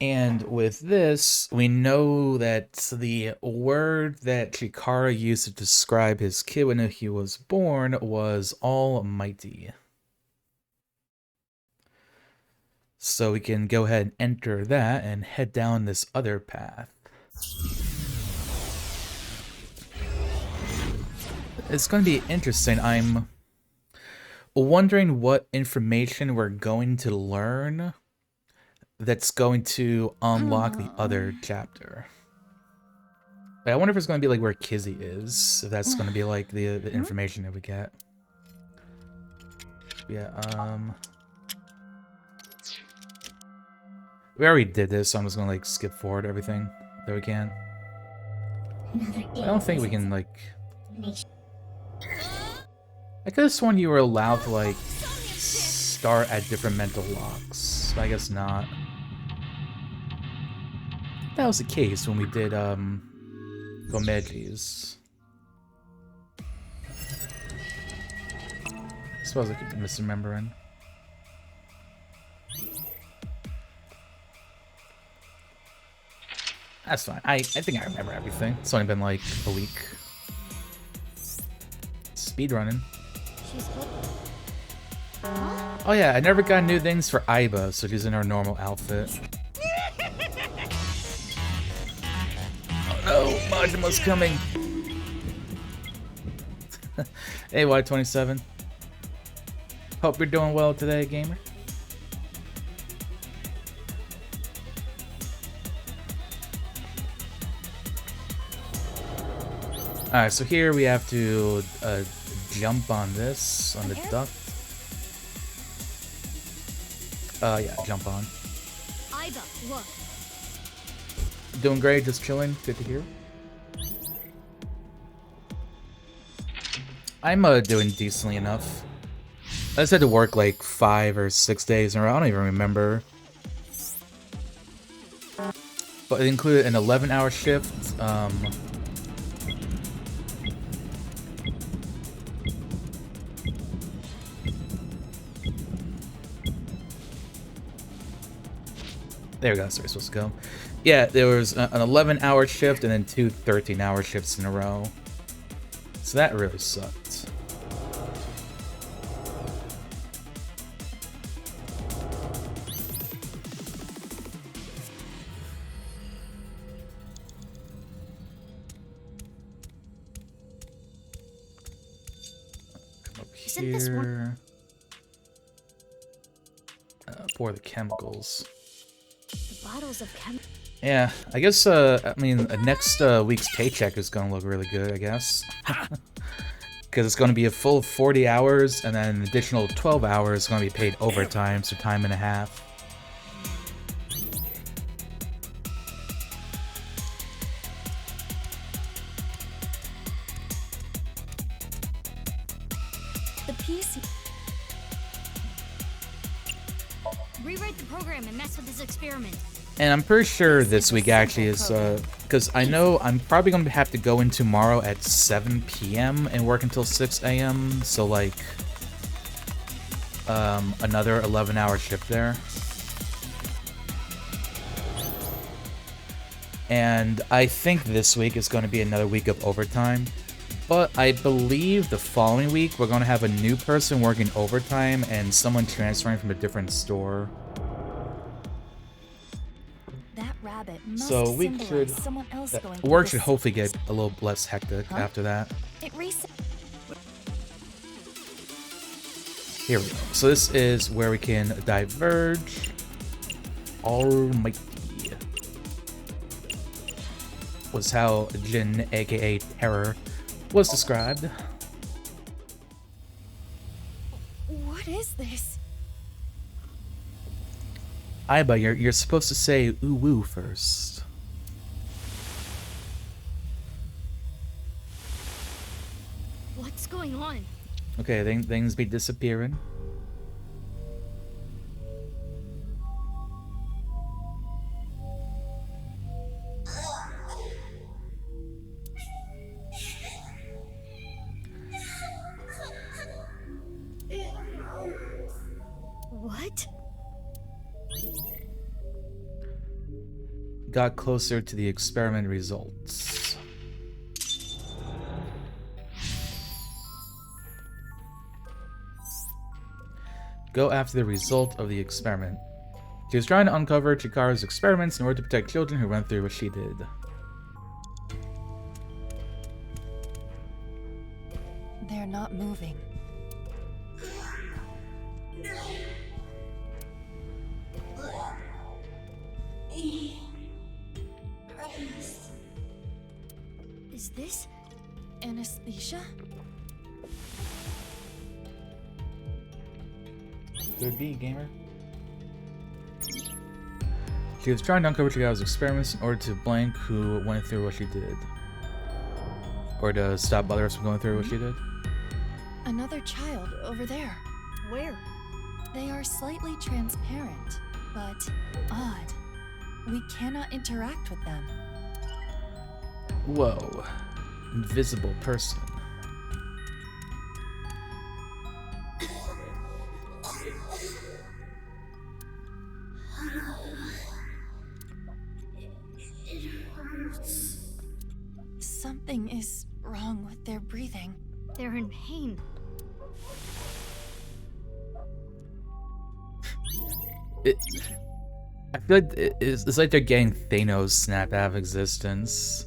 And with this, we know that the word that Chikara used to describe his kid when he was born was Almighty. So we can go ahead and enter that and head down this other path. It's going to be interesting. I'm wondering what information we're going to learn that's going to unlock the other chapter. I wonder if it's going to be like where Kizzy is. If that's going to be like the information that we get. Yeah, we already did this, so I'm just going to like skip forward everything that we can. I don't think we can like... I could have sworn you were allowed to like start at different mental locks, but I guess not. That was the case when we did Gomeji's. I suppose I could be misremembering. That's fine. I think I remember everything. It's only been like a week. Speedrunning. Oh yeah, I never got new things for Aiba, so she's in her normal outfit. Oh no, Majima's coming! Hey Y27. Hope you're doing well today, gamer. Alright, so here we have to jump on this, on the duct. Yeah, jump on. Aiba, look. Doing great, just chilling. Good to hear. I'm doing decently enough. I just had to work like 5 or 6 days in a row. I don't even remember. But it included an 11-hour shift. There we go, that's where we're supposed to go. Yeah, there was an 11-hour shift and then 2 13-hour shifts in a row. So that really sucked. Come up here. Pour the chemicals. Bottles of Yeah, I guess, I mean, next week's paycheck is gonna look really good, I guess. Because it's gonna be a full 40 hours, and then an additional 12 hours is gonna be paid overtime, so time and a half. The PC. Rewrite the program and mess with this experiment. And I'm pretty sure this week actually is, because I know I'm probably going to have to go in tomorrow at 7 p.m. and work until 6 a.m. So, like, another 11-hour shift there. And I think this week is going to be another week of overtime. But I believe the following week we're going to have a new person working overtime and someone transferring from a different store. So we should, work should hopefully get a little less hectic after that. Here we go. So this is where we can diverge. Almighty was how Jin, aka Terror, was described. What is this? Aiba, you're supposed to say ooh woo first. What's going on? Okay, things be disappearing. What? got closer to the experiment results. Go after the result of the experiment. She was trying to uncover Chikara's experiments in order to protect children who went through what she did. They're not moving. Is this Anesthesia? Could be, gamer. She was trying to uncover Chikara's experiments in order to blank who went through what she did. Or to stop others from going through what she did. Another child over there. where? They are slightly transparent, but odd. We cannot interact with them. Whoa. Invisible person. Something is wrong with their breathing. They're in pain. I feel like it's like they're getting Thanos snapped out of existence.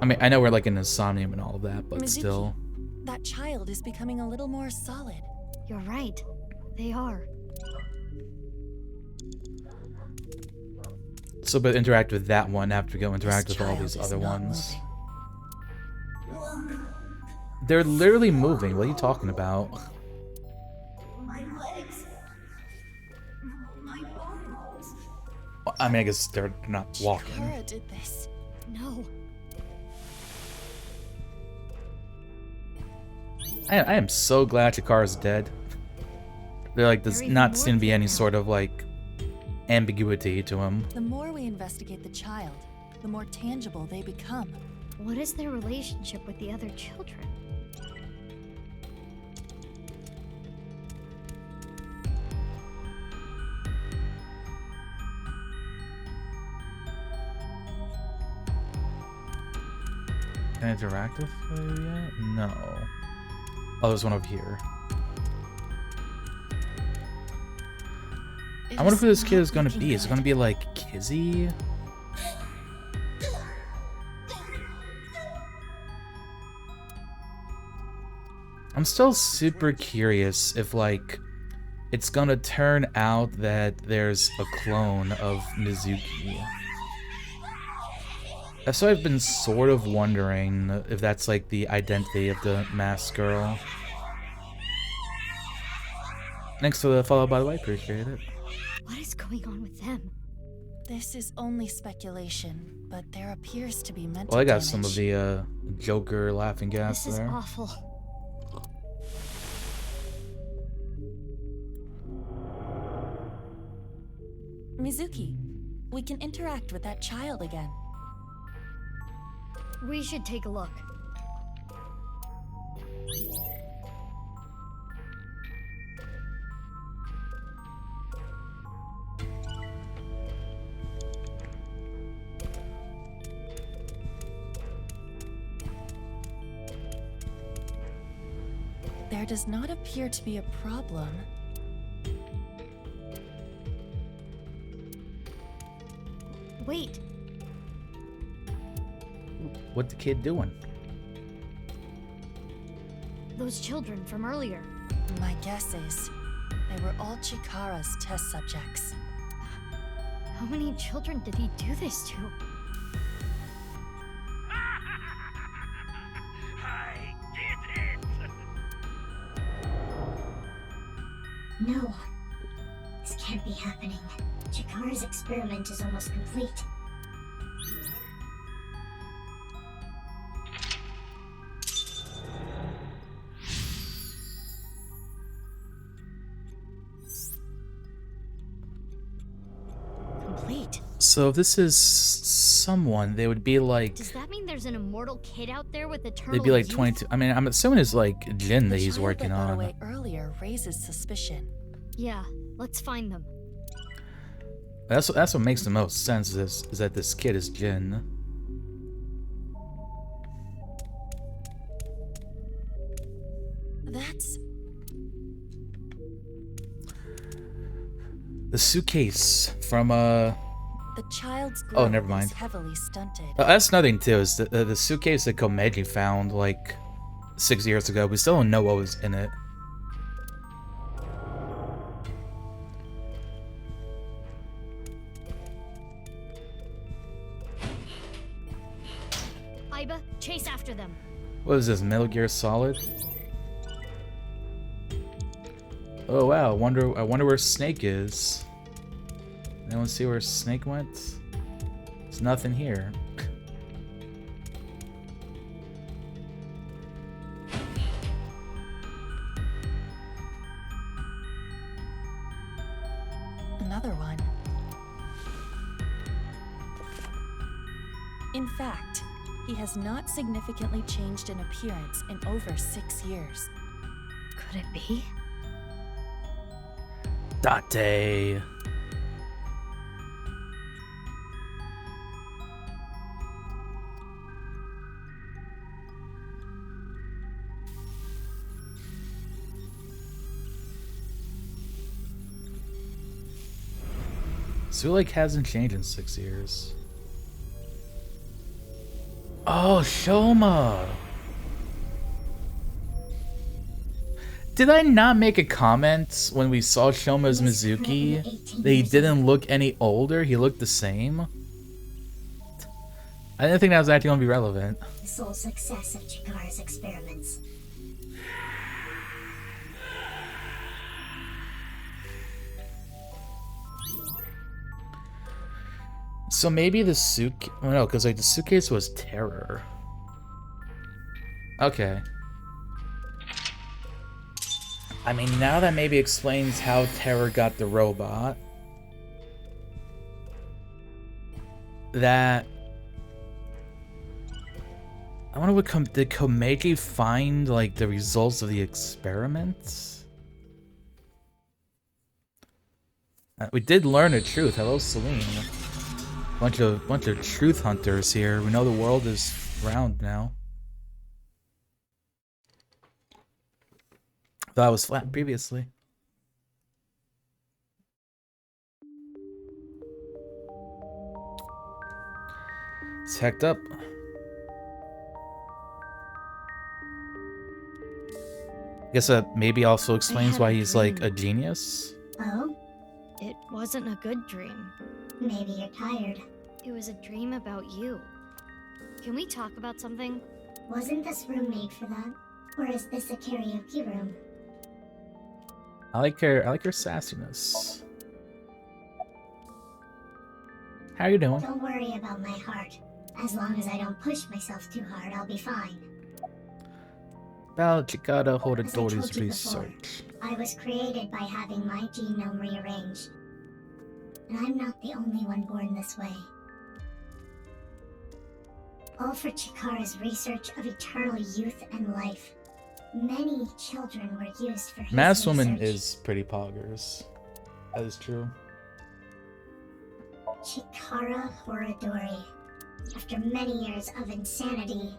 I mean, I know we're like in Somnium and all of that, but Mizuki, still. that child is becoming a little more solid. You're right. They are. So, but interact with that one after we go interact This with all child these is other not ones. moving. They're literally moving. What are you talking about? My legs. My bones. I mean, I guess they're not walking. Chikara did this. No. I am so glad Chikara's dead. There like does They're even not more seem to be any clear now. sort of like ambiguity to him. The more we investigate the child, the more tangible they become. What is their relationship with the other children? Can I interact with her yet? No. Oh, there's one over here. I wonder who this kid is gonna be. Is it gonna be like Kizzy? I'm still super curious if like it's gonna turn out that there's a clone of Mizuki. That's what I've been sort of wondering, if that's like the identity of the masked girl. Thanks for the follow, by the way, appreciate it. What is going on with them? This is only speculation, but there appears to be mental Well, I got damage. some of the Joker laughing gas This is there. awful. Mizuki, we can interact with that child again. We should take a look. There does not appear to be a problem. Wait, What the kid doing? those children from earlier. My guess is they were all Chikara's test subjects. How many children did he do this to? I did it! No. This can't be happening. Chikara's experiment is almost complete. Complete. So if this is someone, they would be like, Does that mean there's an immortal kid out there with eternal they'd be like youth? 22. I mean, I'm assuming it's like Jin that The he's child working that got on. away earlier raises suspicion. Yeah, let's find them. That's what makes the most sense is that this kid is Jin. That's... The suitcase from The child's growth Oh, never mind. is heavily stunted. That's nothing too. Is the suitcase that Komeji found like 6 years ago? We still don't know what was in it. Iba, chase after them. What is this? Metal Gear Solid? Oh wow! I wonder where Snake is. Anyone see where Snake went? There's nothing here. Another one. In fact, he has not significantly changed in appearance in over 6 years. Could it be? Date. Zulik hasn't changed in 6 years. Oh, Shoma! Did I not make a comment when we saw Shoma's Mizuki that he didn't look any older? He looked the same? I didn't think that was actually going to be relevant. The sole success of Chikara's experiments. So maybe the suitcase... Oh no, because like the suitcase was terror. Okay. I mean, now that maybe explains how Terror got the robot. That... I wonder what did Komeiji find, like, the results of the experiments? We did learn the truth. Hello, Celine. Bunch of truth hunters here. We know the world is round now. Thought it was flat previously. It's hacked up. Guess that maybe also explains had why a he's like dream. a genius. Oh? It wasn't a good dream. Maybe you're tired. It was a dream about you. Can we talk about something? Wasn't this room made for that? Or is this a karaoke room? I like her sassiness. How you doing? Don't worry about my heart. As long as I don't push myself too hard, I'll be fine. About Chikara As I told Horadori's you before, research. I was created by having my genome rearranged. And I'm not the only one born this way. All for Chikara's research of eternal youth and life. Many children were used for his Masked Woman research. is pretty poggers. That is true. Chikara Horadori. After many years of insanity,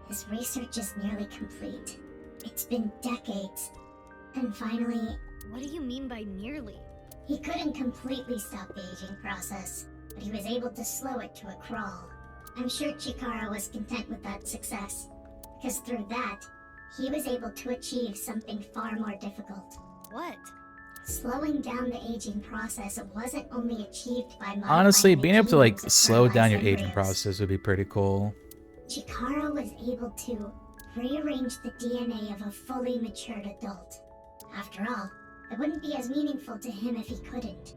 his research is nearly complete. It's been decades. And finally, What do you mean by nearly? he couldn't completely stop the aging process, but he was able to slow it to a crawl. I'm sure Chikara was content with that success, because through that, he was able to achieve something far more difficult. What? Slowing down the aging process wasn't only achieved by modifying Honestly, the being able to like genomes of slow down your fertilized aging embryos. process would be pretty cool. Chikara was able to rearrange the DNA of a fully matured adult. After all, it wouldn't be as meaningful to him if he couldn't.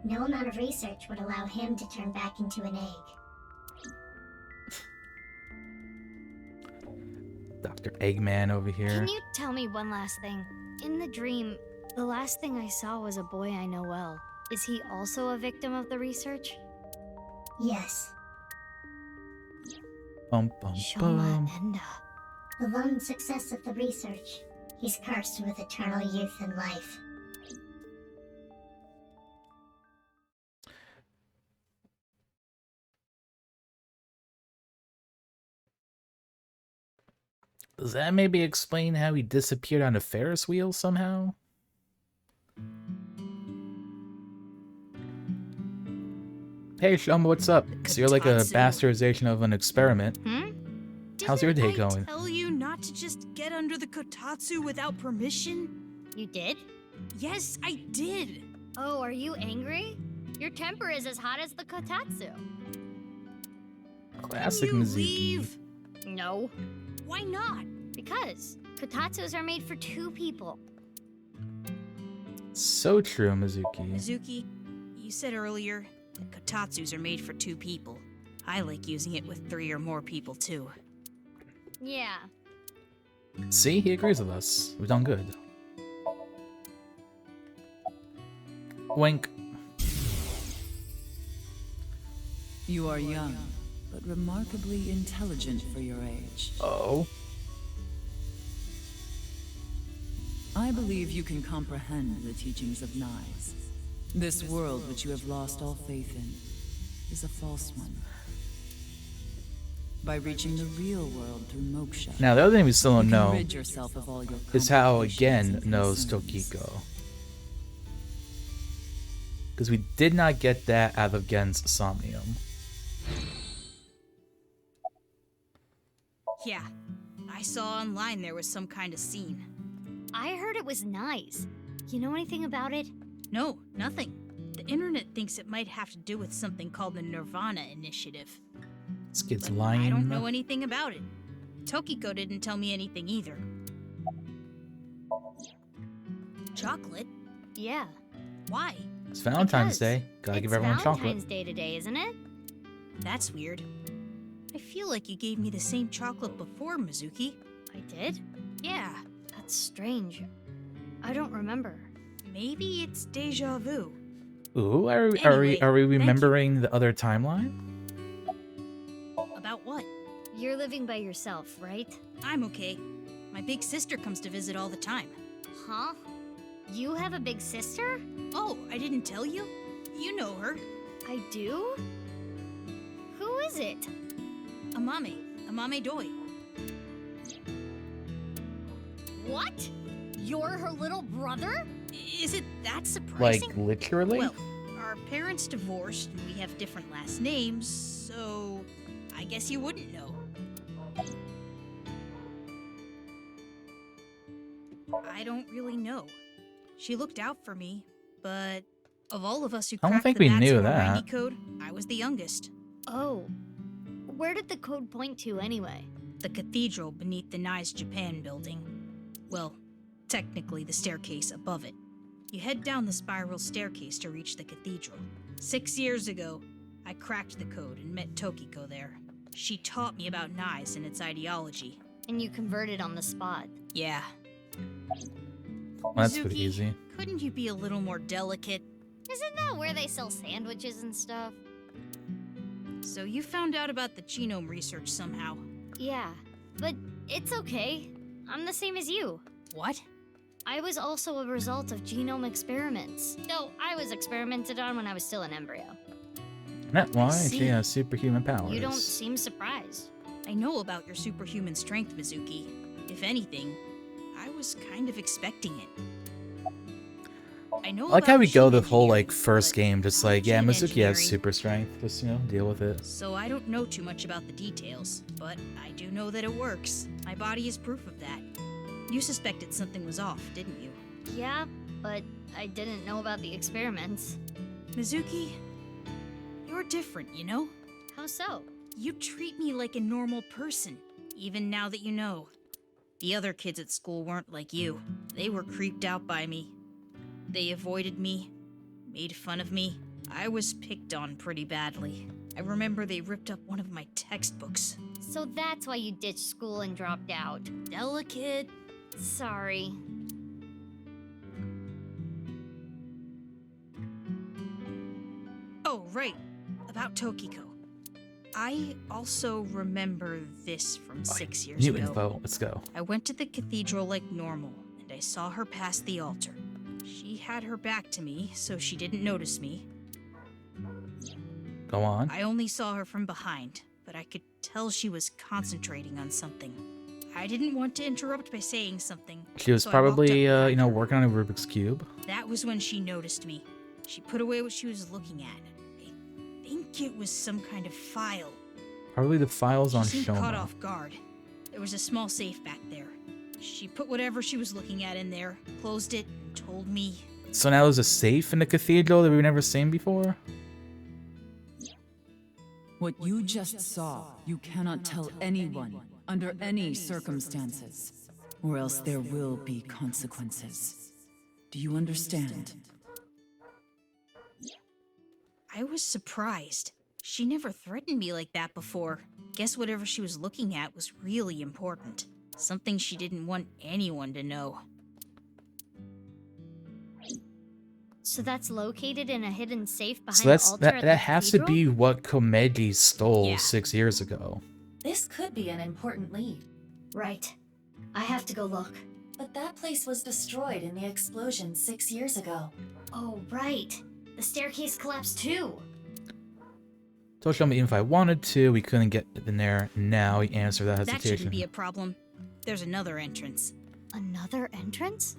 No amount of research would allow him to turn back into an egg. Dr. Eggman over here. Can you tell me one last thing? In the dream, the last thing I saw was a boy I know well. Is he also a victim of the research? Yes, Bum, bum, Shoma bum. and Enda. the lone success of the research. He's cursed with eternal youth and life. Does that maybe explain how he disappeared on a Ferris wheel somehow? Hey, Shoma, what's up? So you're like a Kotatsu. bastardization of an experiment. How's your day Didn't going? I tell you not to just get under the kotatsu without permission? You did? Yes, I did. Oh, are you angry? Your temper is as hot as the kotatsu. Classic Can you Mizuki. leave? No, Why not? because kotatsus are made for 2 people. So true, Mizuki. Mizuki, you said earlier that kotatsus are made for 2 people. I like using it with 3 or more people too. Yeah. See, he agrees with us. We've done good. Wink. You are young, but remarkably intelligent for your age. Oh. I believe you can comprehend the teachings of Knives. This world which you have lost all faith in is a false one. By reaching the real world through moksha, Now, the other thing we still don't you can know rid yourself of all your is how complications Gen and knows concerns. Tokiko. Because we did not get that out of Gen's Somnium. Yeah, I saw online there was some kind of scene. I heard it was nice. You know anything about it? No, nothing. The internet thinks it might have to do with something called the Nirvana Initiative. This kid's But lying. I don't know anything about it. Tokiko didn't tell me anything either. Chocolate? Yeah. Why? It's Valentine's Because Day. Gotta it's give everyone Valentine's chocolate. Day today, isn't it? That's weird. I feel like you gave me the same chocolate before, Mizuki. I did? Yeah, That's strange. I don't remember. maybe it's deja vu. Ooh, are we Anyway, thank you. remembering the other timeline? About what? You're living by yourself, right? I'm okay. My big sister comes to visit all the time. Huh? You have a big sister? Oh, I didn't tell you? You know her. I do? Who is it? Amame Doi. What? You're her little brother? Is it that Like, surprising? literally? Well, our parents divorced and we have different last names, so I guess you wouldn't know. I don't really know. She looked out for me, but of all of us who I don't cracked think the we knew Matsuo that. 90 code, I was the youngest. Oh. Where did the code point to anyway? The cathedral beneath the Nice Japan building. Well, technically the staircase above it. You head down the spiral staircase to reach the cathedral. 6 years ago, I cracked the code and met Tokiko there. She taught me about Nice and its ideology. And you converted on the spot. Yeah. Well, that's pretty Mizuki, easy. Couldn't you be a little more delicate? Isn't that where they sell sandwiches and stuff? So you found out about the genome research somehow. Yeah, but it's okay. I'm the same as you. What? I was also a result of genome experiments. No, I was experimented on when I was still an embryo. That's why see. she has superhuman powers. You don't seem surprised. I know about your superhuman strength, Mizuki. If anything, I was kind of expecting it. I know I like how about we go the machine whole, engineering, like, first but game, just not like, yeah, gene Mizuki has engineering. super strength. Just, deal with it. So I don't know too much about the details, but I do know that it works. My body is proof of that. You suspected something was off, didn't you? Yeah, but I didn't know about the experiments. Mizuki, you're different, you know? How so? You treat me like a normal person, even now that you know. The other kids at school weren't like you. They were creeped out by me. They avoided me, made fun of me. I was picked on pretty badly. I remember they ripped up one of my textbooks. So that's why you ditched school and dropped out. Delicate. Sorry. Oh, right. About Tokiko. I also remember this from 6 years New ago. info. Let's go. I went to the cathedral like normal, and I saw her past the altar. She had her back to me, so she didn't notice me. Go on. I only saw her from behind, but I could tell she was concentrating on something. I didn't want to interrupt by saying something. She was so I walked probably, up you behind know, her. working on a Rubik's Cube. That was when she noticed me. She put away what she was looking at. I think it was some kind of file. Probably the files She on seemed caught Shoma. off guard. There was a small safe back there. She put whatever she was looking at in there, closed it, told me. So now there's a safe in the cathedral that we've never seen before? What you just saw, you cannot tell anyone, under any circumstances, or else there will be consequences. Do you understand? I was surprised. She never threatened me like that before. Guess whatever she was looking at was really important. Something she didn't want anyone to know. So that's located in a hidden safe behind So that's the altar at the that has to cathedral? be what Komeji stole Yeah. 6 years ago. This could be an important lead. Right. I have to go look. But that place was destroyed in the explosion 6 years ago. Oh, right. The staircase collapsed too. Told me even if I wanted to, we couldn't get in there. Now he answered that That hesitation. shouldn't be a problem. There's another entrance. Another entrance?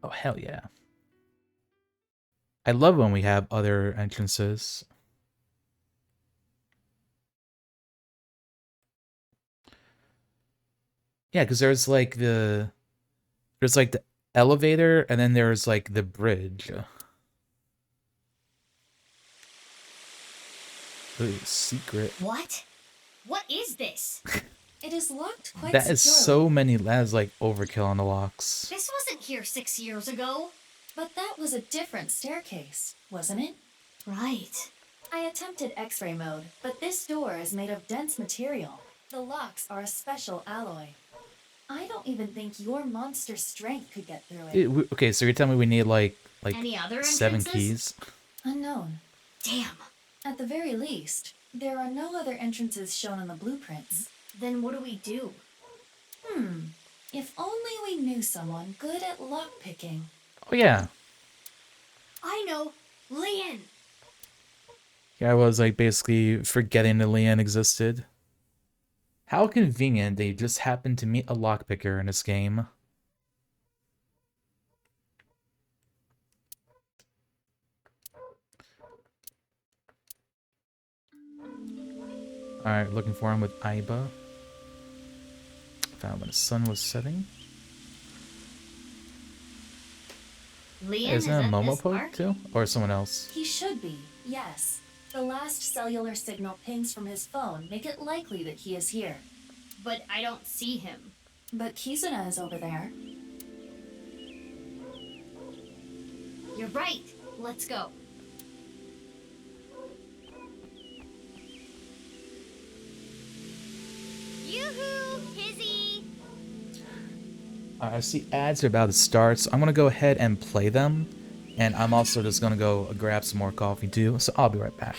Oh, hell yeah. I love when we have other entrances. Yeah, because there's like the elevator, and then there's like the bridge. Ooh, secret. What? What is this? It is locked quite That is securely. so many. That is like overkill on the locks. This wasn't here 6 years ago. But that was a different staircase, wasn't it? Right. I attempted X-ray mode, but this door is made of dense material. The locks are a special alloy. I don't even think your monster strength could get through it. Okay, so you're telling me we need like Any other 7 entrances? keys? Unknown. Damn. At the very least, there are no other entrances shown on the blueprints. Then what do we do? If only we knew someone good at lockpicking. Oh yeah. I know. Lian. Yeah, I was like basically forgetting that Leon existed. How convenient they just happened to meet a lockpicker in this game. Alright, looking for him with Aiba. Found when the sun was setting. Lian Isn't is it a at Momo this Poke park? too? Or someone else? He should be, yes. The last cellular signal pings from his phone make it likely that he is here. But I don't see him. But Kizuna is over there. You're right. Let's go. Yoo-hoo! Kizzy! I see ads are about to start, so I'm gonna go ahead and play them. And I'm also just gonna go grab some more coffee too, so I'll be right back.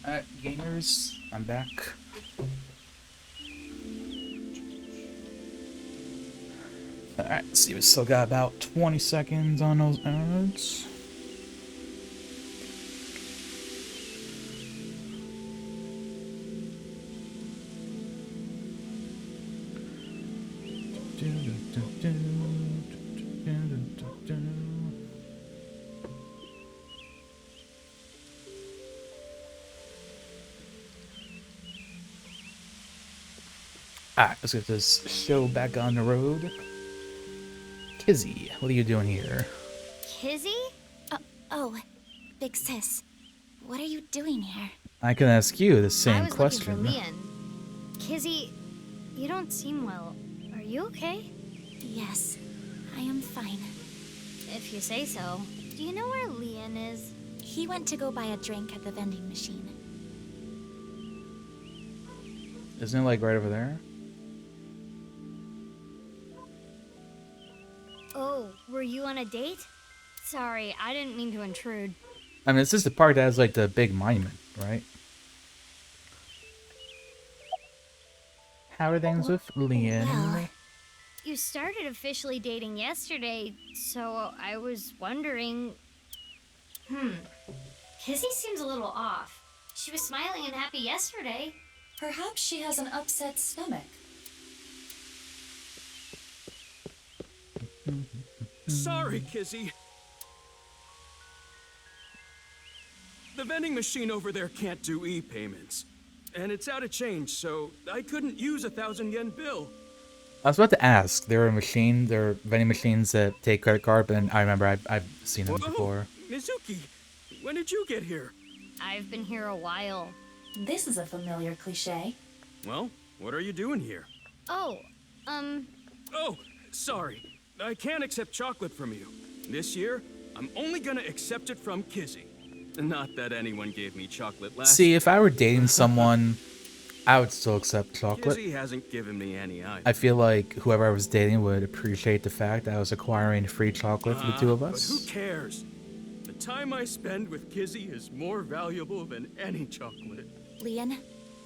Alright, gamers, I'm back. Alright, let's see, we still got about 20 seconds on those ads. Alright, let's get this show back on the road. Kizzy, what are you doing here? Kizzy? Oh, big sis. What are you doing here? I can ask you the I same was question. looking for Leon. Kizzy, you don't seem well. Are you okay? Yes, I am fine. If you say so. Do you know where Leon is? He went to go buy a drink at the vending machine. Isn't it like right over there? Oh, were you on a date? Sorry, I didn't mean to intrude. I mean, this is the park that has like the big monument, right? How are things with Leon? Well, You started officially dating yesterday, so I was wondering... Kizzy seems a little off. She was smiling and happy yesterday. Perhaps she has an upset stomach. Sorry, Kizzy. The vending machine over there can't do e-payments. And it's out of change, so I couldn't use a 1,000 yen bill. I was about to ask. There are vending machines that take credit card, but I remember I've seen them before. Mizuki, when did you get here? I've been here a while. This is a familiar cliche. Well, what are you doing here? Oh, Oh, sorry. I can't accept chocolate from you. This year, I'm only gonna accept it from Kizzy. Not that anyone gave me chocolate last See, if I were dating someone, I would still accept chocolate. Kizzy hasn't given me any either. I feel like whoever I was dating would appreciate the fact that I was acquiring free chocolate for the two of But who us. cares? The time I spend with Kizzy is more valuable than any chocolate. Leon,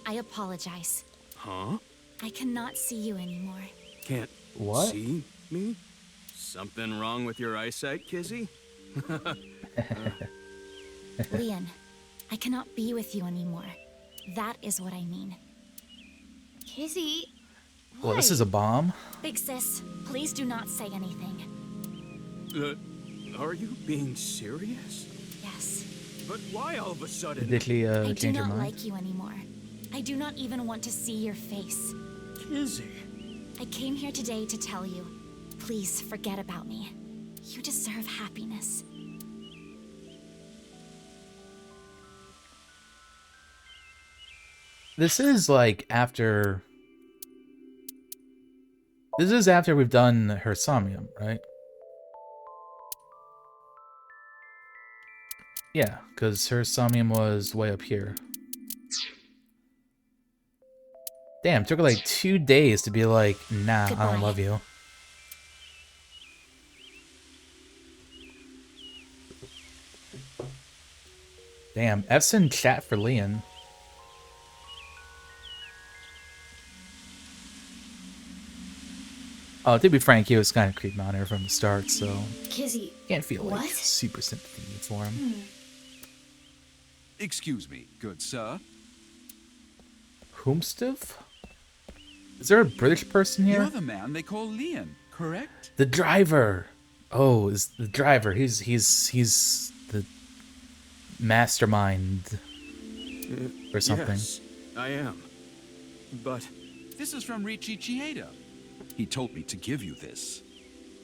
I apologize. Huh? I cannot see you anymore. Can't What? see me? Something wrong with your eyesight, Kizzy? Leon, I cannot be with you anymore. That is what I mean. Kizzy... Well, this is a bomb. Big sis, please do not say anything. Are you being serious? Yes. But why all of a sudden? Did he I do change your not mind? like you anymore. I do not even want to see your face. Kizzy. I came here today to tell you, please forget about me. You deserve happiness. This is like after. This is after we've done her Somnium, right? Yeah, because her Somnium was way up here. Damn, took her like 2 days to be like, nah, I don't Goodbye. love you. Damn, F's in chat for Leon. Oh, to be frank, he was kind of creeping on her from the start, so Kizzy... can't feel like What? super sympathy for him. Excuse me, good sir. Whomstiv? Is there a British person here? You're the man they call Leon, correct? The driver. Oh, is the driver? He's the mastermind or something. Yes, I am. But This is from Richie Chieda. He told me to give you this.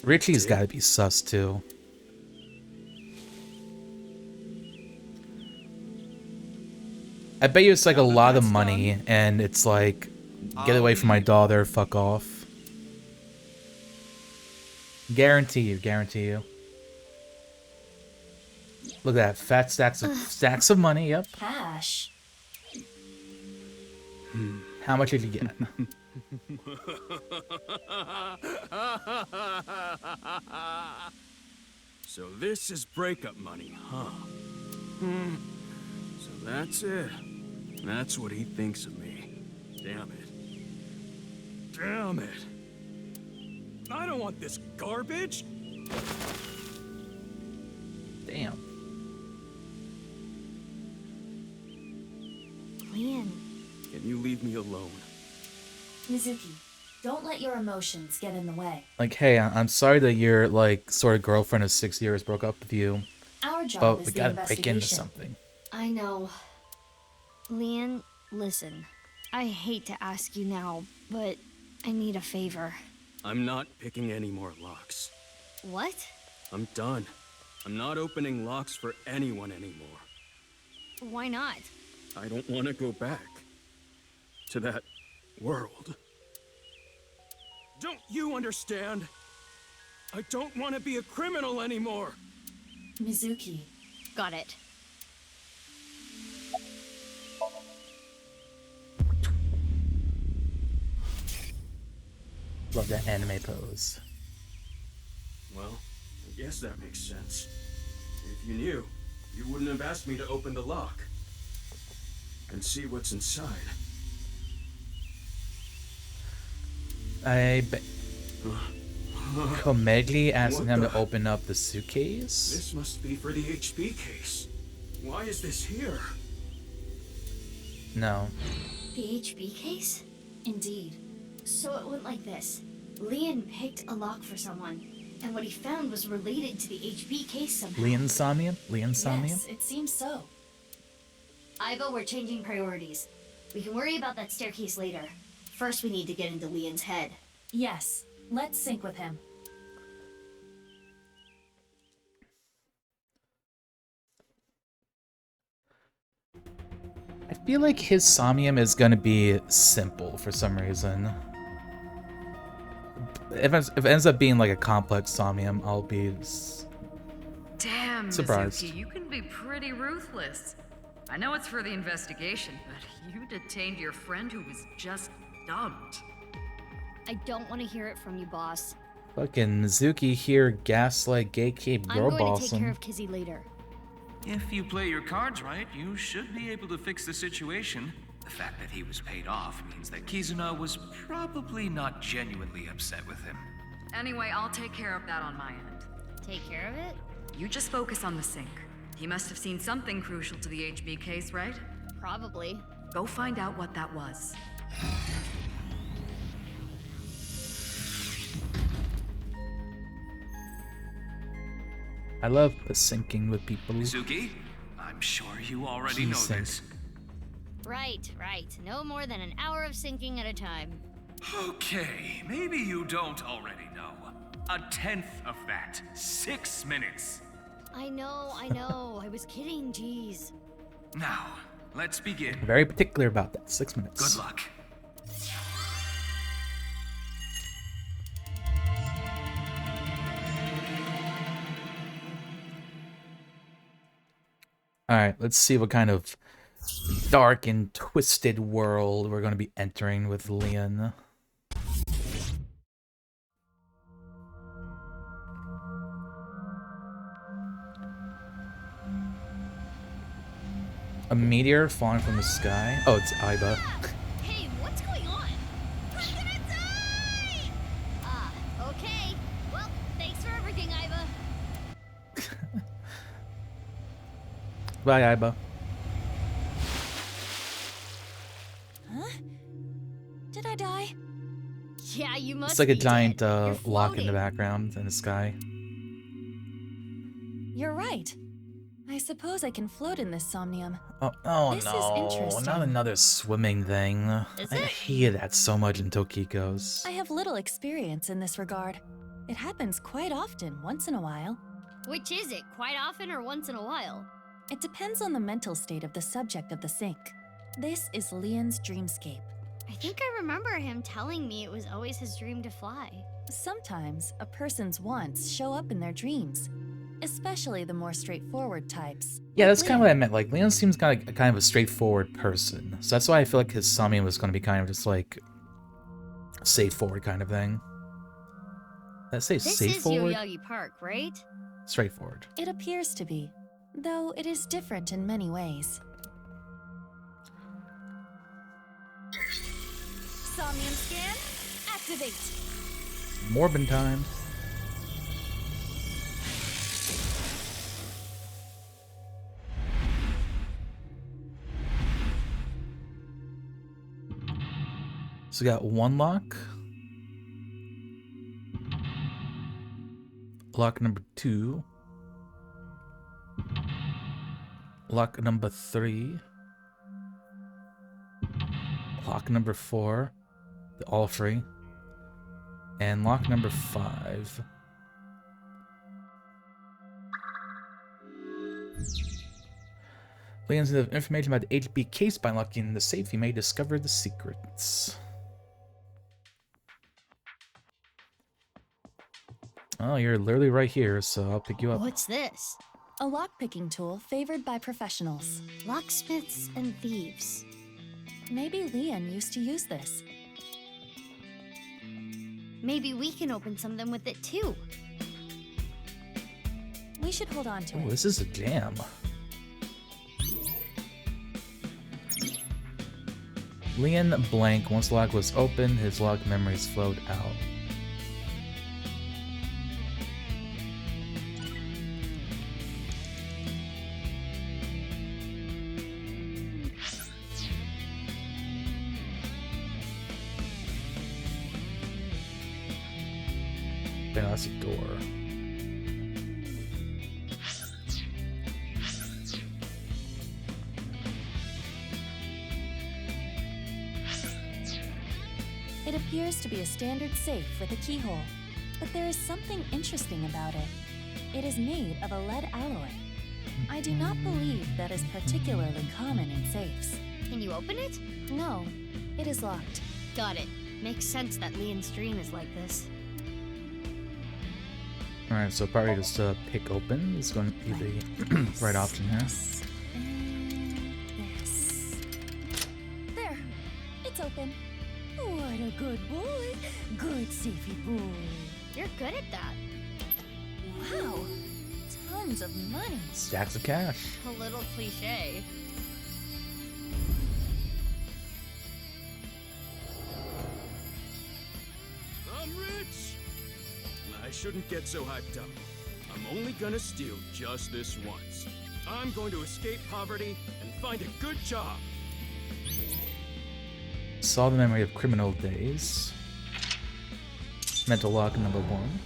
Richie's got to be sus too. I bet you it's like a lot of money, and it's like, get away from my daughter, fuck off. Guarantee you, guarantee you. Look at that, fat stacks of money. Yep. Cash. How much did you get? So this is breakup money, huh? So that's it. That's what he thinks of me. Damn it. Damn it. I don't want this garbage. Damn. Leon. Can you leave me alone? Mizuki, don't let your emotions get in the way. Like, hey, I'm sorry that your, like, sort of girlfriend of 6 years broke up with you, Our job but is we the gotta break into investigation. something. I know. Leon, listen. I hate to ask you now, but I need a favor. I'm not picking any more locks. What? I'm done. I'm not opening locks for anyone anymore. Why not? I don't want to go back to that world. Don't you understand? I don't want to be a criminal anymore. Mizuki, Got it. Love that anime pose. Well, I guess that makes sense. If you knew, you wouldn't have asked me to open the lock and see what's inside. I bet. Komegli asking him to open up the suitcase? This must be for the HP case. Why is this here? No. The HB case? indeed. So it went like this. Leon picked a lock for someone, and what he found was related to the HB case somehow. Leon Somnium? Yes, it seems so. Ivo, we're changing priorities. We can worry about that staircase later. First, we need to get into Leon's head. Yes, let's sync with him. I feel like his Somnium is gonna be simple for some reason. If it ends up being like a complex Somnium, I'll be Damn, surprised. Mizuki, you can be pretty ruthless. I know it's for the investigation, but you detained your friend who was just dumped. I don't want to hear it from you, boss. Fucking Mizuki here, gaslight, gatekeep, I'm girl going to take bossing. care of Kizzy later. If you play your cards right, you should be able to fix the situation. The fact that he was paid off means that Kizuna was probably not genuinely upset with him. Anyway, I'll take care of that on my end. Take care of it? You just focus on the sink. He must have seen something crucial to the HB case, right? Probably. Go find out what that was. I love syncing with people. Mizuki, I'm sure you already know this. Right. No more than an hour of syncing at a time. Okay, maybe you don't already know. 1/10 of that. 6 minutes. I know. I was kidding, jeez. Now, let's begin. Very particular about that. 6 minutes. Good luck. Alright, let's see what kind of dark and twisted world we're going to be entering with Leon. A meteor falling from the sky? Oh, it's Aiba. Hey, what's going on? I'm gonna die! Okay. Well, thanks for everything, Iva. Bye, Aiba. Huh? Did I die? Yeah, you must It's like a be giant dead. You're lock in the floating. background in the sky. You're right. I suppose I can float in this somnium. Oh This is no, interesting. not another swimming thing. Is I it? hated that so much in Tokiko's. I have little experience in this regard. It happens quite often, once in a while. Which is it? Quite often or once in a while? It depends on the mental state of the subject of the sink. This is Leon's dreamscape. I think I remember him telling me it was always his dream to fly. Sometimes a person's wants show up in their dreams, especially the more straightforward types. Yeah, like that's kind of what I Leon. meant. Like, Leon seems kind of a straightforward person. So that's why I feel like his Somnium was going to be kind of just like safe forward kind of thing. Did I say This safe is forward? Yoyagi Park, right? Straightforward. It appears to be, though it is different in many ways. Somnium scan, activate. Morbin time. So we got one lock. Lock number 2. Lock number 3. Lock number 4. All free. And lock number 5. Leon's information about the HB case. By unlocking the safe, you may discover the secrets. Oh, you're literally right here, so I'll pick you up. What's this? A lockpicking tool favored by professionals. Locksmiths and thieves. Maybe Leon used to use this. Maybe we can open something with it too. We should hold on to Oh, it. this is a jam. Leon blank. Once the lock was open, his lock memories flowed out. That's a door. It appears to be a standard safe with a keyhole, but there is something interesting about it. It is made of a lead alloy. I do not believe that is particularly common in safes. Can you open it? No, it is locked. Got it. Makes sense that Leon's dream is like this. Alright, so probably just pick open is going to be the right option here. And this. There, it's open. What a good boy. Good safety boy. You're good at that. Wow, tons of money. Stacks of cash. A little cliche. I'm rich! I shouldn't get so hyped up. I'm only gonna steal just this once. I'm going to escape poverty and find a good job. Solve the memory of criminal days. Mental lock number 1.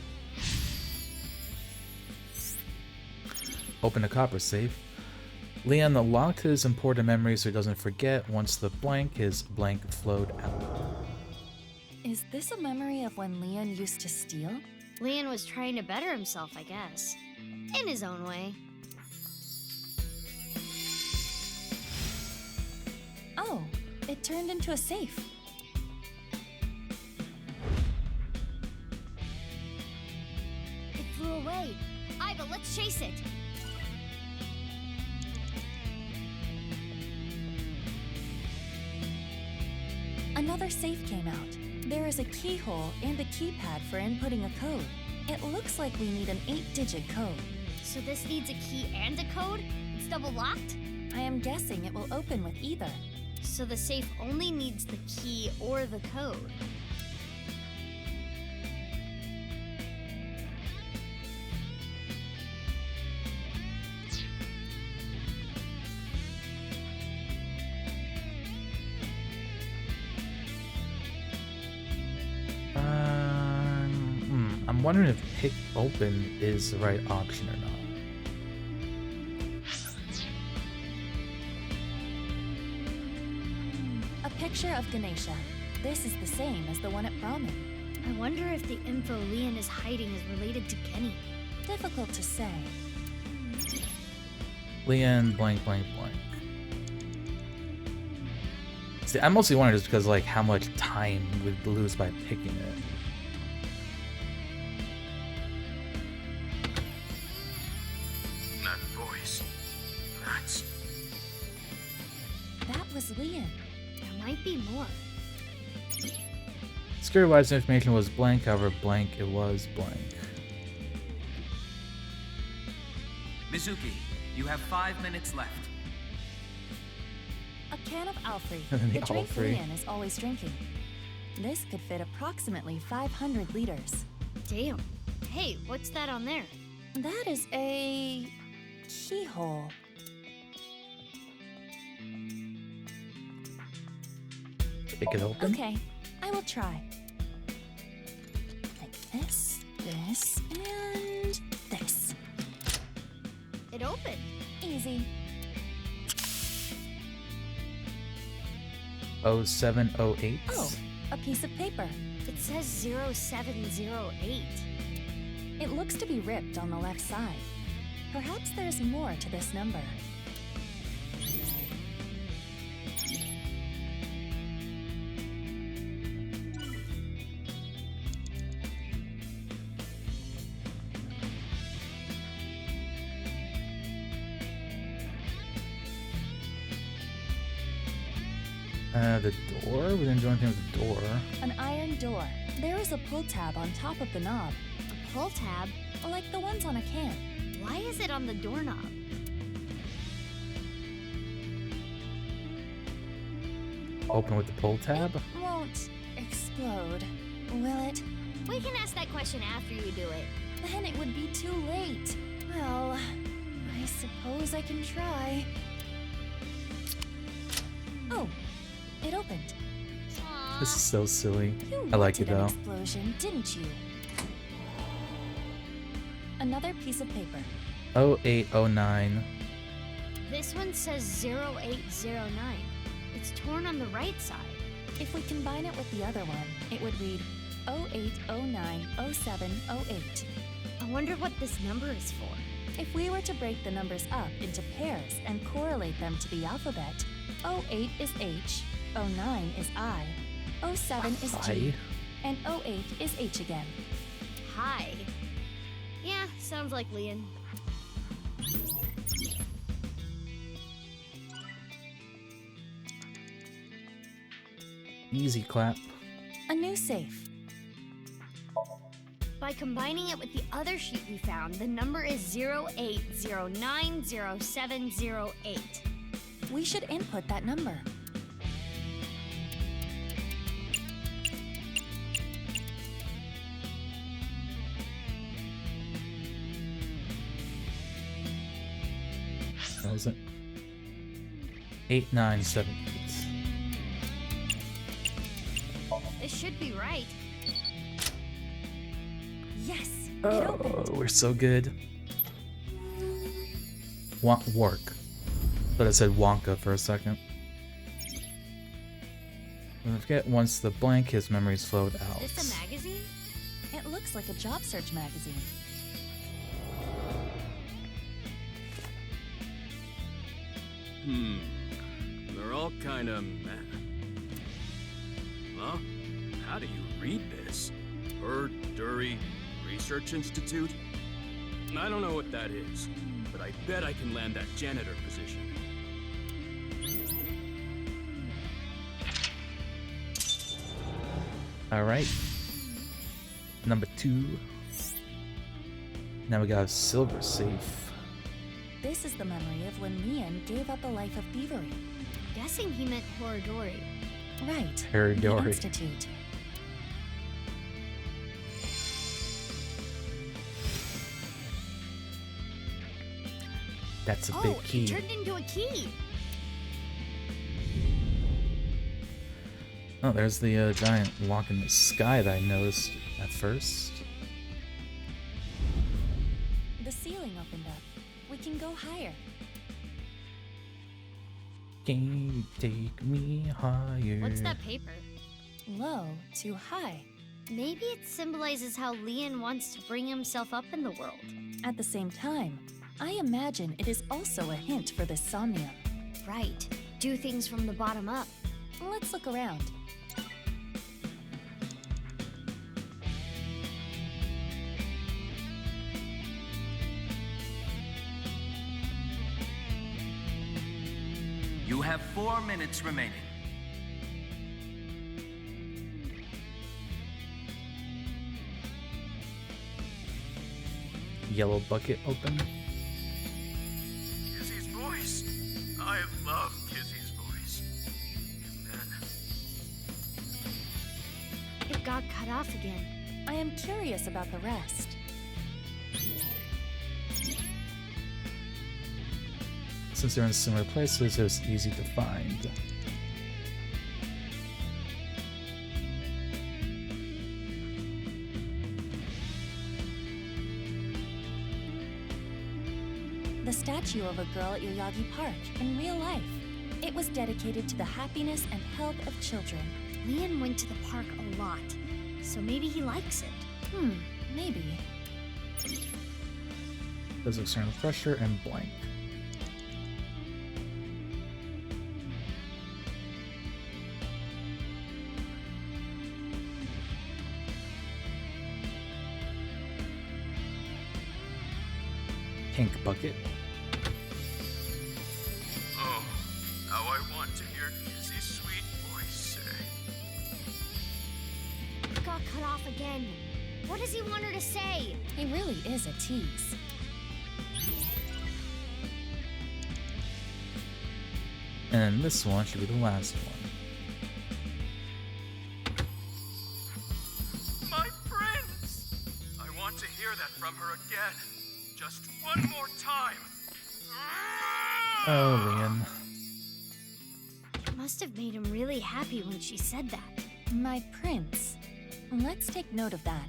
Open a copper safe. Leon locked his important memories so he doesn't forget. Once the blank, his blank flowed out. Is this a memory of when Leon used to steal? Leon was trying to better himself, I guess. In his own way. Oh, it turned into a safe. It flew away. Iva, let's chase it. Another safe came out. There is a keyhole and a keypad for inputting a code. It looks like we need an 8-digit code. So this needs a key and a code? It's double locked? I am guessing it will open with either. So the safe only needs the key or the code. I'm wondering if pick open is the right option or not. A picture of Ganesha. This is the same as the one at Brahmin. I wonder if the info Leon is hiding is related to Kenny. Difficult to say. Leon blank blank blank. See, I mostly wondered just because like how much time we'd lose by picking it. That voice. That's... That was Leon. There might be more. Security-wise information was blank, however blank it was blank. Mizuki, you have 5 minutes left. A can of Alfrey. The The drink Alfrey. Leon is always drinking. This could fit approximately 500 liters. Damn. Hey, what's that on there? That is a keyhole. Pick it open. Okay, I will try. Like this, this, and this. It opened. Easy. 0708. Oh, a piece of paper. It says 0708. It looks to be ripped on the left side. Perhaps there's more to this number. The door? We didn't do anything with the door. An iron door. There is a pull tab on top of the knob. A pull tab? Like the ones on a can. Why is it on the doorknob? Open with the pull tab? It won't explode, will it? We can ask that question after you do it. Then it would be too late. Well, I suppose I can try. Oh, it opened. This is so silly. You I like it wanted an though. explosion, didn't you? Another piece of paper. 0809. This one says 0809. It's torn on the right side. If we combine it with the other one, it would read 08090708. I wonder what this number is for. If we were to break the numbers up into pairs and correlate them to the alphabet, 08 is H, 09 is I, 07 is G, and 08 is H again. Hi. Yeah, sounds like Leon. Easy clap. A new safe. By combining it with the other sheet we found, the number is 08090708. We should input that number. What was it? 8978. This should be right. Yes, it Oh, opened. we're so good. Work. But I said Wonka for a second. I forget once the blank his memories flowed out. Is this a magazine? It looks like a job search magazine. They're all kinda meh. Huh? How do you read this? Dury Research Institute? I don't know what that is, but I bet I can land that janitor position. Alright. Number 2. Now we got a silver safe. This is the memory of when Leon gave up a life of thievery. Guessing he meant Horadori. Right. Horadori. The Institute. That's a big key. It turned into a key. Oh, there's the giant lock in the sky that I noticed at first. The ceiling opened up. We can go higher. Can you take me higher? What's that paper? Low to high. Maybe it symbolizes how Leon wants to bring himself up in the world. At the same time, I imagine it is also a hint for the Somnium. Right. Do things from the bottom up. Let's look around. You have 4 minutes remaining. Yellow bucket open. Kizzy's voice. I love Kizzy's voice. And then off again. I am curious about the rest. Since they're in similar places, it was easy to find. The statue of a girl at Yoyagi Park in real life. It was dedicated to the happiness and health of children. Leon went to the park a lot, so maybe he likes it. Maybe. There's external pressure and blank. Pink bucket. Oh, how I want to hear Kizzy's sweet voice say. Got cut off again. What does he want her to say? He really is a tease. And this one should be the last one. My friends! I want to hear that from her again. Just one more time. Oh, Leon. It must have made him really happy when she said that. My prince. Let's take note of that.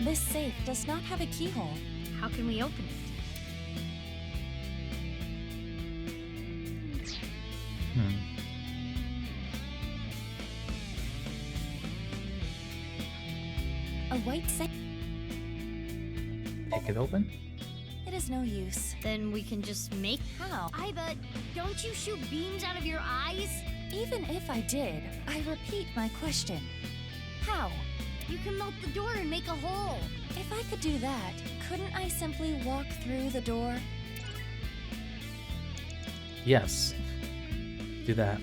This safe does not have a keyhole. How can we open it? A white safe. Pick it open? It is no use. Then we can just make... How? Iba, don't you shoot beams out of your eyes? Even if I did, I repeat my question. How? You can melt the door and make a hole. If I could do that, couldn't I simply walk through the door? Yes. Do that.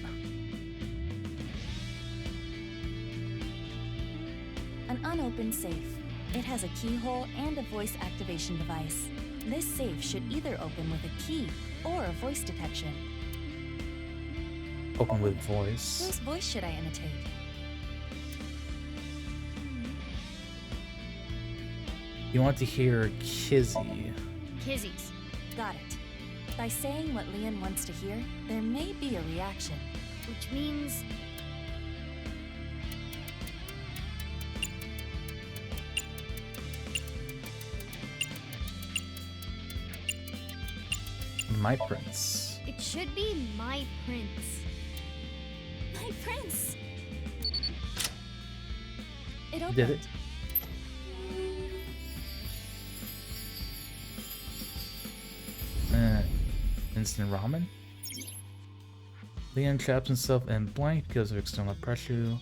An unopened safe. It has a keyhole and a voice activation device. This safe should either open with a key or a voice detection. Open with voice. Whose voice should I imitate? You want to hear Kizzy. Kizzy's. Got it. By saying what Leon wants to hear, there may be a reaction. Which means... My prince. It should be my prince. My prince! It opened. Did it? Instant ramen? Leon traps himself in blank because of external pressure.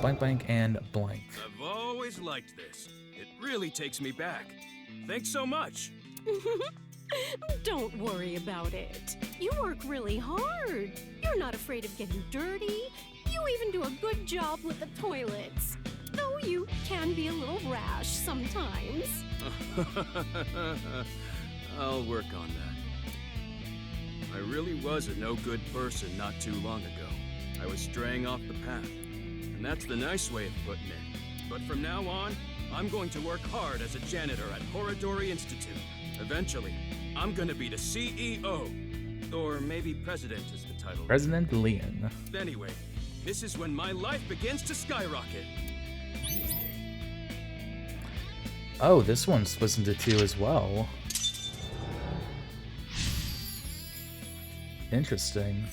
Blank, blank, and blank. I've always liked this. It really takes me back. Thanks so much. Don't worry about it. You work really hard. You're not afraid of getting dirty. You even do a good job with the toilets. Though you can be a little rash sometimes. I'll work on that. I really was a no-good person not too long ago. I was straying off the path. And that's the nice way of putting it. But from now on, I'm going to work hard as a janitor at Horadori Institute. Eventually, I'm gonna be the CEO. Or maybe president is the title. President Leon. Anyway, this is when my life begins to skyrocket. Oh, this one's split into two as well. Interesting.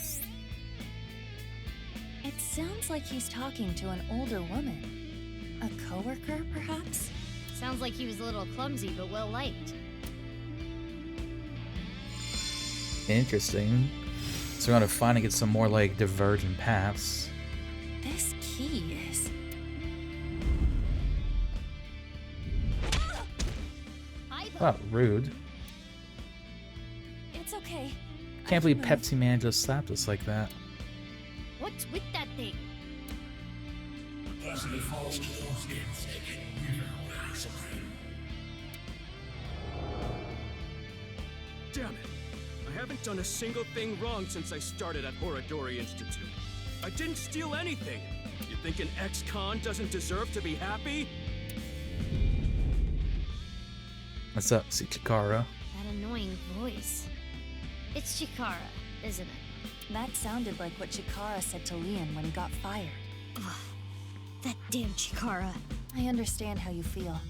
It sounds like he's talking to an older woman. A coworker, perhaps? Sounds like he was a little clumsy, but well-liked. Interesting. So we're gonna finally get some more, like, divergent paths. This key is... Oh, rude. It's okay. Can't believe Pepsi Man just slapped us like that. What's with that thing? Damn it! I haven't done a single thing wrong since I started at Horadori Institute. I didn't steal anything! You think an ex-con doesn't deserve to be happy? What's up, Chikara? That annoying voice. It's Chikara, isn't it? That sounded like what Chikara said to Leon when he got fired. Ugh, that damn Chikara. I understand how you feel,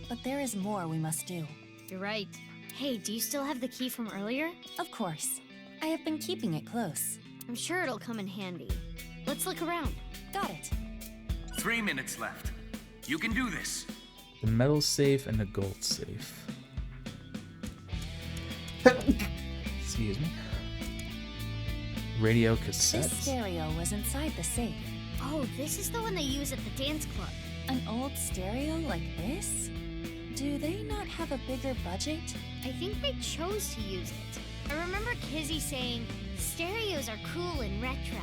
but there is more we must do. You're right. Hey, do you still have the key from earlier? Of course. I have been keeping it close. I'm sure it'll come in handy. Let's look around. Got it. 3 minutes left. You can do this. The metal safe and the gold safe. Excuse me. Radio cassettes. This stereo was inside the safe. Oh, this is the one they use at the dance club. An old stereo like this? Do they not have a bigger budget? I think they chose to use it. I remember Kizzy saying, stereos are cool and retro.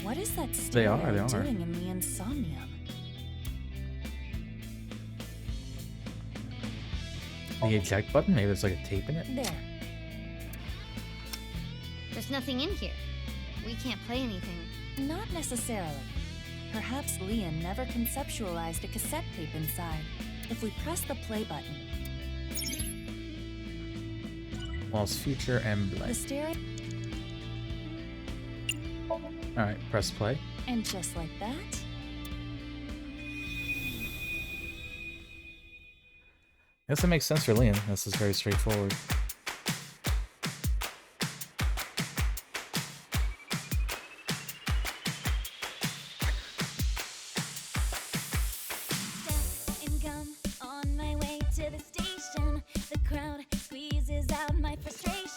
What is that stereo They are. doing in the Somnium? The eject button? Maybe there's like a tape in it? There. There's nothing in here. We can't play anything. Not necessarily. Perhaps Leon never conceptualized a cassette tape inside. If we press the play button... Lost future and The blank. stereo... Alright, press play. And just like that... I guess that makes sense for Leon. This is very straightforward.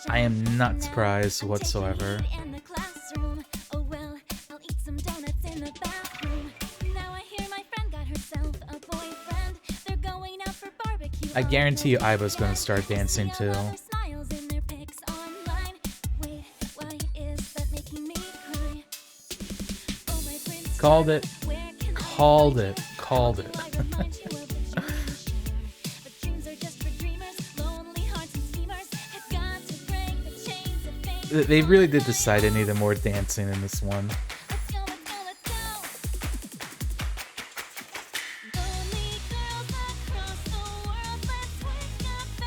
I am not surprised whatsoever. I guarantee you Iva's gonna start dancing too. Called it. Called it. Called it. They really did decide they needed more dancing in this one.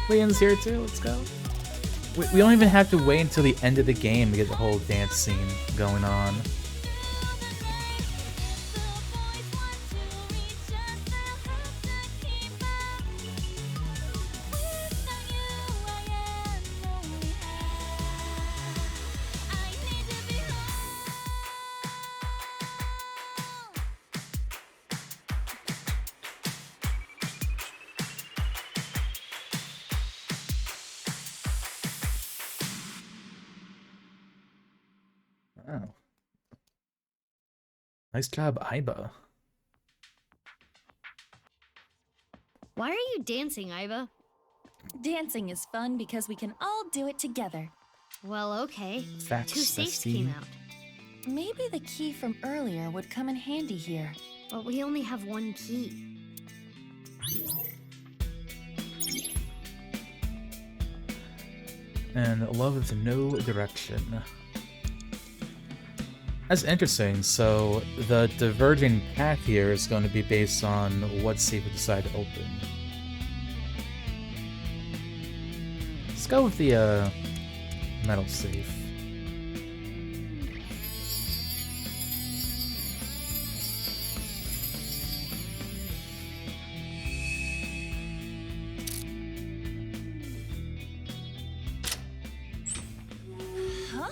Leon's here too, let's go. We don't even have to wait until the end of the game to get the whole dance scene going on. Wow. Nice job, Iba. Why are you dancing, Iba? Dancing is fun because we can all do it together. Well, okay. Facts, 2 safes bestie. came out. Maybe the key from earlier would come in handy here. But we only have 1 key. And love is no direction. That's interesting. So the diverging path here is going to be based on what safe we decide to open. Let's go with the metal safe. Huh?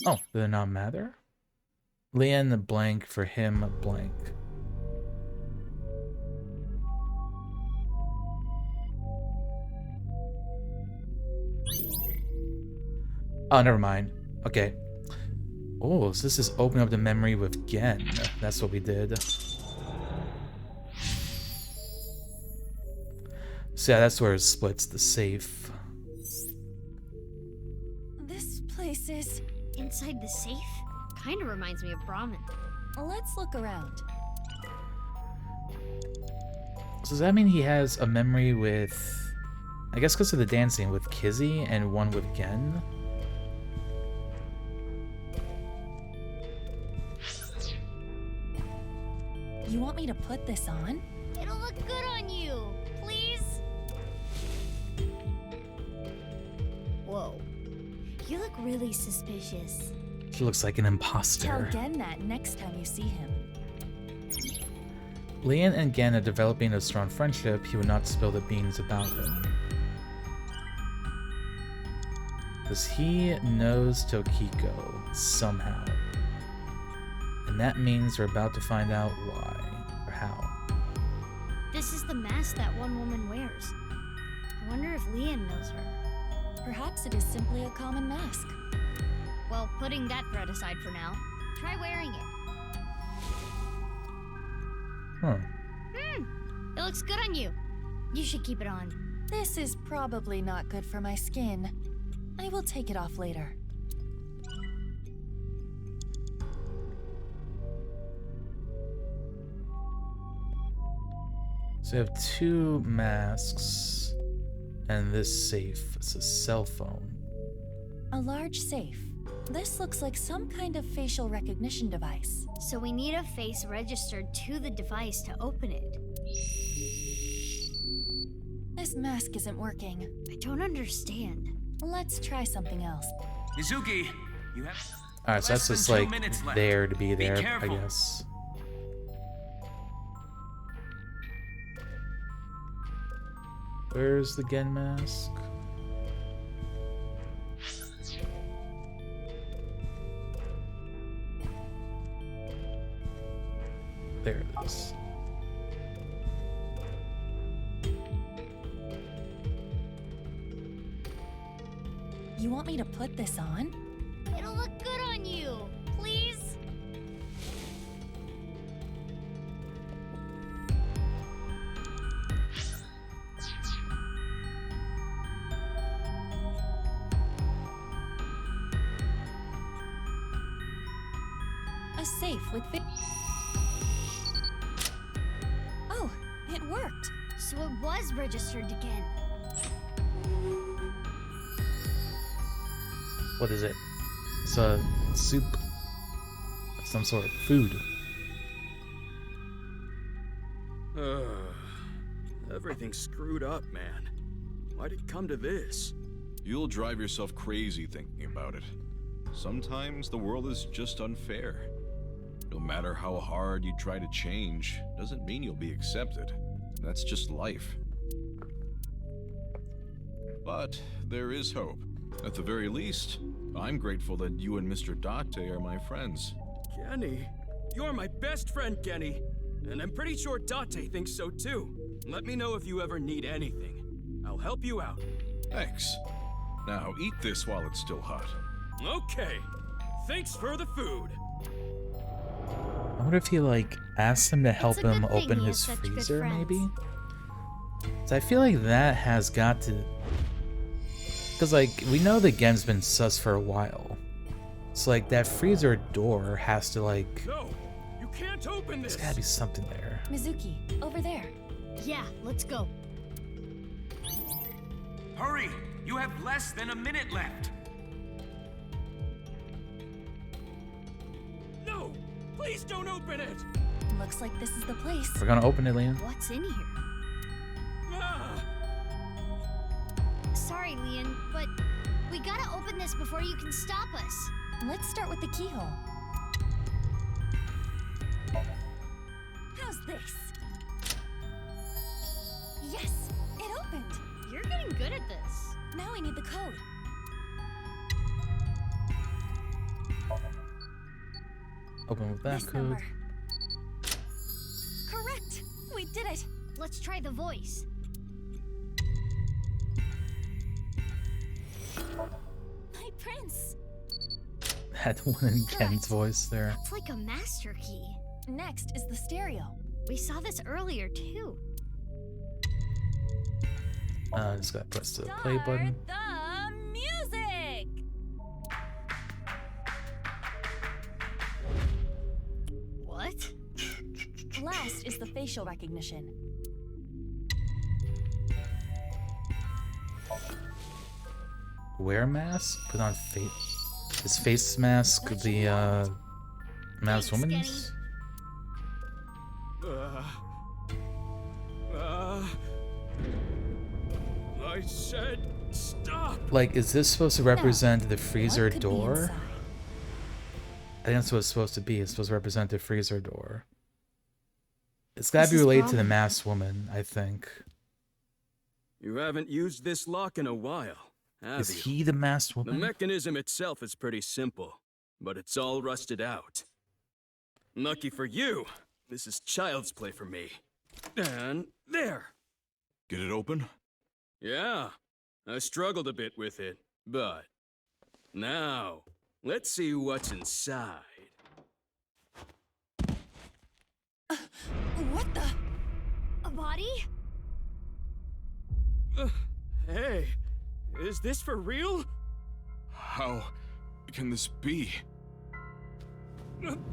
Oh, did it not matter? Leon blank for him blank. Oh, never mind. Okay. Oh, so this is open up the memory with Gen. That's what we did. So yeah, that's where it splits the safe. This place is... Inside the safe? Kinda reminds me of Brahmin. Let's look around. So does that mean he has a memory with, I guess because of the dancing, with Kizzy and one with Gen? You want me to put this on? It'll look good on you. Please? Whoa. You look really suspicious. She looks like an Tell imposter. Gen that next time you see him. Leon and Gen are developing a strong friendship. He would not spill the beans about him. Because he knows Tokiko somehow. And that means we're about to find out why or how. This is the mask that one woman wears. I wonder if Leon knows her. Perhaps it is simply a common mask. Well, putting that threat aside for now, try wearing it. Huh. It looks good on you. You should keep it on. This is probably not good for my skin. I will take it off later. So we have two masks and this safe. It's a cell phone. A large safe. This looks like some kind of facial recognition device. So we need a face registered to the device to open it. This mask isn't working. I don't understand. Let's try something else. Mizuki, you have. Alright, so that's less just than 2 like minutes left. there to be there, I careful. guess. Where's the Gen mask? There it is. You want me to put this on? It'll look good on you. Please? A safe with Oh, it worked. So it was registered again. What is it? It's a soup. Some sort of food. Everything's screwed up, man. Why'd it come to this? You'll drive yourself crazy thinking about it. Sometimes the world is just unfair. No matter how hard you try to change, doesn't mean you'll be accepted. That's just life. But there is hope. At the very least, I'm grateful that you and Mr. Date are my friends. Genny? You're my best friend, Genny. And I'm pretty sure Date thinks so too. Let me know if you ever need anything. I'll help you out. Thanks. Now eat this while it's still hot. Okay. Thanks for the food. I wonder if he like asked him to help a good him thing open he his has such good freezer, friends. maybe? So I feel like that has got to, because like we know the Gen's been sus for a while. So like that freezer door has to like, No, you can't open this. there's gotta be something there. Mizuki, over there. Yeah, let's go. Hurry! You have less than a minute left. No! Please don't open it! Looks like this is the place. We're gonna open it, Liam. What's in here? Ah! Sorry, Leon, but we gotta open this before you can stop us. Let's start with the keyhole. How's this? Yes, it opened. You're getting good at this. Now I need the code. Open with that This code. number. Correct. We did it. Let's try the voice. My prince. That one in Gen's voice there. It's like a master key. Next is the stereo. We saw this earlier, too. Just gotta press the play button. The music. What? Last is the facial recognition. Wear mask? Put on face. Is face mask the masked woman's? I said stop. Like, is this supposed to represent the freezer door? I think that's what it's supposed to be. It's supposed to represent the freezer door. It's gotta be related to the masked woman, I think. You haven't used this lock in a while, have Is you? he the masked The woman? mechanism itself is pretty simple, but it's all rusted out. Lucky for you, this is child's play for me. And there. Get it open? Yeah, I struggled a bit with it, but now, let's see what's inside. What the? A body? Hey, is this for real? How can this be?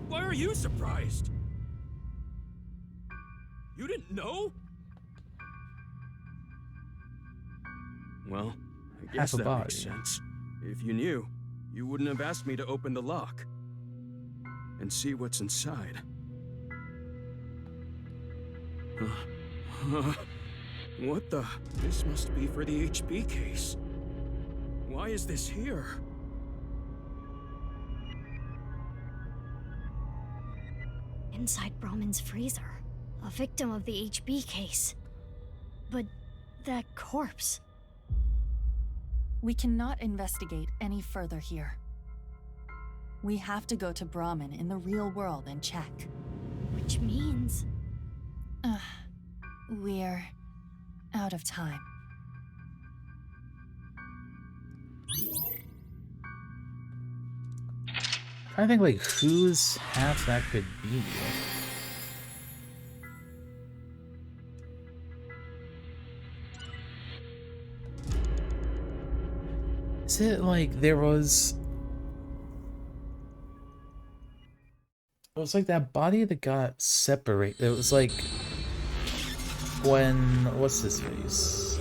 Why are you surprised? You didn't know? Well, I guess Half a that body. makes sense. If you knew, you wouldn't have asked me to open the lock and see what's inside. What the? This must be for the HP case. Why is this here? Inside Brahman's freezer. A victim of the HB case. But that corpse. We cannot investigate any further here. We have to go to Brahmin in the real world and check. Which means... We're out of time. I think, like, whose hat that could be. Is it like there was... It was like that body that got separated. It was like when... What's his face?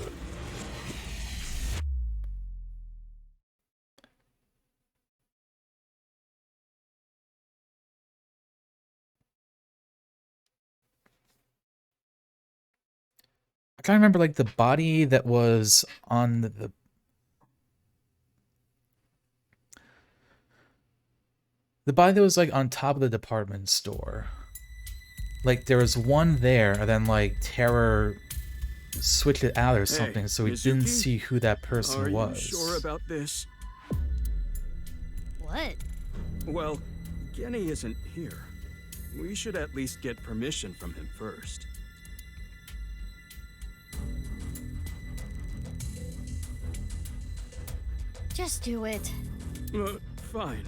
I can't remember, like, the body that was on the body that was, like, on top of the department store. Like, there was one there, and then, like, Terror switched it out or something, so we didn't Mizuki? see who that person was. Are you sure about this? What? Well, Genny isn't here. We should at least get permission from him first. Just do it. Fine.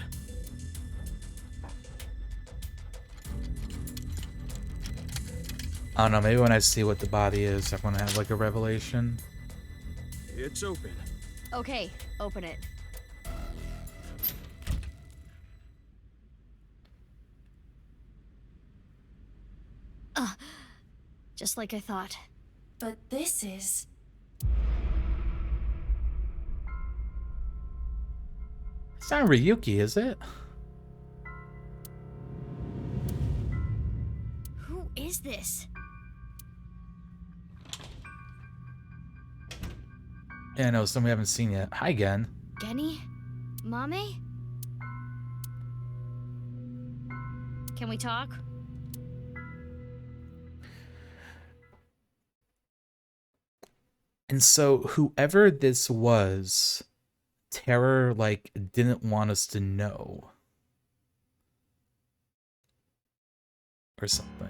I don't know, maybe when I see what the body is, I'm gonna have, like, a revelation. It's open. Okay, open it. Just like I thought. But this is... It's not Ryuki, is it? Who is this? Yeah, no, some we haven't seen yet. Hi again. Genny? Mame? Can we talk? And so, whoever this was, Terror, like, didn't want us to know. Or something.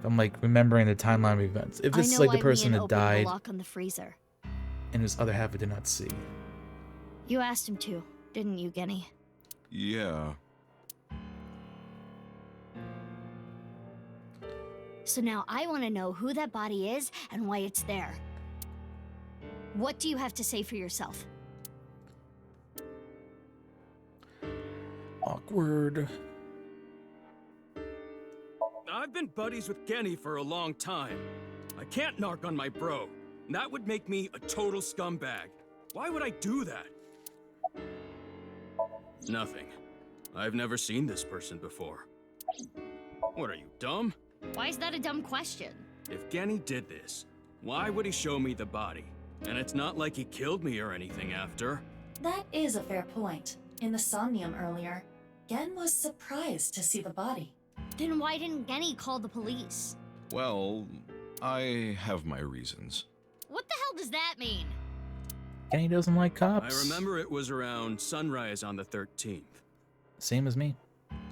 I'm, like, remembering the timeline of events. If this is, like, the person that died, The lock on the freezer. and his other half I did not see. You asked him to, didn't you, Genny? Yeah. So now I want to know who that body is and why it's there. What do you have to say for yourself? Awkward. I've been buddies with Genny for a long time. I can't narc on my bro. That would make me a total scumbag. Why would I do that? Nothing. I've never seen this person before. What are you, dumb? Why is that a dumb question? If Genny did this, why would he show me the body? And it's not like he killed me or anything after. That is a fair point. In the Somnium earlier, Gen was surprised to see the body. Then why didn't Genny call the police? Well, I have my reasons. What the hell does that mean? Kenny doesn't like cops. I remember it was around sunrise on the 13th. Same as me.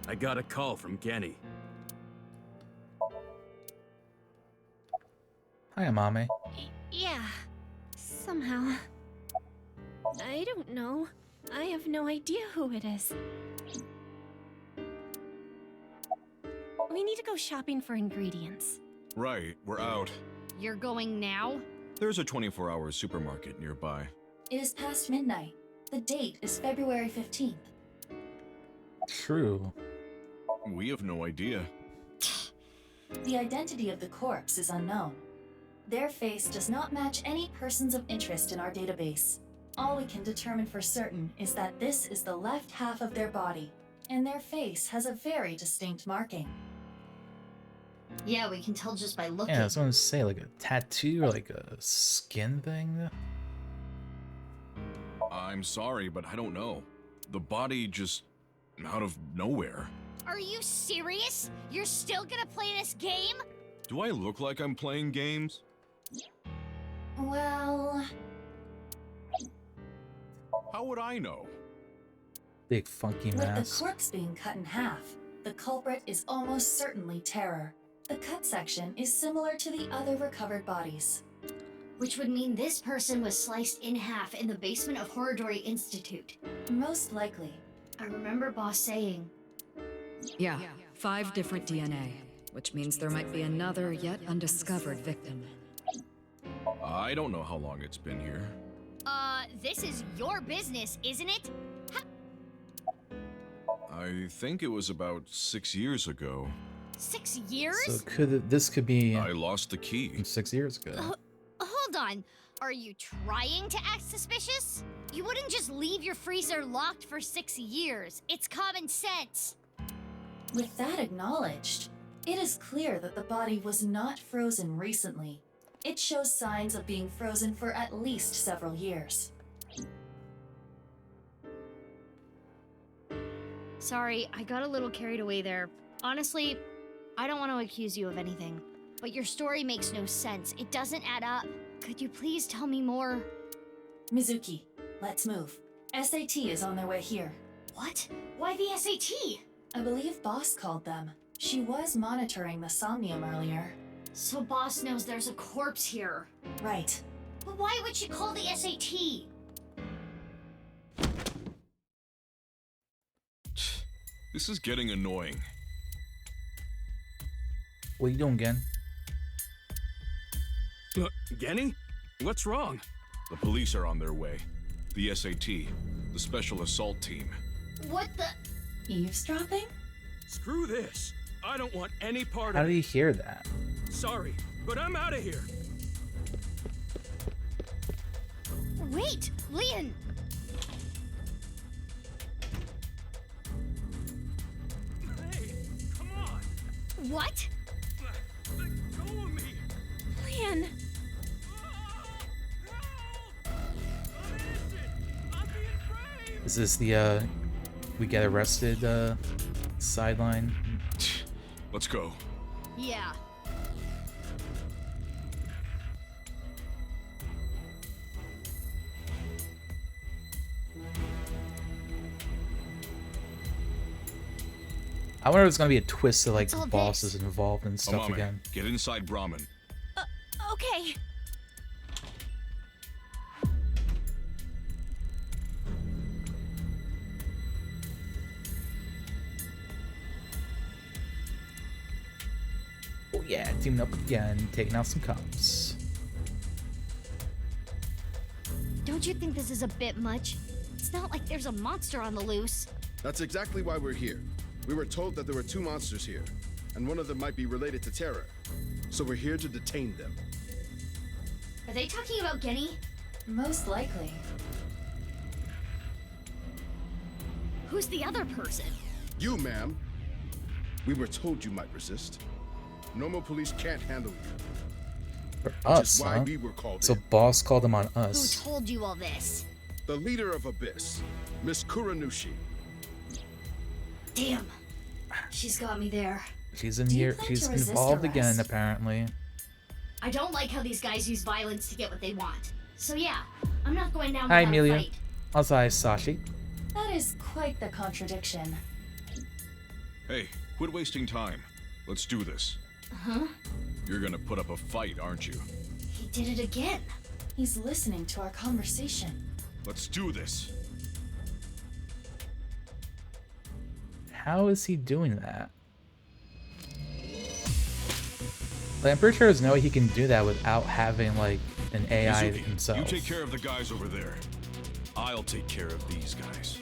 I got a call from Genny. Hi, Amame. Yeah, somehow. I don't know. I have no idea who it is. We need to go shopping for ingredients. Right, we're out. You're going now? There's a 24-hour supermarket nearby. It is past midnight. The date is February 15th. True. We have no idea. The identity of the corpse is unknown. Their face does not match any persons of interest in our database. All we can determine for certain is that this is the left half of their body, and their face has a very distinct marking. Yeah, we can tell just by looking. Yeah, I was gonna say, like a tattoo or like a skin thing. I'm sorry, but I don't know. The body just out of nowhere. Are you serious? You're still gonna play this game? Do I look like I'm playing games? Well... How would I know? Big funky With mask. the corpse being cut in half, the culprit is almost certainly Terror. The cut section is similar to the other recovered bodies. Which would mean this person was sliced in half in the basement of Horridori Institute. Most likely. I remember Boss saying. Yeah, 5 different DNA, which means there might be another yet undiscovered victim. I don't know how long it's been here. This is your business, isn't it? I think it was about 6 years ago. 6 years? So this could be I lost the key. 6 years ago. Hold on. Are you trying to act suspicious? You wouldn't just leave your freezer locked for 6 years. It's common sense. With that acknowledged, it is clear that the body was not frozen recently. It shows signs of being frozen for at least several years. Sorry, I got a little carried away there. Honestly, I don't want to accuse you of anything, but your story makes no sense. It doesn't add up. Could you please tell me more? Mizuki, let's move. SAT is on their way here. What? Why the SAT? I believe Boss called them. She was monitoring the Somnium earlier. So Boss knows there's a corpse here. Right. But why would she call the SAT? This is getting annoying. What are you doing again? Genny? What's wrong? The police are on their way. The SAT, the Special Assault Team. What the? Eavesdropping? Screw this. I don't want any part How of did it. you hear that? Sorry, but I'm out of here. Wait, Leon! Hey, come on. What? Let go of me. Leon! Is this the we get arrested sideline? Let's go. Yeah. I wonder if it's gonna be a twist that like What's all Boss this? is involved in stuff Amame, again. get inside Brahmin. Okay. Oh yeah, teaming up again, taking out some cops. Don't you think this is a bit much? It's not like there's a monster on the loose. That's exactly why we're here. We were told that there were 2 monsters here, and one of them might be related to Terror. So we're here to detain them. Are they talking about Genny? Most likely. Who's the other person? You, ma'am. We were told you might resist. Normal police can't handle you. For Which us, is why huh? we were called So in. boss called him on Who us. told you all this? The leader of Abyss, Miss Kuranushi. Damn. She's got me there. She's in Do you here. plan She's to resist involved arrest? again, apparently. I don't like how these guys use violence to get what they want. So yeah, I'm not going down Hi, without a Amelia. fight. Also, hi, Sashi. That is quite the contradiction. Hey, quit wasting time. Let's do this. Huh? You're gonna put up a fight, aren't you? He did it again. He's listening to our conversation. Let's do this. How is he doing that? Like, I'm pretty sure there's no way he can do that without having, like, an AI Mizuki, himself. you take care of the guys over there. I'll take care of these guys.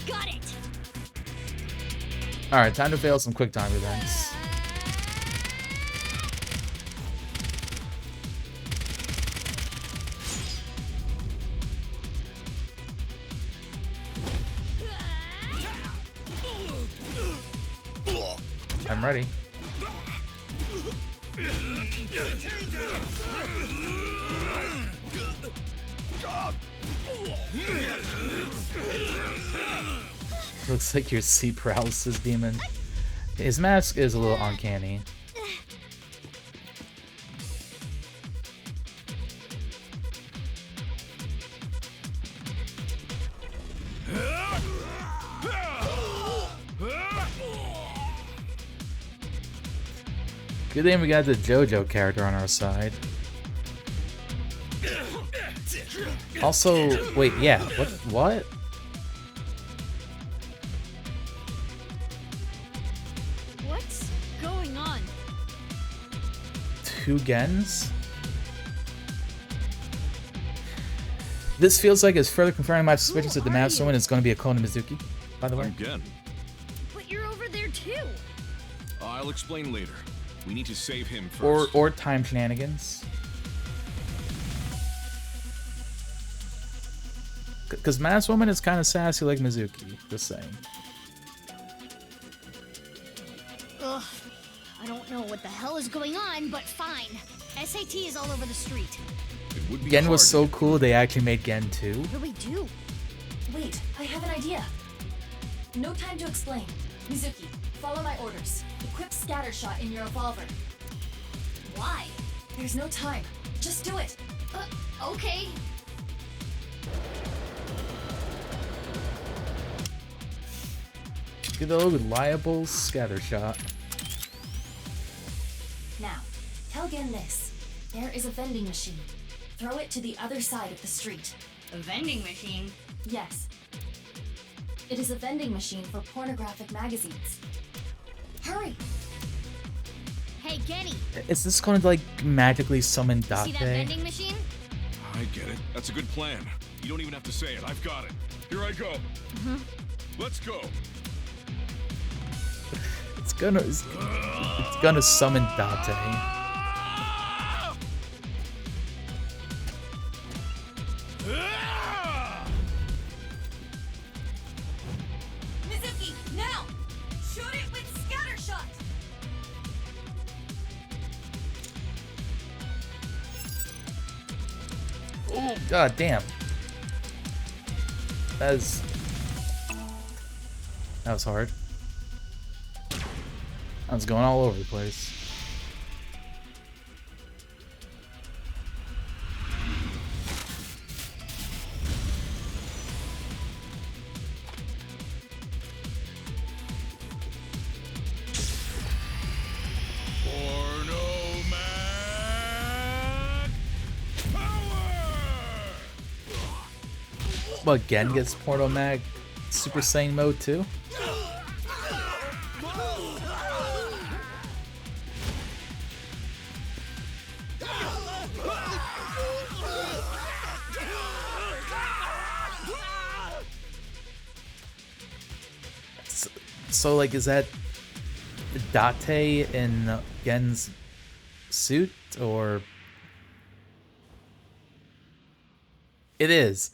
Got it. Alright, time to fail some quick time events. I'm ready. Looks like your sea paralysis demon. His mask is a little uncanny. Good thing we got the JoJo character on our side. Also, wait, yeah, what? What's going on? Two Gens? This feels like it's further confirming my suspicions that the masked woman is going to be a clone of Mizuki, by the way. Again. But you're over there too. I'll explain later. We need to save him first. Or time shenanigans. Because masked woman is kind of sassy like Mizuki, just saying. Ugh. I don't know what the hell is going on, but fine. SAT is all over the street. It would be Gen was hard so cool they actually made Gen 2. What do we do? Wait, I have an idea. No time to explain. Mizuki, follow my orders. Equip Scattershot in your revolver. Why? There's no time. Just do it. Okay. Good old reliable scattershot. Now, tell Gen this. There is a vending machine. Throw it to the other side of the street. A vending machine? Yes. It is a vending machine for pornographic magazines. Hurry! Hey, Genny. Is this going to like magically summon See that Date? vending machine? I get it. That's a good plan. You don't even have to say it. I've got it. Here I go. Let's go. It's gonna summon Date. Mizuki, now! Shoot it with Scattershot! Oh, god damn. That was hard. I was going all over the place. What, Gen gets Porno Mag Super Saiyan mode too? So like, is that Date in Gen's suit, or It is.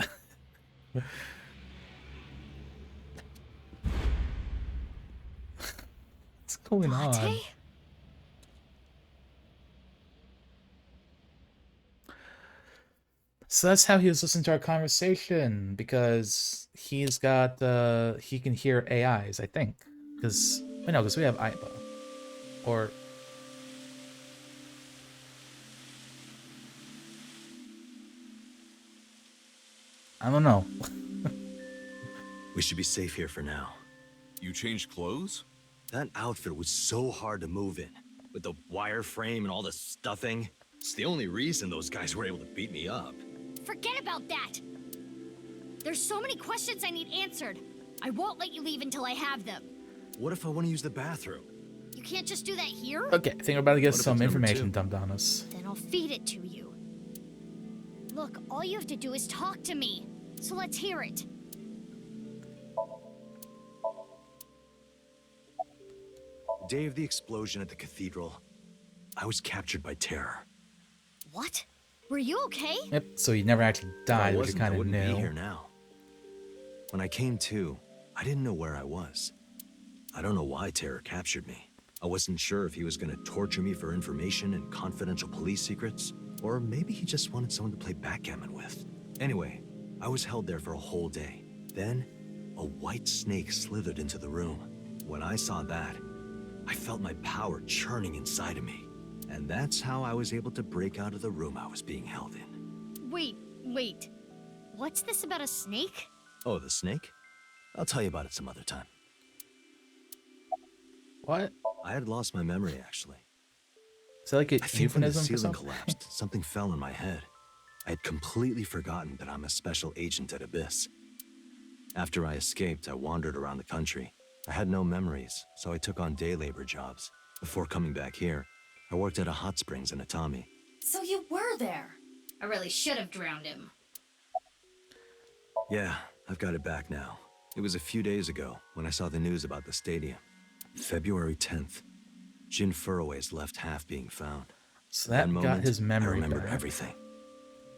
What's going on? So that's how he was listening to our conversation, because he's got he can hear AIs, I think. Because because we have Aiba. Or I don't know. We should be safe here for now. You changed clothes? That outfit was so hard to move in, with the wireframe and all the stuffing. It's the only reason those guys were able to beat me up. Forget about that! There's so many questions I need answered. I won't let you leave until I have them. What if I want to use the bathroom? You can't just do that here? Okay, I think we're about to get What if some it's number information 2? dumped on us. Then I'll feed it to you. Look, all you have to do is talk to me. So let's hear it. The day of the explosion at the cathedral, I was captured by terror. What? Were you okay? Yep, so you never actually died, which you kind I of wouldn't knew. be here now. When I came to, I didn't know where I was. I don't know why terror captured me. I wasn't sure if he was going to torture me for information and confidential police secrets, or maybe he just wanted someone to play backgammon with. Anyway, I was held there for a whole day. Then, a white snake slithered into the room. When I saw that, I felt my power churning inside of me. And that's how I was able to break out of the room I was being held in. Wait. What's this about a snake? Oh, the snake? I'll tell you about it some other time. What? I had lost my memory, actually. Is that like a I think when the euphemism for ceiling something? collapsed, something fell in my head. I had completely forgotten that I'm a special agent at Abyss. After I escaped, I wandered around the country. I had no memories, so I took on day labor jobs. Before coming back here, I worked at a hot springs in Atami. So you were there. I really should have drowned him. Yeah, I've got it back now. It was a few days ago when I saw the news about the stadium. February 10th. Jin Furroway's left half being found. So that got moment, his memory I remembered back. everything.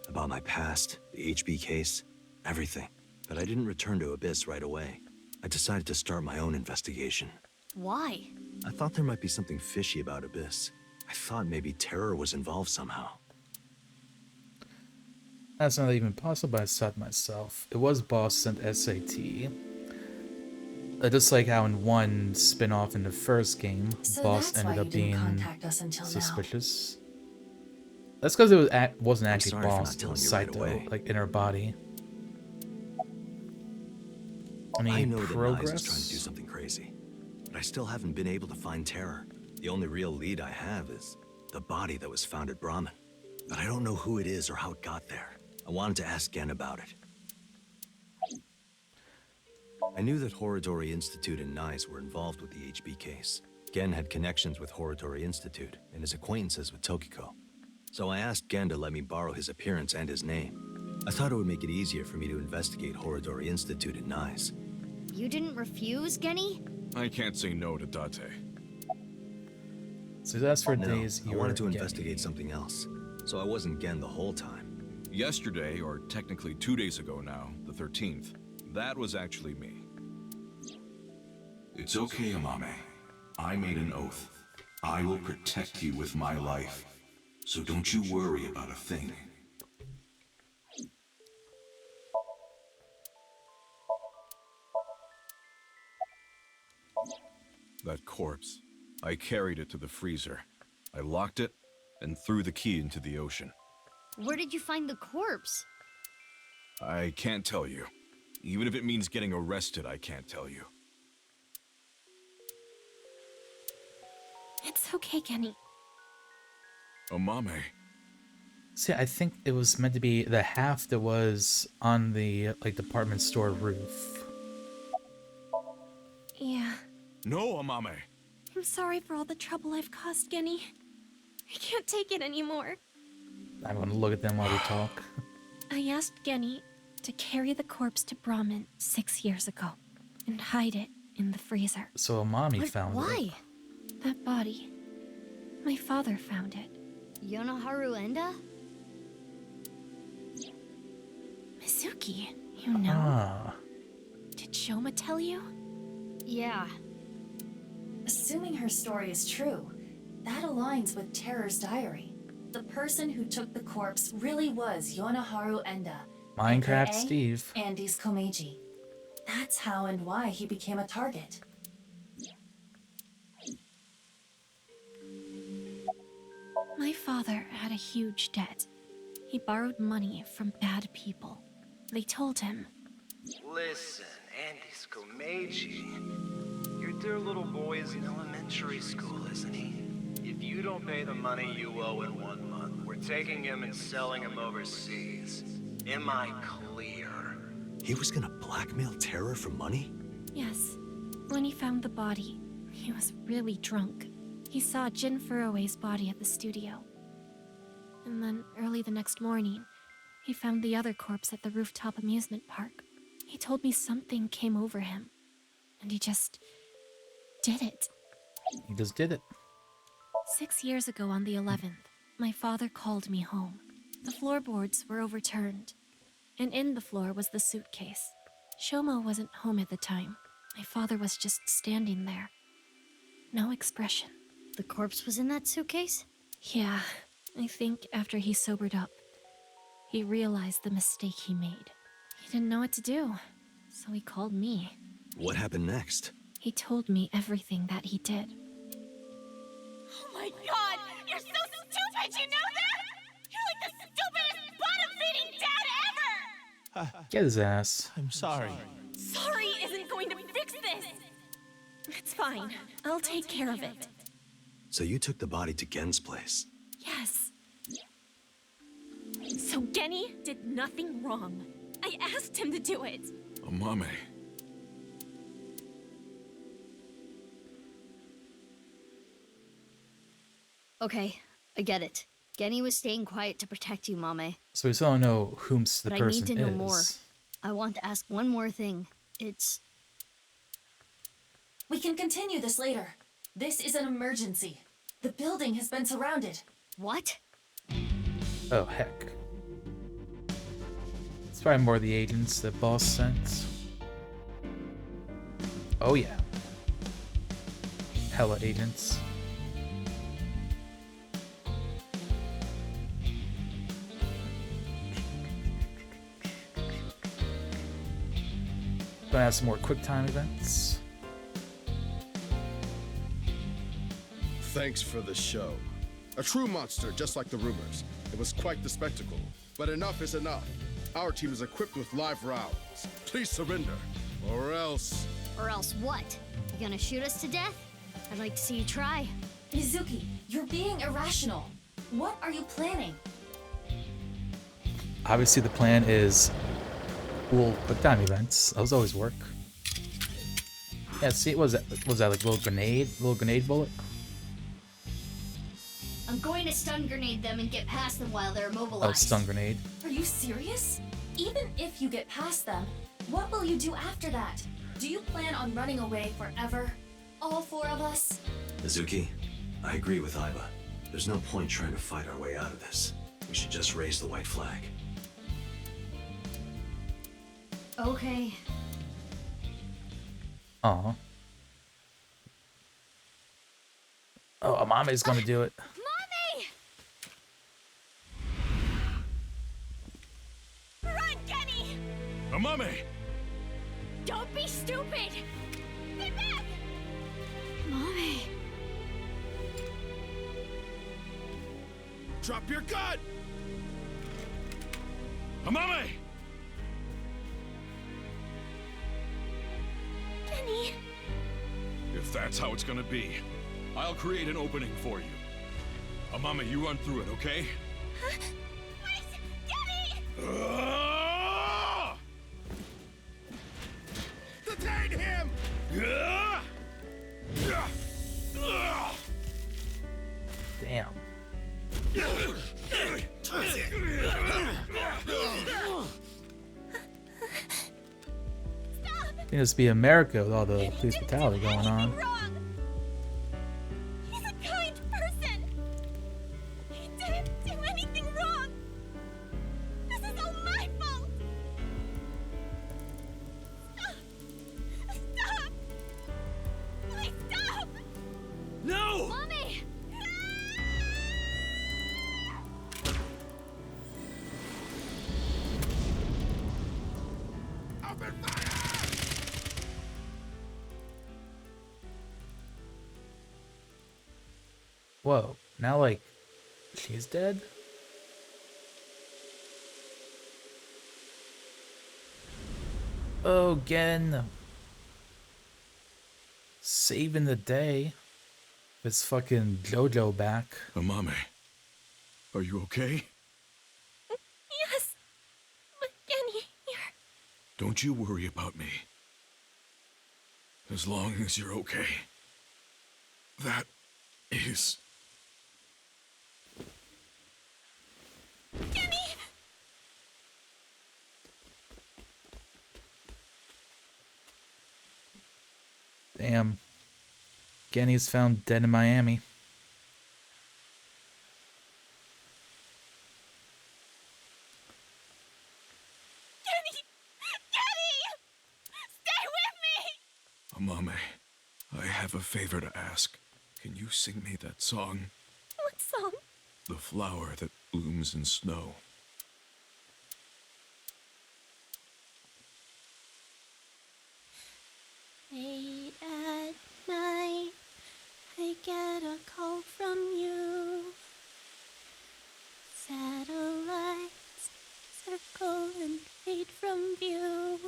About my past, the HB case, everything. But I didn't return to Abyss right away. I decided to start my own investigation. Why? I thought there might be something fishy about Abyss. I thought maybe terror was involved somehow. That's not even possible, I said myself. It was Boss and SAT. Just like how in one spin-off in the first game, So Boss that's why ended you up didn't being contact us until now. suspicious. That's because it was wasn't actually sorry for Boss, not it telling was you right Saito, away. like in her body. Any I know that Nyes is progress? trying to do something crazy, but I still haven't been able to find terror. The only real lead I have is the body that was found at Brahmin. But I don't know who it is or how it got there. I wanted to ask Gen about it. I knew that Horodori Institute and Nyes were involved with the HB case. Gen had connections with Horodori Institute and his acquaintances with Tokiko. So I asked Gen to let me borrow his appearance and his name. I thought it would make it easier for me to investigate Horodori Institute and Nyes. You didn't refuse, Genny? I can't say no to Date. So that's for No, days I you wanted to were investigate something else, so I wasn't Gen the whole time. Yesterday, or technically 2 days ago now, the 13th, that was actually me. It's okay, Amame. I made an oath. I will protect you with my life. So don't you worry about a thing. That corpse. I carried it to the freezer. I locked it and threw the key into the ocean. Where did you find the corpse? I can't tell you. Even if it means getting arrested, I can't tell you. It's okay, Genny. Amame. See, I think it was meant to be the half that was on the like department store roof. Yeah. No, Amame. I'm sorry for all the trouble I've caused, Genny. I can't take it anymore. I'm gonna look at them while we talk. I asked Genny to carry the corpse to Brahmin 6 years ago and hide it in the freezer. So a mommy But found why? it. That body. My father found it. Yonoharu Enda? Izuki, you know? Ah. Did Shoma tell you? Yeah. Assuming her story is true, that aligns with Terror's diary. The person who took the corpse really was Yonaharu Enda, Minecraft aka Steve. Andy's Komeiji. That's how and why he became a target. My father had a huge debt. He borrowed money from bad people. They told him, Listen, Andy's Komeiji. Your dear little boy is in elementary school, isn't he? If you don't pay the money you owe in 1 month, we're taking him and selling him overseas. Am I clear? He was gonna blackmail Terror for money? yes. When he found the body, he was really drunk. He saw Jin Furue's body at the studio. And then early the next morning, he found the other corpse at the rooftop amusement park. He told me something came over him, and he just did it. He just did it. 6 years ago on the 11th, my father called me home. The floorboards were overturned, and in the floor was the suitcase. Shoma wasn't home at the time. My father was just standing there. No expression. The corpse was in that suitcase? Yeah, I think after he sobered up, he realized the mistake he made. He didn't know what to do, so he called me. What happened next? He told me everything that he did. Oh my god! You're so stupid, you know that? You're like the stupidest bottom-feeding dad ever! Get his ass. I'm sorry. Sorry isn't going to fix this! It's fine. I'll take care of it. So you took the body to Gen's place? Yes. So Genny did nothing wrong. I asked him to do it. Amame. Okay, I get it. Genny was staying quiet to protect you, Mame. So we still don't know whom's the But person I need to know is. more. I want to ask one more thing. It's... We can continue this later. This is an emergency. The building has been surrounded. What? Oh, heck. It's probably more the agents that boss sent. Oh, yeah. Hella agents. Gonna have some more quick time events. Thanks for the show. A true monster, just like the rumors. It was quite the spectacle. But enough is enough. Our team is equipped with live rounds. Please surrender, or else... Or else what? You gonna shoot us to death? I'd like to see you try. Izuki, you're being irrational. What are you planning? Obviously, the plan is cool quick time events. Those always work. Yeah, see, what was that like little grenade bullet? I'm going to stun grenade them and get past them while they're Oh, immobilized. stun grenade. Are you serious? Even if you get past them, what will you do after that? Do you plan on running away forever? All four of us? Izuki, I agree with Iba. There's no point trying to fight our way out of this. We should just raise the white flag. Okay. Aw. Oh, Amame's gonna do it. Mommy! Run, Genny! Amame! Don't be stupid! Stay back! Mommy. Drop your gun! Amame! Genny! If that's how it's gonna be, I'll create an opening for you. Amame, you run through it, okay? Huh? Wait! Genny! Detain him! Damn. I think this be America with all the police brutality going on. He's a kind person! He didn't do anything wrong! This is all my fault! Whoa, now like she's dead? Oh, again. Saving the day. It's fucking Jojo back. Amame, are you okay? Yes, but Kenny, you're... Don't you worry about me. As long as you're okay. That is... Kenny! Damn. Genny's found dead in Miami. Kenny! Kenny! Stay with me! Amame, I have a favor to ask. Can you sing me that song? What song? The flower that blooms in snow. Late at night, I get a call from you. Satellites circle and fade from view.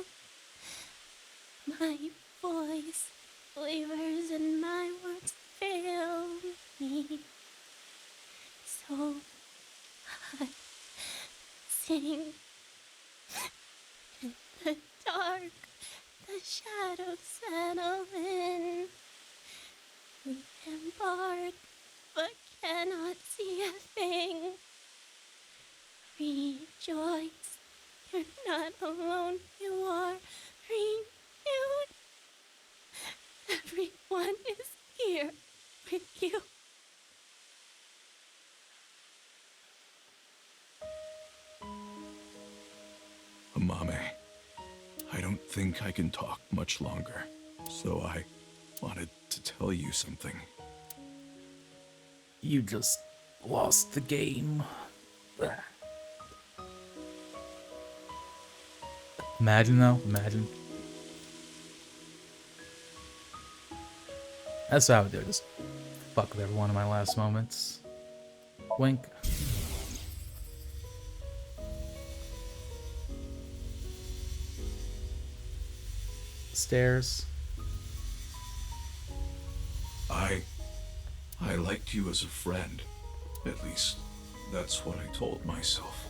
My voice wavers and my words fail me. So I sing in the dark. The shadows settle in. We embark, but cannot see a thing. Rejoice, you're not alone. You are renewed. Everyone is here with you. Amame, I don't think I can talk much longer, so I wanted to tell you something. You just lost the game. Imagine though, imagine. That's how I would do it. Just fuck with every one of my last moments. Wink. Stairs. I liked you as a friend. At least, that's what I told myself.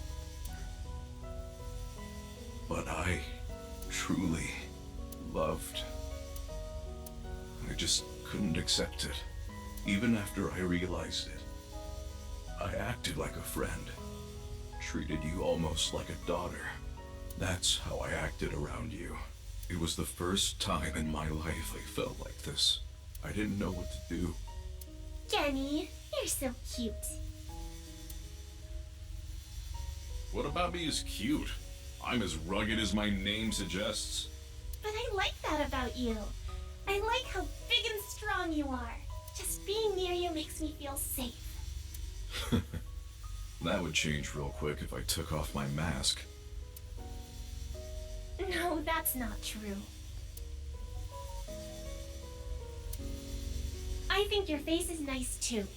But I truly loved. I just couldn't accept it, even after I realized it. I acted like a friend, treated you almost like a daughter. That's how I acted around you. It was the first time in my life I felt like this. I didn't know what to do. Kenny, you're so cute. What about me is cute? I'm as rugged as my name suggests. But I like that about you. I like how big and strong you are. Just being near you makes me feel safe. That would change real quick if I took off my mask. No, that's not true. I think your face is nice too.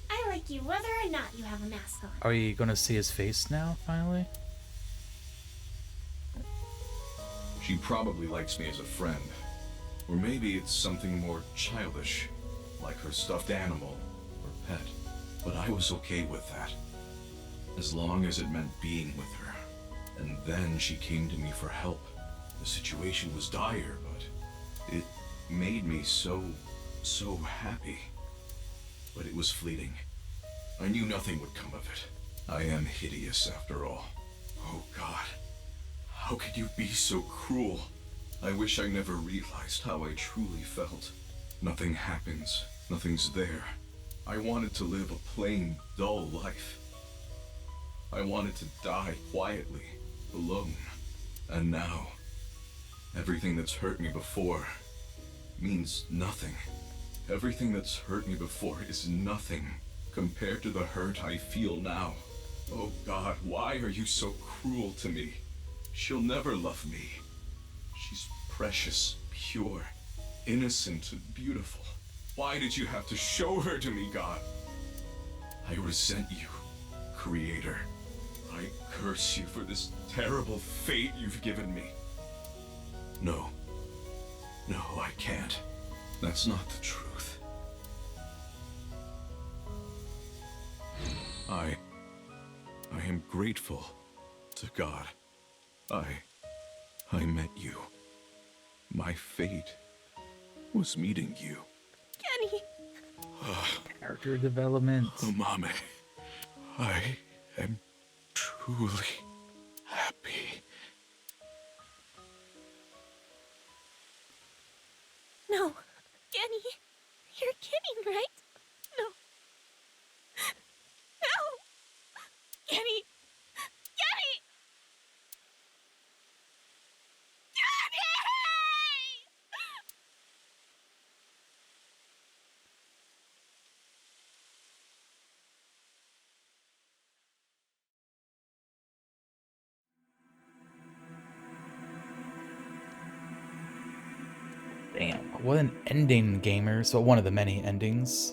I like you whether or not you have a mask on. Are you gonna see his face now, finally? She probably likes me as a friend. Or maybe it's something more childish, like her stuffed animal or pet. But I was okay with that, as long as it meant being with her. And then she came to me for help. The situation was dire, but it made me so happy. But it was fleeting. I knew nothing would come of it. I am hideous after all. Oh God, how could you be so cruel? I wish I never realized how I truly felt. Nothing happens, nothing's there. I wanted to live a plain, dull life. I wanted to die quietly, alone. And now, everything that's hurt me before means nothing. Everything that's hurt me before is nothing compared to the hurt I feel now. Oh God, why are you so cruel to me? She'll never love me. She's precious, pure, innocent, and beautiful. Why did you have to show her to me, God? I resent you, Creator. I curse you for this terrible fate you've given me. No. No, I can't. That's not the truth. I am grateful to God. I met you. My fate was meeting you. Kenny! Character development. Oh, Mame. I am truly happy. No, Kenny, you're kidding, right? No. No! Kenny! Kenny! Damn, what an ending, gamers. Well, one of the many endings.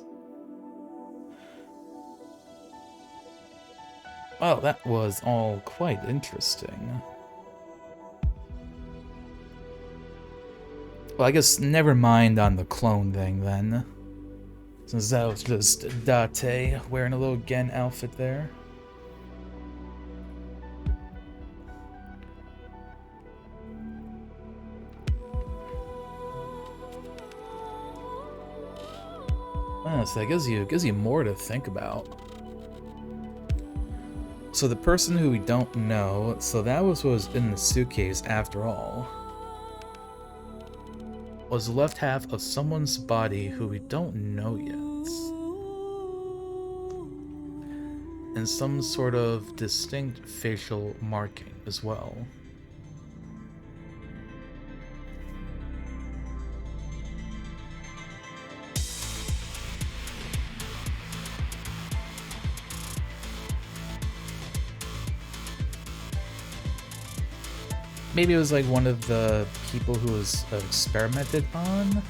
Well, that was all quite interesting. Well, I guess never mind on the clone thing then. Since that was just Date wearing a little Gen outfit there. So that gives you more to think about. So the person who we don't know, so that was what was in the suitcase after all. Was the left half of someone's body who we don't know yet. And some sort of distinct facial marking as well. Maybe it was like one of the people who was experimented on?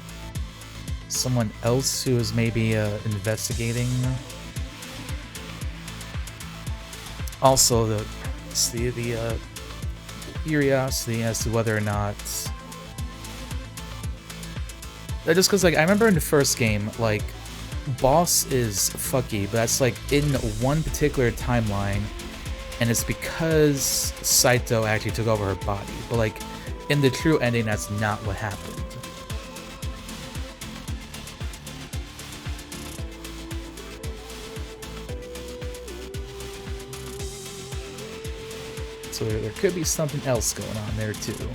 Someone else who was maybe investigating? Also, the curiosity as to whether or not... Just because, like, I remember in the first game, like, boss is fucky, but that's, like, in one particular timeline, and it's because Saito actually took over her body. But, like, in the true ending, that's not what happened. So there could be something else going on there, too.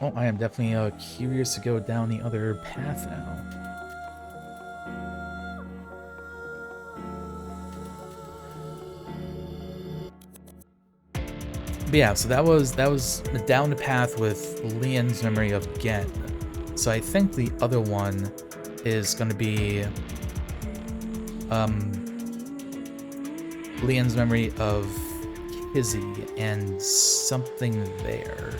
Oh, I am definitely curious to go down the other path now. But yeah, so that was down the path with Leon's memory of Gen. So I think the other one is going to be Leon's memory of Kizzy and something there.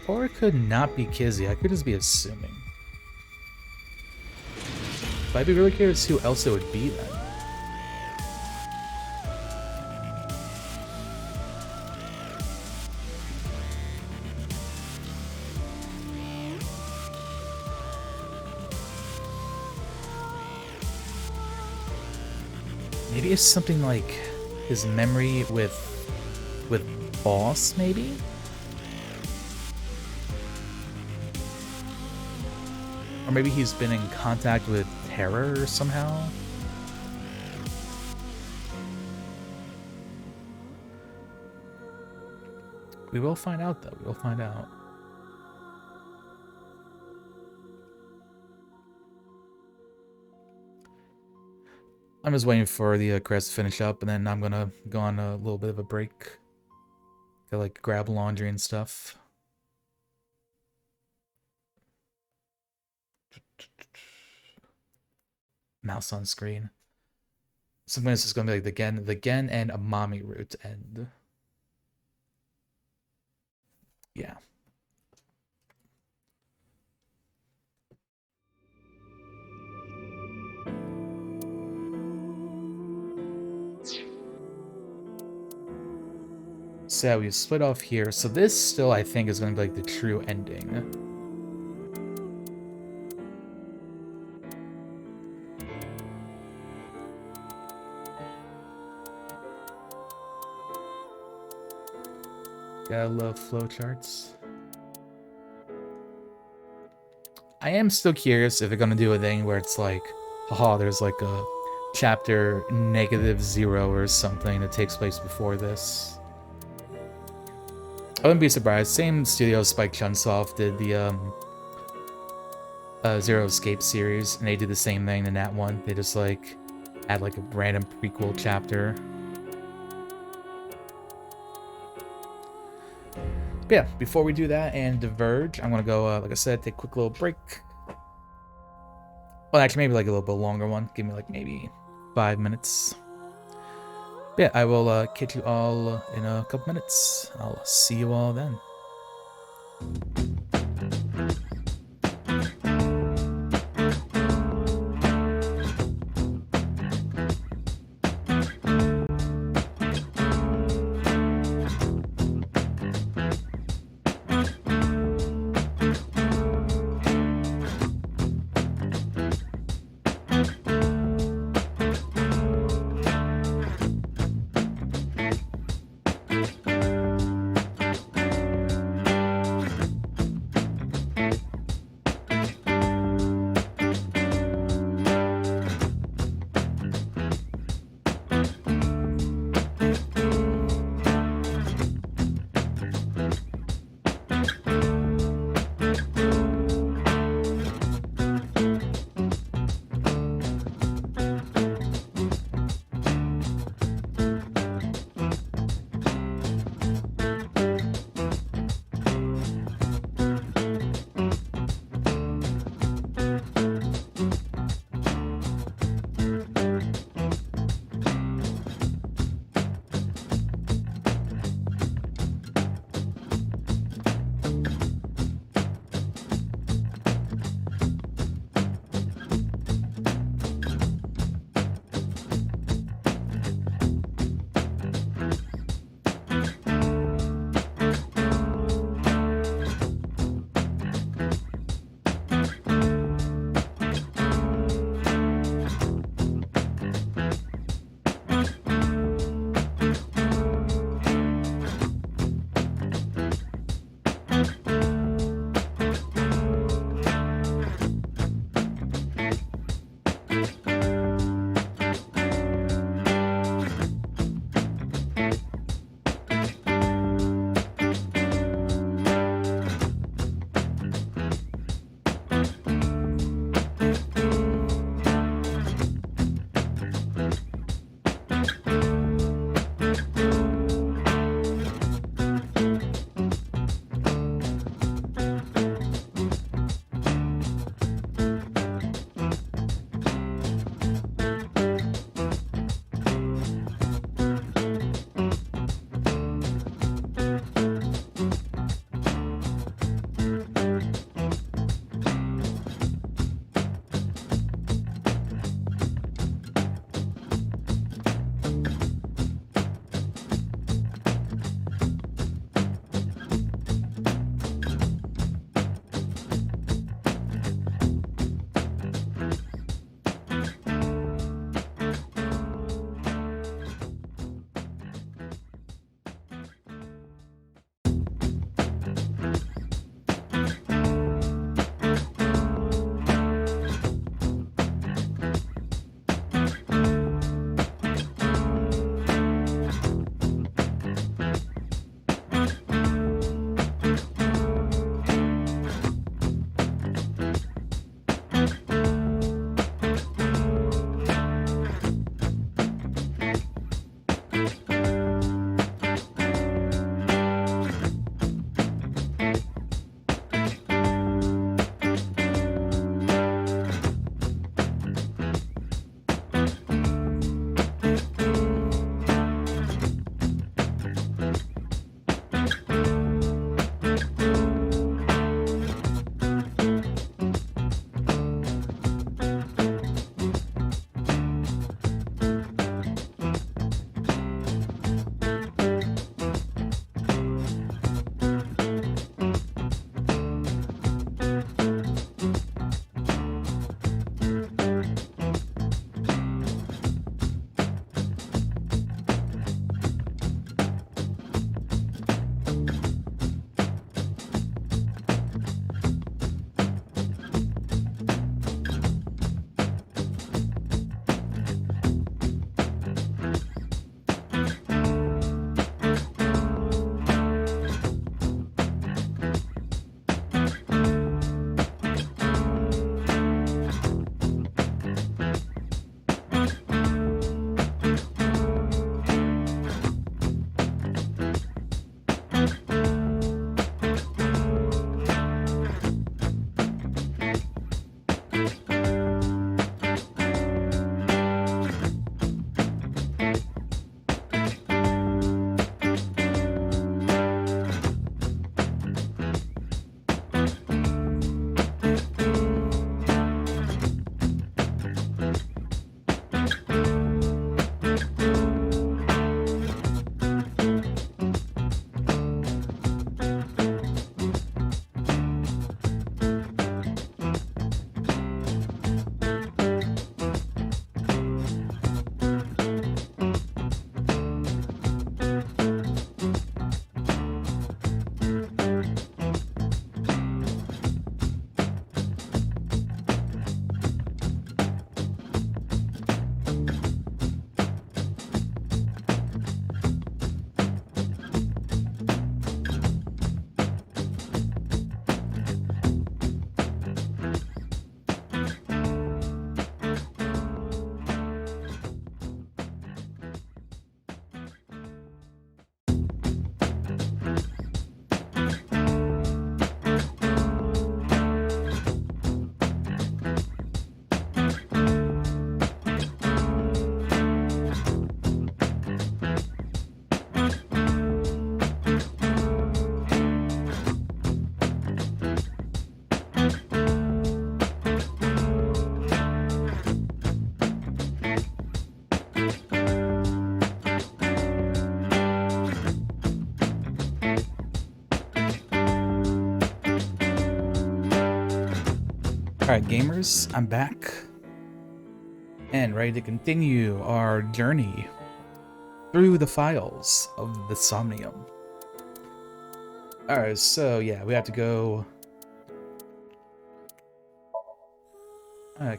Or it could not be Kizzy. I could just be assuming. But I'd be really curious who else it would be then. Maybe it's something like his memory with Boss, maybe? Or maybe he's been in contact with Terror somehow? We will find out, though. We will find out. I'm just waiting for the credits to finish up, and then I'm gonna go on a little bit of a break. Go, like, grab laundry and stuff. mouse on screen. Something that's just gonna be like the Gen and a mommy root, and yeah. So yeah, we split off here. So this still, I think, is going to be like the true ending. Gotta love flowcharts. I am still curious if they're going to do a thing where it's like, haha, there's like a chapter -0 or something that takes place before this. I wouldn't be surprised. Same studio Spike Chunsoft did the Zero Escape series, and they did the same thing in that one. They just like add like a random prequel chapter. But yeah, before we do that and diverge, I'm gonna go, like I said, take a quick little break. Well, actually, maybe like a little bit longer one. Give me like maybe 5 minutes. But yeah, I will catch you all in a couple minutes. I'll see you all then. Alright, gamers, I'm back. And ready to continue our journey through the files of the Somnium. Alright, so yeah, we have to go...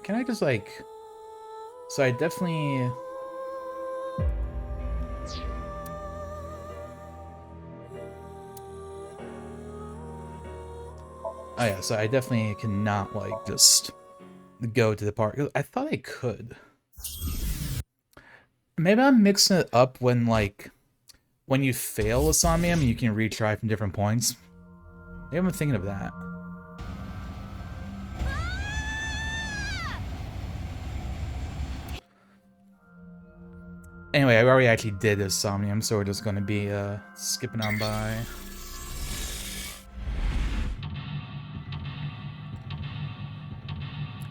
can I just like... So I definitely... Oh yeah, so I definitely cannot like just go to the park. I thought I could. Maybe I'm mixing it up when like when you fail a Somnium, you can retry from different points. Maybe I'm thinking of that. Anyway, I already actually did a Somnium, so we're just gonna be skipping on by.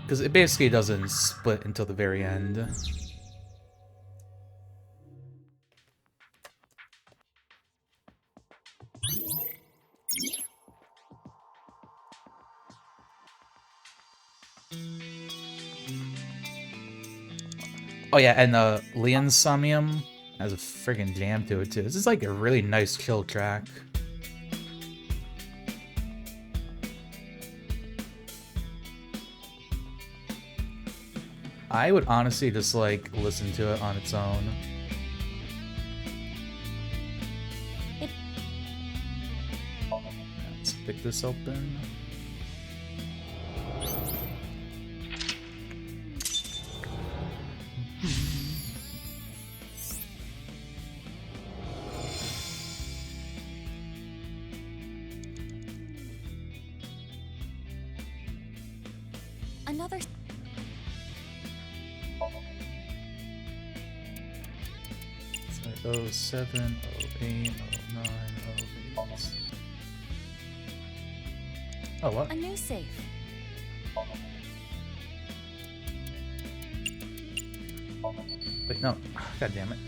Because it basically doesn't split until the very end. Oh yeah, and Leon's Somnium has a friggin' jam to it too. This is like a really nice chill track. I would honestly just like listen to it on its own. Let's pick this open. Another. Sorry, 07, 08, 09, 08. Oh, what? A new safe. Wait, no. God damn it.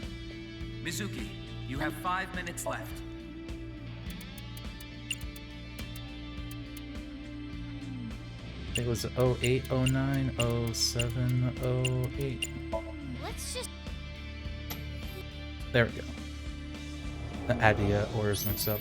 Mizuki, you have 5 minutes left. It was 08, 09, 07, 08. Let's just... There we go. The Adia orders mixed up.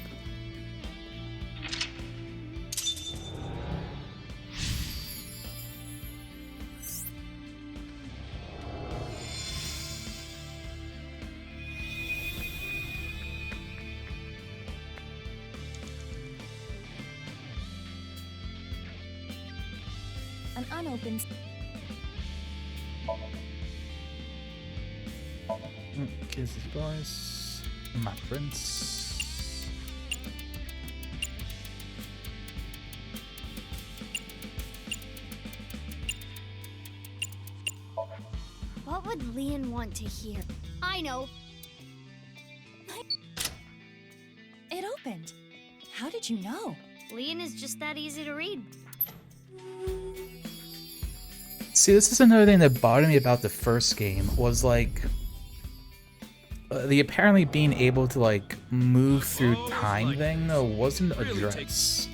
An unopened. Kiss his voice. My prince. What would Leon want to hear? I know. It opened. How did you know? Leon is just that easy to read. See, this is another thing that bothered me about the first game, was like the apparently being able to like move through time thing wasn't addressed.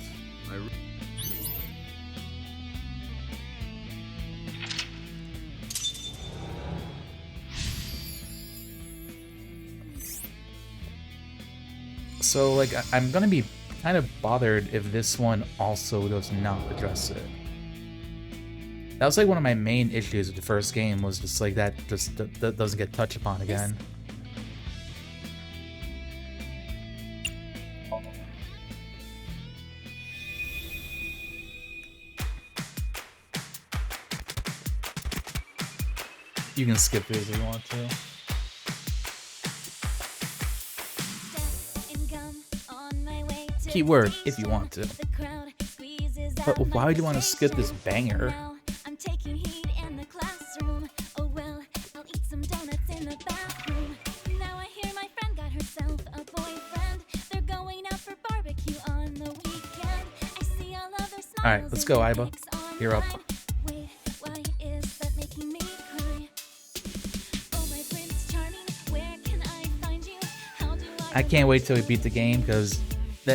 So like I'm gonna be kind of bothered if this one also does not address it. That was like one of my main issues with the first game, was just like that doesn't get touched upon again. You can skip it if you want to. Keyword if you want to. But why would you want to skip this banger? Alright, let's go, Iba. You're up. I can't wait till we beat the game, because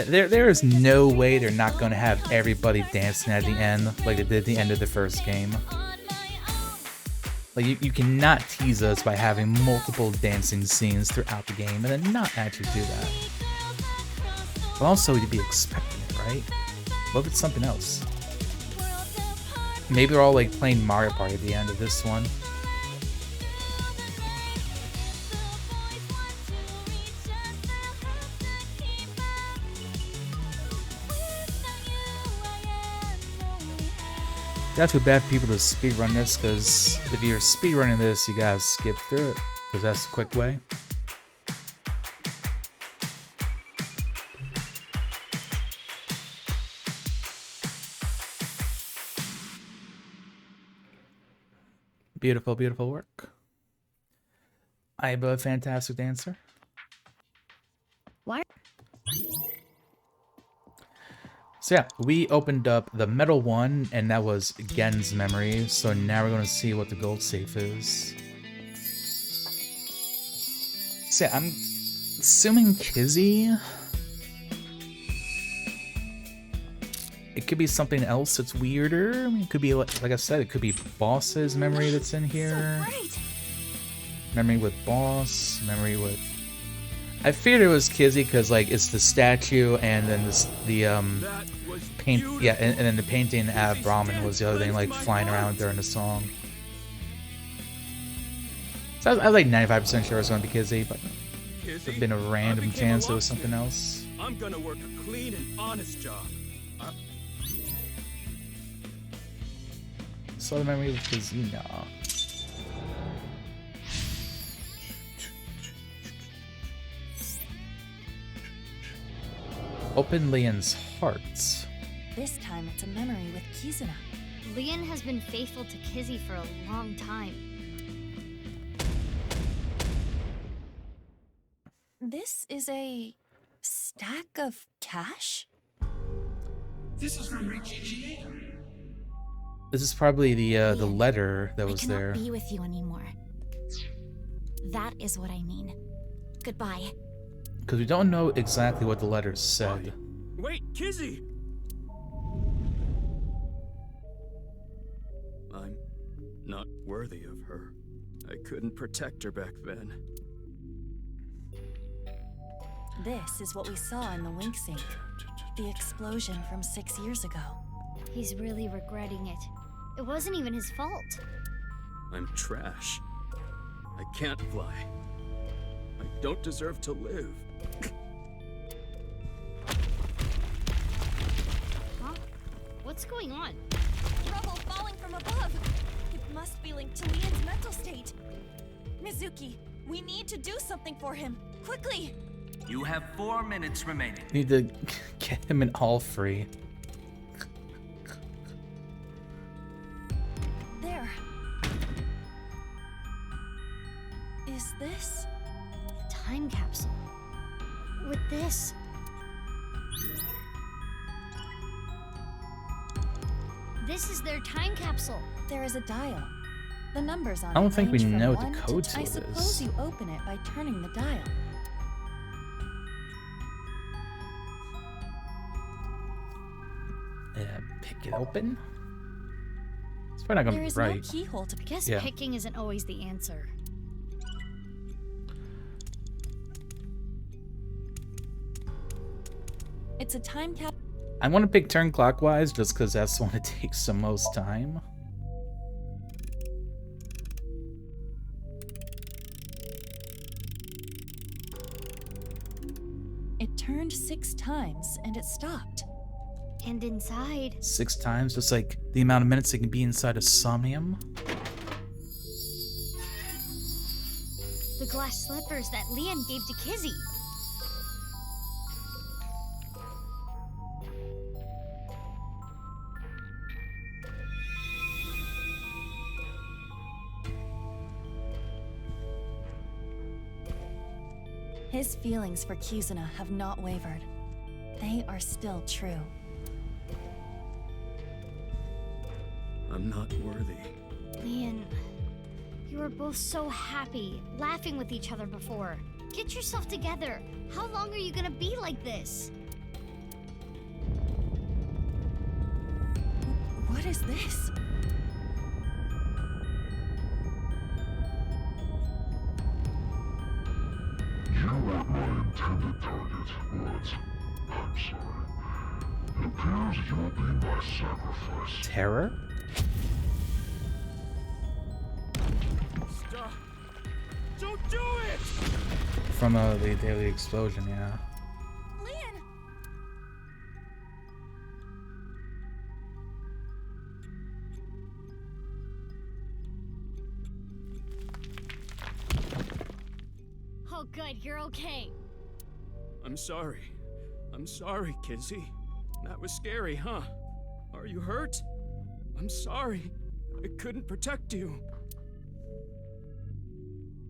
There is no way they're not going to have everybody dancing at the end like they did at the end of the first game. Like, you cannot tease us by having multiple dancing scenes throughout the game and then not actually do that. But also, you'd be expecting it, right? What if it's something else? Maybe they're all like playing Mario Party at the end of this one. That's too bad for people to speedrun this, because if you're speedrunning this, you gotta skip through it, because that's the quick way. Beautiful, beautiful work. I'm a fantastic dancer. What? So yeah, we opened up the metal one, and that was Gen's memory. So now we're going to see what the gold safe is. So yeah, I'm assuming Kizzy. It could be something else that's weirder. I mean, it could be, like I said, it could be Boss's memory that's in here. Memory with Boss, memory with... I figured it was Kizzy because, like, it's the statue and then the paint, yeah, and then the painting at Brahmin was the other thing, like, flying around during the song. So I was like 95% sure it was going to be Kizzy, but it would have been a random chance it was something else. I'm gonna work a clean and honest job. So the memory with Kizzy, no. Open Leon's hearts. This time it's a memory with Kizuna. Leon has been faithful to Kizzy for a long time. This is a stack of cash? This is from GGA. This is probably the letter that was there. I cannot be with you anymore. That is what I mean. Goodbye. Because we don't know exactly what the letter said. Wait, Kizzy! I'm not worthy of her. I couldn't protect her back then. This is what we saw in the wink sink. The explosion from 6 years ago. He's really regretting it. It wasn't even his fault. I'm trash. I can't fly. I don't deserve to live. Huh? What's going on? Rubble falling from above. It must be linked to Leon's mental state. Mizuki, we need to do something for him. Quickly! You have 4 minutes remaining. Need to get him an all free. There. Is this? A time capsule. With this. This is their time capsule. There is a dial. The numbers on it I don't think we range from know what 1 the code to I it suppose is. you open it by turning the dial. Pick it open? It's probably not gonna There be is right. no keyhole to Guess Yeah. picking isn't always the answer. It's a time cap. I want to pick turn clockwise just because that's the one that takes the most time. It turned 6 times and it stopped. And inside. 6 times, just like the amount of minutes it can be inside of Somnium. The glass slippers that Leon gave to Kizzy. His feelings for Kizuna have not wavered. They are still true. I'm not worthy. Leon, you were both so happy, laughing with each other before. Get yourself together. How long are you gonna be like this? What is this? You weren't my intended target, but I'm sorry. It appears you'll be my sacrifice. Terror? Stop! Don't do it! From the daily explosion, yeah. Leon! Oh, good, you're okay. I'm sorry. I'm sorry, Kizzy. That was scary, huh? Are you hurt? I'm sorry. I couldn't protect you.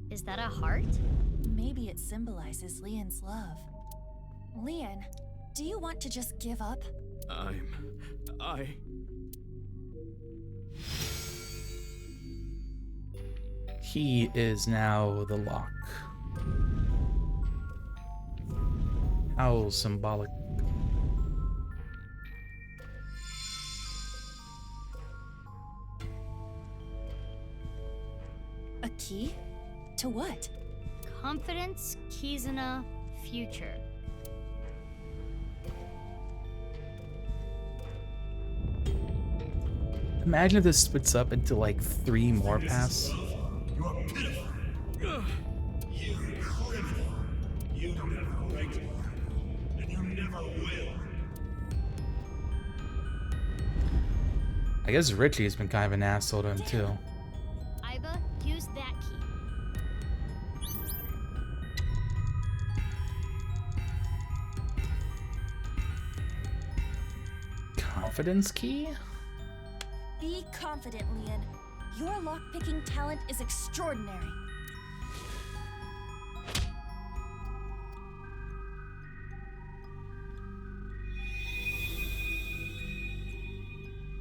Is that a heart? Maybe it symbolizes Leon's love. Leon, do you want to just give up? He is now the lock. How symbolic. A key? To what? Confidence, Kizuna, future. Imagine if this splits up into like 3 more paths. You are pitiful. You criminal. You never liked me, and you never will. I guess Richie's been kind of an asshole to him too. Iba, use that key. Confidence key? Be confident, Leon. Your lockpicking talent is extraordinary.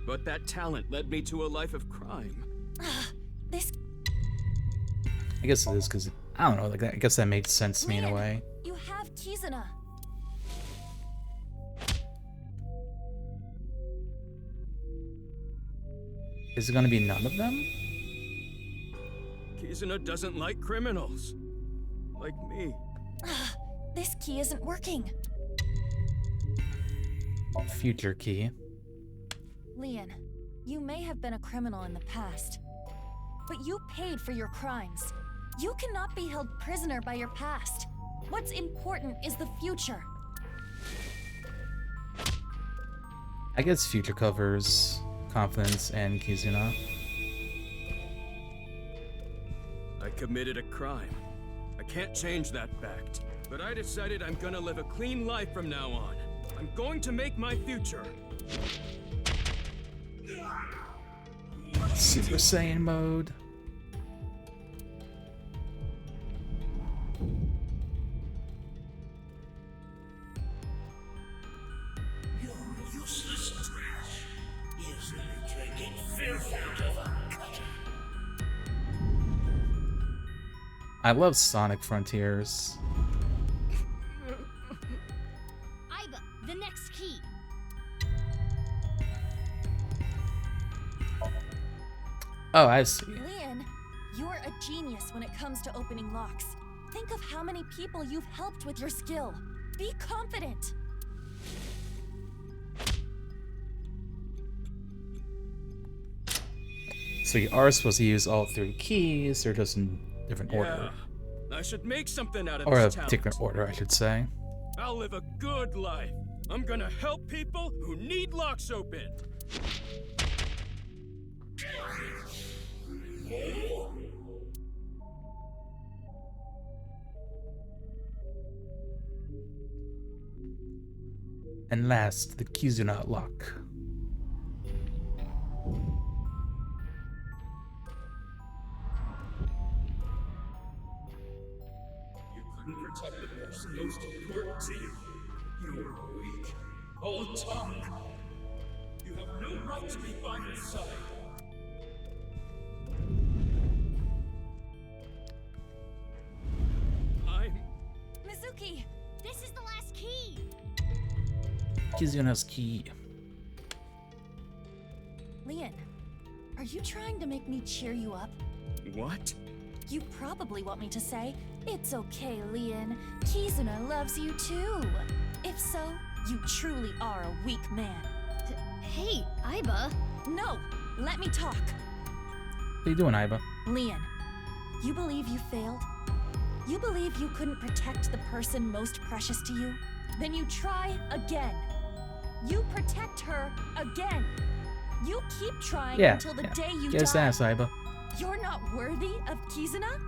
But that talent led me to a life of crime. This... I guess it is because, I don't know, like I guess that made sense to me in a way. You have Kizuna. Is it gonna be none of them? Kizuna doesn't like criminals. Like me. This key isn't working. Future key. Leon, you may have been a criminal in the past, but you paid for your crimes. You cannot be held prisoner by your past. What's important is the future. I guess future covers confidence and Kizuna. I committed a crime. I can't change that fact. But I decided I'm gonna live a clean life from now on. I'm going to make my future. Super Saiyan mode. You're useless trash. Easily drinking fearful of a cutter. I love Sonic Frontiers. Iba, the next key. Oh, I see. Leon, you're a genius when it comes to opening locks. Think of how many people you've helped with your skill. Be confident. So you are supposed to use all 3 keys, or just in different order. I should make something out of Or a this talent. particular order, I should say. I'll live a good life. I'm gonna help people who need locks open. And last, the Kizuna lock. You couldn't protect the person most important to you. You were weak. All talk. You have no right to be by my side. Mizuki! This is the last key! Kizuna's key. Are you trying to make me cheer you up? What? You probably want me to say, "It's okay, Leon. Kizuna loves you too." If so, you truly are a weak man. Hey, Aiba. No, let me talk. What are you doing, Aiba? Leon, you believe you failed? You believe you couldn't protect the person most precious to you? Then you try again. You protect her again. You keep trying until the day you Get his die. ass, Aiba. You're not worthy of Kizuna?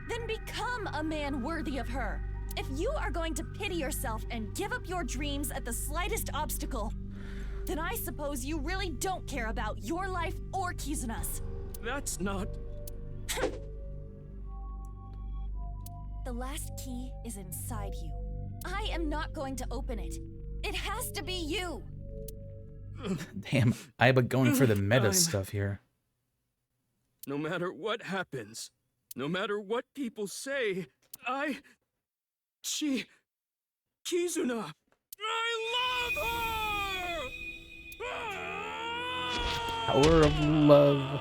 Then become a man worthy of her. If you are going to pity yourself and give up your dreams at the slightest obstacle, then I suppose you really don't care about your life or Kizuna's. That's not... The last key is inside you. I am not going to open it. It has to be you. Damn, Aiba going for the meta stuff here. No matter what happens, no matter what people say, Kizuna, I love her! Power of love.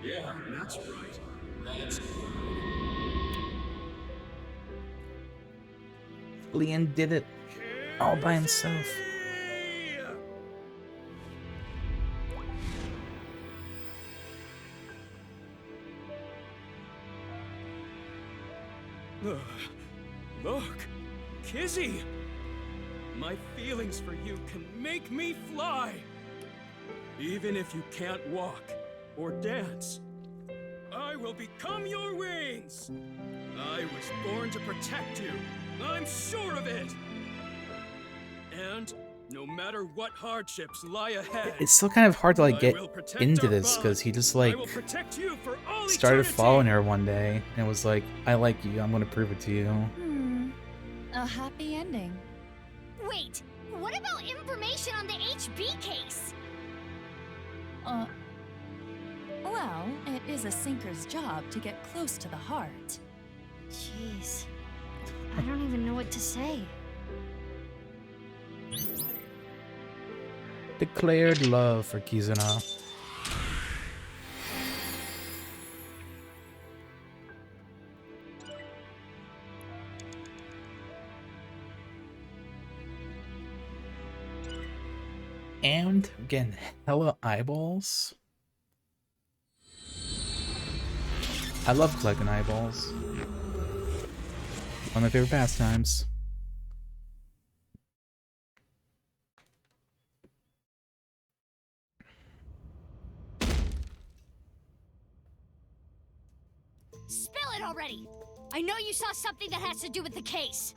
Yeah, that's right. That's good. Leon did it all by himself. Look, Kizzy! My feelings for you can make me fly! Even if you can't walk or dance, I will become your wings! I was born to protect you, I'm sure of it! And no matter what hardships lie ahead, It's still kind of hard to like get into this because he just like started following her one day and was like, "I like you. I'm gonna prove it to you." A happy ending. Wait, what about information on the HB case? Well, it is a sinker's job to get close to the heart. Jeez, I don't even know what to say. Declared love for Kizuna. And again, hella eyeballs. I love collecting eyeballs. One of my favorite pastimes. Spill it already! I know you saw something that has to do with the case.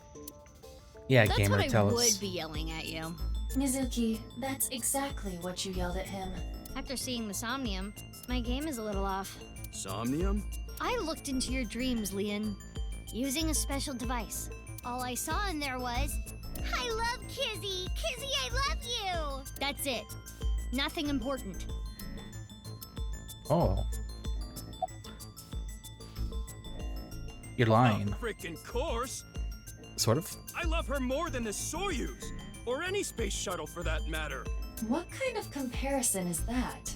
Yeah, That's gamer, what tell I us. would be yelling at you. Mizuki, that's exactly what you yelled at him. After seeing the Somnium, my game is a little off. Somnium? I looked into your dreams, Leon, using a special device. All I saw in there was, "I love Kizzy! Kizzy, I love you!" That's it. Nothing important. Oh. You're lying. Freaking course! Sort of. I love her more than the Soyuz, or any space shuttle for that matter. What kind of comparison is that?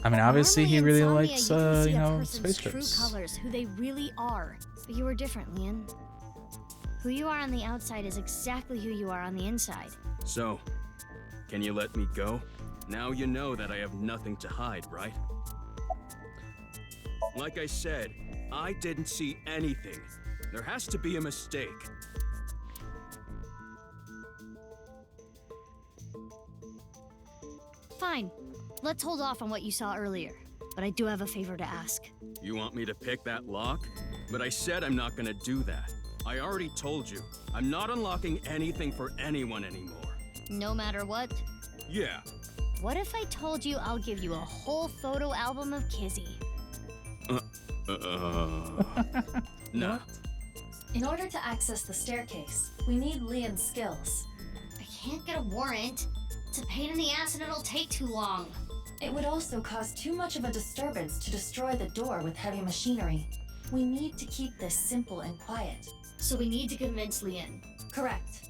I mean, obviously he really Insomnia, likes, you can see you a know, person's spaceships. true colors, who they really are. But you are different, Leon. Who you are on the outside is exactly who you are on the inside. So, can you let me go? Now you know that I have nothing to hide, right? Like I said, I didn't see anything. There has to be a mistake. Fine. Let's hold off on what you saw earlier. But I do have a favor to ask. You want me to pick that lock? But I said I'm not gonna do that. I already told you, I'm not unlocking anything for anyone anymore. No matter what? Yeah. What if I told you I'll give you a whole photo album of Kizzy? Nah. In order to access the staircase, we need Leon's skills. I can't get a warrant. It's a pain in the ass and it'll take too long. It would also cause too much of a disturbance to destroy the door with heavy machinery. We need to keep this simple and quiet. So we need to convince Leon. Correct.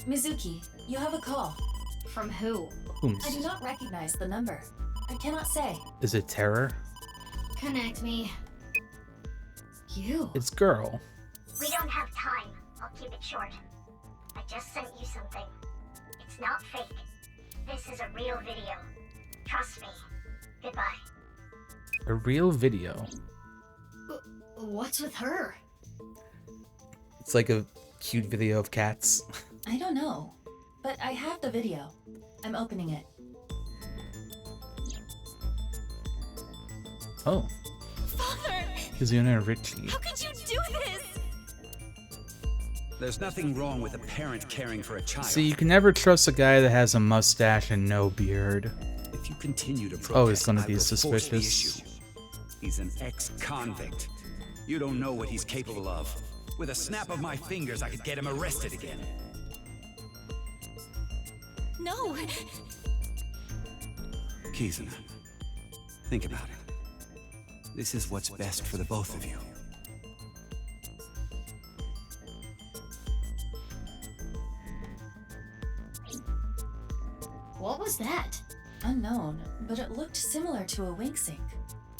Mizuki, you have a call. From who? I do not recognize the number. I cannot say. Is it Terror? Connect me. You. It's Girl. We don't have time. I'll keep it short. I just sent you something. It's not fake. This is a real video. Trust me. Goodbye. A real video. What's with her? It's like a cute video of cats. I don't know, but I have the video. I'm opening it. Oh. Father! Kizuna and Richie. How could you do this? There's nothing wrong with a parent caring for a child. See, you can never trust a guy that has a mustache and no beard. If you continue to protest, oh, he's gonna I be will force the suspicious. issue. He's an ex-convict. You don't know what he's capable of. With a snap of my fingers, I could get him arrested again. No! Kizuna, think about it. This is what's best for the both of you. What was that? Unknown, but it looked similar to a wink sync.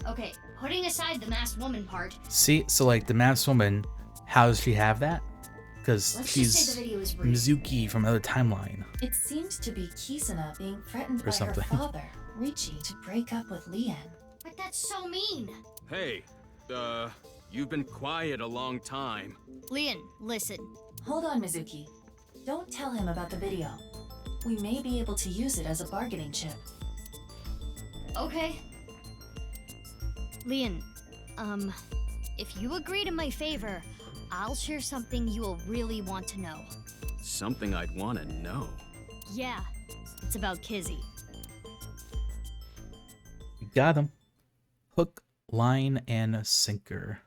Okay, putting aside the masked woman part. See, so like the masked woman, how does she have that? Because Let's just she's say the video is real. Mizuki from another timeline. It seemed to be Kizuna being threatened Or by something. her father, Richie, to break up with Leanne. But that's so mean. Hey, you've been quiet a long time. Leon, listen. Hold on, Mizuki. Don't tell him about the video. We may be able to use it as a bargaining chip. Okay. Leon, if you agree to my favor, I'll share something you will really want to know. Something I'd want to know. Yeah, it's about Kizzy. You got him. Hook, line, and sinker.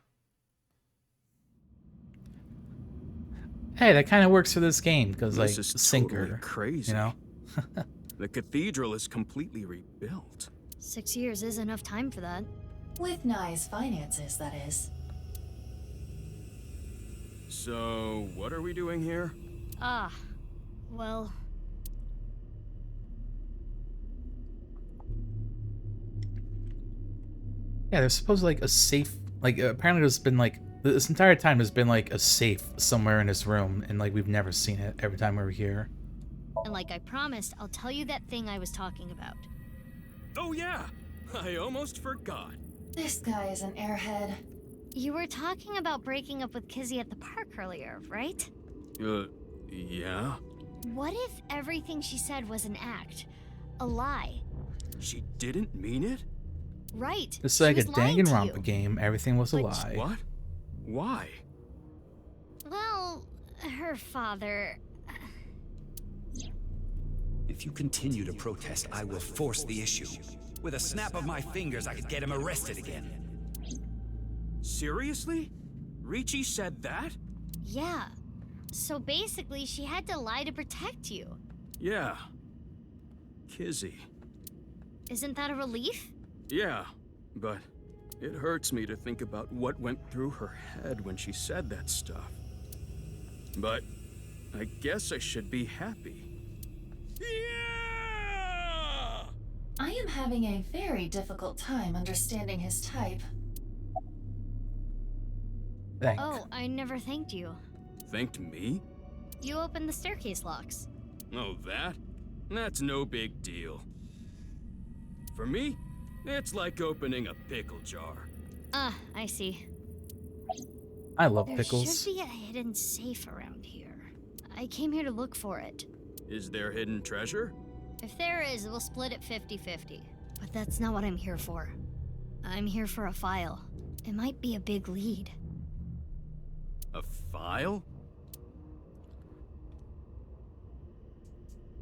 Hey, that kind of works for this game because like This is sinker, totally crazy. you know. The cathedral is completely rebuilt. 6 years is enough time for that. With Nye's finances, that is. So, what are we doing here? Ah, well. Yeah, there's supposed to like a safe. Like apparently there's been like this entire time there's been like a safe somewhere in his room, and like we've never seen it every time we're here. And like I promised, I'll tell you that thing I was talking about. Oh yeah, I almost forgot. This guy is an airhead. You were talking about breaking up with Kizzy at the park earlier, right? Yeah? What if everything she said was an act? A lie? She didn't mean it? Right. It's she like a was lying to Danganronpa you. game. Everything was a Like, lie. What? Why? Well, her father... If you continue to protest, I will force the issue. With a snap of my fingers, I could get him arrested again. Seriously? Richie said that? Yeah. So basically, she had to lie to protect you. Yeah. Kizzy. Isn't that a relief? Yeah, but it hurts me to think about what went through her head when she said that stuff. But I guess I should be happy. Yeah! I am having a very difficult time understanding his type. Thanks. Oh, I never thanked you. Thanked me? You opened the staircase locks. Oh, that? That's no big deal. For me, it's like opening a pickle jar. Ah, I see. I love There pickles. should be a hidden safe around here. I came here to look for it. Is there hidden treasure? If there is, we'll split it 50-50. But that's not what I'm here for. I'm here for a file. It might be a big lead. A file?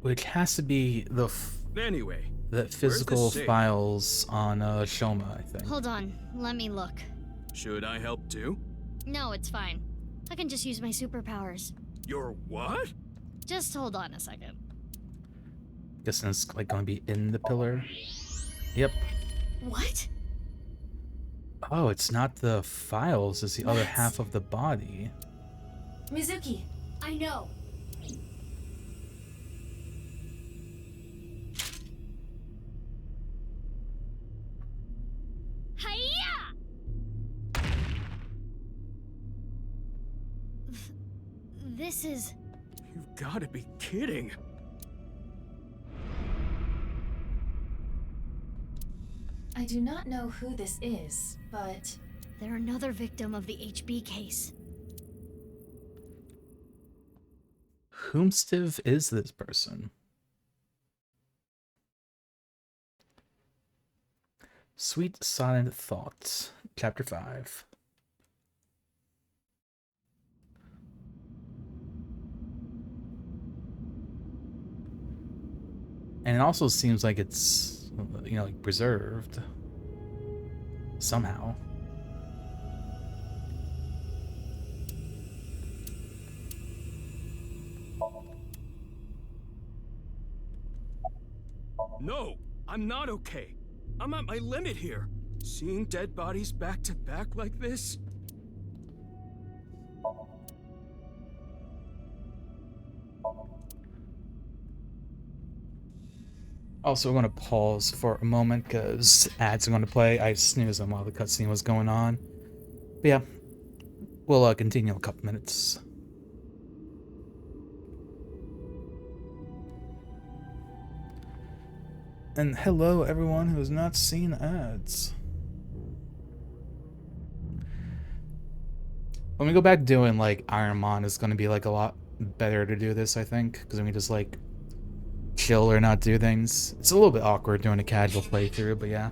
Which has to be the Anyway, physical safe? files on Shoma, I think. Hold on, let me look. Should I help too? No, it's fine. I can just use my superpowers. Your what? Just hold on a second. Guessing it's like gonna be in the pillar. Yep. What? Oh, it's not the files, it's the other half of the body. Mizuki, I know. This is... You've gotta be kidding. I do not know who this is, but... They're another victim of the HB case. Whomstive is this person? Sweet Silent Thoughts, Chapter 5. And it also seems like it's, you know, like preserved somehow. No, I'm not okay. I'm at my limit here. Seeing dead bodies back to back like this? Also, we're going to pause for a moment because ads are going to play. I snoozed them while the cutscene was going on. But yeah, we'll continue in a couple minutes. And hello, everyone who has not seen ads. When we go back doing like Ironmon, it's going to be like a lot better to do this, I think, because we can just like chill or not do things. It's a little bit awkward doing a casual playthrough, but yeah.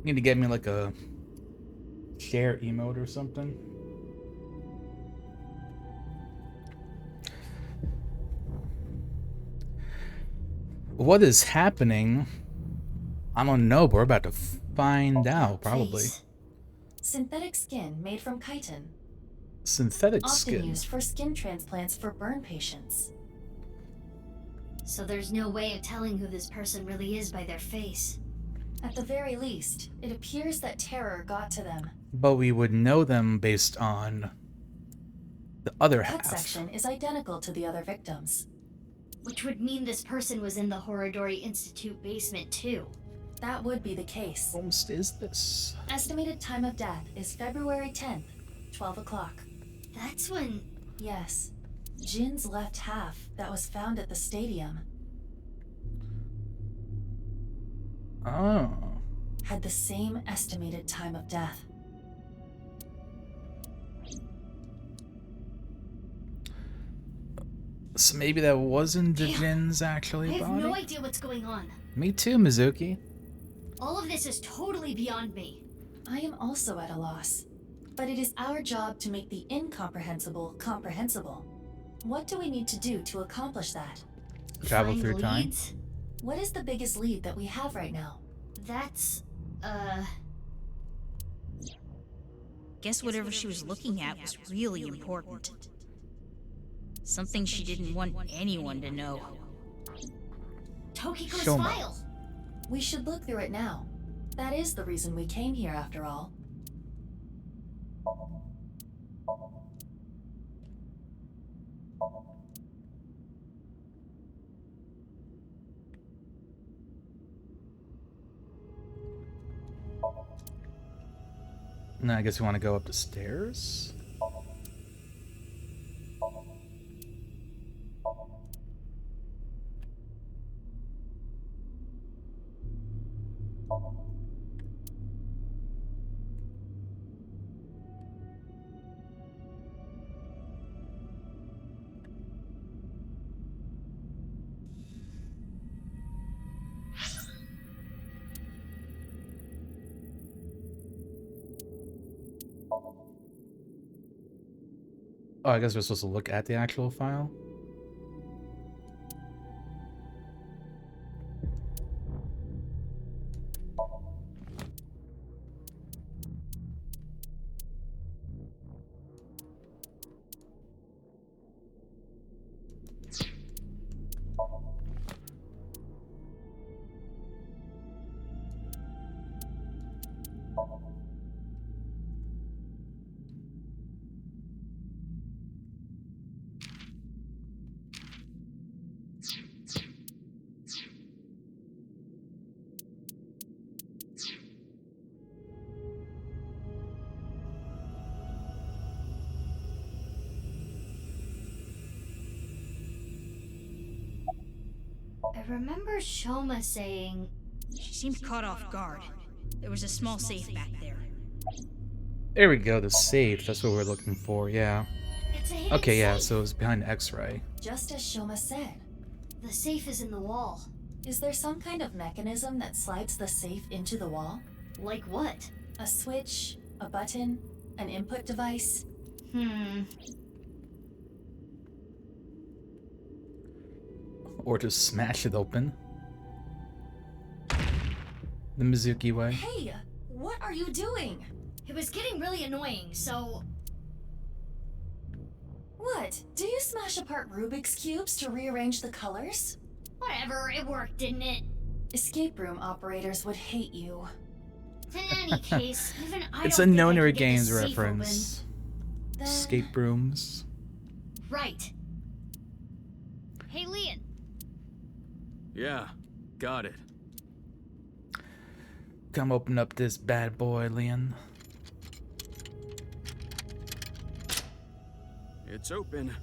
Need to get me like a share emote or something. What is happening? I don't know, but we're about to find out, probably. Please. Synthetic skin made from chitin. Synthetic Often skin. used for skin transplants for burn patients. So there's no way of telling who this person really is by their face. At the very least, it appears that terror got to them. But we would know them based on the other Cut half. section is identical to the other victims. Which would mean this person was in the Horodori Institute basement too. That would be the case. What almost is this? Estimated time of death is February 10th, 12 o'clock. That's when... Yes. Jin's left half that was found at the stadium Oh. had the same estimated time of death. So maybe that wasn't the Jin's actually I have body? no idea what's going on. Me too, Mizuki. All of this is totally beyond me. I am also at a loss. But it is our job to make the incomprehensible comprehensible. What do we need to do to accomplish that? Travel through time? What is the biggest lead that we have right now? That's, Guess whatever she was looking at was really important. Something she didn't want anyone to know. Tokiko's Shoma. file. We should look through it now. That is the reason we came here after all. Now I guess we want to go up the stairs. Oh, I guess we're supposed to look at the actual file. I remember Shoma saying... She seemed caught off guard. There was a small safe back there. There we go, the safe. That's what we're looking for, yeah. It's a hidden Okay, yeah, safe. so it was behind the X-ray. Just as Shoma said. The safe is in the wall. Is there some kind of mechanism that slides the safe into the wall? Like what? A switch? A button? An input device? Or just smash it open. The Mizuki way. Hey! What are you doing? It was getting really annoying, so... What? Do you smash apart Rubik's Cubes to rearrange the colors? Whatever, it worked, didn't it? Escape room operators would hate you. In any case, even I It's don't a think I No-Nerd can get Games this safe reference. Then- Escape rooms. open. Right. Hey, Leon. Yeah, got it. Come open up this bad boy, Leon. It's open.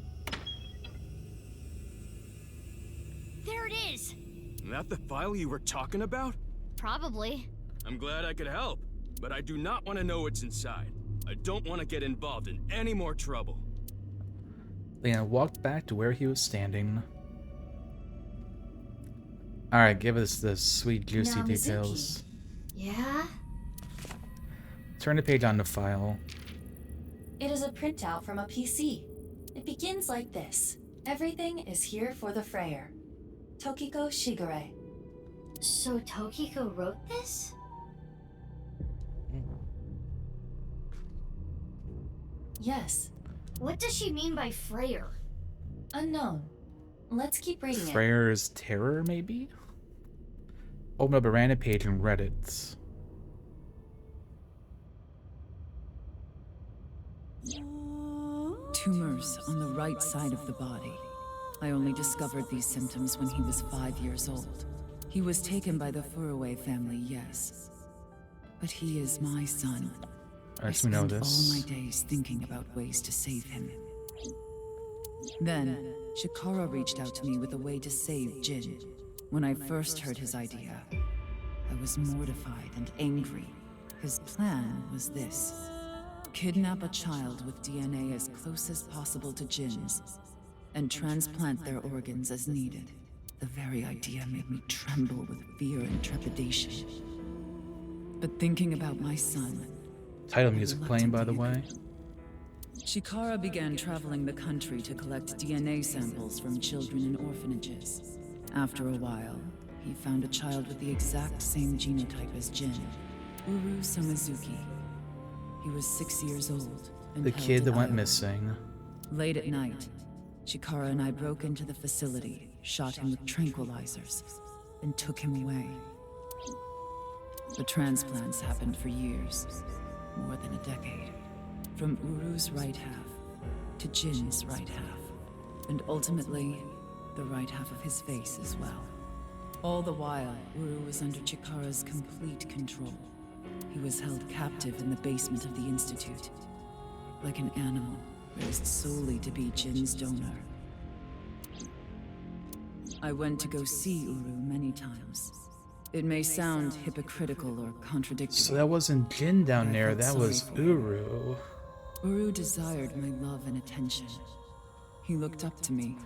There it is. Is that the file you were talking about? Probably. I'm glad I could help, but I do not want to know what's inside. I don't want to get involved in any more trouble. Leon walked back to where he was standing. Alright, give us the sweet, juicy Now, details. Yeah? Turn the page on the file. It is a printout from a PC. It begins like this. Everything is here for the Freyer. Tokiko Shigure. So Tokiko wrote this? Yes. What does she mean by Freyer? Unknown. Let's keep reading it. Freyr's Terror, maybe? Open up a random page in Reddit. Tumors on the right side of the body. I only discovered these symptoms when he was 5 years old. He was taken by the Furuwe family, yes. But he is my son. I Alright, so we know spent all this. my days thinking about ways to save him. Then, Shikara reached out to me with a way to save Jin. When I first heard his idea, I was mortified and angry. His plan was this. Kidnap a child with DNA as close as possible to Jin's, and transplant their organs as needed. The very idea made me tremble with fear and trepidation. But thinking about my son... Title music playing, by the way. Chikara began traveling the country to collect DNA samples from children in orphanages. After a while, he found a child with the exact same genotype as Jin, Uru Samazuki. He was 6 years old and The held kid in that went Iowa. missing. Late at night, Chikara and I broke into the facility, shot him with tranquilizers, and took him away. The transplants happened for years, more than a decade. From Uru's right half to Jin's right half, and ultimately, the right half of his face as well. All the while, Uru was under Chikara's complete control. He was held captive in the basement of the Institute, like an animal raised solely to be Jin's donor. I went to go see Uru many times. It may sound hypocritical or contradictory. So that wasn't Jin down there, that was Uru. Uru desired my love and attention. He looked up to me.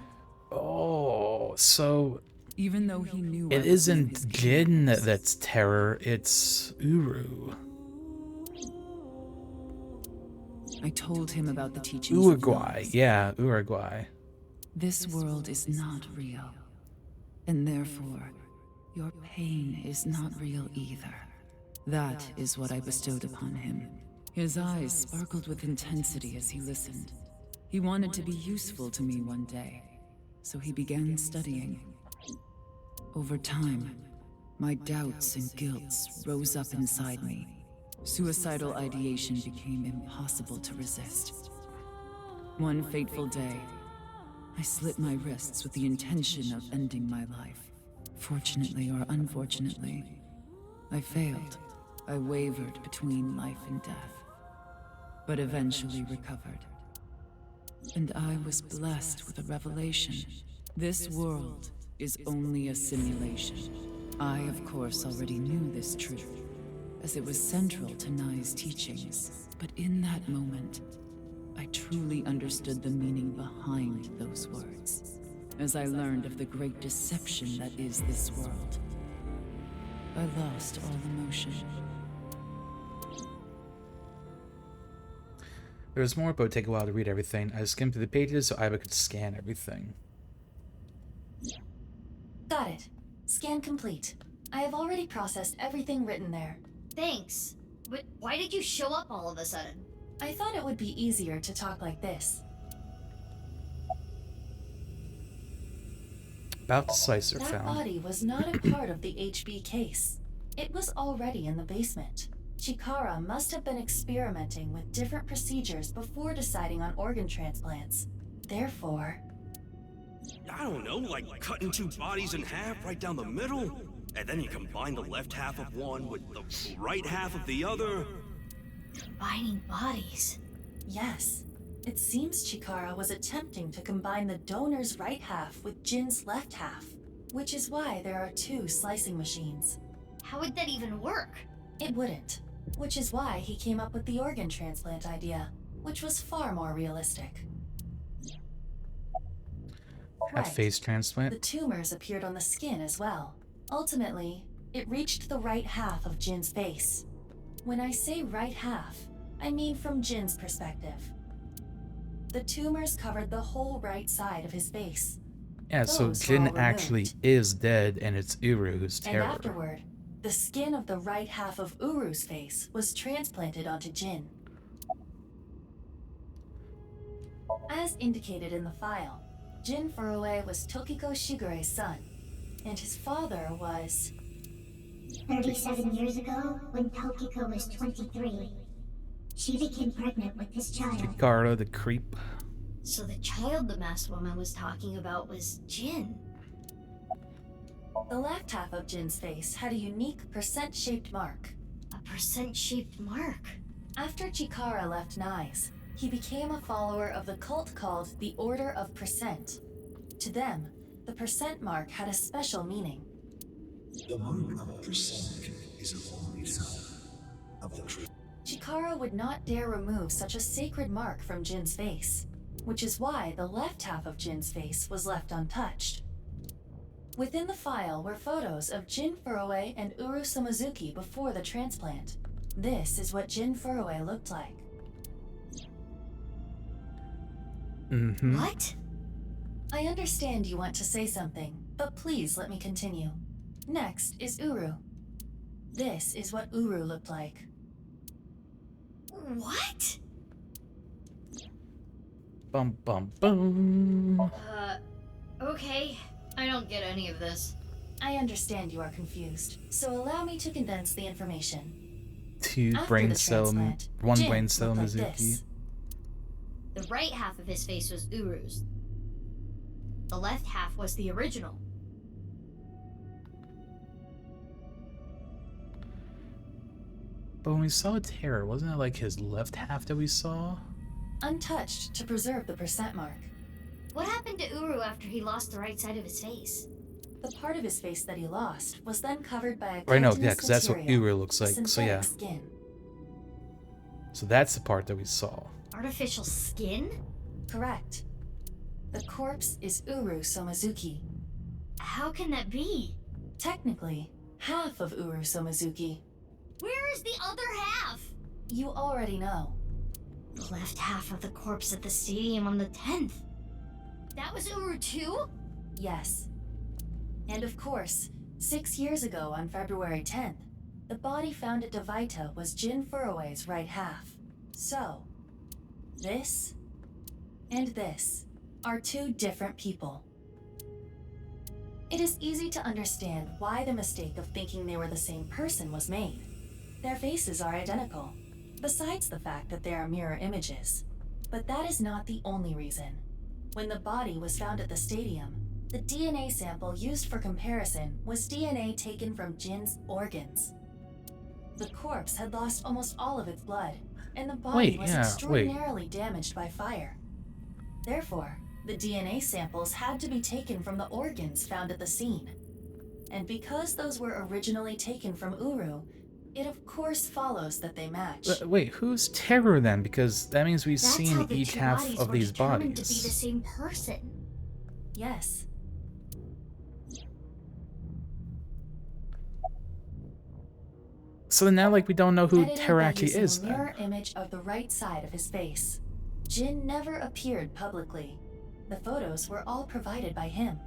Oh, so even though he knew it isn't Jin that's terror, it's Uru. I told him about the teachings Uruguay, of yeah, Uruguay. This world is not real, and therefore, your pain is not real either. That is what I bestowed upon him. His eyes sparkled with intensity as he listened. He wanted to be useful to me one day, so he began studying. Over time, my doubts and guilts rose up inside me. Suicidal ideation became impossible to resist. One fateful day, I slit my wrists with the intention of ending my life. Fortunately or unfortunately, I failed. I wavered between life and death, but eventually recovered. And I was blessed with a revelation. This world is only a simulation. I, of course, already knew this truth, as it was central to Nai's teachings. But in that moment, I truly understood the meaning behind those words, as I learned of the great deception that is this world. I lost all emotion. There's more, but it would take a while to read everything. I skimmed through the pages so I could scan everything. Got it. Scan complete. I have already processed everything written there. Thanks. But why did you show up all of a sudden? I thought it would be easier to talk like this. About Slicer That found. body was not a part of the HB case. It was already in the basement. Chikara must have been experimenting with different procedures before deciding on organ transplants. Therefore... I don't know, like cutting two bodies in half right down the middle? And then you combine the left half of one with the right half of the other? Combining bodies? Yes. It seems Chikara was attempting to combine the donor's right half with Jin's left half, which is why there are two slicing machines. How would that even work? It wouldn't, which is why he came up with the organ transplant idea, which was far more realistic. Half face transplant. The tumors appeared on the skin as well. Ultimately, it reached the right half of Jin's face. When I say right half, I mean from Jin's perspective. The tumors covered the whole right side of his face. Yeah, so Those were Jin all actually removed. is dead, and it's Uru who's And terror. afterward, the skin of the right half of Uru's face was transplanted onto Jin. As indicated in the file, Jin Furue was Tokiko Shigure's son, and his father was... 37 years ago, when Tokiko was 23, she became pregnant with this child. Chikara the creep. So the child the masked woman was talking about was Jin. The left half of Jin's face had a unique percent-shaped mark. A percent-shaped mark? After Chikara left Nai's, he became a follower of the cult called the Order of Percent. To them, the percent mark had a special meaning. The mark of percent is a holy sign of the truth. Chikara would not dare remove such a sacred mark from Jin's face, which is why the left half of Jin's face was left untouched. Within the file were photos of Jin Furue and Uru Somazuki before the transplant. This is what Jin Furue looked like. What? I understand you want to say something, but please let me continue. Next is Uru. This is what Uru looked like. What? Bum bum bum. Okay. I don't get any of this. I understand you are confused, so allow me to condense the information. Two After brain the cell, transplant, one Jin brain cell looked like Mizuki. this. The right half of his face was Uru's. The left half was the original. But when we saw Terror, wasn't it like his left half that we saw? Untouched to preserve the percent mark. What happened to Uru after he lost the right side of his face? The part of his face that he lost was then covered by a Right, no, yeah, chitinous because that's what material, Uru looks like, so synthetic yeah. skin. So that's the part that we saw. Artificial skin? Correct. The corpse is Uru Somazuki. How can that be? Technically, half of Uru Somazuki. Where is the other half? You already know. The left half of the corpse at the stadium on the 10th. That was Uru too? Yes. And of course, 6 years ago on February 10th, the body found at Devaita was Jin Furue's right half. So, this and this are two different people. It is easy to understand why the mistake of thinking they were the same person was made. Their faces are identical, besides the fact that they are mirror images. But that is not the only reason. When the body was found at the stadium, the DNA sample used for comparison was DNA taken from Jin's organs. The corpse had lost almost all of its blood, and the body was extraordinarily damaged by fire. Therefore, the DNA samples had to be taken from the organs found at the scene. And because those were originally taken from Uru, it of course follows that they match. Wait, who's Terror then? Because that means we've seen each half of these bodies. To be the same person. Yes. So then now, like, we don't know who Edited Terror by actually using is a then. mirror image of the right side of his face. Jin never appeared publicly. The photos were all provided by him.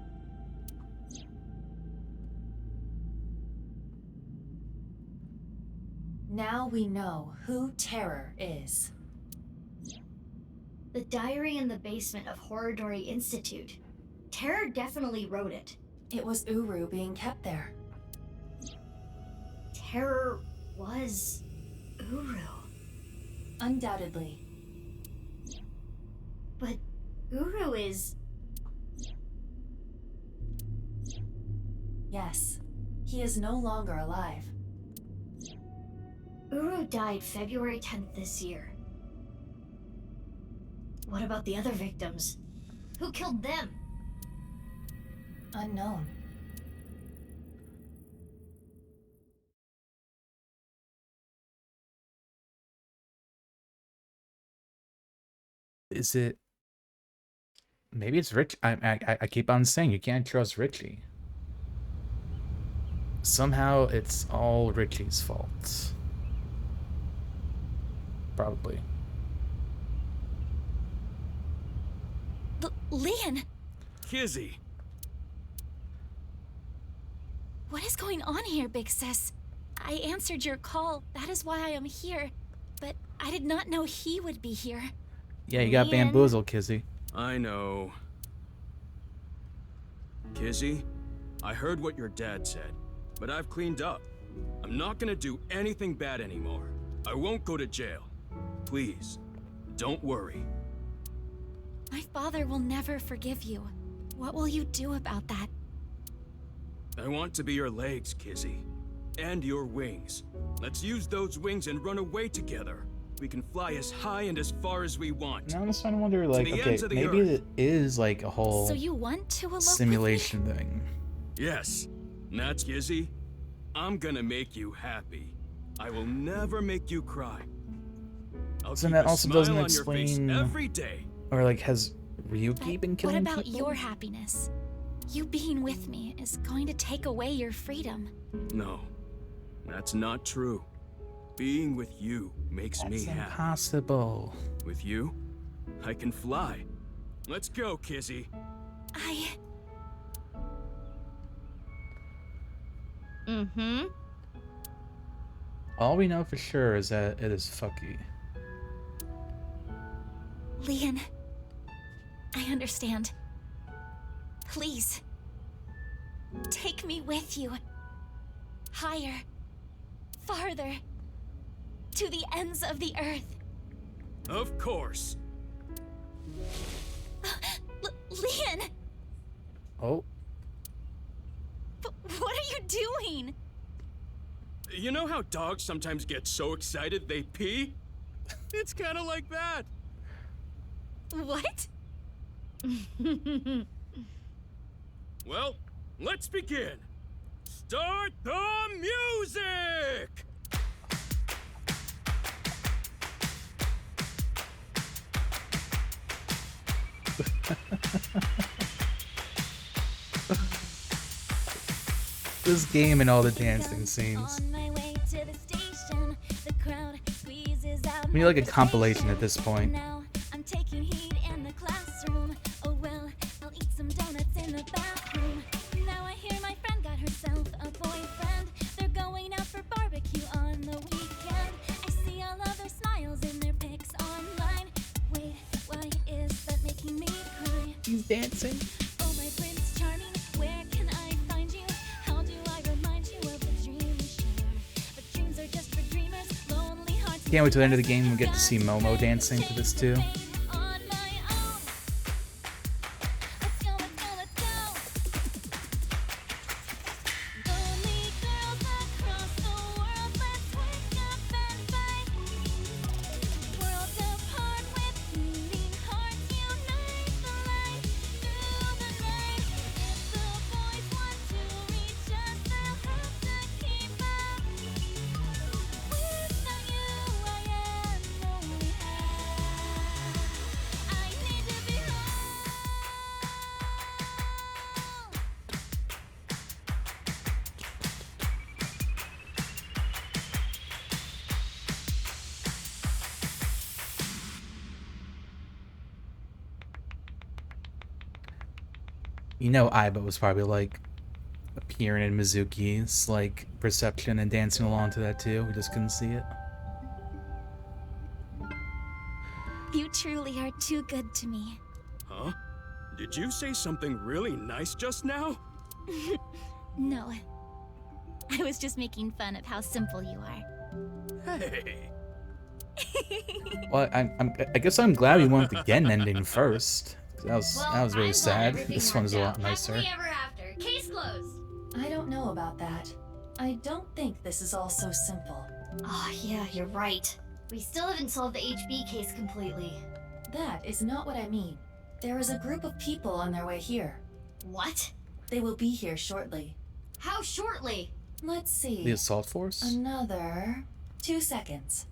Now we know who Terror is. The diary in the basement of Horridori Institute. Terror definitely wrote it. It was Uru being kept there. Terror was Uru. Undoubtedly. But Uru is... Yes. He is no longer alive. Uru died February 10th this year. What about the other victims? Who killed them? Unknown. Is it? Maybe it's Rich. I keep on saying you can't trust Richie. Somehow it's all Richie's fault. Probably. Leon! Kizzy! What is going on here, Big Sis? I answered your call. That is why I am here. But I did not know he would be here. Yeah, you got Leon. bamboozled, Kizzy. I know. Kizzy, I heard what your dad said, but I've cleaned up. I'm not gonna do anything bad anymore. I won't go to jail. Please, don't worry. My father will never forgive you. What will you do about that? I want to be your legs, Kizzy. And your wings. Let's use those wings and run away together. We can fly as high and as far as we want. Now I'm just trying to wonder, like, the okay, ends of the maybe earth. it is like a whole So you want to elope simulation thing. Yes, that's Kizzy. I'm gonna make you happy. I will never make you cry. I'll So keep that a also smile doesn't on your face explain, every day. or like, has Ryuki been What killing about people? your happiness? You being with me is going to take away your freedom. No, that's not true. Being with you makes me happy. Impossible. With you, I can fly. Let's go, Kizzy. Mm-hmm. All we know for sure is that it is fucky. Leon, I understand. Please, take me with you. Higher, farther, to the ends of the earth. Of course. Leon! Oh. What are you doing? You know how dogs sometimes get so excited they pee? It's kind of like that. What? Well, let's begin. Start the music! This game and all the dancing scenes. We need like a compilation at this point. I'm taking heat in the classroom. Oh well, I'll eat some donuts in the bathroom. Now I hear my friend got herself a boyfriend. They're going out for barbecue on the weekend. I see all of their smiles in their pics online. Wait, why is that making me cry? He's dancing. Oh my Prince Charming, where can I find you? How do I remind you of a dream we share? But dreams are just for dreamers, lonely hearts. Can't wait till the end of the game we get to see Momo dancing to this too. You know, Aiba was probably like appearing in Mizuki's like perception and dancing along to that too. We just couldn't see it. You truly are too good to me. Huh? Did you say something really nice just now? No. I was just making fun of how simple you are. Hey. Well, I guess I'm glad we went with the Gen ending first. That was really sad. This one's a lot nicer. Happily ever after. Case closed. I don't know about that. I don't think this is all so simple. Oh, yeah, you're right. We still haven't solved the HB case completely. That is not what I mean. There is a group of people on their way here. What? They will be here shortly. How shortly? Let's see. The assault force? Another 2 seconds.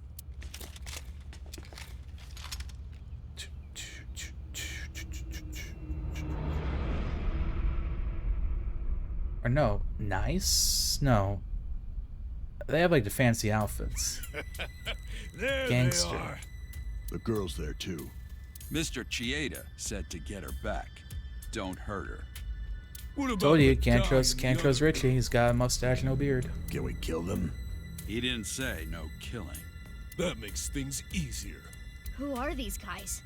Or no, nice? No. They have like the fancy outfits. There Gangster. they are. The girl's there too. Mr. Chieda said to get her back. Don't hurt her. What about Told you, the can't guy trust in the other Richie. He's got a mustache, no beard. Can we kill them? He didn't say no killing. That makes things easier. Who are these guys?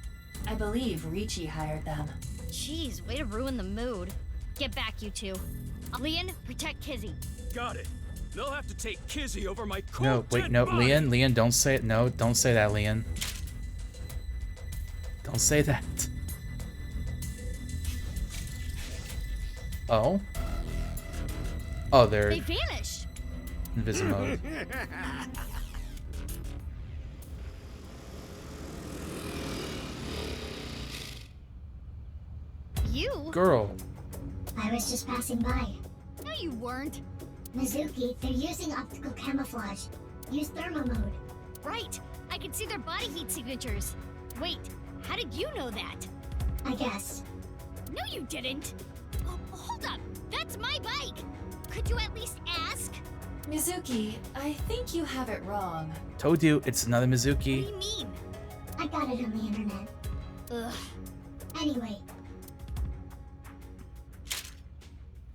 I believe Ricci hired them. Jeez, way to ruin the mood. Get back, you two. Leon, protect Kizzy. Got it. They'll have to take Kizzy over my cold No, wait, dead no, body. Leon, don't say it. No, don't say that, Leon. Don't say that. Oh? Oh, they're They vanished. invisible mode. You? Girl. I was just passing by. No, you weren't. Mizuki, they're using optical camouflage. Use thermo mode. Right. I can see their body heat signatures. Wait, how did you know that? I guess. No, you didn't. Oh, hold Hold up! That's my bike! Could you at least ask? Mizuki, I think you have it wrong. Told you, it's another Mizuki. What do you mean? I got it on the internet. Ugh. Anyway.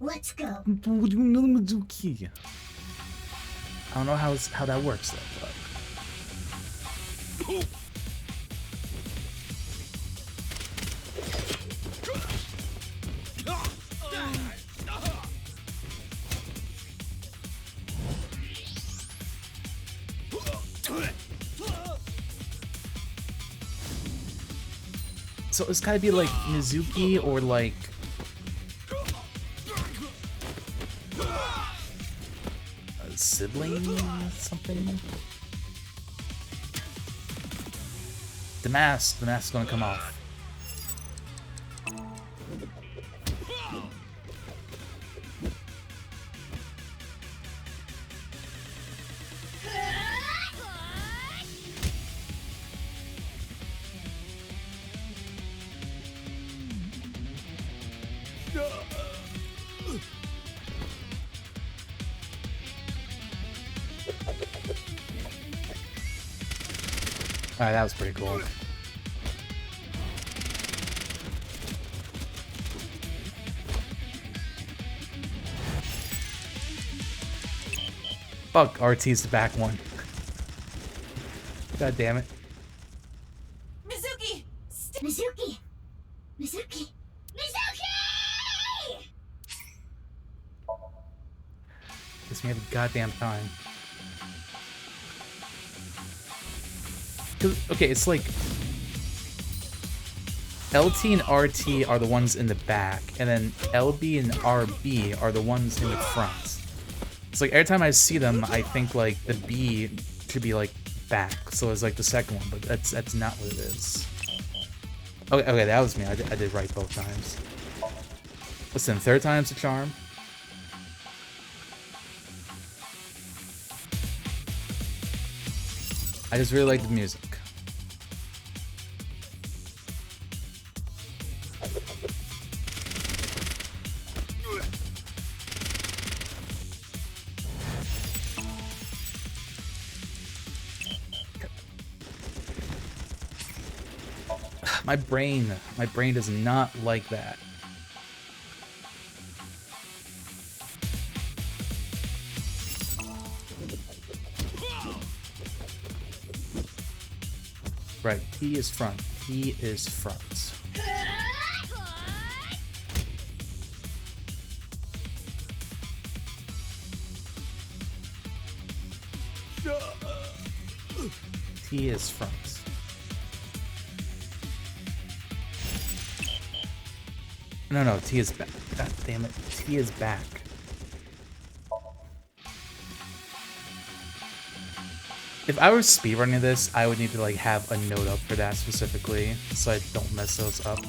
Let's go. Another Mizuki. I don't know how that works though, but. So it's gotta be like Mizuki or like a sibling or something. The mask's gonna come off. Alright, that was pretty cool. Fuck, RT's the back one. God damn it. Mizuki! Mizuki! Mizuki! Mizuki! Gives me every goddamn time. 'Cause, okay, it's like LT and RT are the ones in the back, and then LB and RB are the ones in the front. It's like every time I see them, I think like the B should be like back, so it's like the second one, but that's not what it is. Okay, that was me. I did right both times. Listen, third time's the charm. I just really like the music. My brain does not like that. Right, T is front. T is front. T is front. No, T is back. God damn it. T is back. If I were speedrunning this, I would need to like have a note up for that specifically, so I don't mess those up.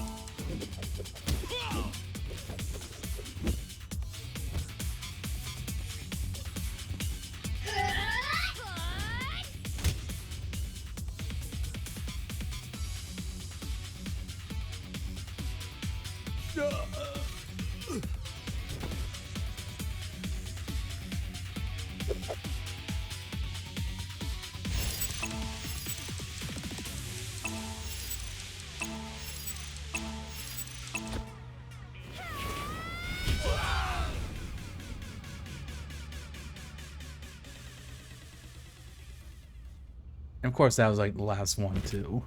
And of course, that was like the last one too.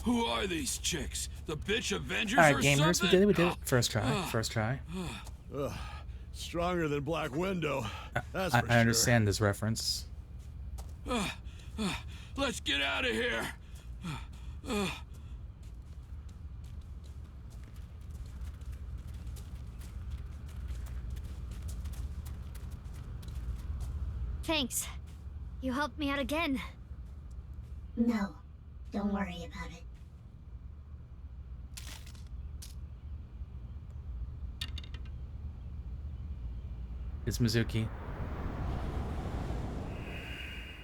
Who are these chicks? The bitch Avengers All right, or gamers, something? we did it. First try. Stronger than Black Widow. That's I for sure. understand this reference. Let's get out of here. Thanks. You helped me out again. No, don't worry about it. It's Mizuki.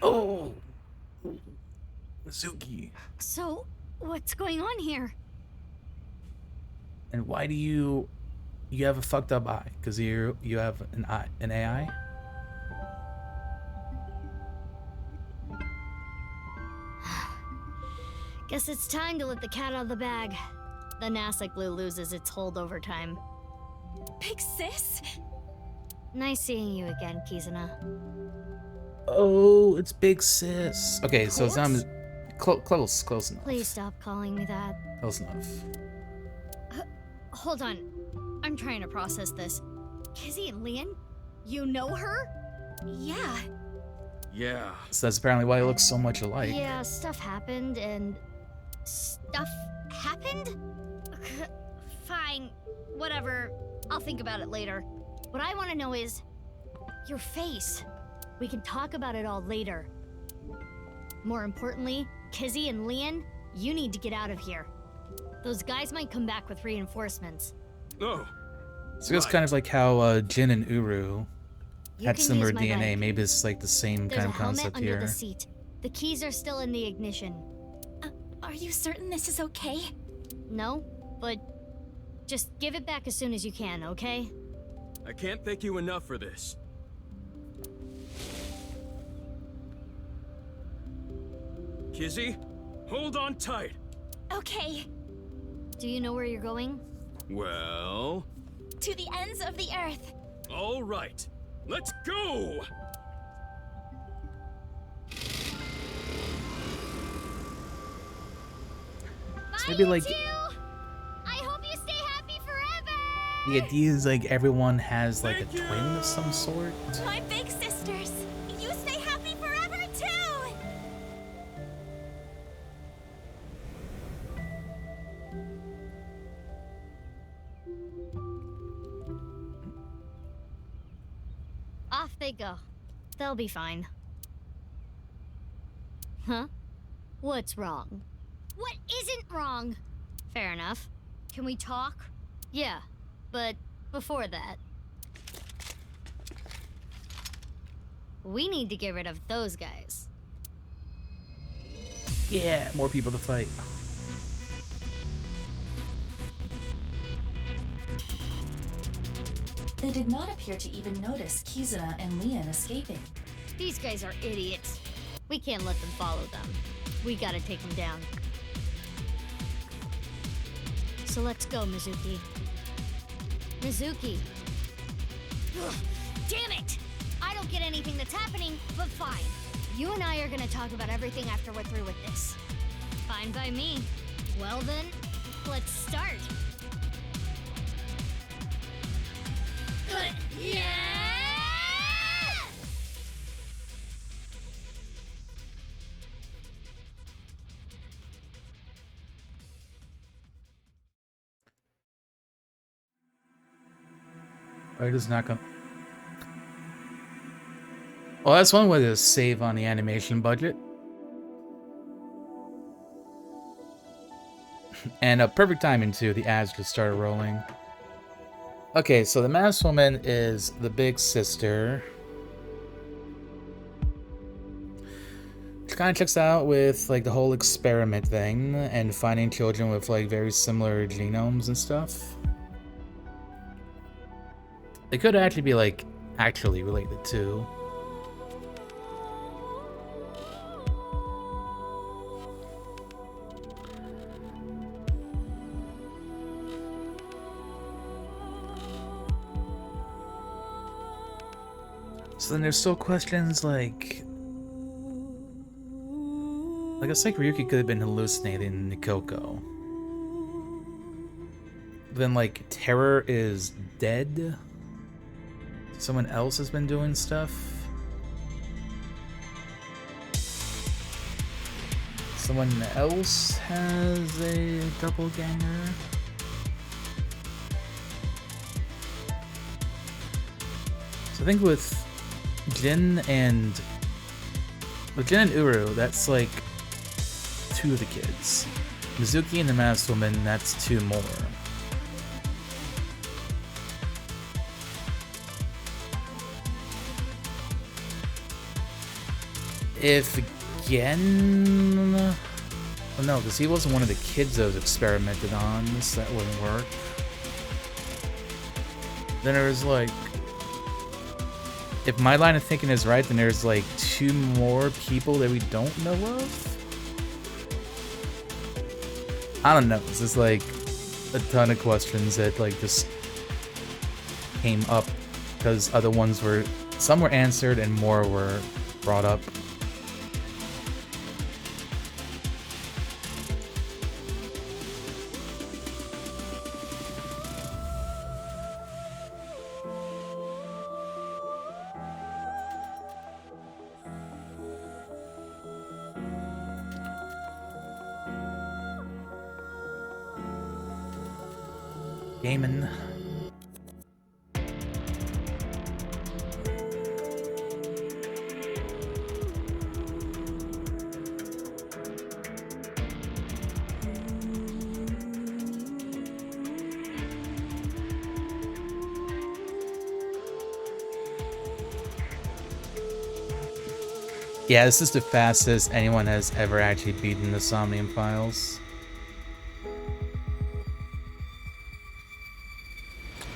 Oh! Mizuki. So, what's going on here? And why do you have a fucked up eye? Because you have an AI? Guess it's time to let the cat out of the bag. The NASA glue loses its hold over time. Big sis? Nice seeing you again, Kizuna. Oh, it's Big Sis. Okay, so it's not close enough. Please stop calling me that. Close enough. Hold on. I'm trying to process this. Kizzy and Leon? You know her? Yeah. Yeah. So that's apparently why it looks so much alike. Yeah, stuff happened and... Stuff happened? Fine. Whatever. I'll think about it later. What I want to know is... your face. We can talk about it all later. More importantly, Kizzy and Leon, you need to get out of here. Those guys might come back with reinforcements. Oh. So it's kind of like how Jin and Uru You had can similar use my DNA. bike. Maybe it's like the same There's kind a of helmet concept under here. the seat. The keys are still in the ignition. Are you certain this is okay? No, but just give it back as soon as you can, okay? I can't thank you enough for this. Kizzy, hold on tight. Okay. Do you know where you're going? Well... To the ends of the earth. all right. Let's go! So maybe like I hope you stay happy forever! the idea is like everyone has like a twin of some sort. My big sisters. You stay happy forever too! Off they go. They'll be fine. Huh? What's wrong? What isn't wrong? Fair enough. Can we talk? Yeah, but before that... we need to get rid of those guys. Yeah, more people to fight. They did not appear to even notice Kizuna and Leon escaping. These guys are idiots. We can't let them follow them. We gotta take them down. So let's go, Mizuki. Mizuki. Ugh, damn it! I don't get anything that's happening, but fine. You and I are gonna talk about everything after we're through with this. Fine by me. Well then, let's start. Yeah! Right, it's not gonna. Well, that's one way to save on the animation budget. And a perfect timing too. The ads just started rolling. Okay, so the masked woman is the big sister. She kind of checks out with like the whole experiment thing and finding children with like very similar genomes and stuff. They could actually be like actually related too. So then there's still questions like I guess like Ryuki could have been hallucinating Nikoko. Then like Terror is dead. Someone else has been doing stuff. Someone else has a doppelganger. So I think with Jin and Uru, that's like 2 of the kids. Mizuki and the masked woman, that's 2 more. If again... Oh no, because he wasn't one of the kids that was experimented on, so that wouldn't work. then there's like, if my line of thinking is right, then there's like 2 more people that we don't know of. I don't know. This is like a ton of questions that like just came up because other ones were, some were answered and more were brought up. Gaming. Yeah, this is the fastest anyone has ever actually beaten the Somnium files.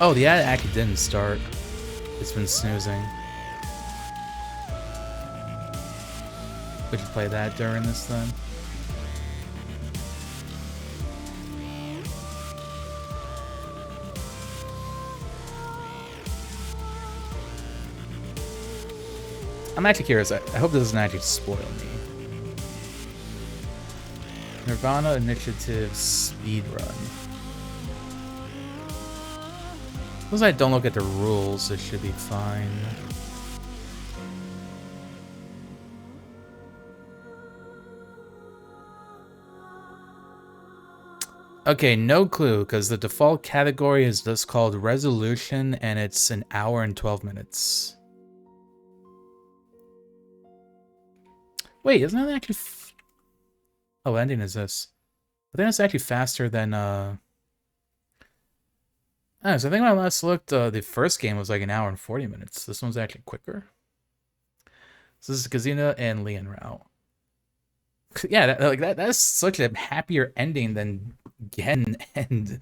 Oh, the ad actually didn't start. It's been snoozing. We should play that during this then. I'm actually curious. I hope this doesn't actually spoil me. Nirvana Initiative Speedrun. As long as I don't look at the rules, it should be fine. Okay, no clue, because the default category is just called Resolution, and it's an hour and 12 minutes. Wait, isn't that actually... Oh, what ending is this? I think it's actually faster than, so I think when I last looked, the first game was like an hour and 40 minutes. This one's actually quicker. So this is Kazina and Leon route. Yeah, that's such a happier ending than Gen and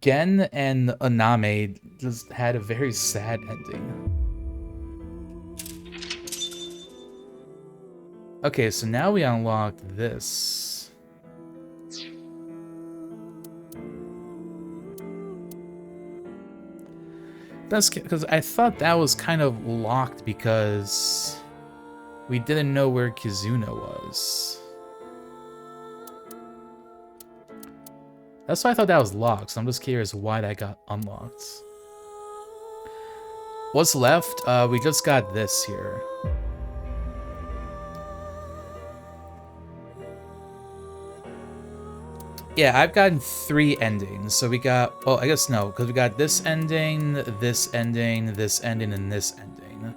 Gen and Aname just had a very sad ending. Okay, so now we unlock this. That's because I thought that was kind of locked because we didn't know where Kizuna was. That's why I thought that was locked, so I'm just curious why that got unlocked. What's left? We just got this here. Yeah, I've gotten 3 endings. So we got, well, I guess no, because we got this ending, this ending, this ending, and this ending.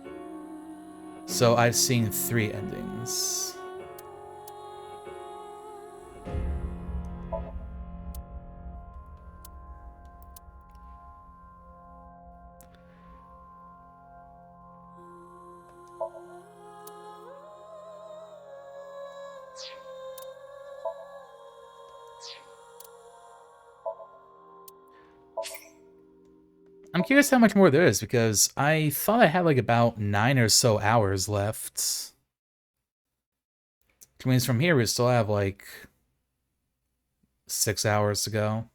So I've seen 3 endings. I'm curious how much more there is, because I thought I had like about 9 or so hours left. Which means from here we still have like 6 hours to go.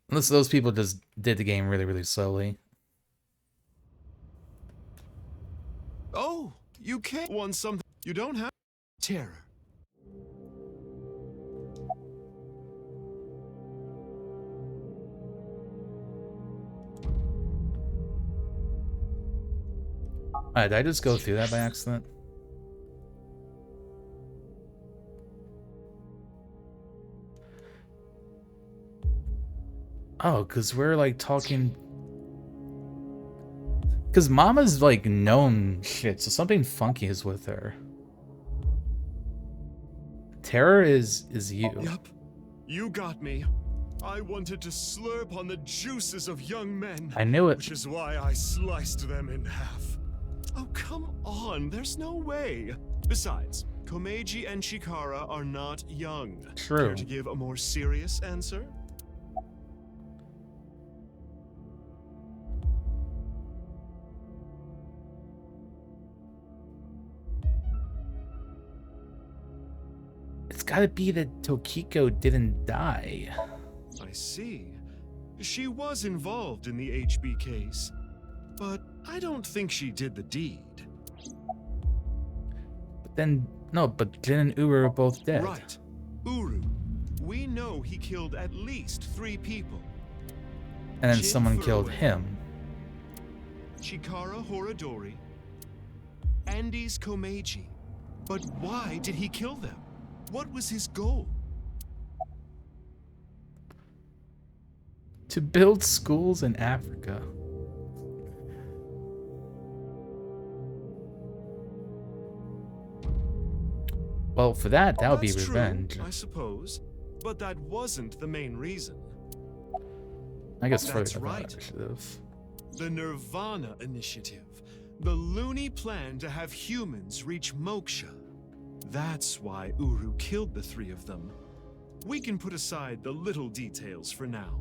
Unless those people just did the game really, really slowly. Oh, you can't want something. You don't have terror. Alright, did I just go through that by accident? Oh, because we're like talking... Because Mama's like known shit, so something funky is with her. Terror is you. Yup, you got me. I wanted to slurp on the juices of young men. I knew it. Which is why I sliced them in half. Oh, come on, there's no way. Besides, Komeiji and Chikara are not young. True. Care to give a more serious answer? gotta be that Tokiko didn't die. I see. She was involved in the HB case, but I don't think she did the deed. But then, no, but Jin and Uru are both dead. Right. Uru. We know he killed at least 3 people. And then Jin someone killed Furue, him. Chikara Horadori, Andes Komeiji. But why did he kill them? What was his goal? To build schools in Africa. Well, for that would be revenge. True, I suppose. But that wasn't the main reason. I guess That's further right. initiative. The Nirvana Initiative. The loony plan to have humans reach moksha. That's why Uru killed the 3 of them. We can put aside the little details for now.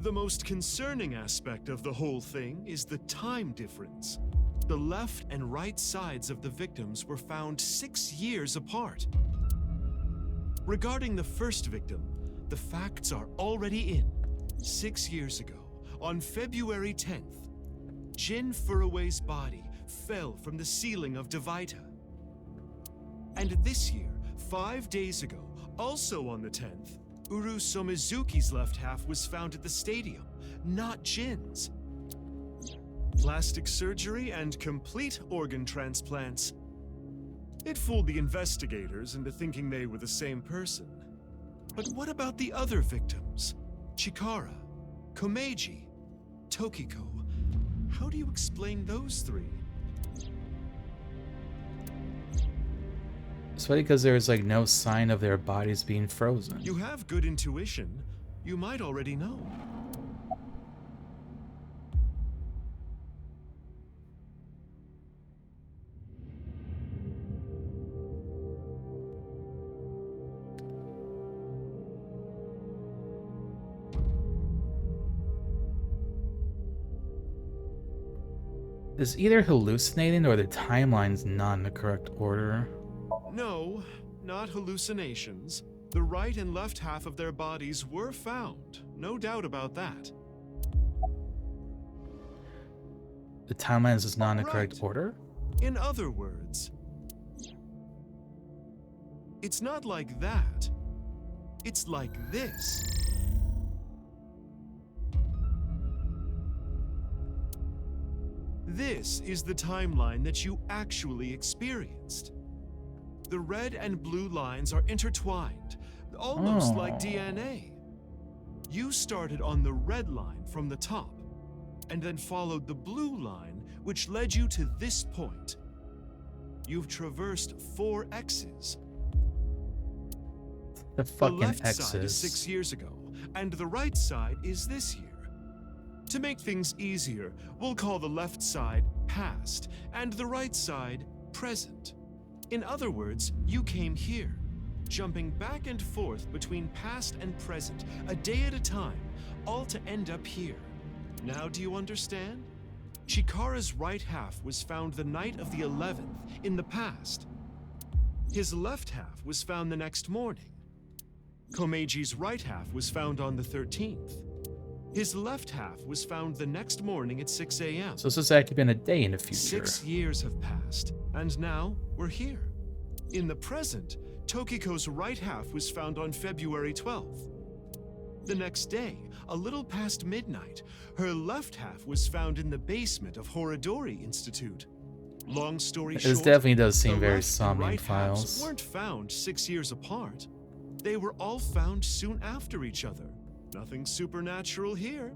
The most concerning aspect of the whole thing is the time difference. The left and right sides of the victims were found 6 years apart. Regarding the first victim, the facts are already in. 6 years ago, on February 10th, Jin Furue's body fell from the ceiling of Devaita. And this year, 5 days ago, also on the 10th, Uru Somizuki's left half was found at the stadium, not Jin's. Plastic surgery and complete organ transplants. It fooled the investigators into thinking they were the same person. But what about the other victims? Chikara, Komeiji, Tokiko. How do you explain those 3? Especially because there's like no sign of their bodies being frozen. You have good intuition. You might already know. Is either hallucinating or the timeline's not in the correct order. No, not hallucinations. The right and left half of their bodies were found. No doubt about that. The timeline is not in the correct order? In other words, it's not like that. It's like this. This is the timeline that you actually experienced. The red and blue lines are intertwined, almost like DNA. You started on the red line from the top, and then followed the blue line, which led you to this point. You've traversed 4 X's. The fucking The left X's. side is 6 years ago, and the right side is this year. To make things easier, we'll call the left side past, and the right side present. In other words, you came here, jumping back and forth between past and present, a day at a time, all to end up here. Now do you understand? Chikara's right half was found the night of the 11th, in the past. His left half was found the next morning. Komeiji's right half was found on the 13th. His left half was found the next morning at 6 a.m. So this has actually been a day in the future. 6 years have passed, and now we're here. In the present, Tokiko's right half was found on February 12th. The next day, a little past midnight, her left half was found in the basement of Horadori Institute. Long story short, This definitely does seem the very left and Somnium right halves files. weren't found 6 years apart. They were all found soon after each other. Nothing supernatural here.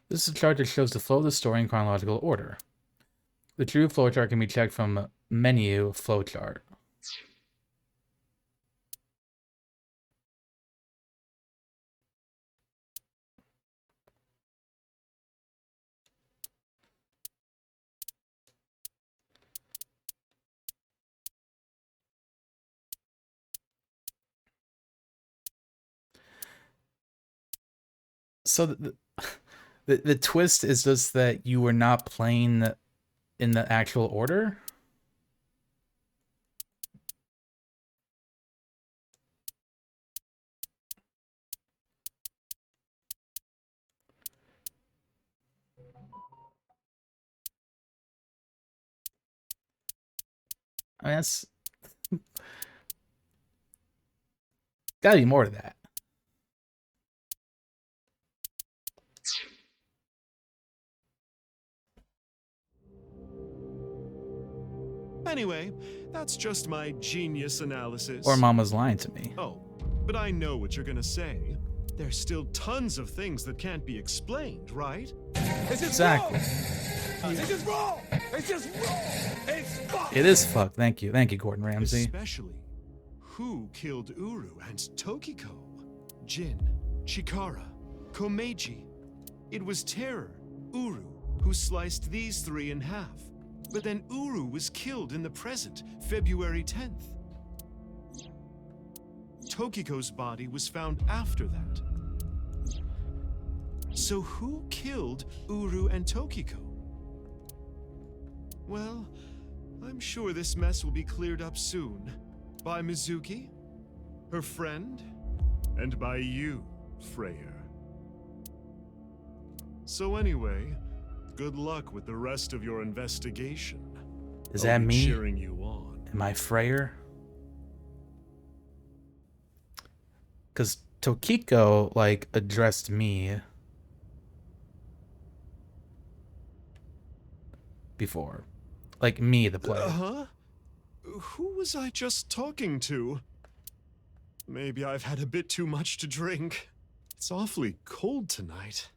This is a chart that shows the flow of the story in chronological order. The true flowchart can be checked from menu flowchart. So the twist is just that you were not playing in the actual order? I mean, that's gotta be more to that. Anyway, that's just my genius analysis. Or Mama's lying to me. Oh, but I know what you're gonna say. There's still tons of things that can't be explained, right? Exactly. It's just wrong! It's just wrong! It's fucked! It is fucked. Thank you, Gordon Ramsay. Especially, who killed Uru and Tokiko? Jin, Chikara, Komeiji. It was Terror, Uru, who sliced these three in half. But then Uru was killed in the present, February 10th. Tokiko's body was found after that. So who killed Uru and Tokiko? Well, I'm sure this mess will be cleared up soon. By Mizuki, her friend, and by you, Freyr. So anyway, good luck with the rest of your investigation. Is that I'll be me? cheering you on. Am I Freyr? Because Tokiko, like, addressed me before. Like, me, the player. Uh-huh? Who was I just talking to? Maybe I've had a bit too much to drink. It's awfully cold tonight.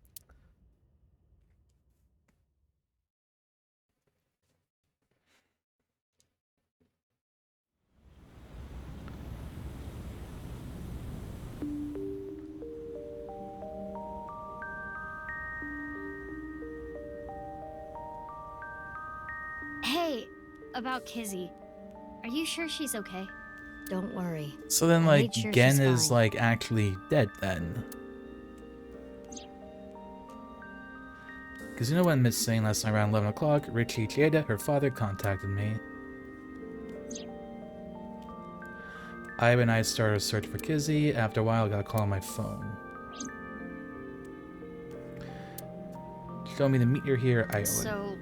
Hey, about Kizzy. Are you sure she's okay? Don't worry. So then, I like, made sure Gen she's is, fine. like, actually dead then. Because you know what Miss saying last night around 11 o'clock? Richie Chieda, her father, contacted me. Ivan and I started a search for Kizzy. After a while, I got a call on my phone. She told me to meet her here. So,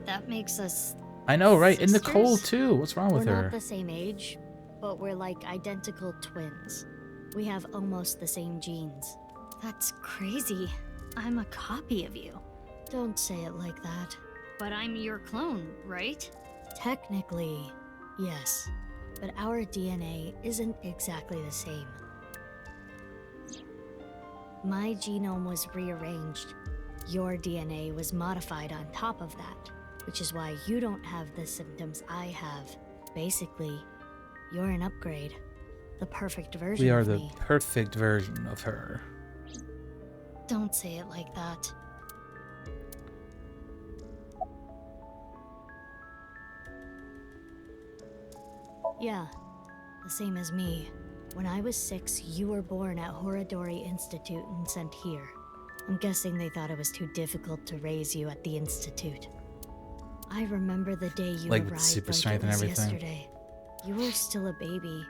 that makes us... I know, right? In Nicole, sisters? too. What's wrong with We're her? not the same age, but we're like identical twins. We have almost the same genes. That's crazy. I'm a copy of you. Don't say it like that. But I'm your clone, right? Technically, yes. But our DNA isn't exactly the same. My genome was rearranged. Your DNA was modified on top of that, which is why you don't have the symptoms I have. Basically, you're an upgrade. The perfect version We are of the me. perfect version of her. Don't say it like that. Yeah, the same as me. When I was 6, you were born at Horadori Institute and sent here. I'm guessing they thought it was too difficult to raise you at the Institute. I remember the day you Like arrived with super like strength it and was everything. yesterday. You were still a baby.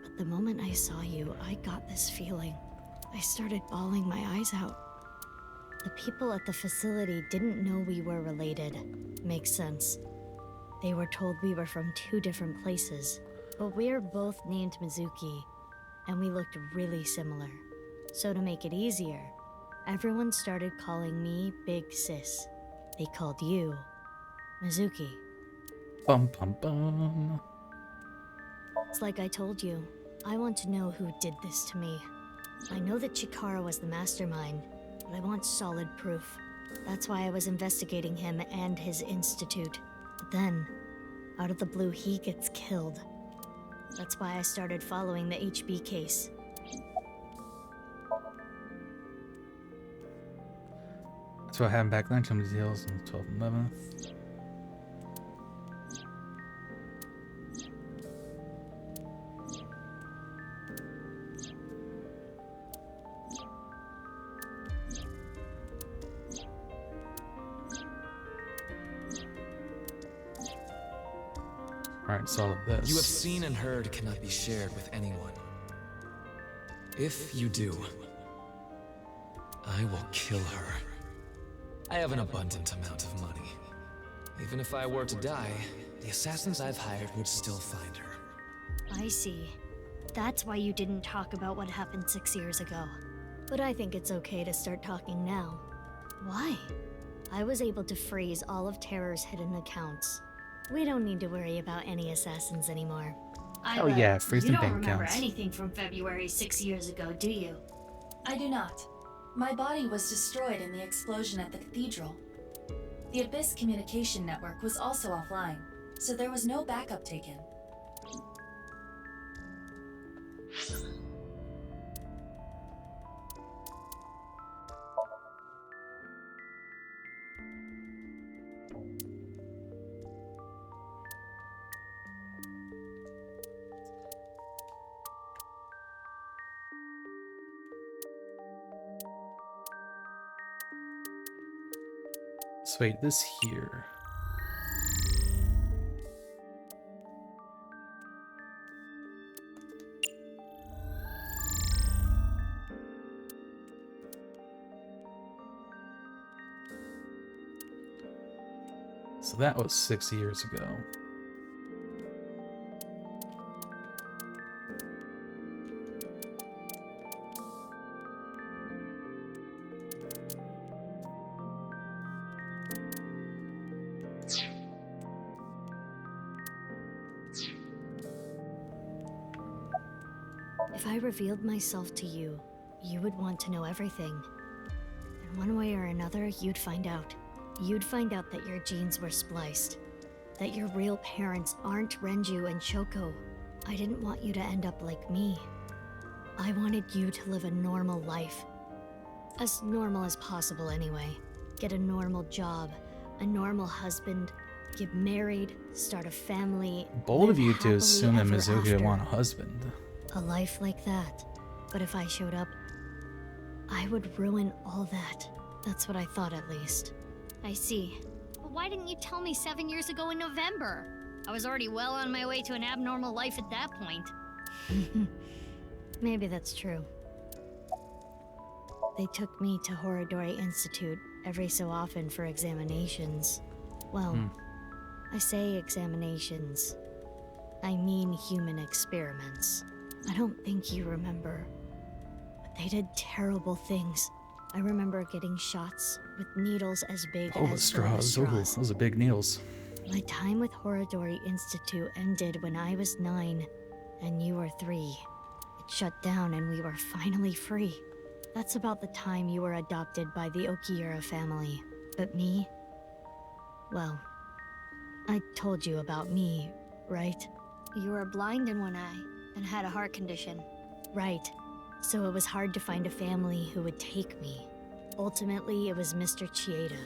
But the moment I saw you, I got this feeling. I started bawling my eyes out. The people at the facility didn't know we were related. Makes sense. They were told we were from 2 different places, but we're both named Mizuki, and we looked really similar. So to make it easier, everyone started calling me Big Sis. They called you Mizuki. Bum bum bum. It's like I told you. I want to know who did this to me. I know that Chikara was the mastermind, but I want solid proof. That's why I was investigating him and his institute. But then, out of the blue, he gets killed. That's why I started following the HB case. That's what happened back then. Some deals on the 12th and 11th. Alright, so all of this. You have seen and heard cannot be shared with anyone. If you do, I will kill her. I have an abundant amount of money. Even if I were to die, the assassins I've hired would still find her. I see. That's why you didn't talk about what happened 6 years ago. But I think it's okay to start talking now. Why? I was able to freeze all of Terror's hidden accounts. We don't need to worry about any assassins anymore. Oh yeah, freeze You them don't bank remember accounts. anything from February 6 years ago, do you? I do not. My body was destroyed in the explosion at the cathedral. The Abyss communication network was also offline, so there was no backup taken. So wait, this here. So that was 6 years ago. If I revealed myself to you, you would want to know everything. In one way or another, you'd find out. You'd find out that your genes were spliced. That your real parents aren't Renju and Shoko. I didn't want you to end up like me. I wanted you to live a normal life. As normal as possible, anyway. Get a normal job, a normal husband, get married, start a family. Bold of live you to happily assume that ever Mizuki would after. want a husband. A life like that. But if I showed up, I would ruin all that. That's what I thought, at least. I see. But why didn't you tell me 7 years ago in November? I was already well on my way to an abnormal life at that point. Maybe that's true. They took me to Horodori Institute every so often for examinations. Well, I say examinations. I mean human experiments. I don't think you remember, but they did terrible things. I remember getting shots with needles as big Oh, as straws. straws. Oh, those are big needles. My time with Horodori Institute ended when I was 9, and you were 3. It shut down and we were finally free. That's about the time you were adopted by the Okiura family. But me? Well, I told you about me, right? You were blind in one eye and had a heart condition. Right. So it was hard to find a family who would take me. Ultimately, it was Mr. Chieda,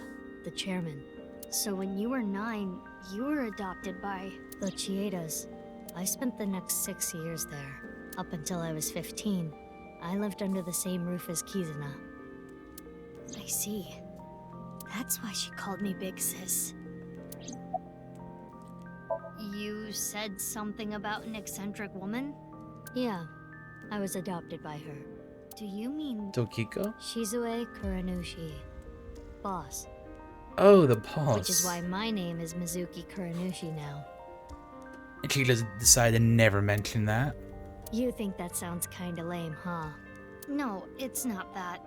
the chairman. So when you were 9, you were adopted by the Chiedas. I spent the next 6 years there. Up until I was 15, I lived under the same roof as Kizuna. I see. That's why she called me Big Sis. You said something about an eccentric woman? Yeah, I was adopted by her. Do you mean Tokiko? Shizue Kuranushi, boss? Oh, the boss. Which is why my name is Mizuki Kuranushi now. And she just decided to never mention that. You think that sounds kinda lame, huh? No, it's not that.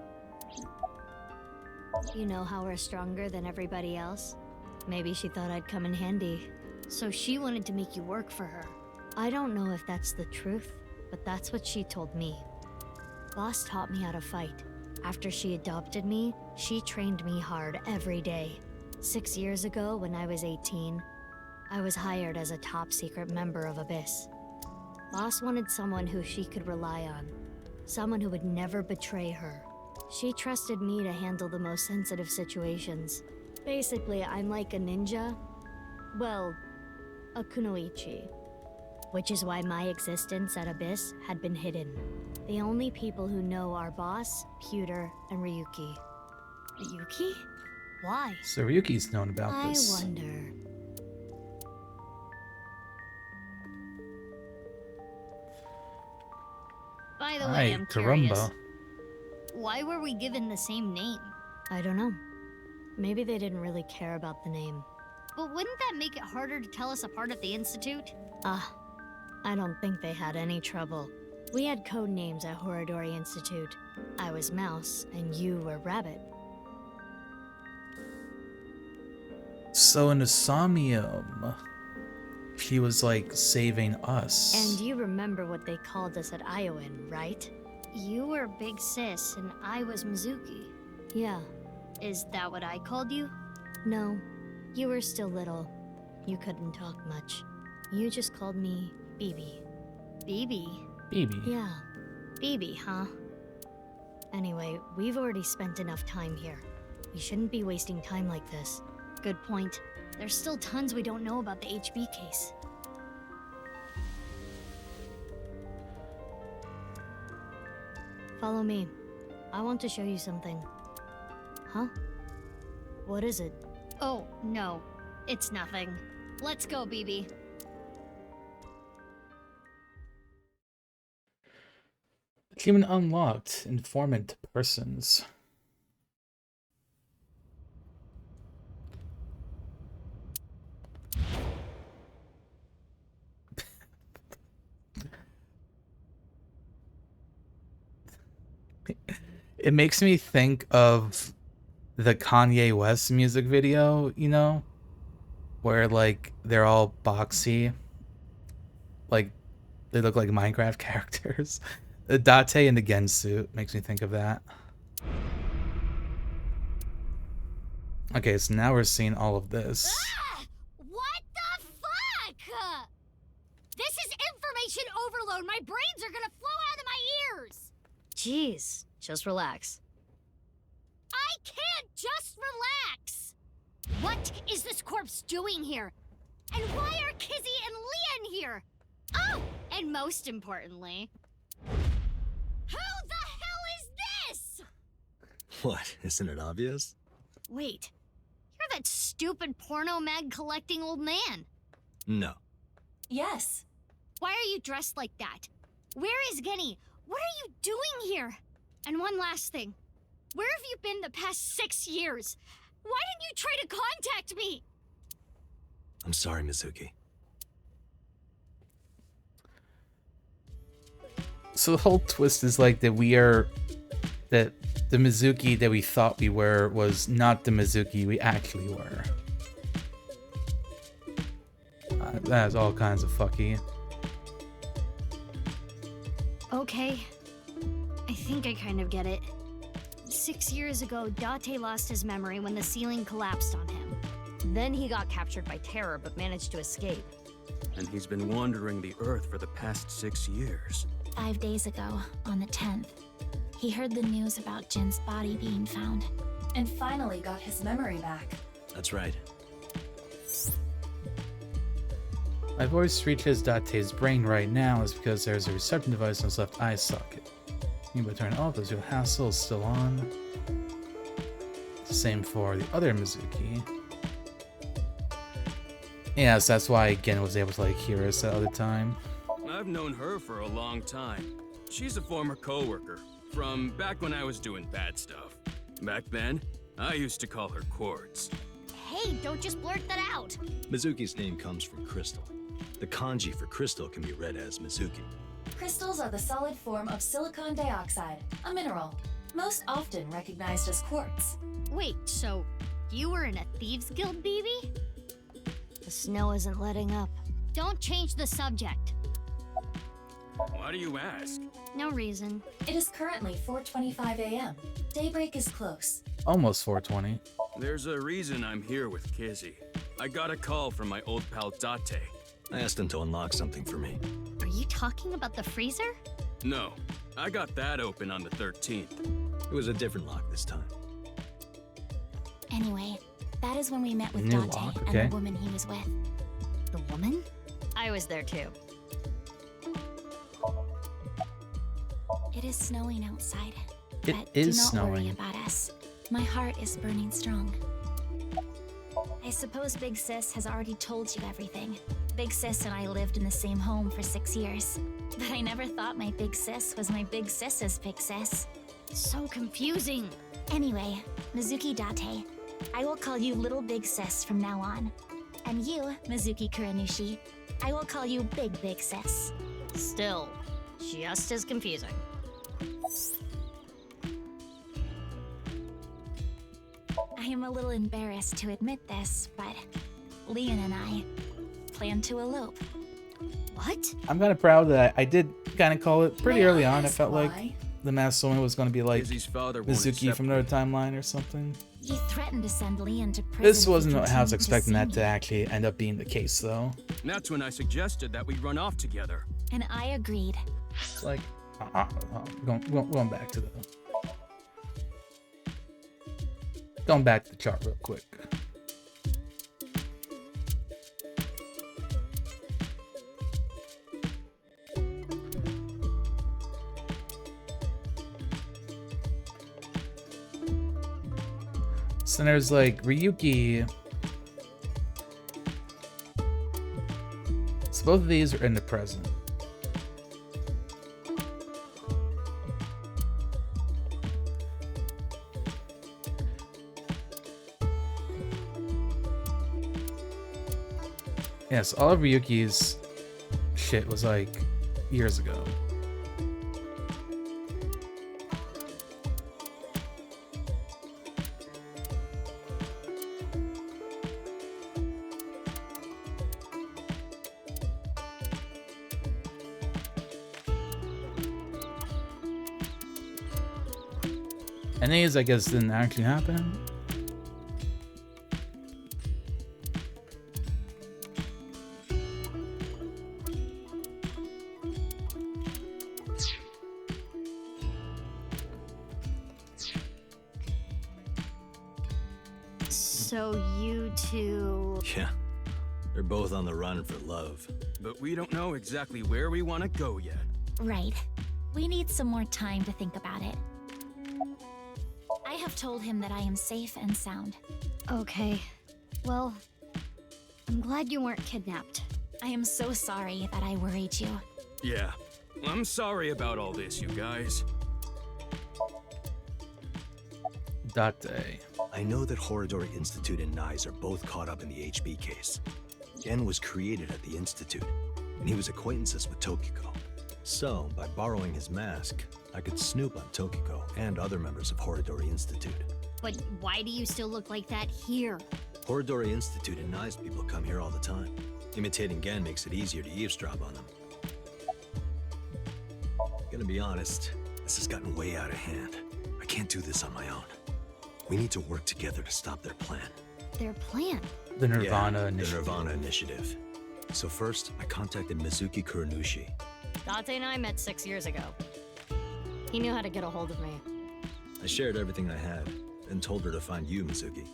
You know how we're stronger than everybody else? Maybe she thought I'd come in handy. So she wanted to make you work for her. I don't know if that's the truth, but that's what she told me. Boss taught me how to fight. After she adopted me, she trained me hard every day. 6 years ago, when I was 18, I was hired as a top-secret member of Abyss. Boss wanted someone who she could rely on. Someone who would never betray her. She trusted me to handle the most sensitive situations. Basically, I'm like a ninja. Well, a kunoichi. Which is why my existence at Abyss had been hidden. The only people who know are Boss, Pewter, and Ryuki. Ryuki? Why? So Ryuki's known about I this. wonder. By the way, Alright, I'm curious. caramba. Why were we given the same name? I don't know. Maybe they didn't really care about the name. But wouldn't that make it harder to tell us apart at the Institute? I don't think they had any trouble. We had code names at Horadori Institute. I was Mouse, and you were Rabbit. So in the Somnium, she was like saving us. And you remember what they called us at Iowan, right? You were Big Sis, and I was Mizuki. Yeah. Is that what I called you? No. You were still little. You couldn't talk much. You just called me BB. BB? BB. Yeah. BB, huh? Anyway, we've already spent enough time here. We shouldn't be wasting time like this. Good point. There's still tons we don't know about the HB case. Follow me. I want to show you something. Huh? What is it? Oh, no. It's nothing. Let's go, BB. Achievement unlocked. Informant persons. It makes me think of the Kanye West music video, you know? Where, like, they're all boxy. Like, they look like Minecraft characters. The Date in the Gen suit makes me think of that. Okay, so now we're seeing all of this. What the fuck? This is information overload. My brains are gonna flow out of my ears. Jeez, just relax. I can't just relax. What is this corpse doing here? And why are Kizzy and Leon here? Oh, and most importantly, who the hell is this? What, isn't it obvious? Wait, you're that stupid porno mag collecting old man. No. Yes. Why are you dressed like that? Where is Genny? What are you doing here? And one last thing. Where have you been the past 6 years? Why didn't you try to contact me? I'm sorry, Mizuki. So the whole twist is like that that the Mizuki that we thought we were was not the Mizuki we actually were. That is all kinds of fucky. Okay. I think I kind of get it. 6 years ago, Date lost his memory when the ceiling collapsed on him. Then he got captured by terror but managed to escape. And he's been wandering the Earth for the past 6 years. 5 days ago, on the 10th, he heard the news about Jin's body being found. And finally got his memory back. That's right. My voice reaches Date's brain right now is because there's a reception device in his left eye socket. You can turn off as your hassle is still on. Same for the other Mizuki. Yes, that's why Gen was able to like hear us that other time. I've known her for a long time. She's a former coworker from back when I was doing bad stuff. Back then, I used to call her Quartz. Hey, don't just blurt that out. Mizuki's name comes from crystal. The kanji for crystal can be read as Mizuki. Crystals are the solid form of silicon dioxide, a mineral, most often recognized as quartz. Wait, so you were in a thieves guild, BB? The snow isn't letting up. Don't change the subject. Why do you ask? No reason. It is currently 4:25 a.m. Daybreak is close. Almost 420. There's a reason I'm here with Kizzy. I got a call from my old pal Date. I asked him to unlock something for me. Are you talking about the freezer? No, I got that open on the 13th. It was a different lock this time. Anyway, that is when we met with New Date lock, and okay. the woman he was with. The woman? I was there too. It is snowing outside. It but is do not snowing. worry about us. My heart is burning strong. I suppose Big Sis has already told you everything. Big Sis and I lived in the same home for 6 years. But I never thought my Big Sis was my Big Sis's Big Sis. So confusing. Anyway, Mizuki Date, I will call you Little Big Sis from now on. And you, Mizuki Kuranushi, I will call you Big Big Sis. Still, just as confusing. I am a little embarrassed to admit this, but Leon and I plan to elope. What? I'm kind of proud that I did kind of call it pretty May early I on. I ask felt like why? the masked woman was going to be like Izzy's father won't Mizuki accept from another timeline or something. He threatened to send Leon to prison. This if he wasn't how I was continued to expecting see that me. to actually end up being the case, though. That's when I suggested that we run off together. And I agreed. It's like, going back to the... Going back to the chart real quick. So there's like Ryuki. So both of these are in the present. Yes, all of Ryuki's shit was like years ago. And these, I guess, didn't actually happen. So you two... Yeah, they're both on the run for love. But we don't know exactly where we want to go yet. Right. We need some more time to think about it. I have told him that I am safe and sound. Okay. Well, I'm glad you weren't kidnapped. I am so sorry that I worried you. Yeah, I'm sorry about all this, you guys. Date. I know that Horodori Institute and Nyes are both caught up in the HB case. Gen was created at the Institute, and he was acquaintances with Tokiko. So, by borrowing his mask, I could snoop on Tokiko and other members of Horodori Institute. But why do you still look like that here? Horodori Institute and Nyes people come here all the time. Imitating Gen makes it easier to eavesdrop on them. Gonna be honest, this has gotten way out of hand. I can't do this on my own. We need to work together to stop their plan. Their plan? The Nirvana Yeah, initiative. The Nirvana initiative. So first, I contacted Mizuki Kuranushi. Date and I met 6 years ago. He knew how to get a hold of me. I shared everything I had, and told her to find you, Mizuki.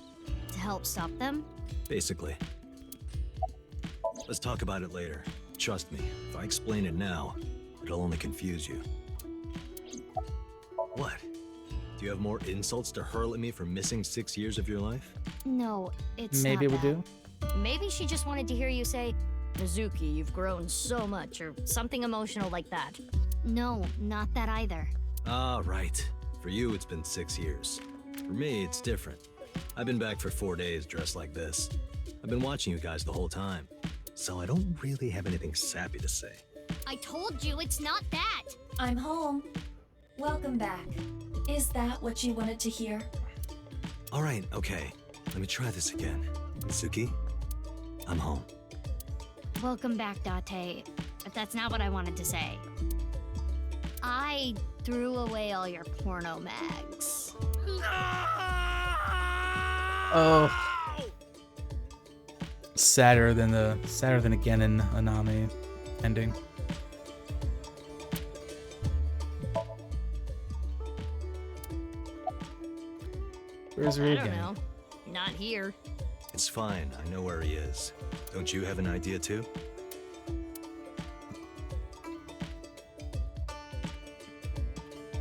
To help stop them? Basically. Let's talk about it later. Trust me, if I explain it now, it'll only confuse you. What? Do you have more insults to hurl at me for missing 6 years of your life? No, it's Maybe we not do. that. Maybe she just wanted to hear you say, Mizuki, you've grown so much, or something emotional like that. No, not that either. Ah, right. For you, it's been 6 years. For me, it's different. I've been back for 4 days dressed like this. I've been watching you guys the whole time, so I don't really have anything sappy to say. I told you it's not that! I'm home. Welcome back. Is that what you wanted to hear? All right, okay. Let me try this again. Mizuki, I'm home. Welcome back, Date. But that's not what I wanted to say. I threw away all your porno mags. Oh. Sadder than again in Anami ending. Where's I Ryugen? don't know. Not here. It's fine, I know where he is. Don't you have an idea too?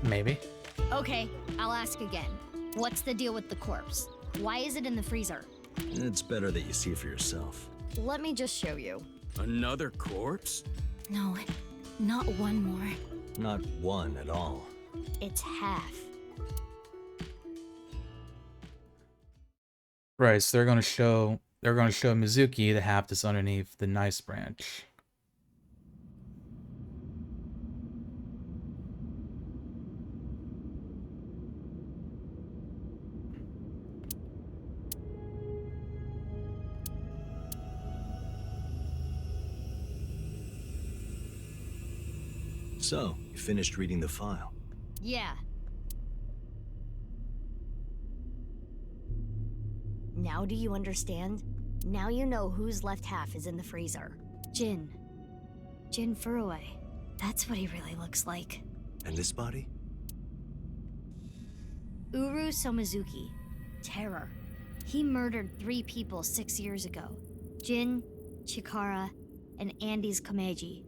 Maybe. Okay, I'll ask again. What's the deal with the corpse? Why is it in the freezer? It's better that you see for yourself. Let me just show you. Another corpse? No, not one more. Not one at all. It's half. Right, so they're gonna show Mizuki the half that's underneath the nice branch. So, you finished reading the file? Yeah. Now do you understand? Now you know whose left half is in the freezer. Jin. Jin Furue. That's what he really looks like. And this body? Uru Somizuki. Terror. He murdered 3 people 6 years ago. Jin, Chikara, and Andy's Komeiji.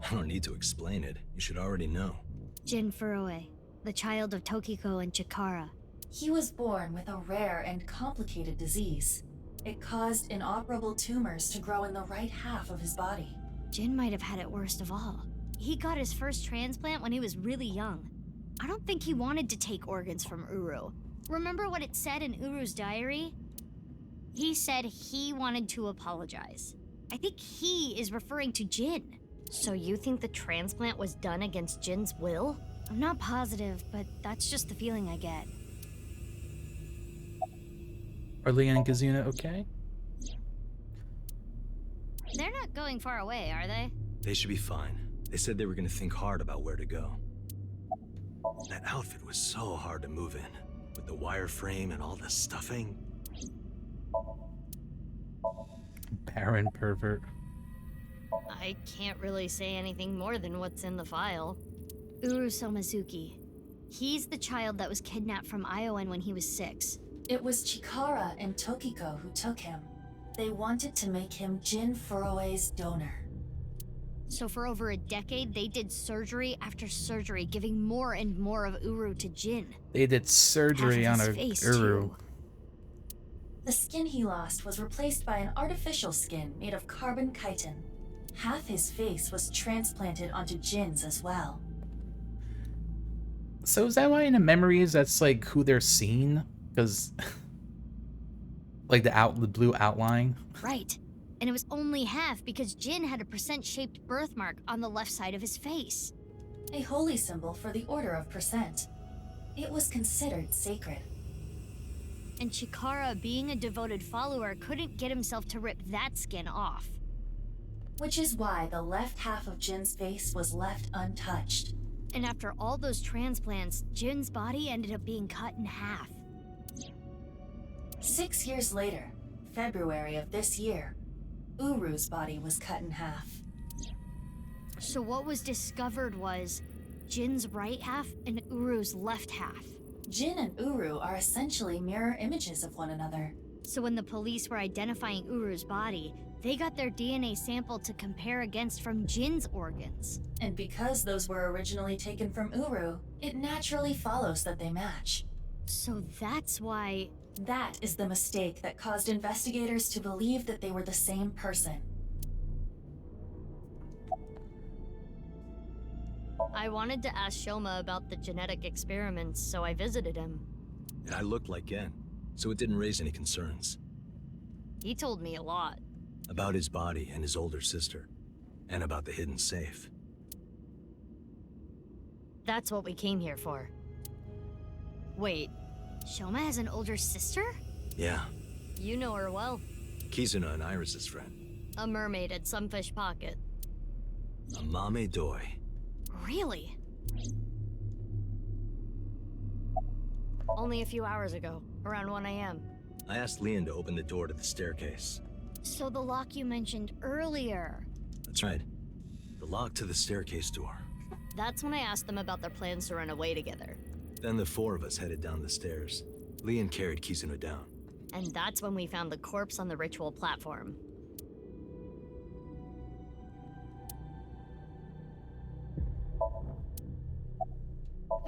I don't need to explain it. You should already know. Jin Furue, the child of Tokiko and Chikara. He was born with a rare and complicated disease. It caused inoperable tumors to grow in the right half of his body. Jin might have had it worst of all. He got his first transplant when he was really young. I don't think he wanted to take organs from Uru. Remember what it said in Uru's diary? He said he wanted to apologize. I think he is referring to Jin. So you think the transplant was done against Jin's will? I'm not positive, but that's just the feeling I get. Are Leon and Kazuna okay? They're not going far away, are they? They should be fine. They said they were gonna think hard about where to go. That outfit was so hard to move in, with the wireframe and all the stuffing. Barren pervert. I can't really say anything more than what's in the file. Uru Somizuki. He's the child that was kidnapped from Iowan when he was 6. It was Chikara and Tokiko who took him. They wanted to make him Jin Furue's donor. So for over a decade, they did surgery after surgery, giving more and more of Uru to Jin. They did surgery on a Uru. The skin he lost was replaced by an artificial skin made of carbon chitin. Half his face was transplanted onto Jin's as well. So is that why in the memories that's like who they're seeing? Because like the blue outline. Right. And it was only half because Jin had a percent-shaped birthmark on the left side of his face. A holy symbol for the Order of Percent. It was considered sacred. And Chikara, being a devoted follower, couldn't get himself to rip that skin off. Which is why the left half of Jin's face was left untouched. And after all those transplants, Jin's body ended up being cut in half. 6 years later, February of this year, Uru's body was cut in half. So what was discovered was Jin's right half and Uru's left half. Jin and Uru are essentially mirror images of one another. So when the police were identifying Uru's body, they got their DNA sample to compare against from Jin's organs. And because those were originally taken from Uru, it naturally follows that they match. So that's why... That is the mistake that caused investigators to believe that they were the same person. I wanted to ask Shoma about the genetic experiments, so I visited him. And I looked like Gen, so it didn't raise any concerns. He told me a lot. About his body and his older sister, and about the hidden safe. That's what we came here for. Wait, Shoma has an older sister? Yeah. You know her well. Kizuna and Iris's friend. A mermaid at Sunfish Pocket. A mame doi. Really? Only a few hours ago, around 1 AM. I asked Leon to open the door to the staircase. So the lock you mentioned earlier. That's right. The lock to the staircase door. That's when I asked them about their plans to run away together. Then the 4 of us headed down the stairs. Leon carried Kizuna down. And that's when we found the corpse on the ritual platform.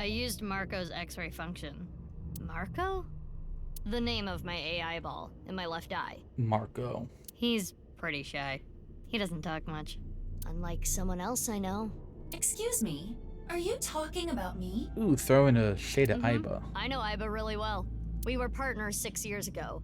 used Marco's X-ray function. Marco? The name of my AI ball in my left eye. Marco. He's pretty shy. He doesn't talk much. Unlike someone else I know. Excuse me, are you talking about me? Ooh, throw in a shade of Mhm. Iba. I know Iba really well. We were partners 6 years ago.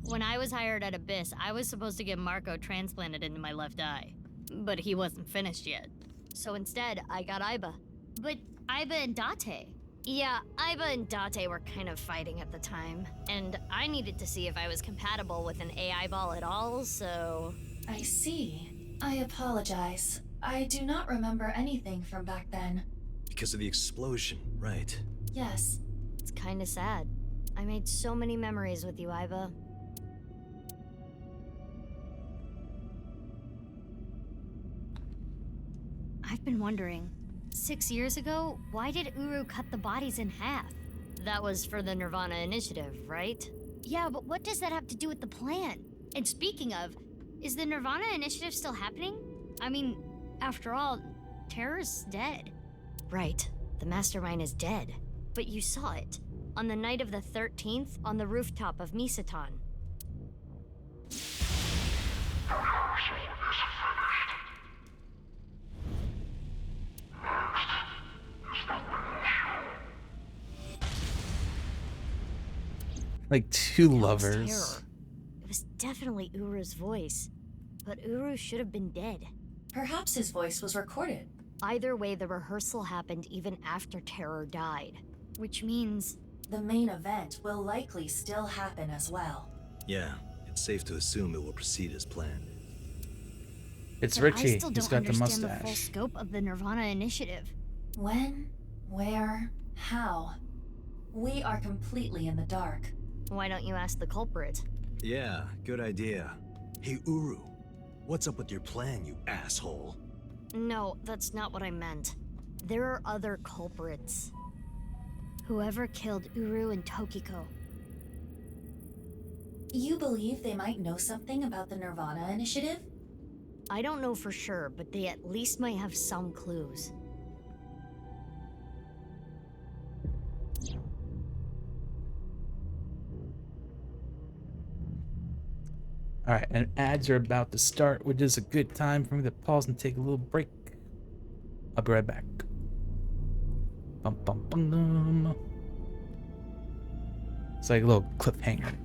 When I was hired at Abyss, I was supposed to get Marco transplanted into my left eye. But he wasn't finished yet. So instead, I got Iba. But Iba and Date. Yeah, Iba and Date were kind of fighting at the time. And I needed to see if I was compatible with an AI ball at all, so... I see. I apologize. I do not remember anything from back then. Because of the explosion, right? Yes. It's kinda sad. I made so many memories with you, Iba. I've been wondering, 6 years ago, why did Uru cut the bodies in half? That was for the Nirvana initiative, right? Yeah, but what does that have to do with the plan? And speaking of, is the Nirvana initiative still happening? I mean, after all, Terror's dead. Right, the mastermind is dead. But you saw it, on the night of the 13th, on the rooftop of Misatan. Like two That was lovers. Terror. It was definitely Uru's voice, but Uru should have been dead. Perhaps his voice was recorded. Either way, the rehearsal happened even after Terror died, which means... The main event will likely still happen as well. Yeah, it's safe to assume it will proceed as planned. It's But Richie. I still He's don't got the understand the full mustache. scope of the Nirvana initiative. When? Where? How? We are completely in the dark. Why don't you ask the culprit? Yeah, good idea. Hey, Uru, what's up with your plan, you asshole? No, that's not what I meant. There are other culprits. Whoever killed Uru and Tokiko. You believe they might know something about the Nirvana initiative? I don't know for sure, but they at least might have some clues. Alright, and ads are about to start, which is a good time for me to pause and take a little break. I'll be right back. Bum, bum, bum. It's like a little cliffhanger.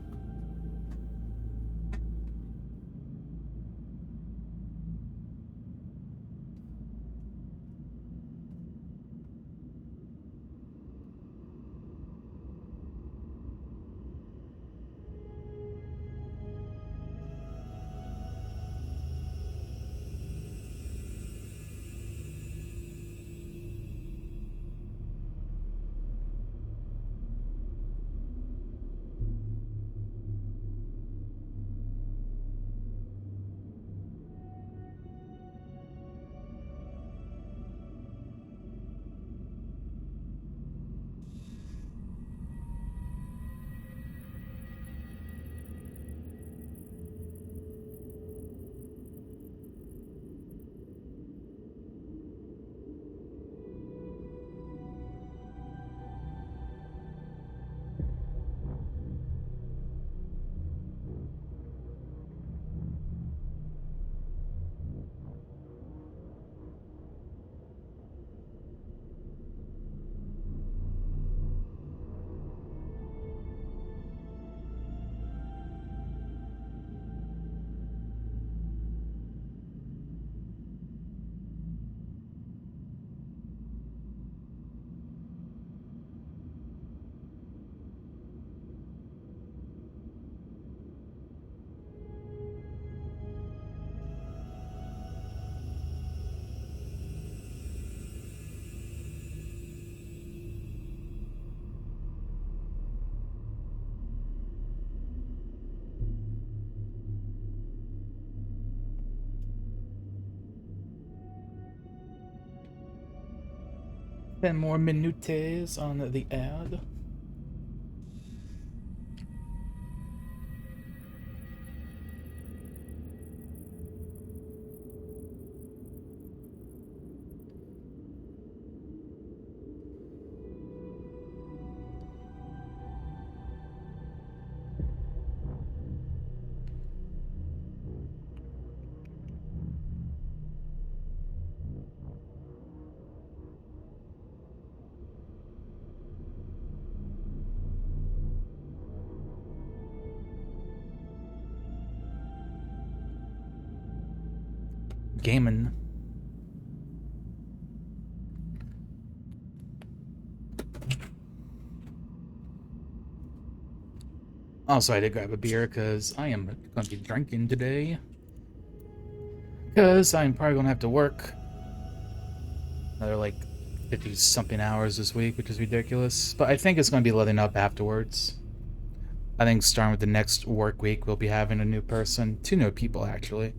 Ten more minutes on the ad. gaming. Also, I did grab a beer because I am going to be drinking today. Because I'm probably going to have to work another like 50-something hours this week, which is ridiculous. But I think it's going to be letting up afterwards. I think starting with the next work week, we'll be having a new person. 2 new people, actually.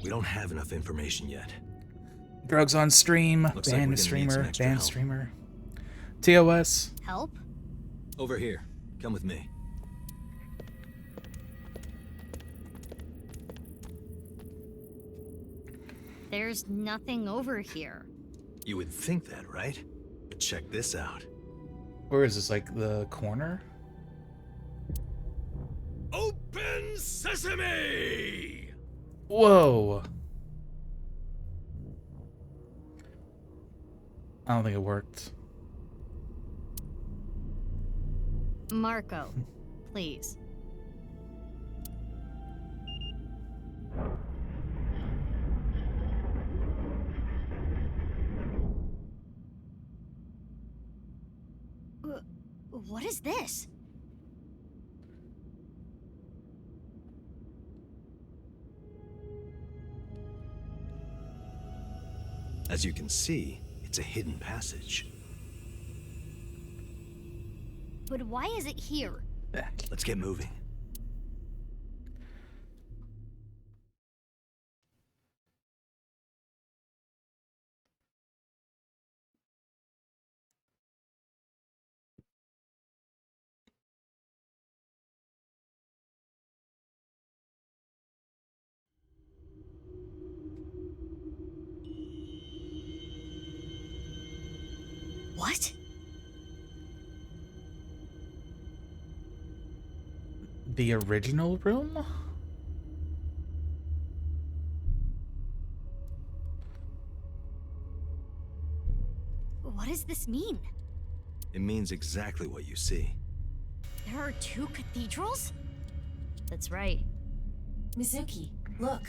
We don't have enough information yet. Drugs on stream, Looks like ban we're the gonna need some streamer, extra ban help. streamer. TOS. Help? Over here. Come with me. There's nothing over here. You would think that, right? But check this out. Where is this, like the corner? Open sesame! Whoa. I don't think it worked. Marco, please. What is this? As you can see, it's a hidden passage. But why is it here? Let's get moving. What? The original room? What does this mean? It means exactly what you see. There are 2 cathedrals? That's right. Mizuki, look.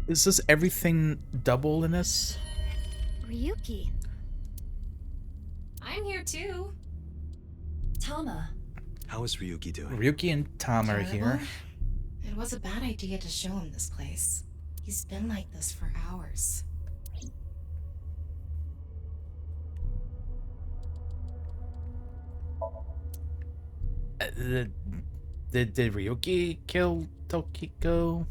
Is this everything double in this? Ryuki. I'm here too. Tama. How is Ryuki doing? Ryuki and Tom are here. It was a bad idea to show him this place. He's been like this for hours. Did Ryuki kill Tokiko?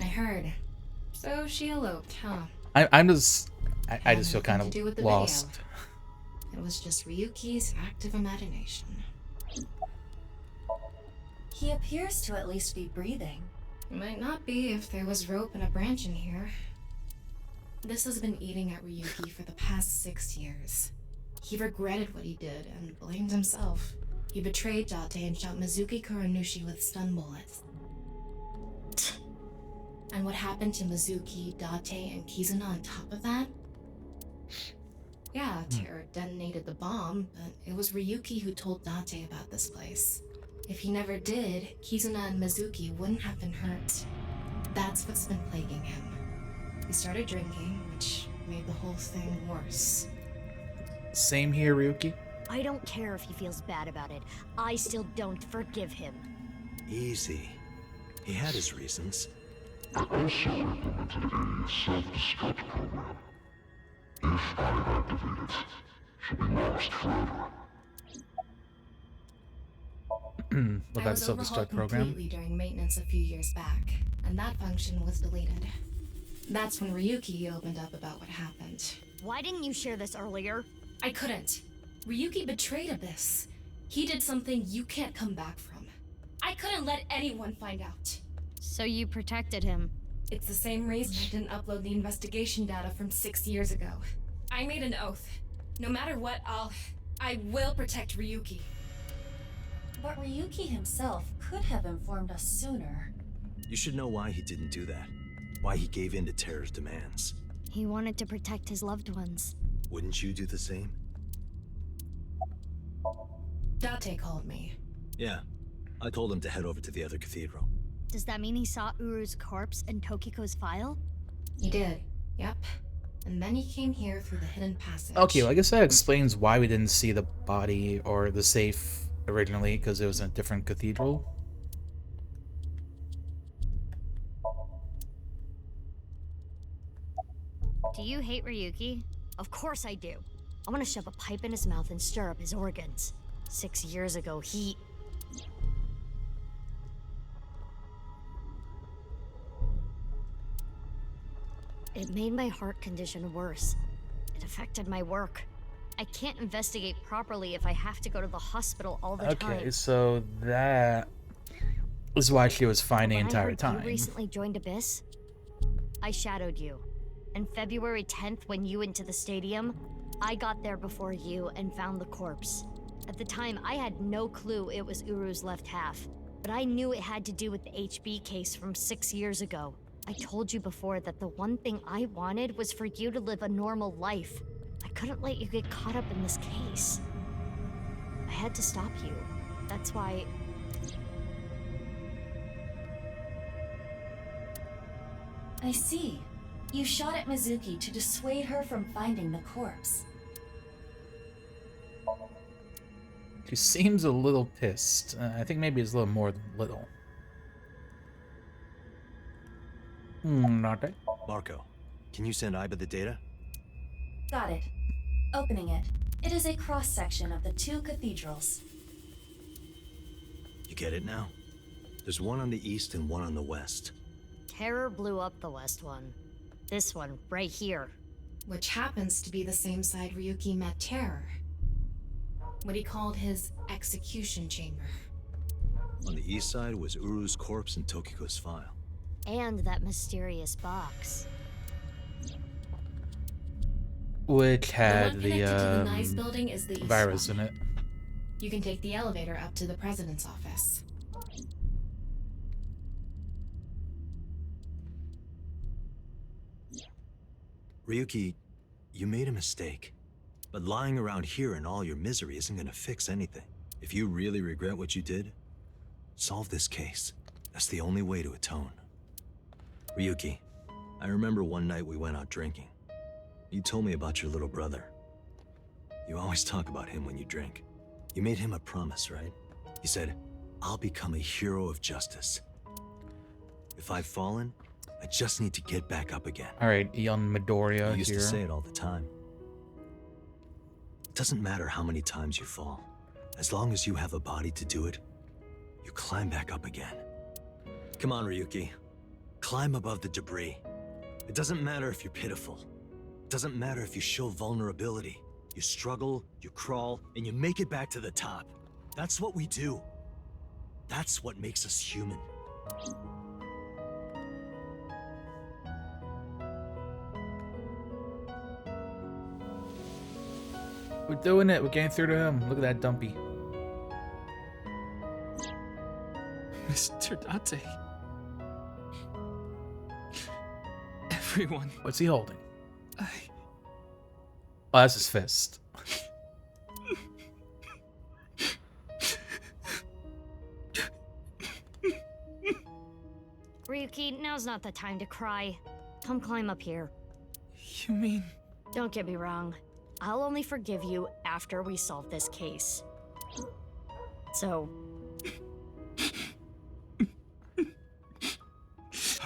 I heard. So she eloped, huh? I just feel kind Nothing to do with of the lost. video. It was just Ryuki's active imagination. He appears to at least be breathing. It might not be if there was rope and a branch in here. This has been eating at Ryuki for the past 6 years. He regretted what he did and blamed himself. He betrayed Date and shot Mizuki Kuranushi with stun bullets. And what happened to Mizuki, Date, and Kizuna on top of that? Yeah, Terror detonated the bomb, but it was Ryuki who told Date about this place. If he never did, Kizuna and Mizuki wouldn't have been hurt. That's what's been plaguing him. He started drinking, which made the whole thing worse. Same here, Ryuki. I don't care if he feels bad about it. I still don't forgive him. Easy. He had his reasons. I also implemented a self-destruct program. If I activate it, she'll be lost forever. What about the self-destruct program? Completely during maintenance a few years back, and that function was deleted. That's when Ryuki opened up about what happened. Why didn't you share this earlier? I couldn't. Ryuki betrayed Abyss. He did something you can't come back from. I couldn't let anyone find out. So you protected him. It's the same reason I didn't upload the investigation data from 6 years ago. I made an oath. No matter what, I will protect Ryuki. But Ryuki himself could have informed us sooner. You should know why he didn't do that. Why he gave in to Terror's demands. He wanted to protect his loved ones. Wouldn't you do the same? Date called me. Yeah, I told him to head over to the other cathedral. Does that mean he saw Uru's corpse in Tokiko's file? He did, yep. And then he came here through the hidden passage. Okay, well, I guess that explains why we didn't see the body or the safe originally, because it was in a different cathedral. Do you hate Ryuki? Of course I do. I want to shove a pipe in his mouth and stir up his organs. 6 years ago, he... It made my heart condition worse. It affected my work. I can't investigate properly if I have to go to the hospital all the time. Okay, so that is why she was fine the entire You time. recently joined Abyss? I shadowed you. And February 10th, when you went to the stadium, I got there before you and found the corpse. At the time, I had no clue it was Uru's left half, but I knew it had to do with the HB case from 6 years ago. I told you before that the one thing I wanted was for you to live a normal life. I couldn't let you get caught up in this case. I had to stop you. That's why... I see. You shot at Mizuki to dissuade her from finding the corpse. She seems a little pissed. I think maybe it's a little more than little. Not it. Marco, can you send Iba the data? Got it. Opening it. It is a cross-section of the two cathedrals. You get it now? There's one on the east and one on the west. Terror blew up the west one. This one, right here. Which happens to be the same side Ryuki met Terror. What he called his execution chamber. On the east side was Uru's corpse and Tokiko's file. And that mysterious box. Which had the the, the Nice building is the east virus one. in it. You can take the elevator up to the president's office. Ryuki, you made a mistake. But lying around here in all your misery isn't gonna fix anything. If you really regret what you did, solve this case. That's the only way to atone. Ryuki, I remember one night we went out drinking. You told me about your little brother. You always talk about him when you drink. You made him a promise, right? You said, I'll become a hero of justice. If I've fallen, I just need to get back up again. Alright, young Midoriya You used here. to say it all the time. It doesn't matter how many times you fall. As long as you have a body to do it, you climb back up again. Come on, Ryuki. Climb above the debris. It doesn't matter if you're pitiful. It doesn't matter if you show vulnerability. You struggle, you crawl, and you make it back to the top. That's what we do. That's what makes us human. We're doing it. We're getting through to him. Look at that dumpy. Mr. Date. Everyone. What's he holding? Oh, that's his fist. Ryuki, now's not the time to cry. Come climb up here. You mean... Don't get me wrong. I'll only forgive you after we solve this case. So...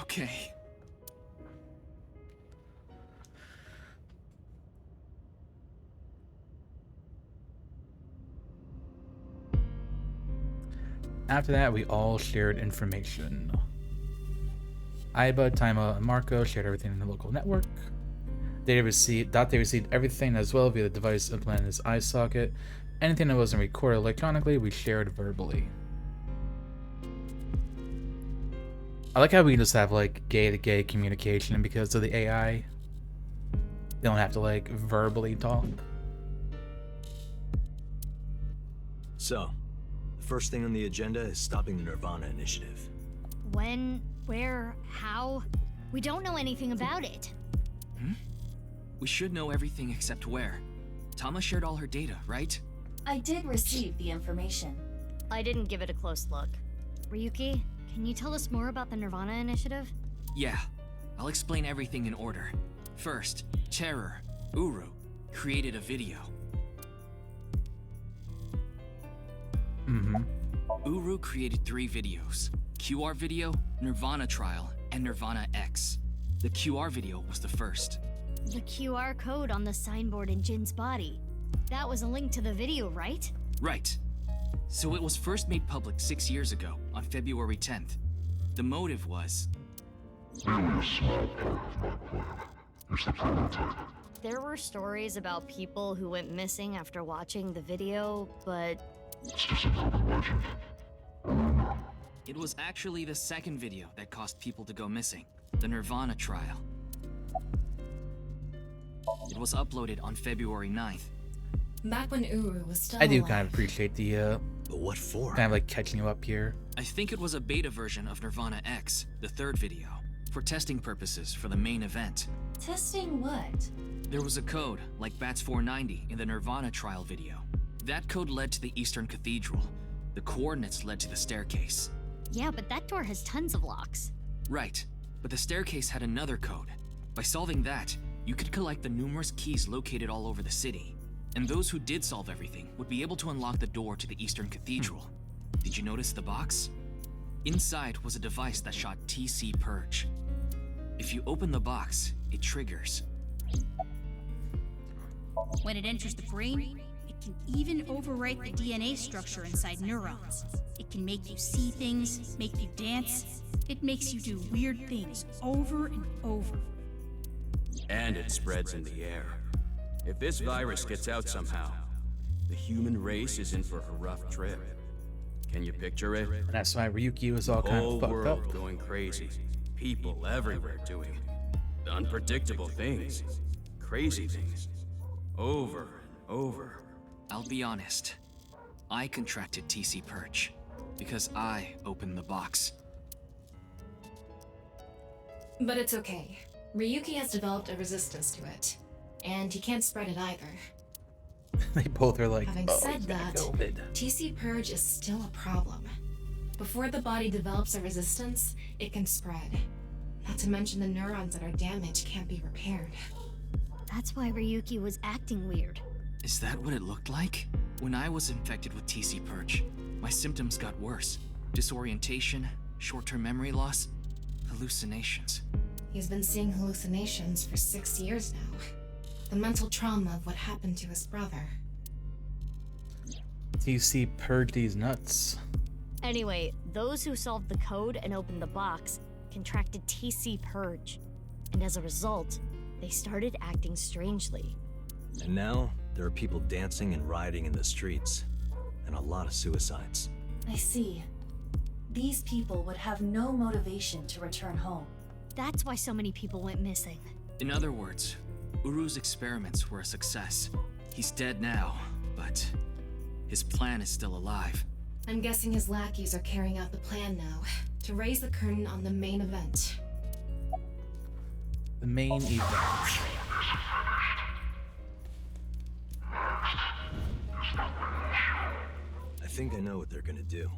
Okay. After that, we all shared information. Aiba, Taima, and Marco shared everything in the local network. Date received everything as well via the device implanted in his eye socket. Anything that wasn't recorded electronically, we shared verbally. I like how we can just have like gay-to-gay communication, and because of the AI, they don't have to like verbally talk. So, the first thing on the agenda is stopping the Nirvana initiative. When, where, how? We don't know anything about it. We should know everything except where. Tama shared all her data, right? I did receive the information. I didn't give it a close look. Ryuki, can you tell us more about the Nirvana initiative? Yeah, I'll explain everything in order. First, Terror, Uru, created a video. Uru created 3 videos: QR video, Nirvana trial, and Nirvana X. The QR video was the first. The QR code on the signboard in Jin's body. That was a link to the video, right? Right. So it was first made public 6 years ago, on February 10th. The motive was... Only a small part of my plan. It's the prototype. There were stories about people who went missing after watching the video, but... It's just an urban legend. It was actually the second video that caused people to go missing. The Nirvana trial. It was uploaded on February 9th. Back when Uru was still I do alive. kind of appreciate the, But what for? kind of like catching you up here. I think it was a beta version of Nirvana X, the third video, for testing purposes for the main event. Testing what? There was a code, like BATS 490 in the Nirvana trial video. That code led to the Eastern Cathedral. The coordinates led to the staircase. Yeah, but that door has tons of locks. Right, but the staircase had another code. By solving that, you could collect the numerous keys located all over the city. And those who did solve everything would be able to unlock the door to the Eastern Cathedral. Did you notice the box? Inside was a device that shot TC Purge. If you open the box, it triggers. When it enters the brain, it can even overwrite the DNA structure inside neurons. It can make you see things, make you dance. It makes you do weird things over and over. And it spreads in the air. If this virus gets out somehow, the human race is in for a rough trip. Can you picture it? And that's why Ryuki was all The kind whole of fucked world up. going crazy. People everywhere doing unpredictable things. Crazy things. Over and over. I'll be honest. I contracted TC Purge because I opened the box. But it's okay. Ryuki has developed a resistance to it. And he can't spread it either. They both are like, Having oh, said he's got that, COVID. TC Purge is still a problem. Before the body develops a resistance, it can spread. Not to mention the neurons that are damaged can't be repaired. That's why Ryuki was acting weird. Is that what it looked like? When I was infected with TC Purge, my symptoms got worse. Disorientation, short-term memory loss, hallucinations. He's been seeing hallucinations for 6 years now. The mental trauma of what happened to his brother. TC purge these nuts. Anyway, those who solved the code and opened the box contracted TC Purge. And as a result, they started acting strangely. And now, there are people dancing and rioting in the streets. And a lot of suicides. I see. These people would have no motivation to return home. That's why so many people went missing. In other words, Uru's experiments were a success. He's dead now, but his plan is still alive. I'm guessing his lackeys are carrying out the plan now, to raise the curtain on the main event. The main event. I think I know what they're gonna do.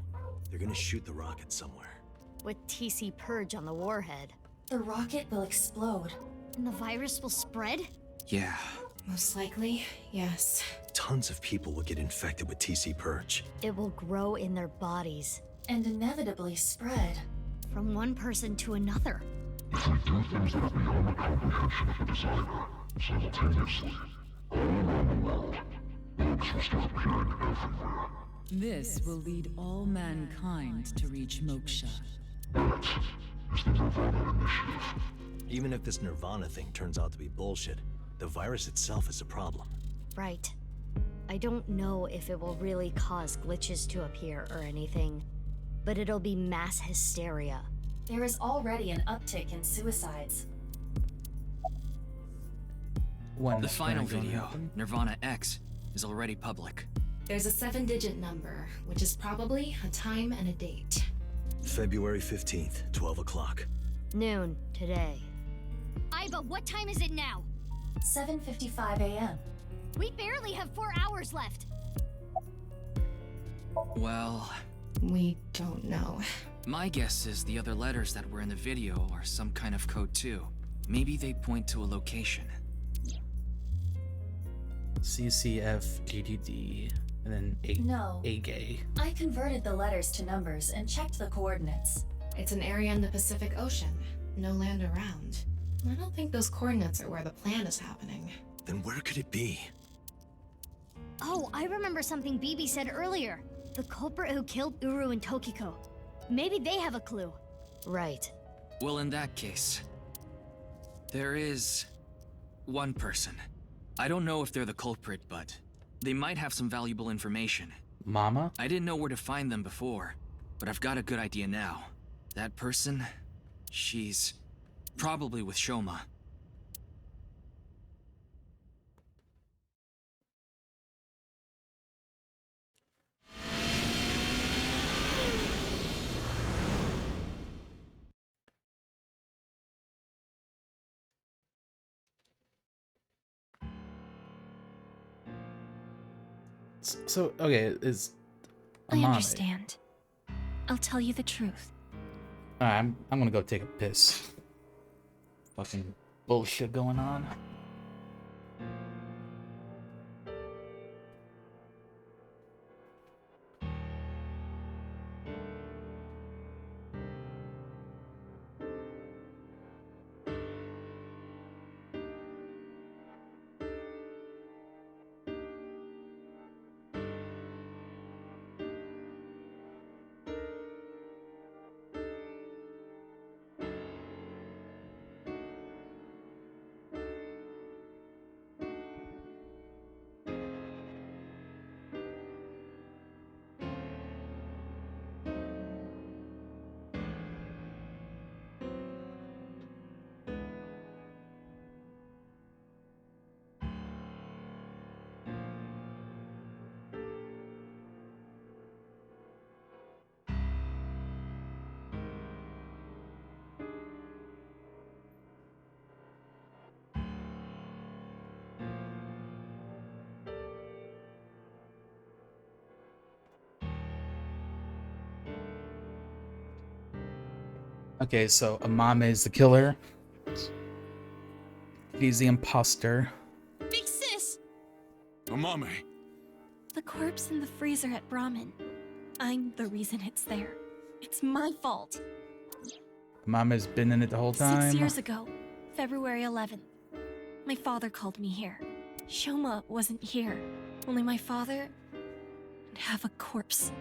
They're gonna shoot the rocket somewhere. With TC Purge on the warhead. The rocket will explode. And the virus will spread? Yeah. Most likely, yes. Tons of people will get infected with TC Purge. It will grow in their bodies. And inevitably spread. From one person to another. If we do things that are beyond the comprehension of the designer, simultaneously, all around the world, bugs will start appearing everywhere. This will lead all mankind to reach moksha. That is the Nirvana initiative. Even if this Nirvana thing turns out to be bullshit, the virus itself is a problem. Right. I don't know if it will really cause glitches to appear or anything, but it'll be mass hysteria. There is already an uptick in suicides. The final video, Nirvana X, is already public. There's a 7-digit number, which is probably a time and a date. February 15th, 12 o'clock. Noon, today. Iva, what time is it now? 7:55 a.m. We barely have 4 hours left. Well, We don't know. my guess is the other letters that were in the video are some kind of code too. Maybe they point to a location. CCFGDD, and then No. A-gay. I converted the letters to numbers and checked the coordinates. It's an area in the Pacific Ocean. No land around. I don't think those coordinates are where the plan is happening. Then where could it be? Oh, I remember something BB said earlier. The culprit who killed Uru and Tokiko. Maybe they have a clue. Right. Well, in that case, there is one person. I don't know if they're the culprit, but they might have some valuable information. Mama? I didn't know where to find them before, but I've got a good idea now. That person, she's probably with Shoma. So, okay, is I Amame. understand. I'll tell you the truth. Alright, I'm gonna go take a piss. Fucking bullshit going on. Okay, so Amame is the killer. He's the imposter. Big sis! Amame! The corpse in the freezer at Brahmin. I'm the reason it's there. It's my fault. Amame's been in it the whole time. 6 years ago, February 11th, my father called me here. Shoma wasn't here. Only my father would have a corpse.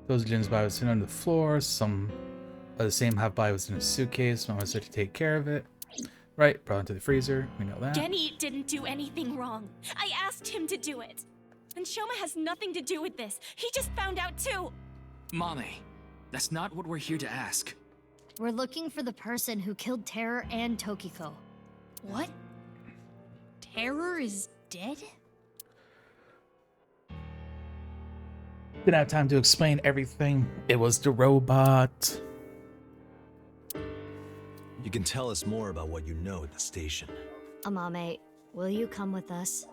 Those Jin's body was sitting on the floor. Some of the same half body was in a suitcase. Mama said to take care of it. Right, brought it to the freezer. We know that. Genny didn't do anything wrong. I asked him to do it. And Shoma has nothing to do with this. He just found out too. Mame, that's not what we're here to ask. We're looking for the person who killed Terror and Tokiko. What? Terror is dead? Didn't have time to explain everything. It was the robot. You can tell us more about what you know at the station. Amame, will you come with us?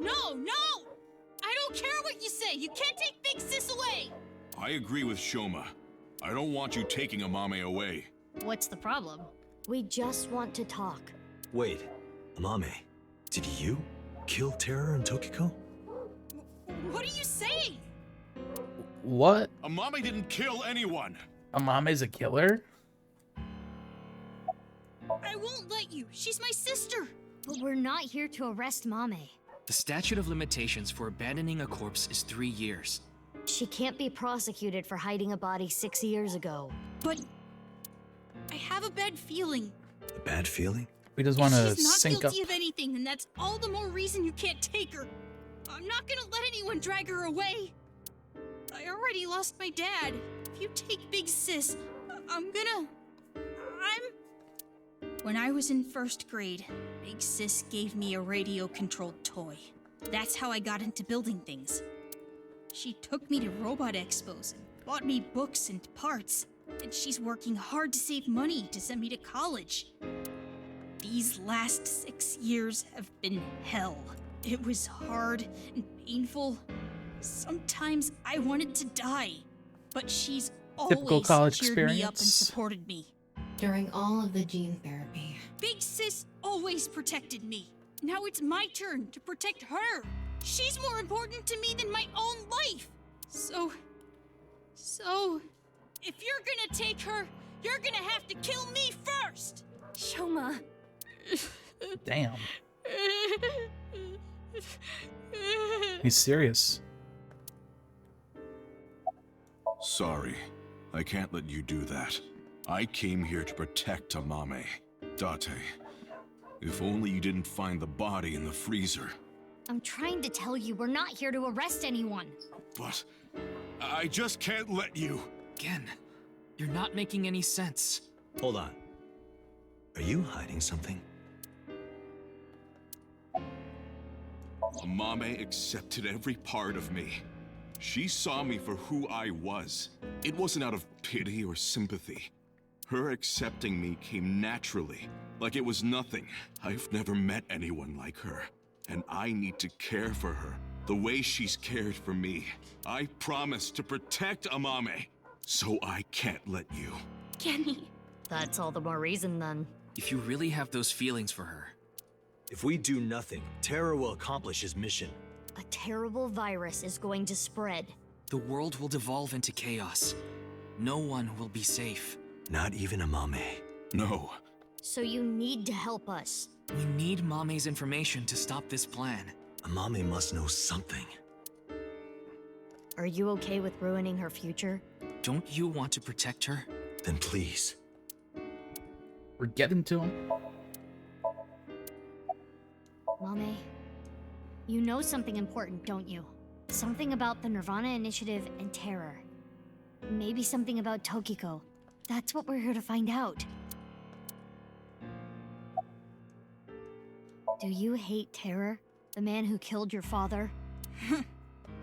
No, no! I don't care what you say! You can't take Big Sis away! I agree with Shoma. I don't want you taking Amame away. What's the problem? We just want to talk. Wait, Amame, did you kill Terror and Tokiko? What are you saying? What? Amame didn't kill anyone! Amame's a killer? I won't let you. She's my sister. But we're not here to arrest Mame. The statute of limitations for abandoning a corpse is 3 years. She can't be prosecuted for hiding a body 6 years ago. But I have a bad feeling. A bad feeling? We just want to If she's not sync up. guilty of anything, then that's all the more reason you can't take her. I'm not gonna let anyone drag her away. I already lost my dad. If you take Big Sis, When I was in first grade, Big Sis gave me a radio-controlled toy. That's how I got into building things. She took me to robot expos and bought me books and parts. And she's working hard to save money to send me to college. These last 6 years have been hell. It was hard and painful. Sometimes I wanted to die, but she's Typical always college cheered me up and experience. supported me. During all of the gene therapy. Big Sis always protected me. Now it's my turn to protect her. She's more important to me than my own life. So, if you're gonna take her, you're gonna have to kill me first. Shoma. Damn. He's serious. Sorry. I can't let you do that. I came here to protect Amame. Date, if only you didn't find the body in the freezer. I'm trying to tell you, we're not here to arrest anyone. But I just can't let you. Again, you're not making any sense. Hold on. Are you hiding something? Amame accepted every part of me. She saw me for who I was. It wasn't out of pity or sympathy. Her accepting me came naturally, like it was nothing. I've never met anyone like her, and I need to care for her the way she's cared for me. I promised to protect Amame, so I can't let you. Kenny. That's all the more reason then. If you really have those feelings for her, If we do nothing, Terror will accomplish his mission. A terrible virus is going to spread. the world will devolve into chaos. No one will be safe. Not even Amame. No. So you need to help us. We need Mame's information to stop this plan. Amame must know something. Are you okay with ruining her future? Don't you want to protect her? Then please. We're getting to him. Mame, you know something important, don't you? Something about the Nirvana Initiative and Terror. Maybe something about Tokiko. That's what we're here to find out. Do you hate Terror? The man who killed your father?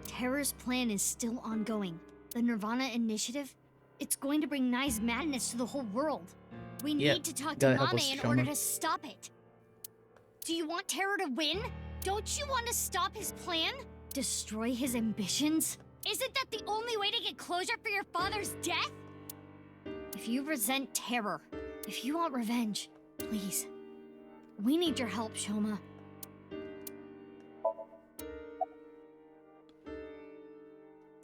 Terror's plan is still ongoing. The Nirvana Initiative? It's going to bring Nye's madness to the whole world. We need to talk to gotta help Mame us, in order Shoma. to stop it. Do you want Terror to win? Don't you want to stop his plan? Destroy his ambitions? Isn't that the only way to get closure for your father's death? If you resent Terror, if you want revenge, please. We need your help, Shoma.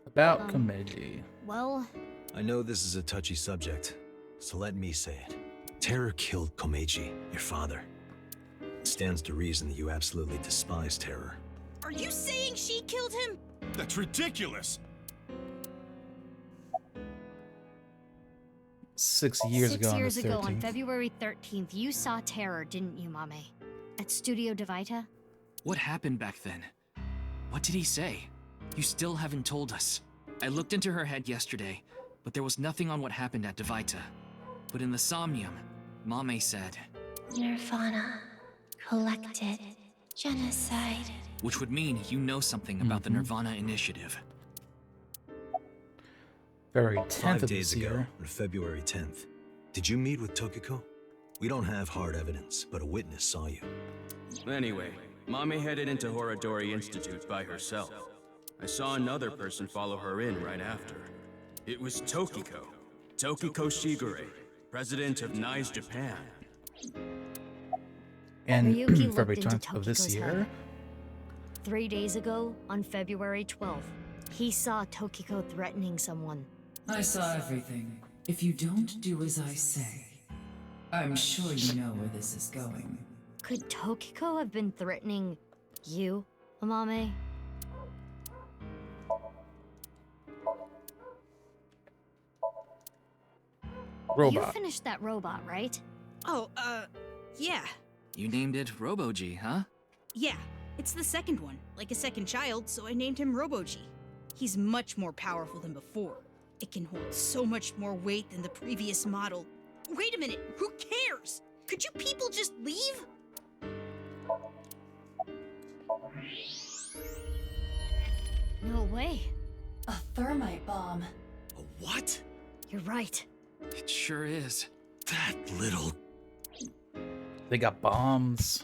About Komeiji. Well, I know this is a touchy subject, so let me say it. Terror killed Komeiji, your father. It stands to reason that you absolutely despise Terror. Are you saying she killed him? That's ridiculous! 6 years ago on the 6 years ago, on 13th. February 13th, you saw Terror, didn't you, Mame? At Studio Devita? What happened back then? What did he say? You still haven't told us. I looked into her head yesterday, but there was nothing on what happened at Devita. But in the Somnium, Mame said, Nirvana. Collected. Genocide. which would mean you know something about the Nirvana Initiative. February 10th 5 of days this ago, year. on February 10th, did you meet with Tokiko? We don't have hard evidence, but a witness saw you. Anyway, Mame headed into Horadori Institute by herself. I saw another person follow her in right after. It was Tokiko. Tokiko Shigure, president of Nye's Japan. And Ryuki looked February into 20th of this Tokiko's year. head. 3 days ago, on February 12th, he saw Tokiko threatening someone. I saw everything. If you don't do as I say, I'm sure you know where this is going. Could Tokiko have been threatening you, Amame? You Robot. finished that robot, right? Oh, yeah. You named it Robo-G, huh? Yeah. It's the second one, like a second child, so I named him Robo-G. He's much more powerful than before. It can hold so much more weight than the previous model. Wait a minute, who cares? Could you people just leave? No way. A thermite bomb. A what? You're right. It sure is. That little... They got bombs.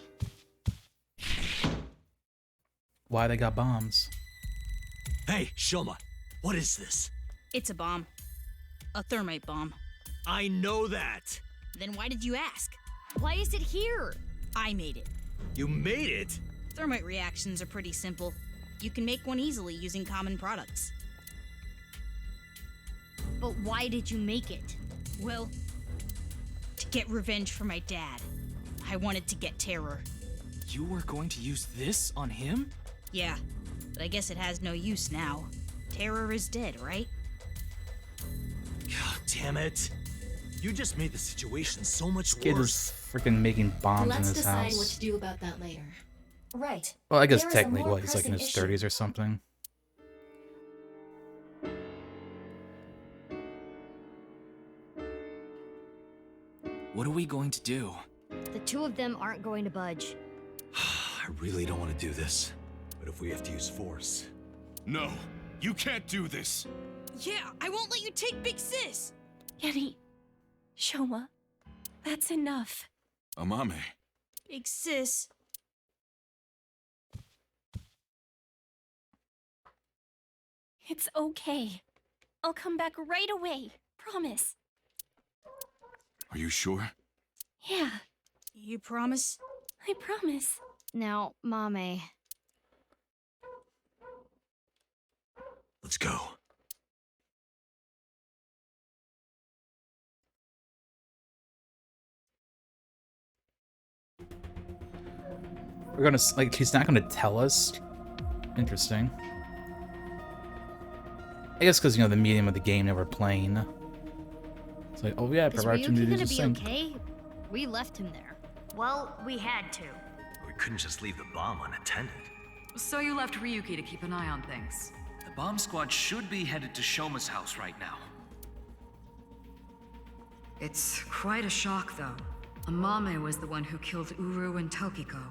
Why they got bombs? Hey, Shoma, what is this? It's a bomb. A thermite bomb. I know that! Then why did you ask? Why is it here? I made it. You made it? Thermite reactions are pretty simple. You can make one easily using common products. But why did you make it? Well, to get revenge for my dad. I wanted to get terror. You were going to use this on him? Yeah, but I guess it has no use now. Terror is dead, right? God damn it. You just made the situation so much Kid worse. is freaking making bombs Let's in his decide house. what to do about that later. Right. Well, I guess There is a technically, more what, he's like in his pressing 30s or something. What are we going to do? The two of them aren't going to budge. I really don't want to do this, but if we have to use force... No, you can't do this. Yeah, I won't let you take Big Sis! Yeti, Shoma, that's enough. Amame. Big Sis. It's okay. I'll come back right away. Promise. Are you sure? Yeah, You promise? I promise. Now, Mame. Let's go. We're gonna, like, he's not gonna tell us. Interesting. I guess because, you know, the medium of the game that we're playing. It's like, oh yeah, Is provide him Ryuki to gonna do be sync. okay? We left him there. Well, we had to. We couldn't just leave the bomb unattended. So you left Ryuki to keep an eye on things. The bomb squad should be headed to Shoma's house right now. It's quite a shock, though. Amame was the one who killed Uru and Tokiko.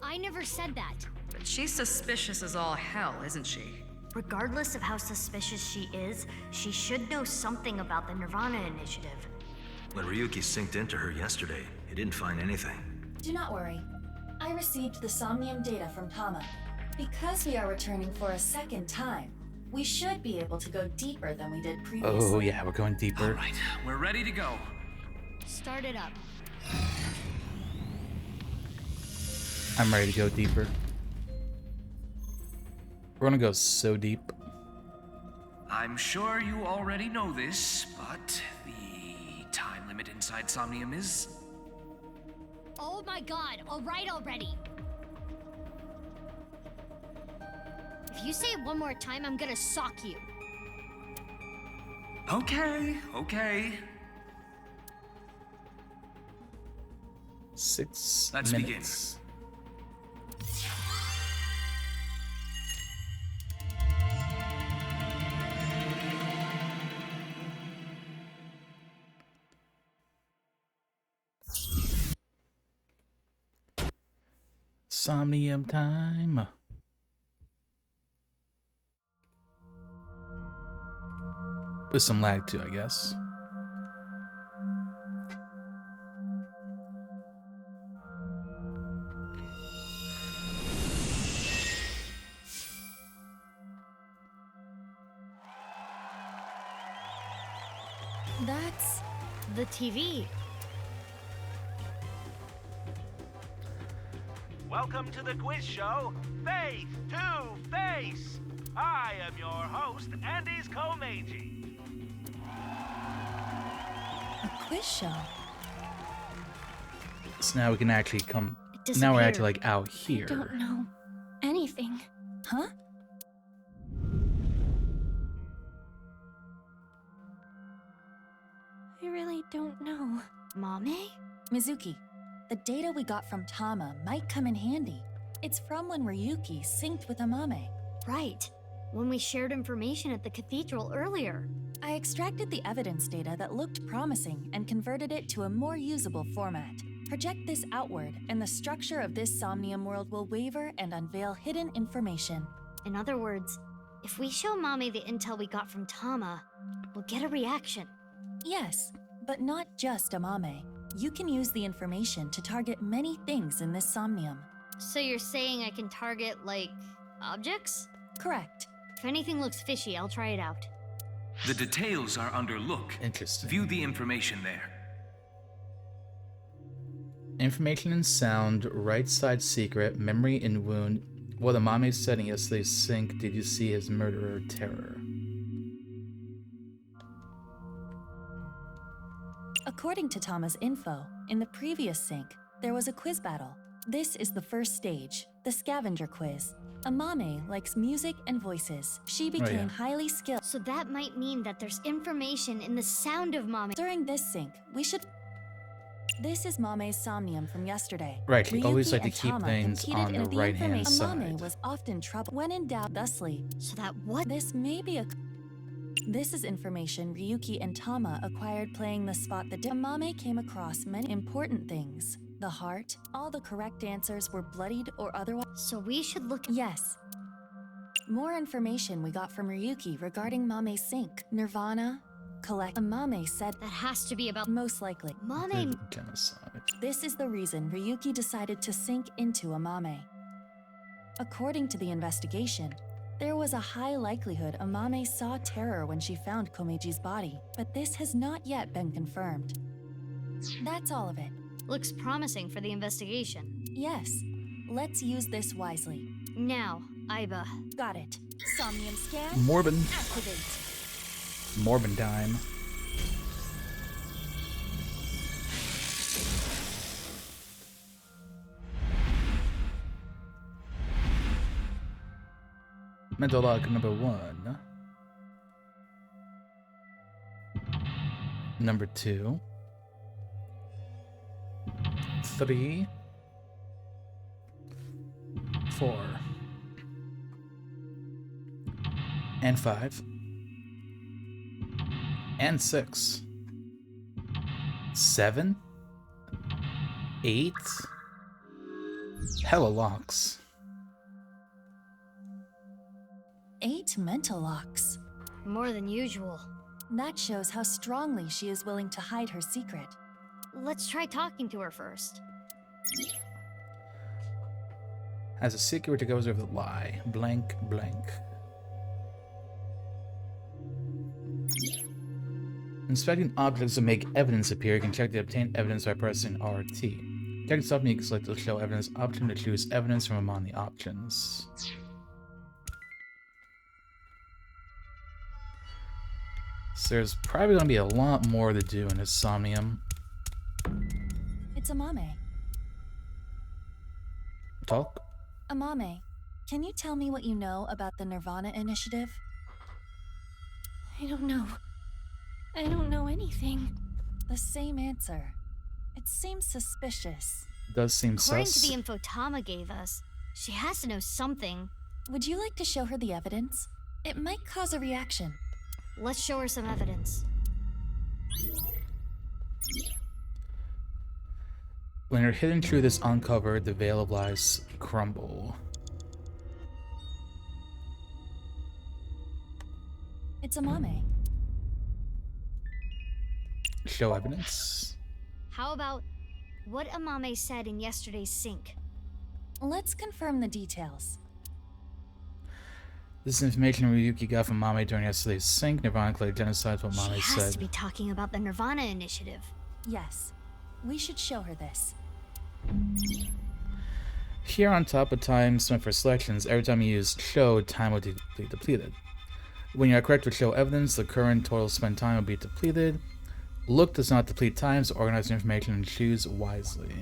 I never said that. But she's suspicious as all hell, isn't she? Regardless of how suspicious she is, she should know something about the Nirvana initiative. When Ryuki synced into her yesterday, he didn't find anything. Do not worry. I received the Somnium data from Tama. Because we are returning for a second time, we should be able to go deeper than we did previously. Oh yeah, we're going deeper. All right, we're ready to go. Start it up. I'm ready to go deeper. We're gonna go so deep. I'm sure you already know this, but the time limit inside Somnium is... Oh my god, alright already. If you say it one more time, I'm gonna sock you. Okay, okay. 6 Let's begin. minutes. Somnium time. With some lag too, I guess. That's the TV. Welcome to the quiz show, Face to Face. I am your host, Andy's Komeiji. A quiz show? So now we can actually come. It Now we're disappeared. actually like out here. I don't know anything. Huh? I really don't know. Mame? Mizuki, the data we got from Tama might come in handy. It's from when Ryuki synced with Amame. Right. When we shared information at the cathedral earlier. I extracted the evidence data that looked promising and converted it to a more usable format. Project this outward, and the structure of this Somnium world will waver and unveil hidden information. In other words, if we show Mame the intel we got from Tama, we'll get a reaction. Yes, but not just Amame. You can use the information to target many things in this Somnium. So you're saying I can target, like, objects? Correct. If anything looks fishy, I'll try it out. The details are under look. Interesting. View the information there. Information and sound, right side secret, memory and wound. What Amame said in yesterday's sync, did you see his murderer terror? According to Tama's info, in the previous sync, there was a quiz battle. This is the first stage, the scavenger quiz. Amame likes music and voices. She became highly skilled. So that might mean that there's information in the sound of Mame. During this sync, we should... This is Mame's Somnium from yesterday. Right, he always Ryuki liked to and keep Tama things competed on in the right-hand information. side. Amame was often troubled when in doubt, thusly. So that what? This may be a... This is information Ryuki and Tama acquired playing the spot that Amame came across many important things. The heart, all the correct answers were bloodied or otherwise. So we should look... Yes. More information we got from Ryuki regarding Mame's sink. Nirvana, collect... Amame said... That has to be about... Most likely. Mame... Genocide. This is the reason Ryuki decided to sink into Amame. According to the investigation, there was a high likelihood Amame saw terror when she found Komeji's body, but this has not yet been confirmed. That's all of it. Looks promising for the investigation. Yes. Let's use this wisely. Now, Aiba. Got it. Somnium scan. Morbin. Activate. Morbin time. Mental log number 1. Number 2. 3. 4. And 5. And 6. 7. 8. Hella locks. 8 mental locks. More than usual. That shows how strongly she is willing to hide her secret. Let's try talking to her first. Has a secret to goes over the lie. Blank, blank. Inspecting objects to make evidence appear, you can check the obtained evidence by pressing RT. Check Somnium, you can select the show evidence option to choose evidence from among the options. So there's probably going to be a lot more to do in this Somnium. It's Amame. Talk? Amame, can you tell me what you know about the Nirvana initiative? I don't know. I don't know anything. The same answer. It seems suspicious. Does seem According sus. to the info Tama gave us, she has to know something. Would you like to show her the evidence? It might cause a reaction. Let's show her some evidence. When her hidden truth is uncovered, the veil of lies crumble. It's Amame. Show evidence. How about what Amame said in yesterday's sync? Let's confirm the details. This is information Ryuki got from Mame during yesterday's sync. Nirvana declared genocide, what Mame She has said. to be talking about the Nirvana initiative. Yes. We should show her this. Here on top of time spent for selections, every time you use show, time will be depleted. When you are correct with show evidence, the current total spent time will be depleted. Look does not deplete time, so organize your information and choose wisely.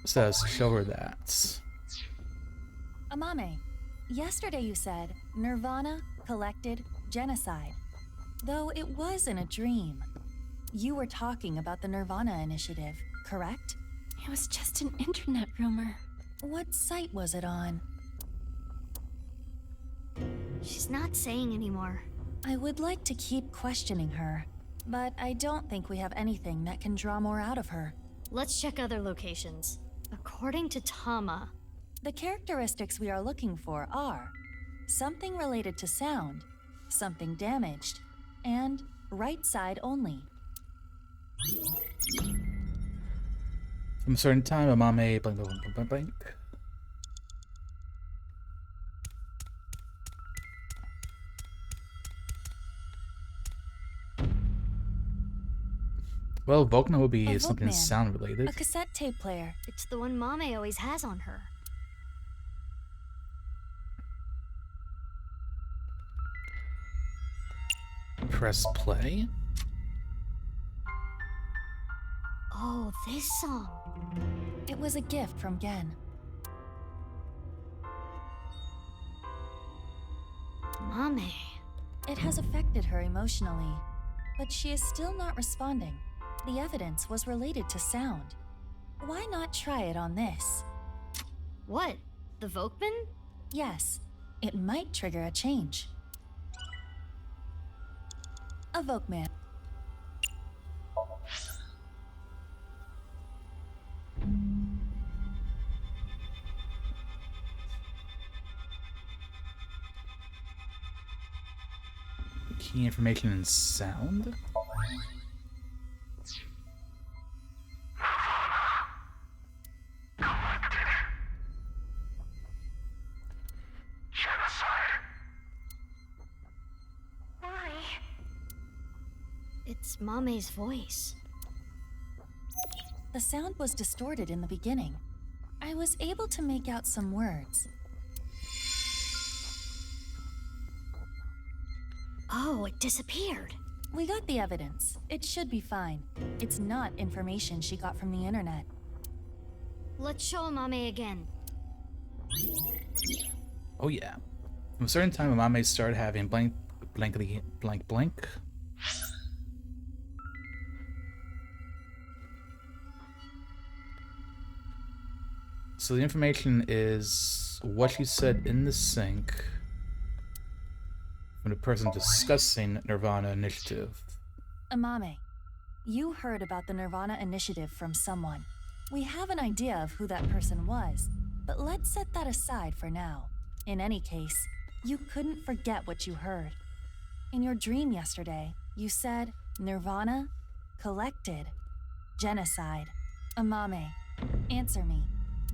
Says show her that. Amame, yesterday you said Nirvana collected genocide. Though it was in a dream. You were talking about the Nirvana initiative, correct? It was just an internet rumor. What site was it on? She's not saying anymore. I would like to keep questioning her, but I don't think we have anything that can draw more out of her. Let's check other locations. According to Tama, the characteristics we are looking for are something related to sound, something damaged, and right side only. From a certain time, a mame blank blank blank blank blank. Well, Volkman would be A something Volkman, sound related. a cassette tape player. It's the one Mame always has on her. Press play. Oh, this song. It was a gift from Gen. Mame. It has affected her emotionally, but she is still not responding. The evidence was related to sound. Why not try it on this? What? The Volkman? Yes, it might trigger a change. A Volkman. Key information and sound. It's Mame's voice. The sound was distorted in the beginning. I was able to make out some words. Oh, it disappeared. We got the evidence. It should be fine. It's not information she got from the internet. Let's show Mame again. Oh yeah. From a certain time, a mame started having blankly blank blank. So the information is what she said in the sink from the person discussing Nirvana initiative. Amame, you heard about the Nirvana initiative from someone. We have an idea of who that person was, but let's set that aside for now. In any case, you couldn't forget what you heard. In your dream yesterday, you said Nirvana, collected, genocide. Amame, answer me.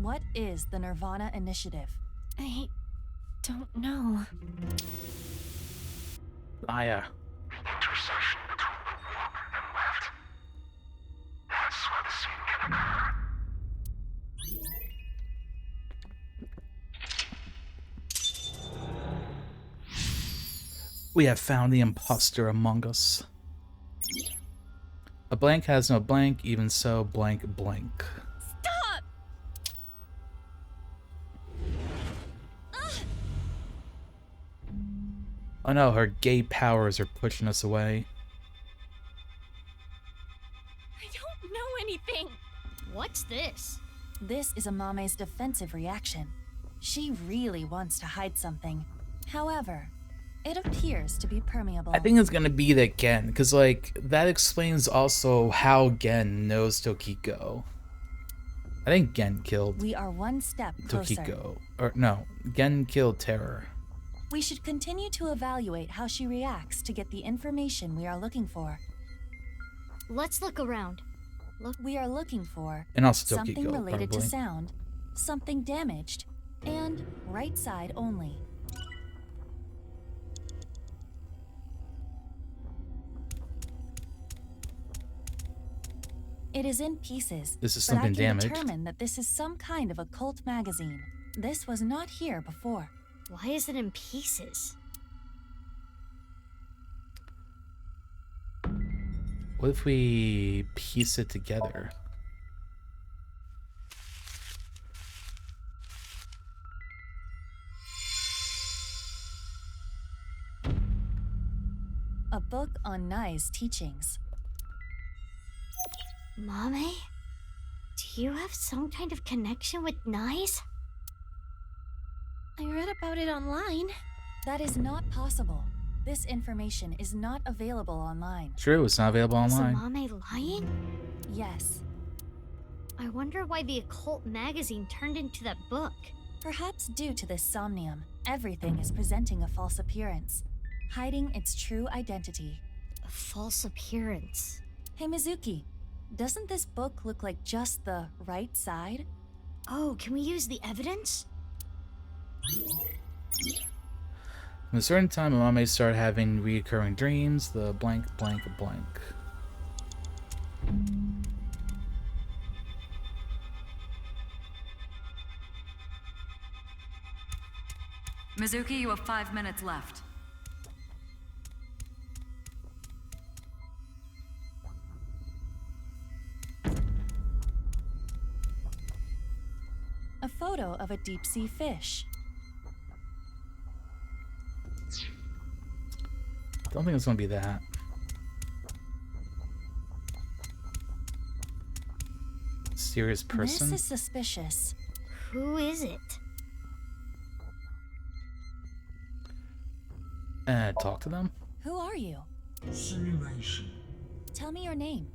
What is the Nirvana initiative? I don't know. Aya. Intersection between the warp and left. That's where the scene can occur. We have found the imposter among us. A blank has no blank, even so, blank blank. Stop! Oh no, her gay powers are pushing us away. I don't know anything. What's this? This is Amame's defensive reaction. She really wants to hide something. However, it appears to be permeable. I think it's gonna be that Gen, because like that explains also how Gen knows Tokiko. I think Gen killed We are one step closer. Tokiko. Or no, Gen killed Terror. We should continue to evaluate how she reacts to get the information we are looking for. Let's look around. Look, we are looking for And also something Tokiko, related probably. to sound, something damaged, and right side only. It is in pieces. This is but something I can damaged. determine that this is some kind of a cult magazine. This was not here before. Why is it in pieces? What if we piece it together? A book on Nai's teachings. Mame? Do you have some kind of connection with Nai's? I read about it online. That is not possible. This information is not available online. True, it's not available online. Is Mame lying? Yes. I wonder why the occult magazine turned into that book. Perhaps due to this somnium, everything is presenting a false appearance, hiding its true identity. A false appearance? Hey Mizuki, doesn't this book look like just the right side? Oh, can we use the evidence? From a certain time, Amame started having recurring dreams, the blank, blank, blank. Mizuki, you have 5 minutes left. A photo of a deep-sea fish. I don't think it's gonna be that. Mysterious person? This is suspicious. Who is it? Talk to them? Who are you? Simulation. Tell me your name.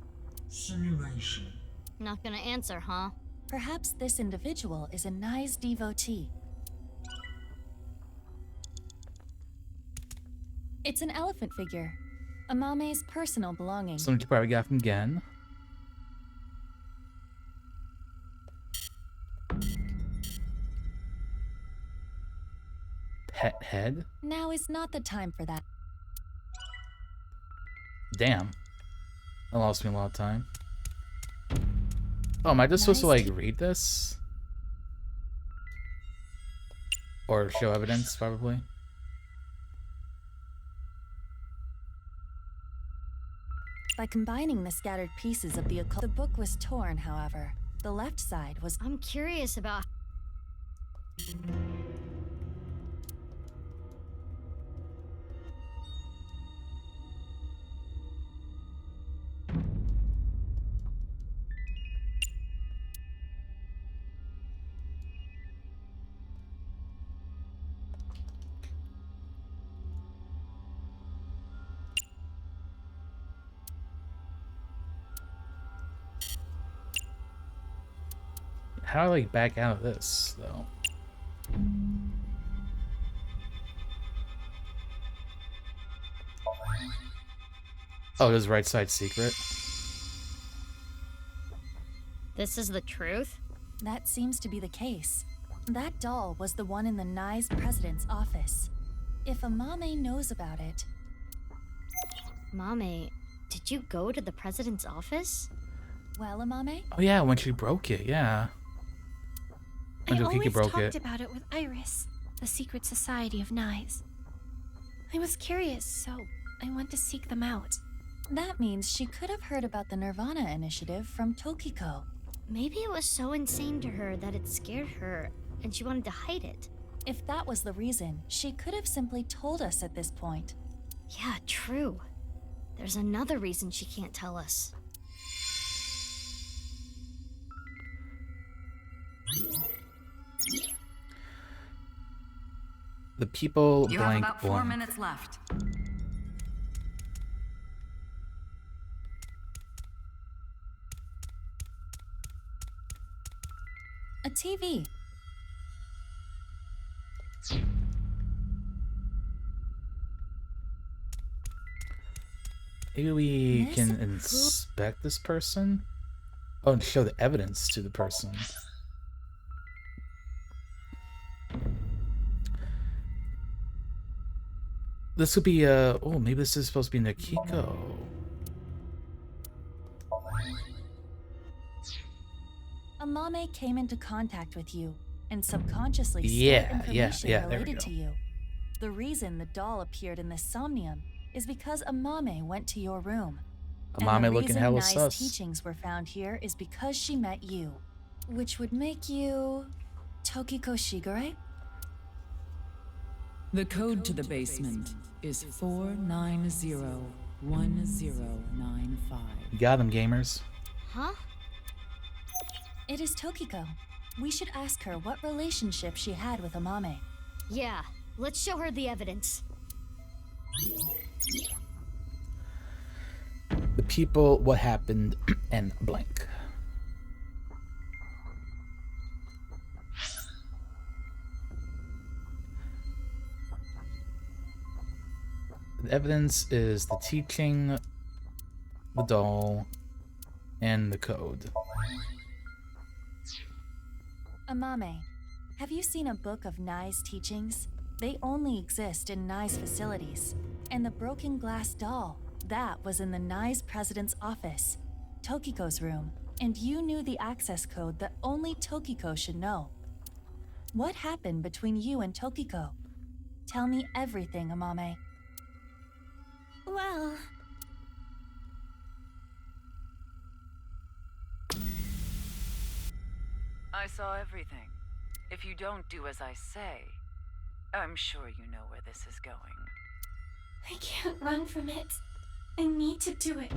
Simulation. Not gonna answer, huh? Perhaps this individual is a Nai's devotee. It's an elephant figure. Amame's personal belonging. Something you probably got from Gen. Pet head? Now is not the time for that. Damn. That lost me a lot of time. Oh, am I just supposed to, like, read this? Or show evidence, probably? By combining the scattered pieces of the occult, the book was torn, however. The left side was... I'm curious about... How do I, like, back out of this, though? Oh, this is right side secret. This is the truth? That seems to be the case. That doll was the one in the Nai's president's office. If Amame knows about it... Mame, did you go to the president's office? Well, Amame? Oh yeah, when she broke it, yeah. When I Jokiki always broke talked it. about it with Iris, the secret society of Nais. I was curious, so I went to seek them out. That means she could have heard about the Nirvana initiative from Tokiko. Maybe it was so insane to her that it scared her, and she wanted to hide it. If that was the reason, she could have simply told us at this point. Yeah, true. There's another reason she can't tell us. The people You blank have about 4 blank. minutes left. A TV. Maybe we Miss can inspect this person? Oh, and show the evidence to the person. This could be, oh, maybe this is supposed to be Nikiko. Amame came into contact with you and subconsciously Yeah, stored yeah, information yeah, there we related go. to you. The reason the doll appeared in the Somnium is because Amame went to your room. Amame and the looking reason hella Nai's sus. teachings were found here is because she met you, which would make you Tokiko Shigure? The code to the basement is 4901095. Got them, gamers. Huh? It is Tokiko. We should ask her what relationship she had with Amame. Yeah, let's show her the evidence. The people, what happened, and blank. The evidence is the teaching, the doll, and the code. Amame, have you seen a book of Nai's teachings? They only exist in Nai's facilities. And the broken glass doll, that was in the Nai's president's office, Tokiko's room. And you knew the access code that only Tokiko should know. What happened between you and Tokiko? Tell me everything, Amame. Well... I saw everything. If you don't do as I say, I'm sure you know where this is going. I can't run from it. I need to do it.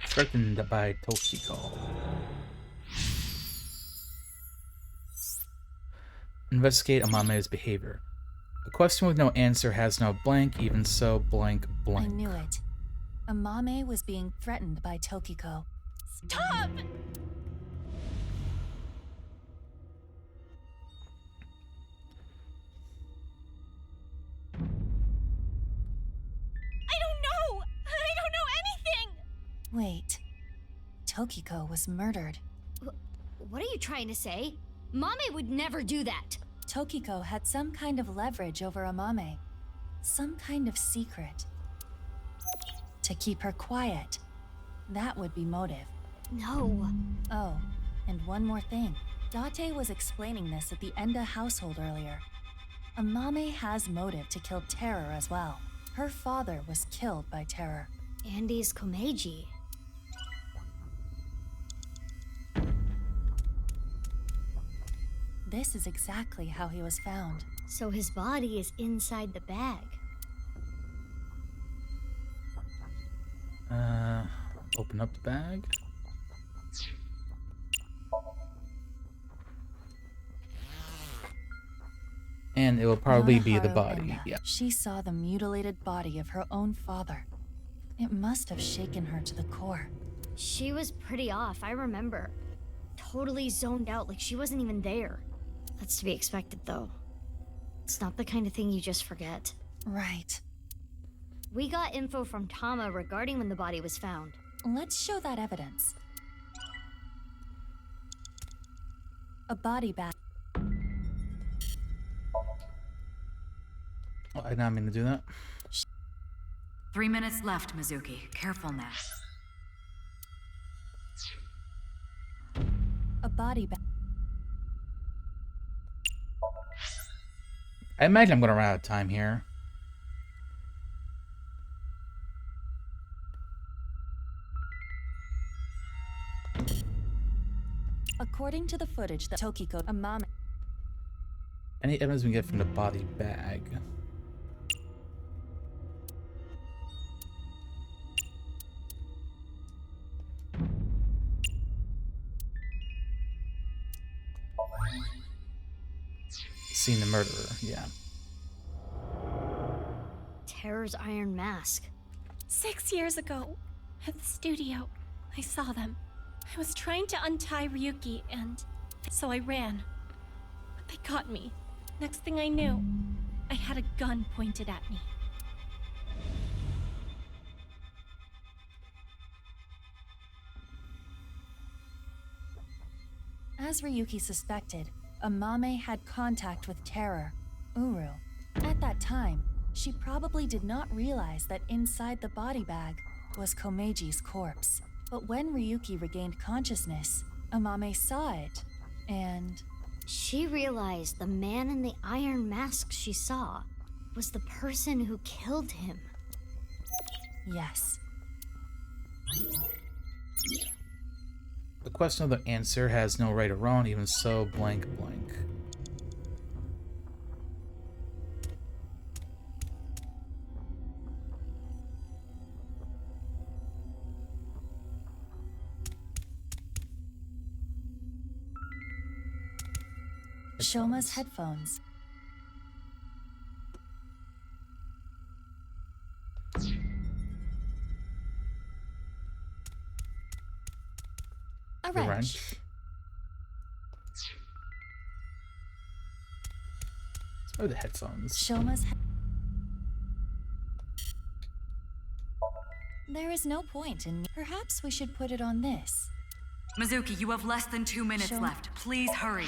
Threatened by Tokiko. Investigate Amame's behavior. A question with no answer has no blank, even so, blank, blank. I knew it. Amame was being threatened by Tokiko. Stop! I don't know anything! Wait. Tokiko was murdered. What are you trying to say? Mame would never do that. Tokiko had some kind of leverage over Amame. Some kind of secret. To keep her quiet. That would be motive. No. Oh, and one more thing. Date was explaining this at the Enda household earlier. Amame has motive to kill Terror as well. Her father was killed by Terror. Andy's Komeiji. This is exactly how he was found. So his body is inside the bag. Open up the bag. And it will probably be the body. Enda. Yeah. She saw the mutilated body of her own father. It must have shaken her to the core. She was pretty off, I remember. Totally zoned out, like she wasn't even there. That's to be expected, though. It's not the kind of thing you just forget. Right. We got info from Tama regarding when the body was found. Let's show that evidence. A body bag. Oh, I didn't mean to do that. 3 minutes left, Mizuki. Careful now. A body bag. I imagine I'm gonna run out of time here. According to the footage that Tokiko Amame. Any evidence we get from the body bag? Seen the murderer, yeah. Terror's iron mask. 6 years ago, at the studio, I saw them. I was trying to untie Ryuki, and so I ran. But they caught me. Next thing I knew, I had a gun pointed at me. As Ryuki suspected, Amame had contact with Terror, Uru. At that time, she probably did not realize that inside the body bag was Komeji's corpse. But when Ryuki regained consciousness, Amame saw it, and... She realized the man in the iron mask she saw was the person who killed him. Yes. The question of the answer has no right or wrong, even so, blank, blank. Shoma's headphones. A The wrench. wrench. Or the headphones. Shoma's. There is no point in. Perhaps we should put it on this. Mizuki, you have less than 2 minutes left. Please hurry.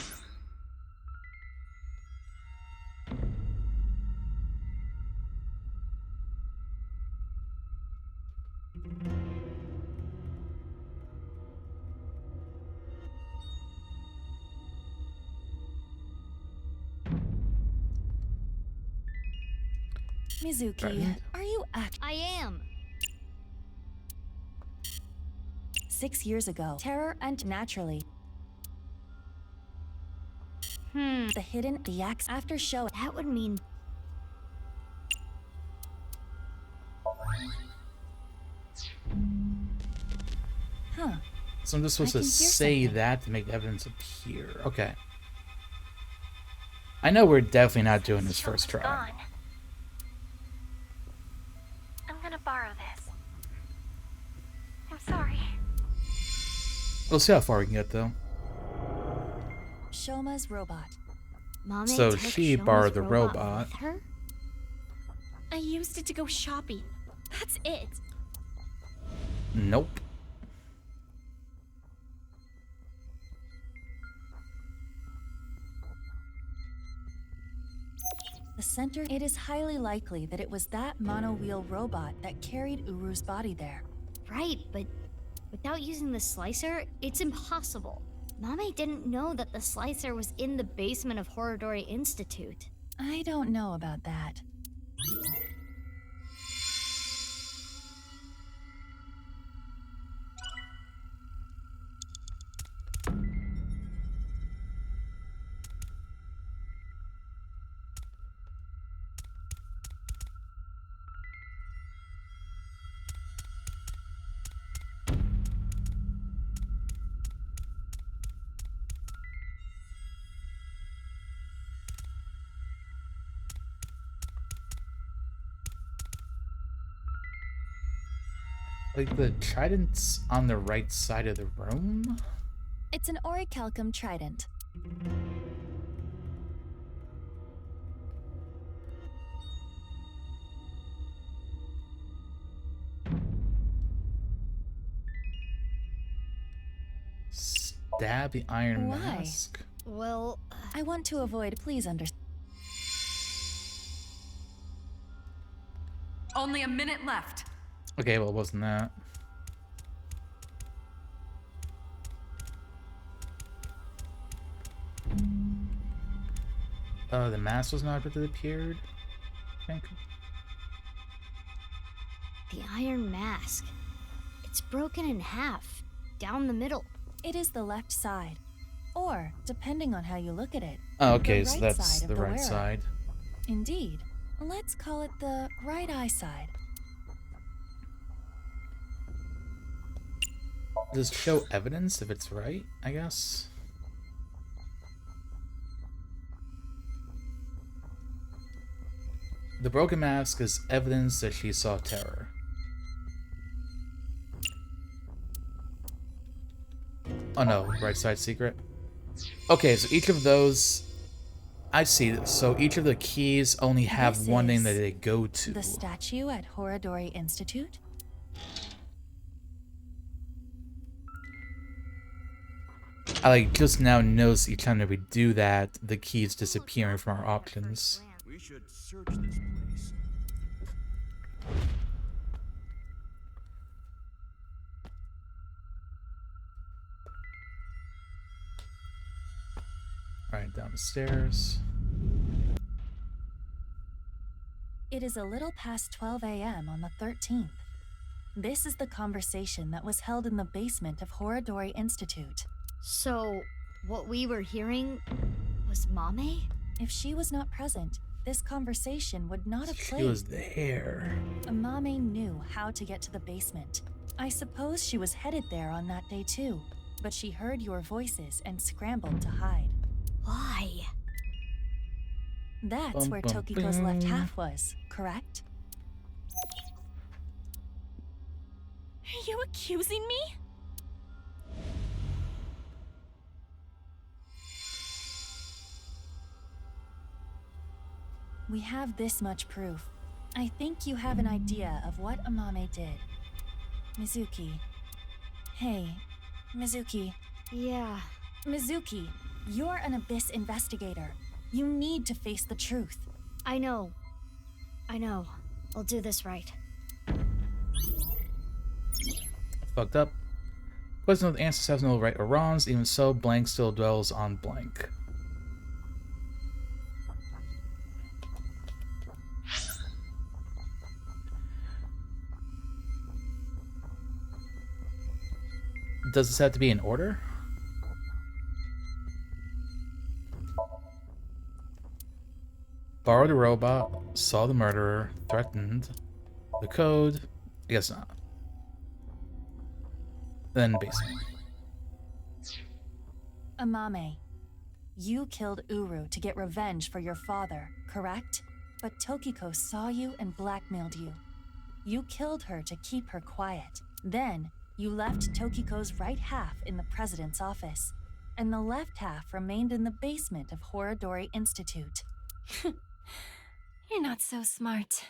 Mizuki, are you I am. 6 years ago, terror and naturally. The hidden, the axe after show. That would mean. Huh. So I'm just supposed to say that to make evidence appear. Okay. I know we're definitely not doing this first try. Gone. I'm gonna borrow this. I'm sorry. We'll see how far we can get, though. Shoma's robot. Mame So took she Shoma's borrowed the robot robot. with her? I used it to go shopping. That's it. Nope. The center. It is highly likely that it was that mono-wheel robot that carried Uru's body there. Right, but without using the slicer, it's impossible. Mame didn't know that the slicer was in the basement of Horodori Institute. I don't know about that. Like the trident's on the right side of the room? It's an orichalcum trident. Stab the iron Why? mask. Well, I want to avoid. Please understand. Only a minute left. Okay, well, it wasn't that. The mask was not that appeared, I think. the iron mask. It's broken in half, down the middle. It is the left side. Or, depending on how you look at it, Oh, okay, the so right that's side of the right wearer. side. Indeed. Let's call it the right eye side. Does it show evidence if it's right, I guess? The broken mask is evidence that she saw terror. Oh no, right side secret. Okay, so each of those... I see, so each of the keys only have This one name is that they go to. The statue at Horodori Institute? I like just now notice each time that we do that, the key is disappearing from our options. We should search this place. Alright, down the stairs. It is a little past 12 a.m. on the 13th. This is the conversation that was held in the basement of Horodori Institute. So, what we were hearing was Mame? If she was not present, this conversation would not have played. She was there. Mame knew how to get to the basement. I suppose she was headed there on that day too, but she heard your voices and scrambled to hide. Why? That's where Tokiko's left half was, correct? Are you accusing me? We have this much proof. I think you have an idea of what Amame did. Mizuki. Hey, Mizuki. Yeah. Mizuki, you're an Abyss investigator. You need to face the truth. I know. I'll do this right. Fucked up. Question of the answers has no right or wrongs, even so, blank still dwells on blank. Does this have to be in order? Borrowed a robot, saw the murderer, threatened. The code? I guess not. Then basement. Amame, you killed Uru to get revenge for your father, correct? But Tokiko saw you and blackmailed you. You killed her to keep her quiet. Then, you left Tokiko's right half in the president's office, and the left half remained in the basement of Horodori Institute. You're not so smart.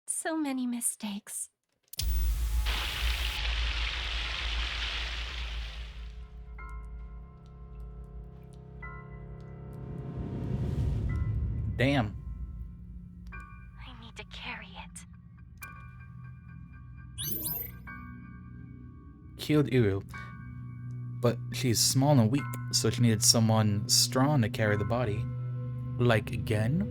So many mistakes. Damn. I need to carry it. Killed Uru. But she's small and weak, so she needed someone strong to carry the body. Like again?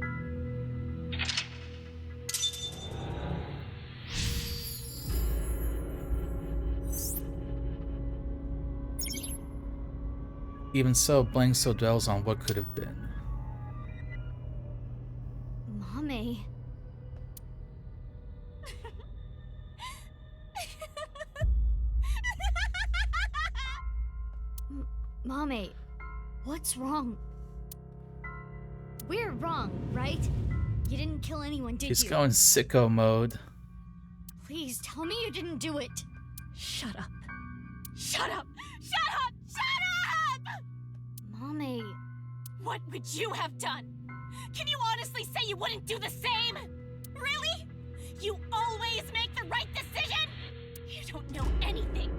Even so, blank still dwells on what could have been. Mame. Mame, what's wrong? We're wrong, right? You didn't kill anyone, did you? She's going sicko mode. Please tell me you didn't do it. Shut up. Shut up! Shut up! Shut up! Mame. What would you have done? Can you honestly say you wouldn't do the same? Really? You always make the right decision? You don't know anything.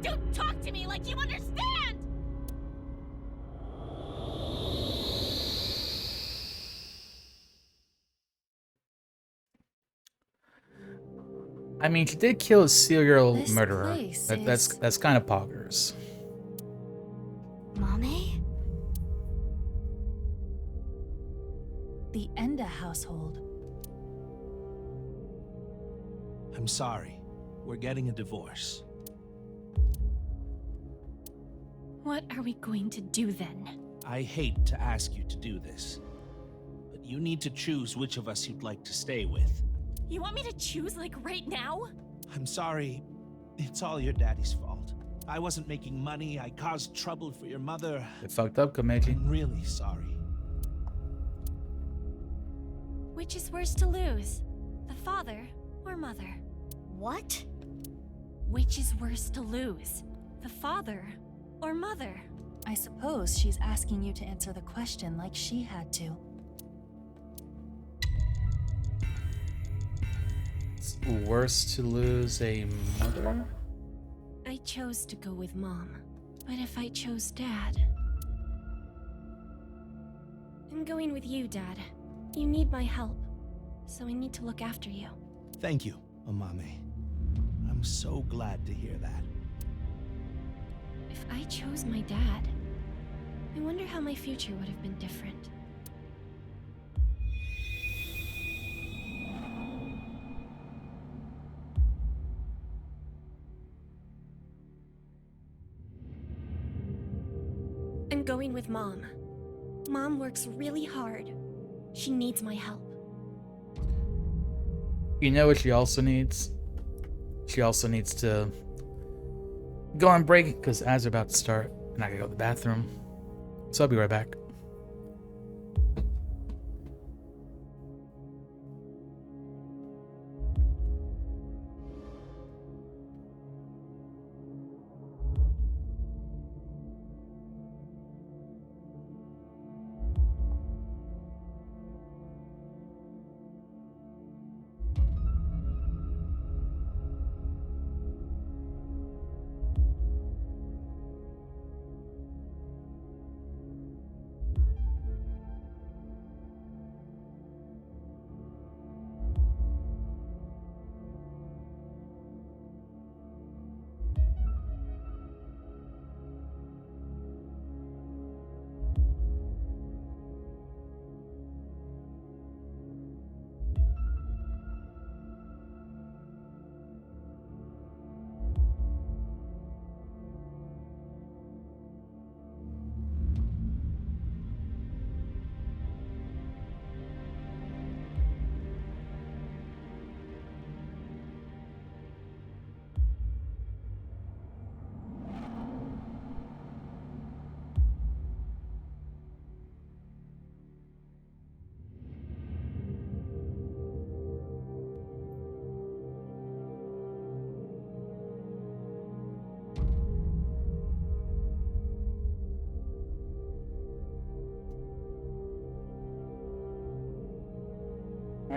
Don't talk to me like you understand! I mean, she did kill a serial This murderer. place That's kind of poggers. Mame? The Enda household. I'm sorry. We're getting a divorce. What are we going to do then? I hate to ask you to do this, but you need to choose which of us you'd like to stay with. You want me to choose like right now? I'm sorry. It's all your daddy's fault. I wasn't making money. I caused trouble for your mother. It fucked up, Komeiji. I'm really sorry. Which is worse to lose? The father or mother? What? Which is worse to lose? The father or mother? I suppose she's asking you to answer the question like she had to. It's worse to lose a mother? I chose to go with Mom. But if I chose Dad... I'm going with you, Dad. You need my help. So I need to look after you. Thank you, Amame. I'm so glad to hear that. If I chose my dad, I wonder how my future would have been different. I'm going with Mom. Mom works really hard. She needs my help. You know what she also needs? She also needs to go on break because ads are about to start and I gotta go to the bathroom. So I'll be right back.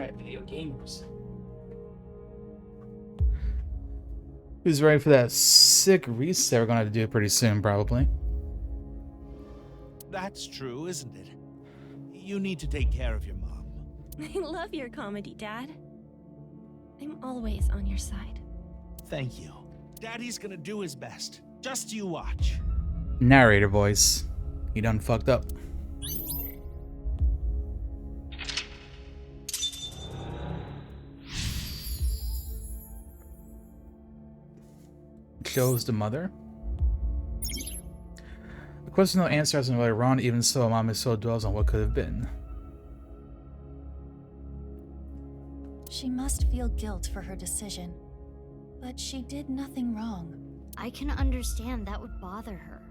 right, video gamers. Who's ready for that sick reset we're gonna do pretty soon, probably. That's true, isn't it? You need to take care of your mom. I love your comedy, Dad. I'm always on your side. Thank you. Daddy's gonna do his best. Just you watch. Narrator voice. You done fucked up. Shows the mother. The question no answer has another wrong, even so mom is so dwells on what could have been. She must feel guilt for her decision. But she did nothing wrong. I can understand that would bother her.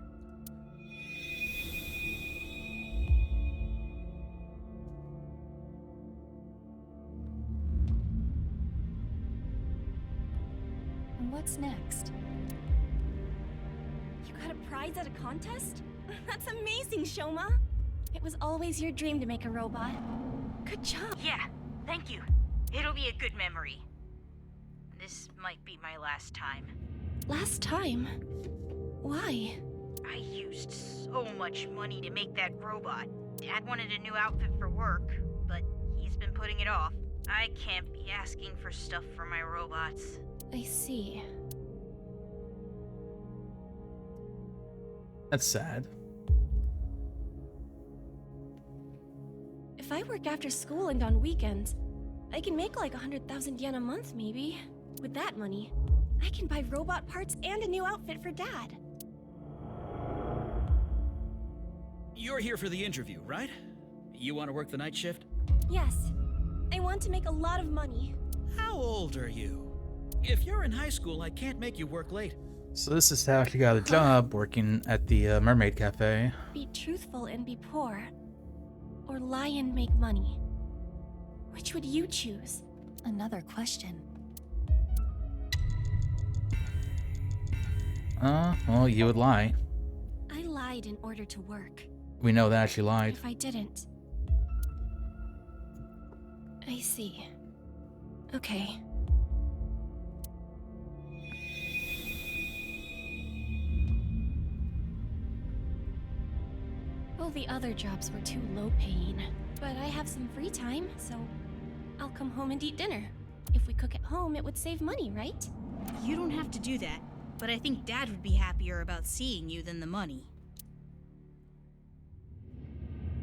And what's next? You got a prize at a contest? That's amazing, Shoma! It was always your dream to make a robot. Good job. Yeah, thank you. It'll be a good memory. This might be my last time. Last time? Why? I used so much money to make that robot. Dad wanted a new outfit for work, but he's been putting it off. I can't be asking for stuff for my robots. I see. That's sad. If I work after school and on weekends, I can make like 100,000 yen a month, maybe. With that money, I can buy robot parts and a new outfit for Dad. You're here for the interview, right? You want to work the night shift? Yes. I want to make a lot of money. How old are you? If you're in high school, I can't make you work late. So this is how she got a job working at the Mermaid Cafe. Be truthful and be poor. Or lie and make money. Which would you choose? Another question. Well, you would lie. I lied in order to work. We know that she lied. If I didn't... I see. Okay. Well, the other jobs were too low-paying. But I have some free time, so I'll come home and eat dinner. If we cook at home, it would save money, right? You don't have to do that, but I think Dad would be happier about seeing you than the money.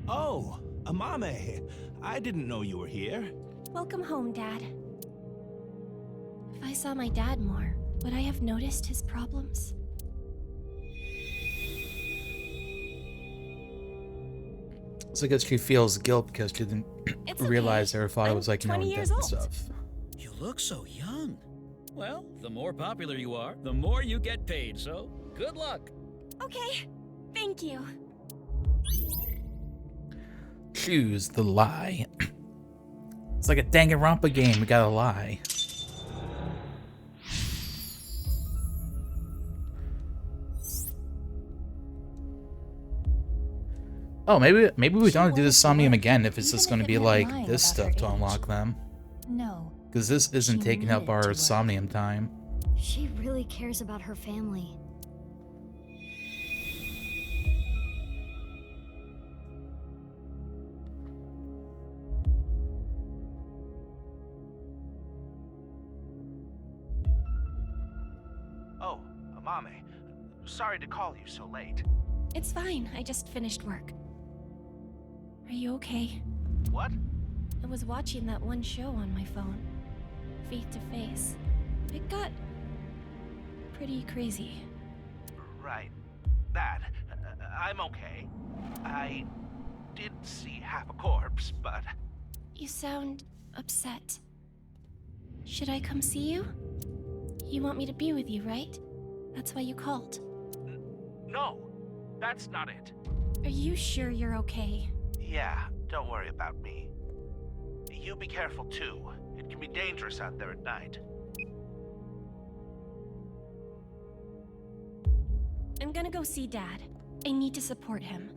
Oh, Amame. I didn't know you were here. Welcome home, Dad. If I saw my dad more, would I have noticed his problems? So I guess she feels guilt because she didn't realize that her father was like, you know, in death and stuff. You look so young. Well, the more popular you are, the more you get paid, so good luck. Okay, thank you. Choose the lie. It's like a Danganronpa game, we gotta lie. Oh, maybe we don't do the Somnium again if it's just gonna be like this stuff to unlock them. No. Because this isn't taking up our Somnium time. She really cares about her family. Oh, Amame. Sorry to call you so late. It's fine, I just finished work. Are you okay? What? I was watching that one show on my phone. Face to Face. It got pretty crazy. Right. That. I'm okay. I did see half a corpse, but... You sound upset. Should I come see you? You want me to be with you, right? That's why you called. No, that's not it. Are you sure you're okay? Yeah, don't worry about me. You be careful too. It can be dangerous out there at night. I'm gonna go see Dad. I need to support him.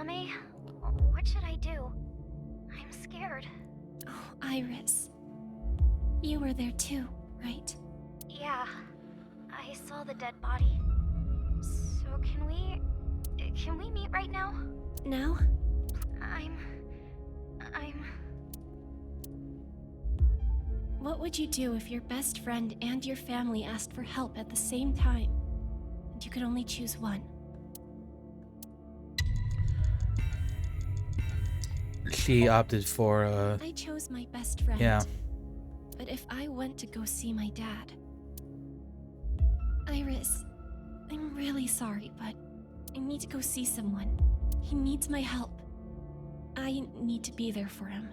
Mame, what should I do? I'm scared. Oh, Iris. You were there too, right? Yeah, I saw the dead body. So can we meet right now? Now? I'm... What would you do if your best friend and your family asked for help at the same time, and you could only choose one? She opted for, I chose my best friend. Yeah. But if I went to go see my dad... Iris, I'm really sorry, but I need to go see someone. He needs my help. I need to be there for him.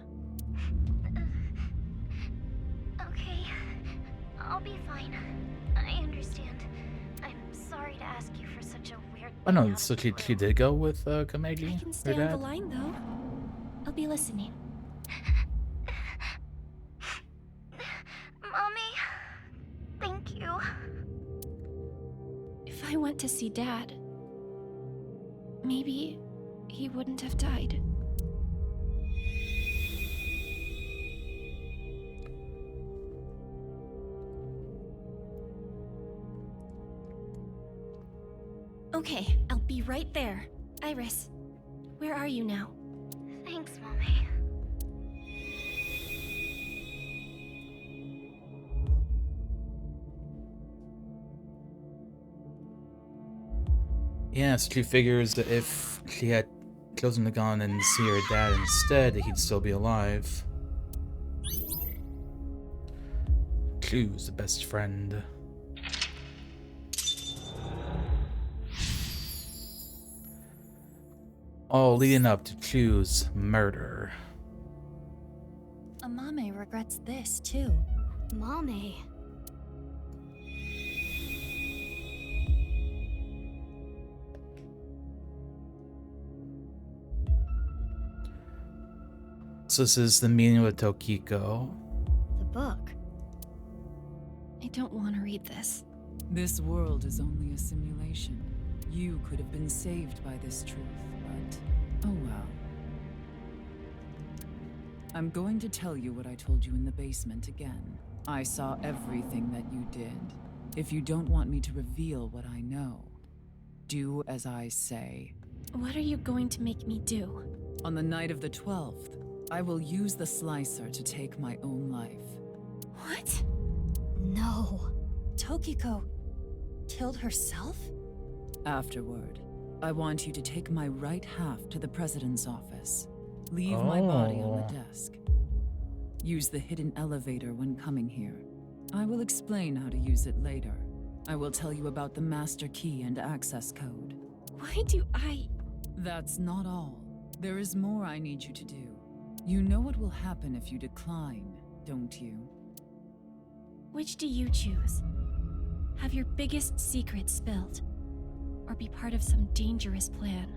Okay, I'll be fine. I understand. I'm sorry to ask you for such a weird Oh no, thing. so she did go with Komeiji? I can her stay on dad? the line, though. I'll be listening. Mommy, thank you. If I went to see Dad, maybe he wouldn't have died. Okay, I'll be right there. Iris, where are you now? Thanks, Mommy. Yeah, so she figures that if she had chosen to go on and see her dad instead, he'd still be alive. Choose the best friend. All leading up to choose murder. Amame regrets this, too. Mame. So this is the meeting with Tokiko. The book. I don't want to read this. This world is only a simulation. You could have been saved by this truth, but oh well. I'm going to tell you what I told you in the basement again. I saw everything that you did. If you don't want me to reveal what I know, do as I say. What are you going to make me do? On the night of the 12th, I will use the slicer to take my own life. What? No. Tokiko killed herself? Afterward, I want you to take my right half to the president's office. Leave my body on the desk. Use the hidden elevator when coming here. I will explain how to use it later. I will tell you about the master key and access code. Why do I... That's not all. There is more I need you to do. You know what will happen if you decline, don't you? Which do you choose? Have your biggest secret spilled? Or be part of some dangerous plan?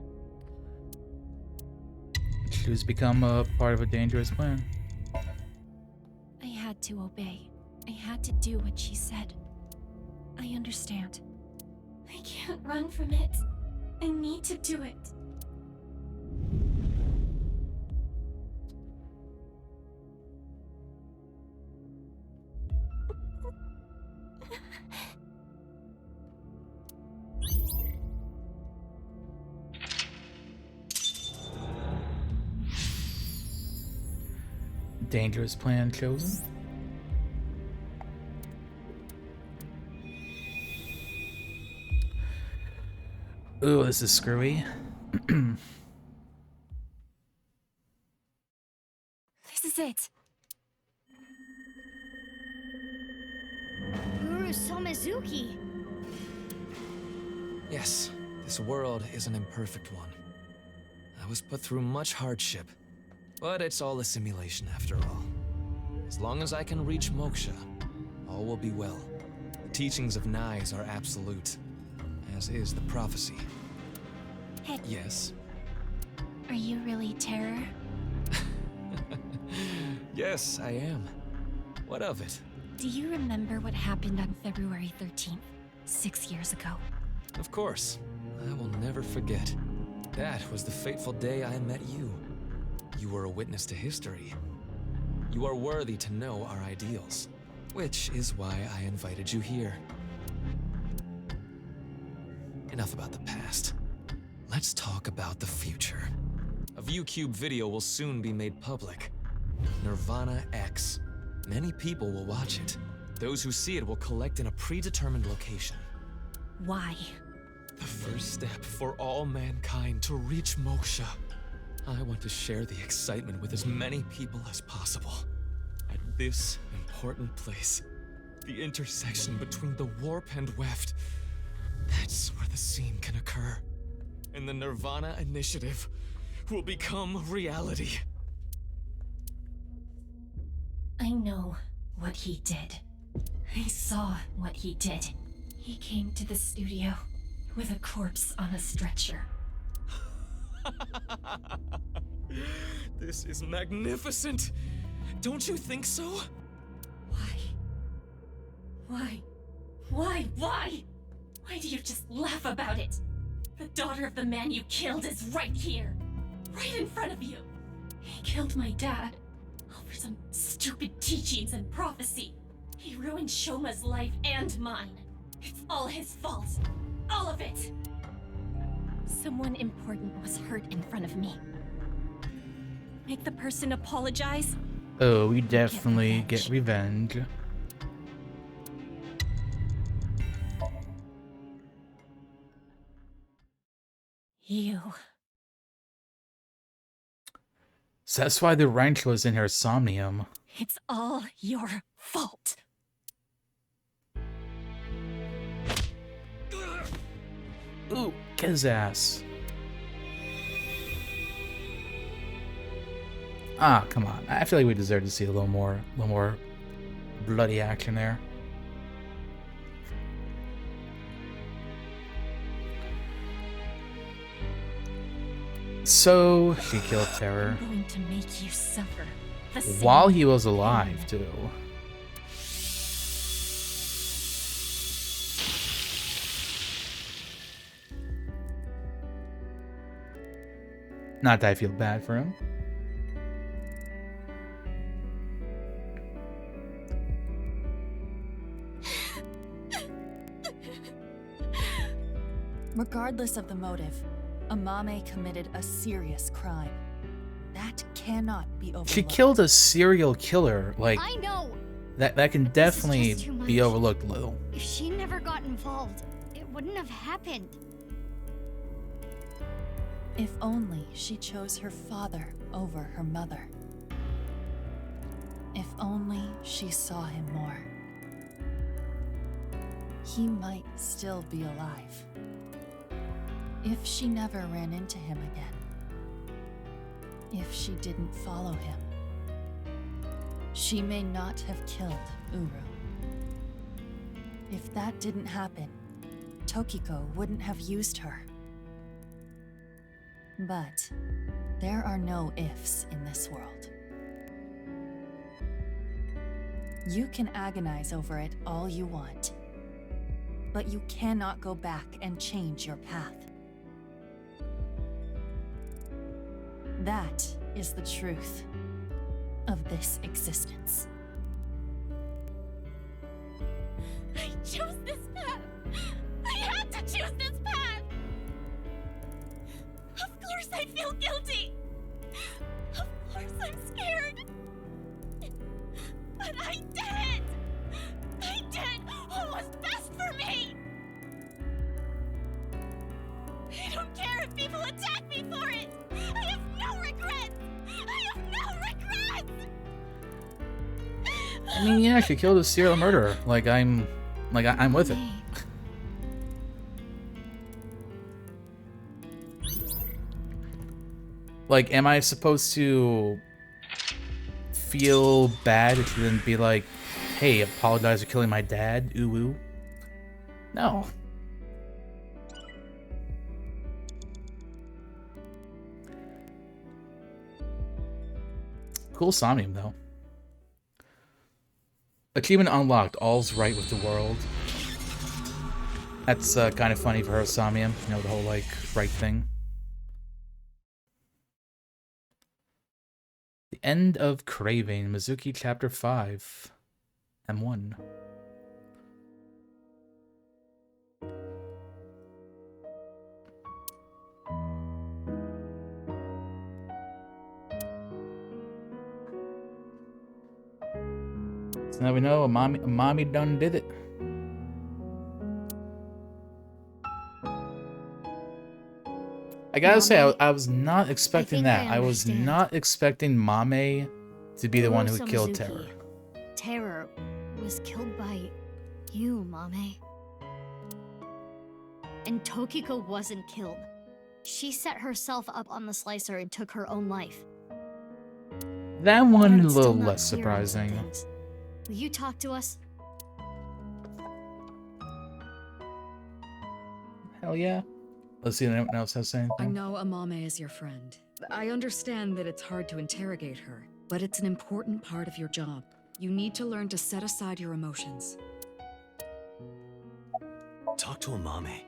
Choose become a part of a dangerous plan. I had to obey. I had to do what she said. I understand. I can't run from it. I need to do it. Dangerous plan chosen. Ooh, this is screwy. This is it. Guru Somizuki. Yes, this world is an imperfect one. I was put through much hardship, but it's all a simulation after all. As long as I can reach moksha, all will be well. The teachings of Nais are absolute, as is the prophecy. Hey. Yes? Are you really Terror? Yes, I am. What of it? Do you remember what happened on February 13th, 6 years ago? Of course. I will never forget. That was the fateful day I met you. You were a witness to history. You are worthy to know our ideals, which is why I invited you here. Enough about the past. Let's talk about the future. A ViewCube video will soon be made public. Nirvana X. Many people will watch it. Those who see it will collect in a predetermined location. Why? The first step for all mankind to reach moksha. I want to share the excitement with as many people as possible. At this important place, the intersection between the warp and weft, that's where the scene can occur. And the Nirvana initiative will become reality. I know what he did. I saw what he did. He came to the studio with a corpse on a stretcher. This is magnificent! Don't you think so? Why? Why? Why do you just laugh about it? The daughter of the man you killed is right here. Right in front of you. He killed my dad. All for some stupid teachings and prophecy. He ruined Shoma's life and mine. It's all his fault. All of it. Someone important was hurt in front of me. Make the person apologize. Oh, we definitely get revenge. You. So that's why the wrench was in her Somnium. It's all your fault. Ooh, get his ass. Ah, come on. I feel like we deserve to see a little more bloody action there. So she killed Terror. I'm going to make you suffer. The same While he was alive, too. Not that I feel bad for him. Regardless of the motive, Amame committed a serious crime. That cannot be overlooked. She killed a serial killer. Like, I know. That can definitely too much. be overlooked a little. If she never got involved, it wouldn't have happened. If only she chose her father over her mother. If only she saw him more. He might still be alive. If she never ran into him again. If she didn't follow him. She may not have killed Uru. If that didn't happen, Tokiko wouldn't have used her. But there are no ifs in this world. You can agonize over it all you want, but you cannot go back and change your path. That is the truth of this existence. I chose this path. I had to choose this path. Of course I feel guilty. Of course I'm scared. But I did it. I did what was best for me. I don't care if people attack me for it. I have no regrets. I have no regrets. I mean, yeah, she killed a serial murderer. I'm with it. Like, am I supposed to feel bad if she didn't be like, hey, apologize for killing my dad, ooh? No. Cool Somnium, though. Achievement unlocked. All's right with the world. That's kind of funny for her Somnium. You know, the whole, like, right thing. The End of Craving, Mizuki Chapter 5, M1. So now we know a mommy done did it. I gotta say, I was not expecting that. I was not expecting Mame to be the one who killed Terror. Terror was killed by you, Mame. And Tokiko wasn't killed. She set herself up on the slicer and took her own life. That one a But it's little still not less clear on some surprising. things. Will you talk to us? Hell yeah. Let's see if anyone else has I anything. know Amame is your friend. I understand that it's hard to interrogate her, but it's an important part of your job. You need to learn to set aside your emotions. Talk to Amame.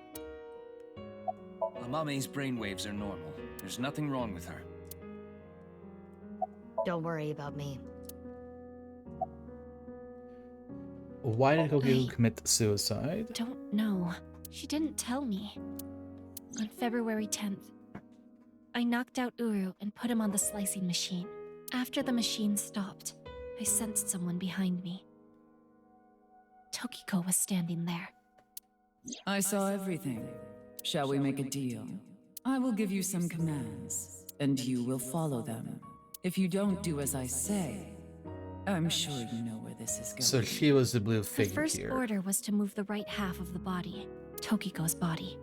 Amame's brainwaves are normal. There's nothing wrong with her. Don't worry about me. Why did Kokiku commit suicide? Don't know. She didn't tell me. On February 10th, I knocked out Uru and put him on the slicing machine. After the machine stopped, I sensed someone behind me. Tokiko was standing there. I saw everything. Shall we make a deal? I will give you some commands, and you will follow them. If you don't do as I say, I'm sure you know where this is going. So she was the blue The figure first here. order was to move the right half of the body, Tokiko's body.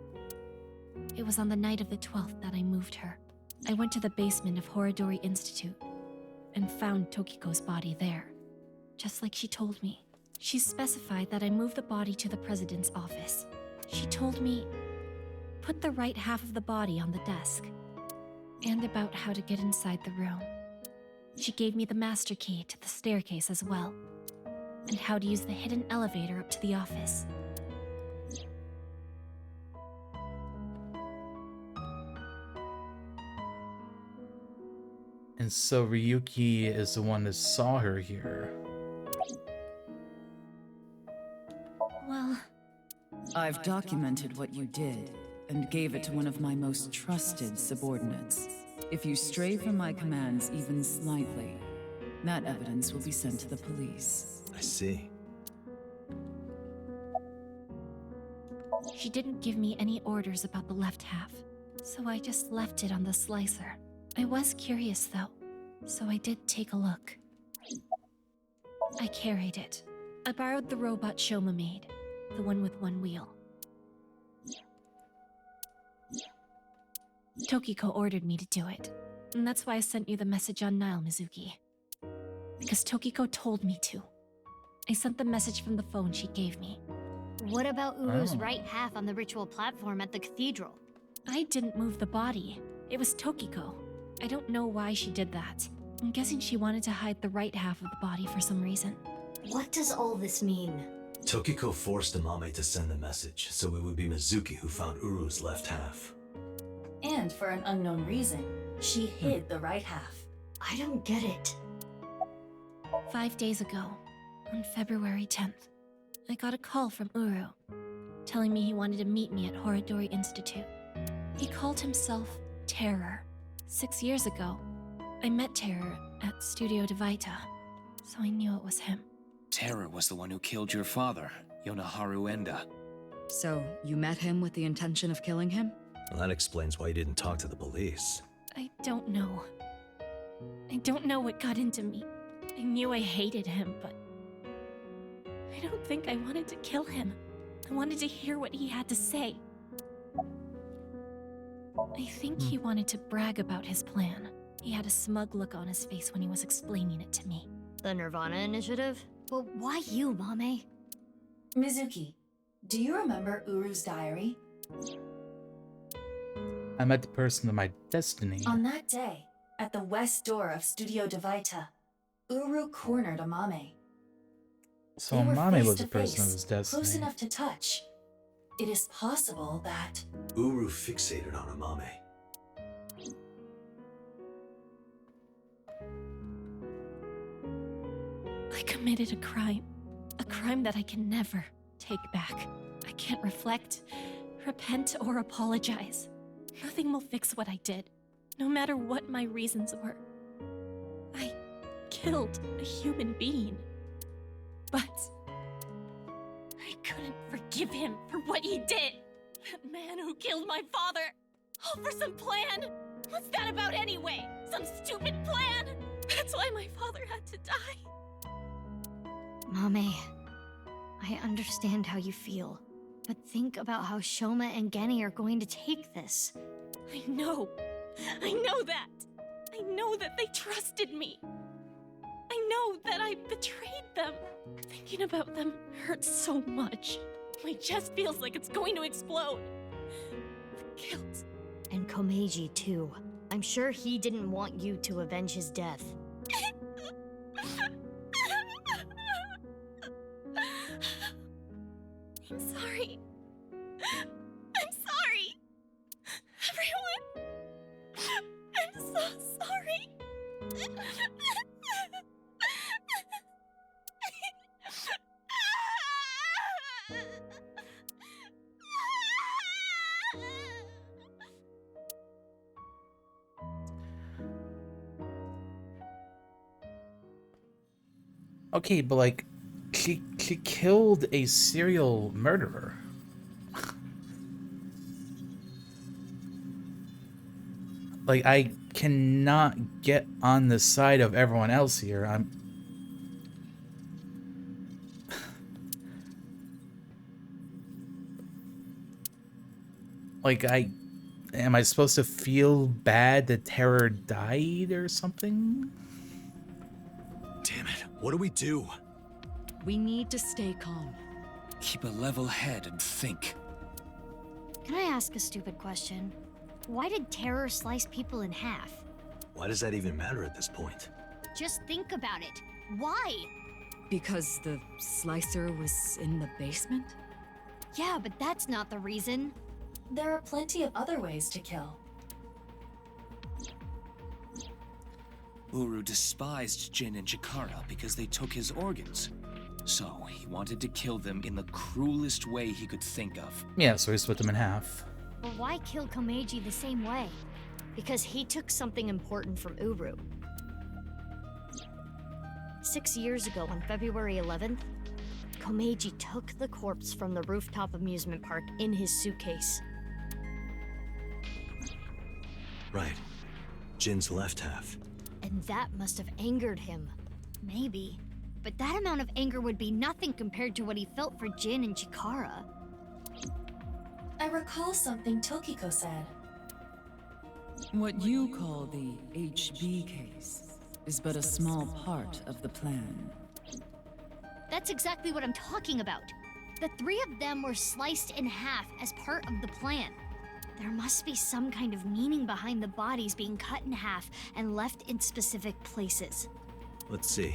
It was on the night of the 12th that I moved her. I went to the basement of Horodori Institute and found Tokiko's body there, just like she told me. She specified that I move the body to the president's office. She told me, put the right half of the body on the desk, and about how to get inside the room. She gave me the master key to the staircase as well, and how to use the hidden elevator up to the office. And so Ryuki is the one that saw her here. Well, I've documented what you did and gave it to one of my most trusted subordinates. If you stray from my commands even slightly, that evidence will be sent to the police. I see. she didn't give me any orders about the left half, so I just left it on the slicer. I was curious though, so I did take a look. I carried it. I borrowed the robot Shoma made, the one with one wheel. Tokiko ordered me to do it, and that's why I sent you the message on Nile, Mizuki. Because Tokiko told me to. I sent the message from the phone she gave me. What about Uru's right half on the ritual platform at the cathedral? I didn't move the body. It was Tokiko. I don't know why she did that. I'm guessing she wanted to hide the right half of the body for some reason. What does all this mean? Tokiko forced Amame to send the message, so it would be Mizuki who found Uru's left half. And for an unknown reason, she hid the right half. I don't get it. 5 days ago, on February 10th, I got a call from Uru, telling me he wanted to meet me at Horodori Institute. He called himself Terror. 6 years ago, I met Terror at Studio Devaita, so I knew it was him. Terror was the one who killed your father, Yonaharu Enda. So, you met him with the intention of killing him? Well, that explains why you didn't talk to the police. I don't know. I don't know what got into me. I knew I hated him, but I don't think I wanted to kill him. I wanted to hear what he had to say. I think he wanted to brag about his plan. He had a smug look on his face when he was explaining it to me. The Nirvana initiative? But why you, Mame? Mizuki, do you remember Uru's diary? I met the person of my destiny. On that day, at the west door of Studio Devaita, Uru cornered Amame. So They were Amame face was to the person of face, his destiny. close enough to touch. It is possible that Uru fixated on Amame. I committed a crime. A crime that I can never take back. I can't reflect, repent, or apologize. Nothing will fix what I did, no matter what my reasons were. I killed a human being. But I couldn't forgive him for what he did. That man who killed my father. All for some plan. What's that about anyway? Some stupid plan? That's why my father had to die. Mommy, I understand how you feel, but think about how Shoma and Genny are going to take this. I know that. I know that they trusted me. I know that I betrayed them. Thinking about them hurts so much. My chest feels like it's going to explode. The guilt. And Komeiji, too. I'm sure he didn't want you to avenge his death. I'm sorry. I'm sorry. Everyone. I'm so sorry. Okay, but like, she killed a serial murderer. Like, I cannot get on the side of everyone else here. Like, am I supposed to feel bad that Terror died or something? Damn it, what do we do? We need to stay calm. Keep a level head and think. Can I ask a stupid question? Why did Terror slice people in half? Why does that even matter at this point? Just think about it. Why? Because the slicer was in the basement? Yeah, but that's not the reason. There are plenty of other ways to kill. Uru despised Jin and Chikara because they took his organs. So, he wanted to kill them in the cruelest way he could think of. Yeah, so he split them in half. But why kill Komeiji the same way? Because he took something important from Uru. 6 years ago, on February 11th, Komeiji took the corpse from the rooftop amusement park in his suitcase. Right. Jin's left half. And that must have angered him. Maybe. But that amount of anger would be nothing compared to what he felt for Jin and Chikara. I recall something Tokiko said. What you call the HB case is but a small part of the plan. That's exactly what I'm talking about. The three of them were sliced in half as part of the plan. There must be some kind of meaning behind the bodies being cut in half and left in specific places. Let's see.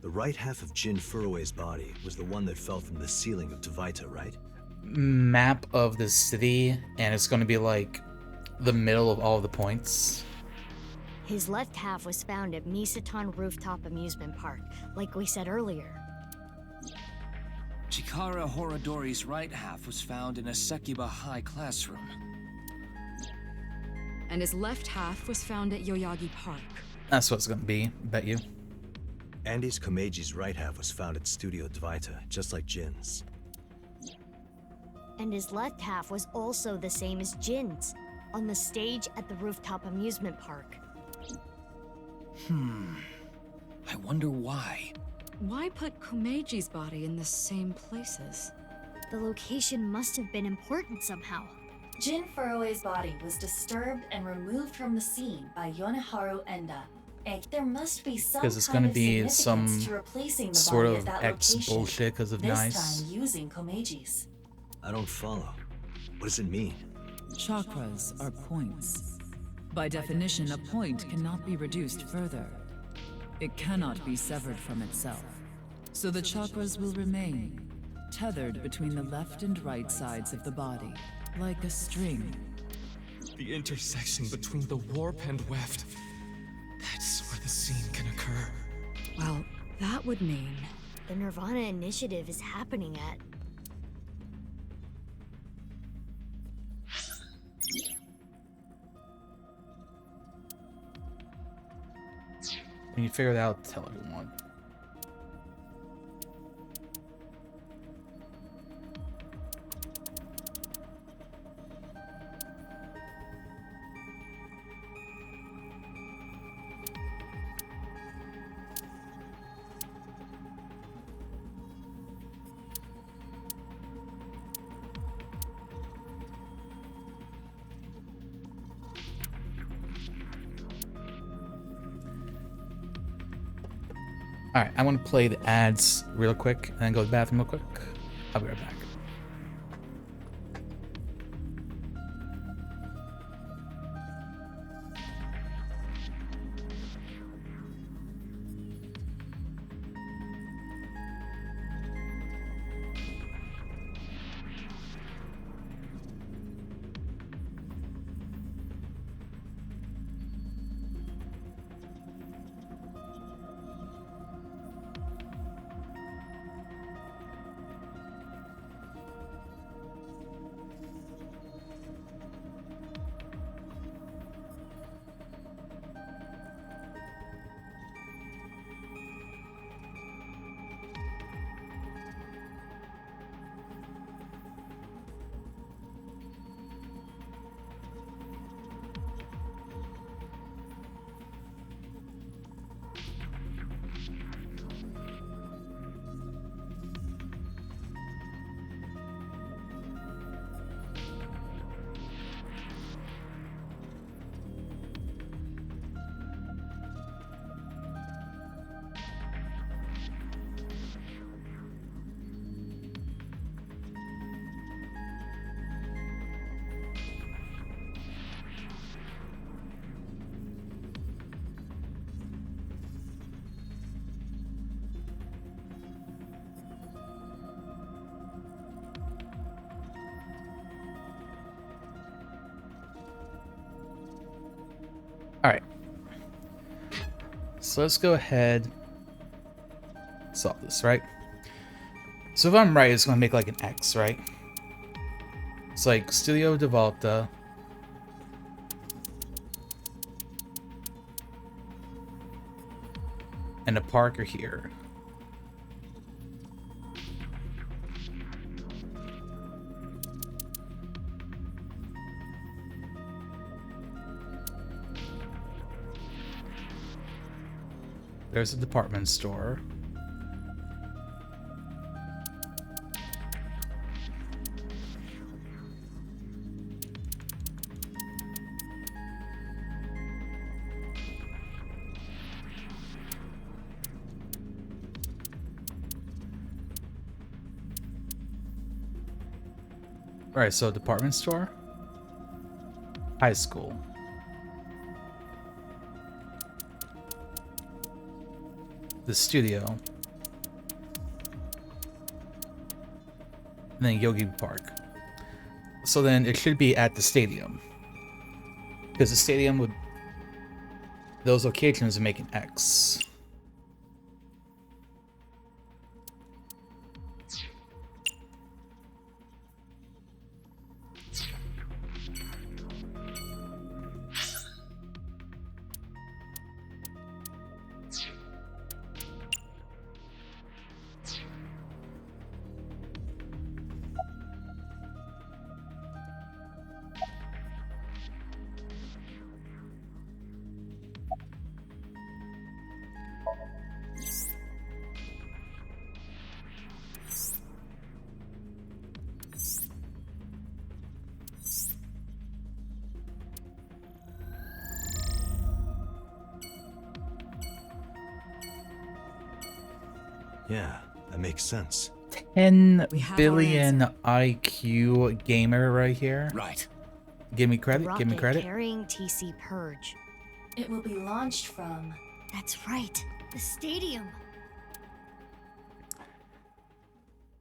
The right half of Jin Furue's body was the one that fell from the ceiling of Tavaita, right? Map of the city, and it's going to be like the middle of all of the points. His left half was found at Misatan Rooftop Amusement Park, like we said earlier. Chikara Horodori's right half was found in a Sekiba High classroom. And his left half was found at Yoyagi Park. That's what it's going to be, bet you. Andy's Komeiji's right half was found at Studio Dvaita, just like Jin's. And his left half was also the same as Jin's, on the stage at the Rooftop Amusement Park. I wonder why. Why put Komeiji's body in the same places? The location must have been important somehow. Jin Furue's body was disturbed and removed from the scene by Yoneharu Enda. And there must be some Because it's kind going of to be some significance to replacing the sort body of at that X location. bullshit because of This Nice. time using Komeiji's. I don't follow. What does it mean? Chakras are points. By definition, a point cannot be reduced further. It cannot be severed from itself. So the chakras will remain, tethered between the left and right sides of the body, like a string. The intersection between the warp and weft. That's where the the scene can occur. Well, that would mean... The Nirvana initiative is happening at... When you figure it out, tell everyone. Alright, I want to play the ads real quick and then go to the bathroom real quick. I'll be right back. Alright. So let's go ahead solve this, right? So if I'm right, it's going to make like an X, right? It's like Studio de Volta. And the park are here. There's a department store. Alright, so department store. High school. The studio. And then Yogi Park. So then it should be at the stadium. Because the stadium would... Those locations would make an X. Yeah, that makes sense. 10 billion IQ gamer right here. Right. Give me credit, give me Rocket credit. carrying TC Purge. It will be launched from... That's right, the stadium.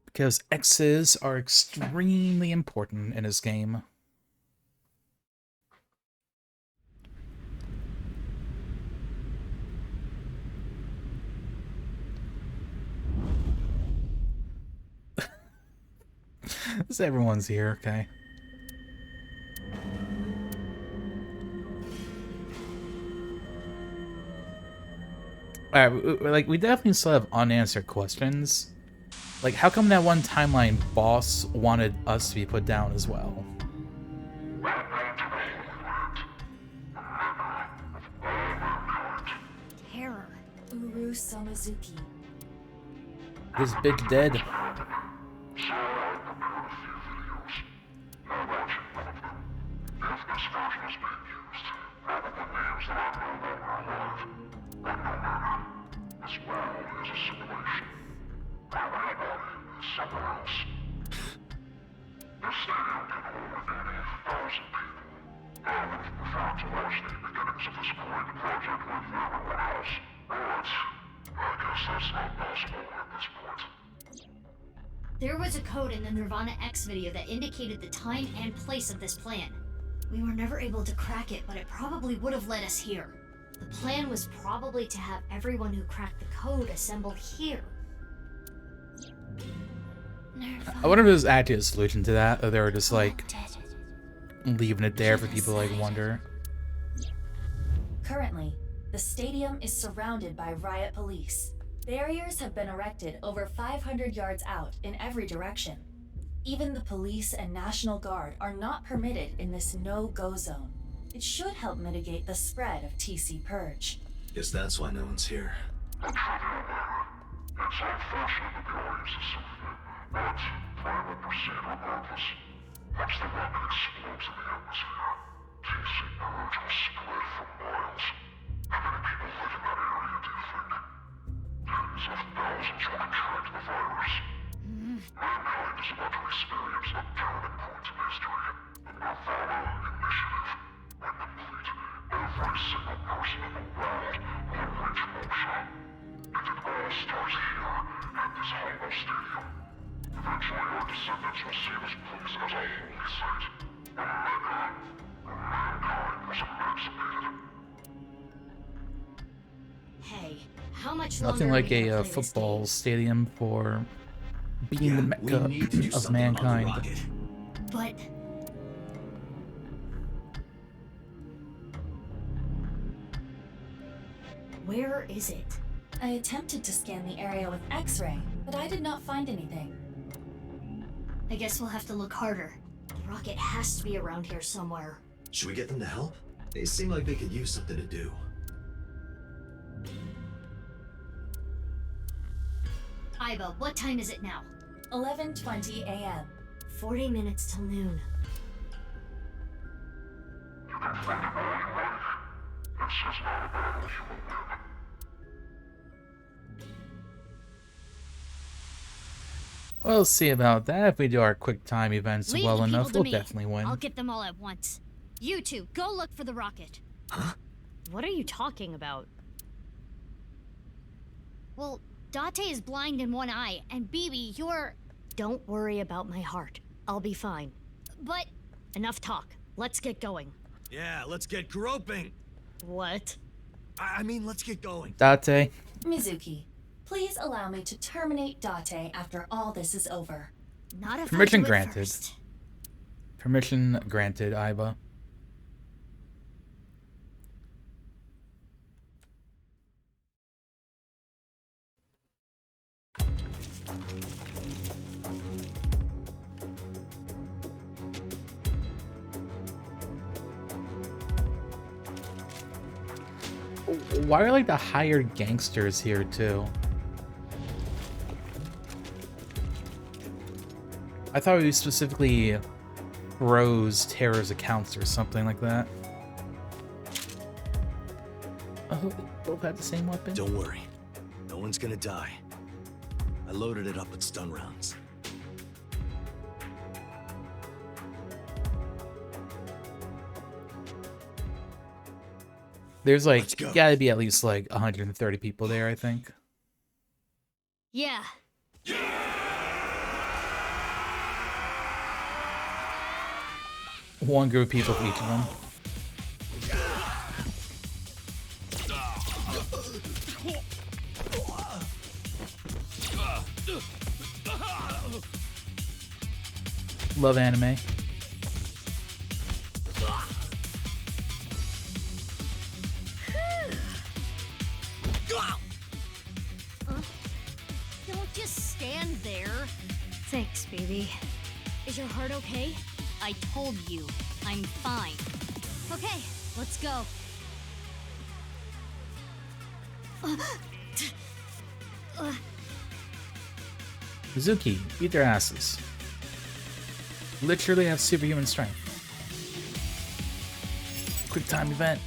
Because X's are extremely important in this game. So everyone's here, okay. Alright, like, we definitely still have unanswered questions. Like, how come that one timeline boss wanted us to be put down as well? Terror. Uru Samazuki. This bitch dead. There was a code in the Nirvana X video that indicated the time and place of this plan. We were never able to crack it, but it probably would have led us here. The plan was probably to have everyone who cracked the code assembled here. I wonder if there's actually a solution to that, or they were just like leaving it there for people to like wonder. Currently, the stadium is surrounded by riot police. Barriers have been erected over 500 yards out in every direction. Even the police and National Guard are not permitted in this no-go zone. It should help mitigate the spread of TC Purge. Guess that's why no one's here. It's unfortunate that the audience is so thin, but plan will proceed regardless. Once the rocket explodes in the atmosphere, TC Purge will spread for miles. How many people live in that area, do you think? Tens of thousands will contract the virus. Mankind is about to experience a turning point in history. The Nirvana Initiative. When complete, every single person in the world will reach Moksha. And it all starts here, at this hollow stadium. Eventually, our descendants will see this place as a holy site. A mecca where mankind was emancipated. Hey, how much longer Nothing are we like gonna a play this football stadium for being the we mecca need to do of something on the mankind. rocket. But where is it? I attempted to scan the area with X-ray, but I did not find anything. I guess we'll have to look harder. The rocket has to be around here somewhere. Should we get them to help? They seem like they could use something to do. Iba, what time is it now? 11:20 a.m. 40 minutes till noon. You can find it all you like. This is not a battle you will win. We'll see about that. If we do our quick time events Leave well the people enough, to we'll me. definitely win. I'll get them all at once. You two, go look for the rocket. Huh? What are you talking about? Well, Date is blind in one eye, and Bibi, you're... Don't worry about my heart. I'll be fine. But... Enough talk. Let's get going. Yeah, let's get groping. What? I mean, let's get going. Date. Mizuki, please allow me to terminate Date after all this is over. Not if Permission I do it granted. first. Permission granted, Iba. Why are like the hired gangsters here too? I thought we specifically froze Terror's accounts or something like that. Oh, they both had the same weapon? Don't worry. No one's gonna die. I loaded it up with stun rounds. There's like, Let's go. gotta be at least like 130 people there, I think. Yeah. One group of people for each of them. Love anime. Don't just stand there. Thanks, baby. Is your heart okay? I told you, I'm fine. Okay, let's go. Mizuki, beat their asses. Literally have superhuman strength. Quick time event.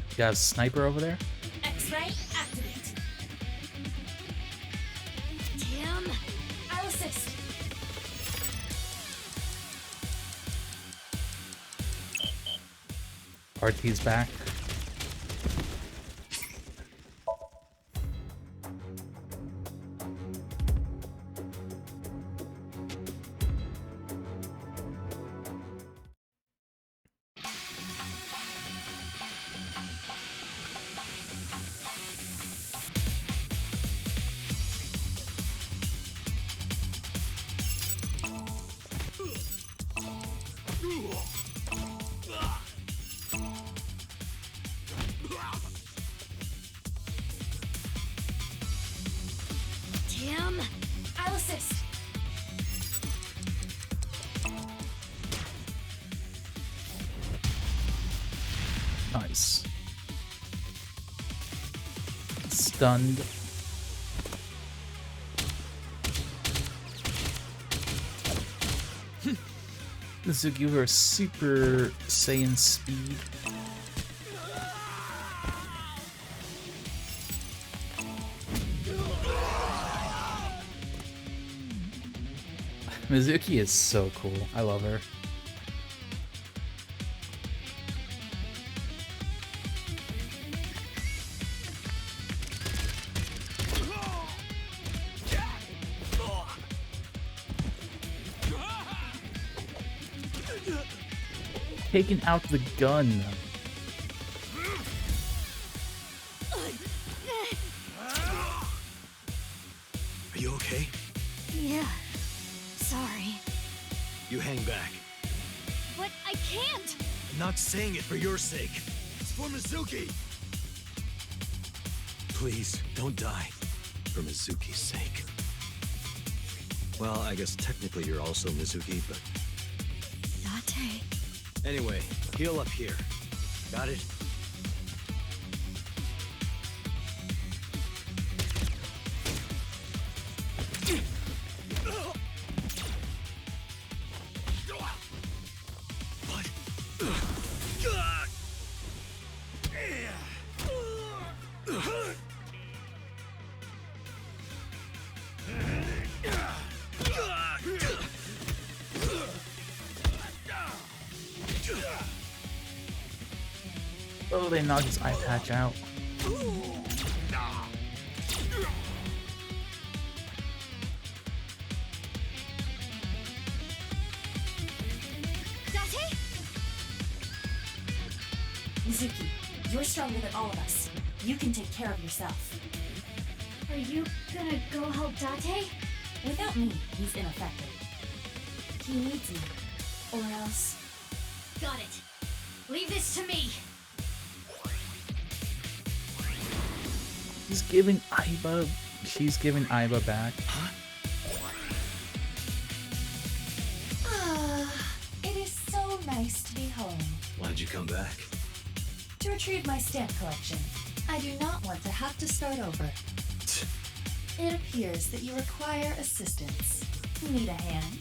You got a sniper over there? X-ray activate. Tim, I'll assist. RT's back. Tim, I'll assist. Nice. Stunned. Mizuki with her Super Saiyan speed. Mizuki is so cool. I love her. Taking out the gun. Are you okay? Yeah. Sorry. You hang back. But I can't! I'm not saying it for your sake. It's for Mizuki! Please, don't die. For Mizuki's sake. Well, I guess technically you're also Mizuki, but... Date. Anyway, heal up here. Got it? Oh, they knocked his eye patch out. Mizuki, you're stronger than all of us. You can take care of yourself. Are you gonna go help Date? Without me, he's ineffective. He needs me. Or else... Got it. Leave this to me. He's giving Aiba... She's giving Aiba back. Huh? It is so nice to be home. Why'd you come back? To retrieve my stamp collection. I do not want to have to start over. It appears that you require assistance. Need a hand?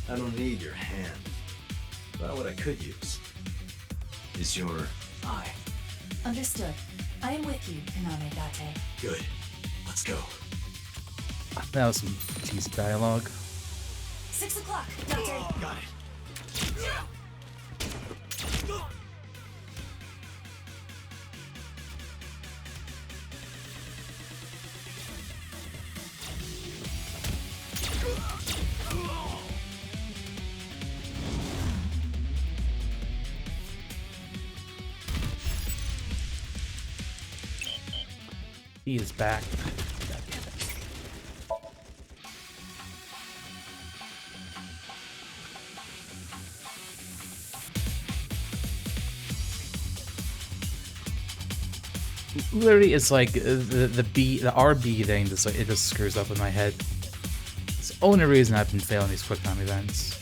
I don't need your hand. But what I could use is your eye. Understood. I am with you, Kaname Date. Good. Let's go. That was some cheesy dialogue. 6 o'clock, Date. Got it. He is back. Literally, it's like the RB thing. Just like it just screws up in my head. It's the only reason I've been failing these quick time events.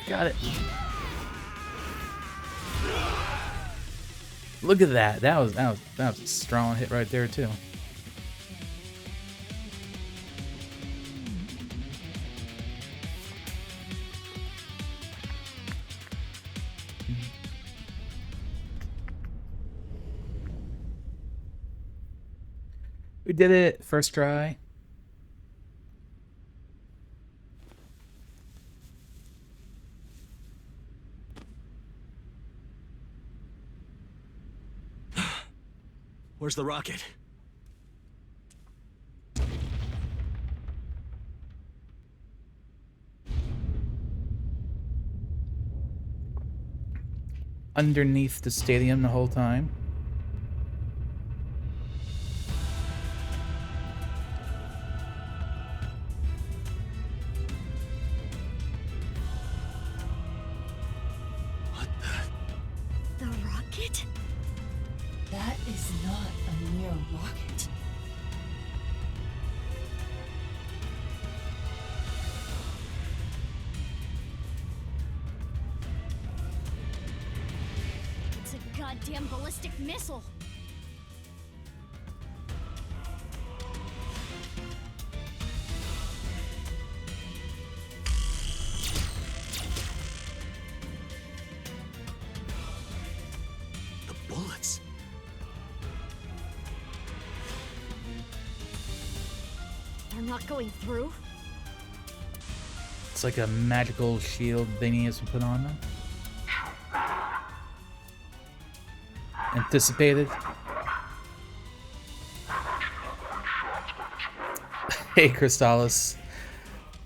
Got it. Look at that. That was a strong hit right there too. We did it first try. Where's the rocket? Underneath the stadium the whole time. The rocket? That is not a mere rocket. It's a goddamn ballistic missile. The bullets. They're not going through? It's like a magical shield thingy has been put on them. Anticipated. Hey, Crystallis.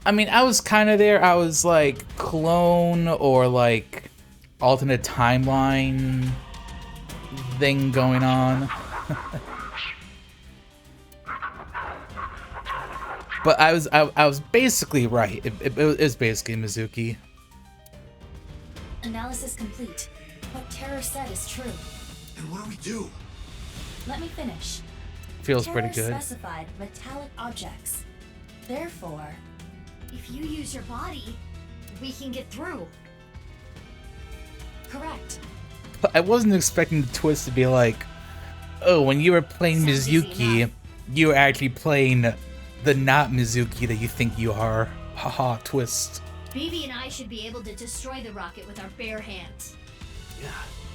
I mean, I was kind of there. I was like clone or like alternate timeline thing going on. But I was basically right. It was basically Mizuki. Analysis complete. What Terror said is true. And what do we do? Let me finish. Feels Terror pretty good. Specified metallic objects. Therefore, if you use your body, we can get through. Correct. I wasn't expecting the twist to be like, oh, when you were playing Sounds easy Mizuki, you were actually playing the not Mizuki that you think you are. Haha, twist. BB and I should be able to destroy the rocket with our bare hands. Yeah,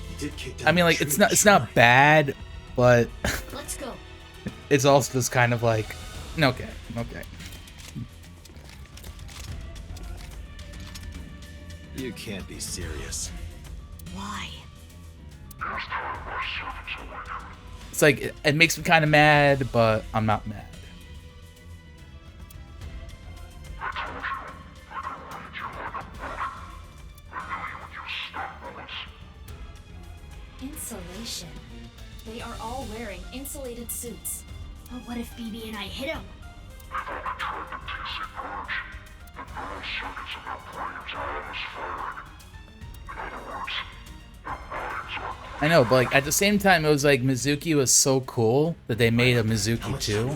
he did kick down I mean, like, it's not bad, but Let's go. it's also just kind of like, okay. You can't be serious. Why? It's like, it makes me kind of mad, but I'm not mad. insulation. They are all wearing insulated suits. But what if BB and I hit him? I know, but like at the same time, it was like Mizuki was so cool that they made a Mizuki 2.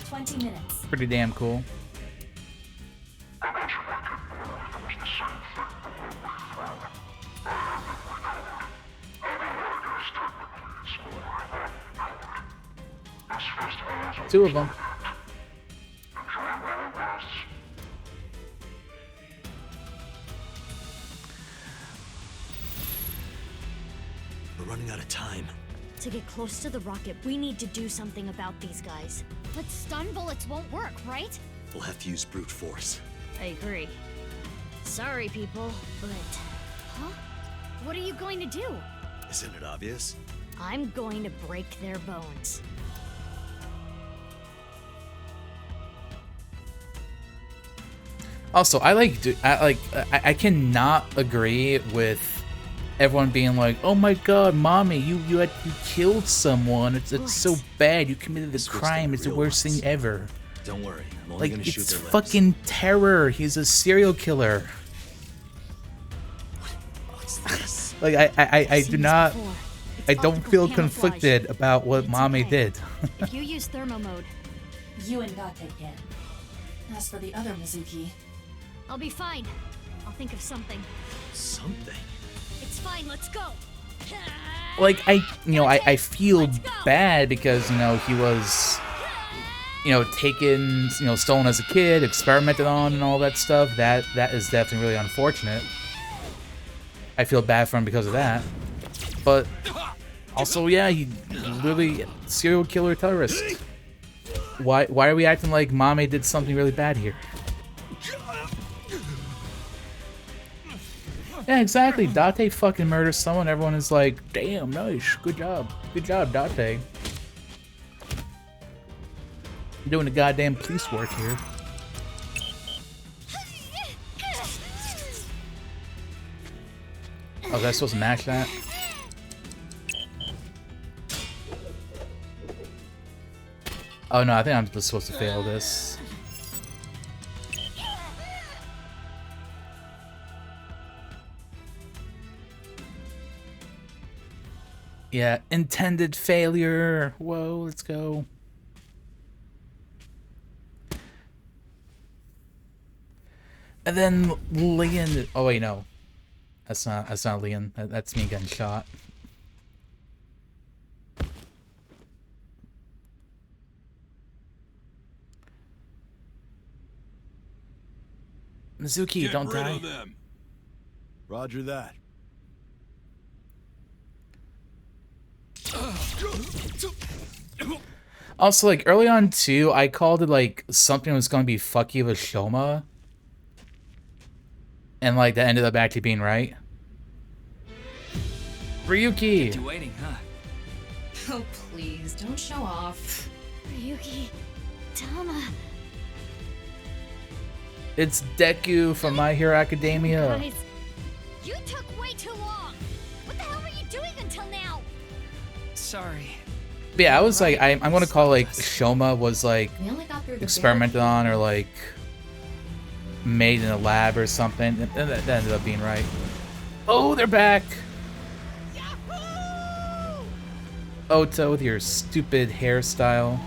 20 minutes. Pretty damn cool. Two of them. We're running out of time. To get close to the rocket, we need to do something about these guys. But stun bullets won't work, right? We'll have to use brute force. I agree. Sorry, people, but... Huh? What are you going to do? Isn't it obvious? I'm going to break their bones. Also, I cannot agree with everyone being like, "Oh my God, mommy, you killed someone. It's so bad. You committed this crime. It's the worst thing ever." Don't worry, I'm only gonna shoot It's their lips. fucking terror. He's a serial killer. Like I do not. I don't feel conflicted about what mommy did. If you use thermo mode, You and Date can. As for the other Mizuki, I'll be fine. I'll think of something. Something? It's fine, let's go. Like I feel bad because he was taken, stolen as a kid, experimented on, and all that stuff. That is definitely really unfortunate. I feel bad for him because of that. But also, yeah, he literally serial killer terrorist. Why are we acting like Mame did something really bad here? Yeah, exactly. Date fucking murders someone. Everyone is like, damn, nice. Good job, Date. Doing the goddamn police work here. Oh, was I supposed to match that? Oh no, I think I'm just supposed to fail this. Yeah, intended failure. Whoa, let's go. And then Leon. Oh wait, no, that's not Leon. That's me getting shot. Mizuki, don't die. Roger that. Also, like early on too, I called it like something was going to be fuck you with Shoma, and like that ended up actually being right. Ryuki. You waiting, huh? Oh please, don't show off. Ryuki, Tama. It's Deku from My Hero Academia. Guys, you took way too long. What the hell were you doing until now? Sorry. But yeah, I was like, I'm gonna call like Shoma was like We only got through the experimented on or like made in a lab or something, and that ended up being right. Oh, they're back. Ota with your stupid hairstyle.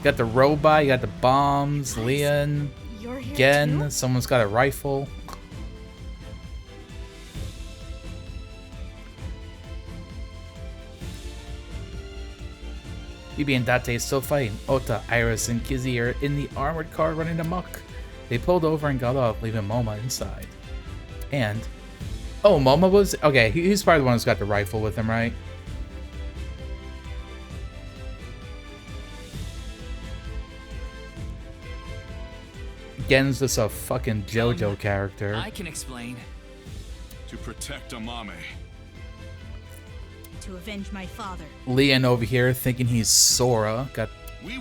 Got the robot, you got the bombs, Leon, You're here Gen, too? someone's got a rifle. Yubi and Date is still fighting. Ota, Iris, and Kizzy are in the armored car running amok. They pulled over and got off, leaving Moma inside. And... oh, Moma was... okay, he's probably the one who's got the rifle with him, right? Gen's just a fucking JoJo character. I can explain. To protect Amame. To avenge my father. Leon over here thinking he's Sora. Got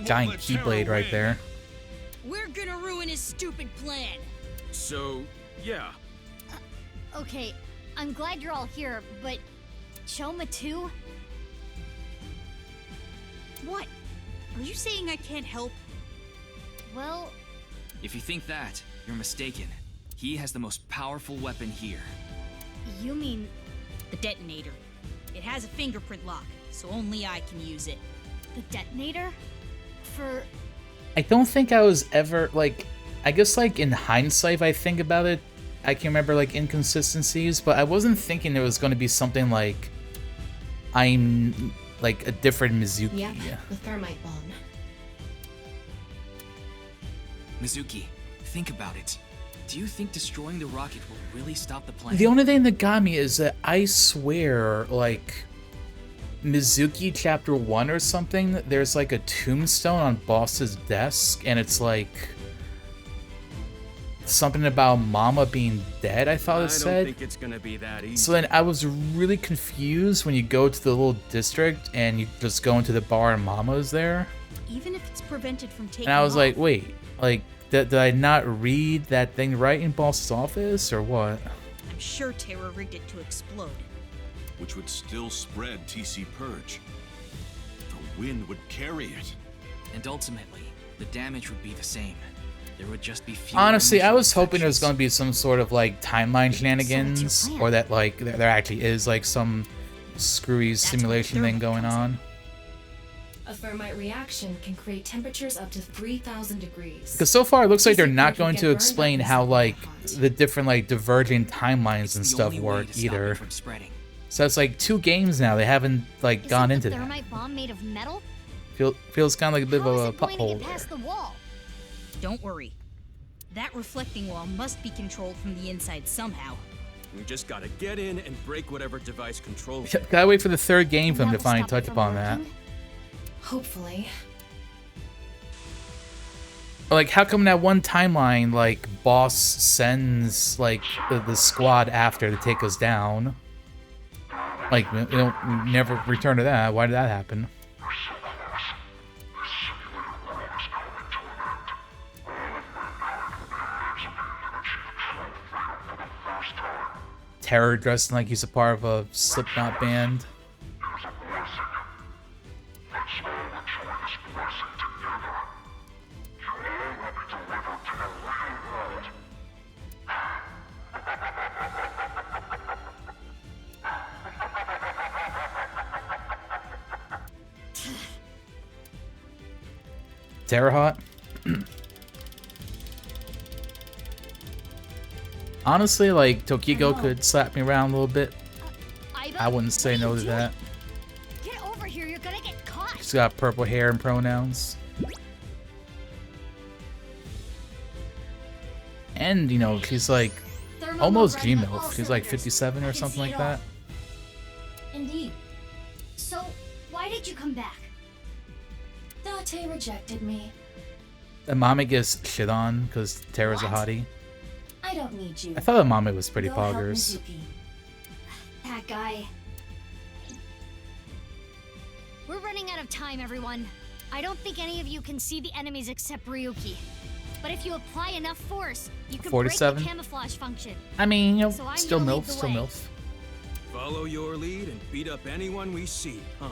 giant Keyblade right there. We're gonna ruin his stupid plan. So, yeah. Okay, I'm glad you're all here, but Choma too? What? Are you saying I can't help? Well, If you think that, you're mistaken. He has the most powerful weapon here. you mean The detonator. It has a fingerprint lock, so only I can use it. the detonator? For... I don't think I was ever, like... I guess, like, in hindsight, if I think about it, I can remember, like, inconsistencies, but I wasn't thinking it was going to be something like... I'm, like, a different Mizuki. Yep, the thermite bomb. Mizuki, think about it. Do you think destroying the rocket will really stop the plane? The only thing that got me is that I swear, like, Mizuki Chapter 1 or something, there's like a tombstone on Boss's desk, and it's like something about Mama being dead, I thought it I said. don't think it's gonna be that easy. So then I was really confused when you go to the little district and you just go into the bar and Mama's there. Even if it's prevented from taking And I was off, like, wait, like, did I not read that thing right in Boss's office or what? I'm sure Terra rigged it to explode. Which would still spread TC Purge. The wind would carry it. And ultimately, the damage would be the same. There would just be fewer Honestly, I initial was hoping there was infections. going to be some sort of like timeline shenanigans, or that like there actually is like some screwy simulation thing going on. A thermite reaction can create temperatures up to 3,000 degrees. Because so far it looks like they're TC not can going get to burned explain up how inside like hot. the different like diverging timelines and stuff only way work to stop it either. from spreading. So it's like 2 games now. They haven't like gone into that. Thermite bomb made of metal? Feels kind of like a bit How of is a it going to pothole get there. past the wall? Don't worry. That reflecting wall must be controlled from the inside somehow. We just gotta get in and break whatever device controls it. Gotta wait for the 3rd game for them to that will finally stop it touch from upon that. working? Hopefully. Like, how come that one timeline, like, Boss sends, like, the squad after to take us down? Like, we don't never return to that. Why did that happen? Terror dressing like he's a part of a Slipknot band. Terror hot? Honestly, like, Tokiko could slap me around a little bit. I wouldn't say no to that. Get over here, you're gonna get caught. She's got purple hair and pronouns. And, you know, she's like almost G-MILF. She's like 57 or something like that. Indeed. So, why did you come back? Date rejected me. And Mame gets shit on because Terra's a What? hottie. I don't need you. I thought that Mame was pretty Go help poggers. Mizuki. That guy. We're running out of time, everyone. I don't think any of you can see the enemies except Ryuki. But if you apply enough force, you can break 47? the camouflage function. I mean, you know, So I'm still gonna lead MILF, the still way. MILF. Follow your lead and beat up anyone we see, huh?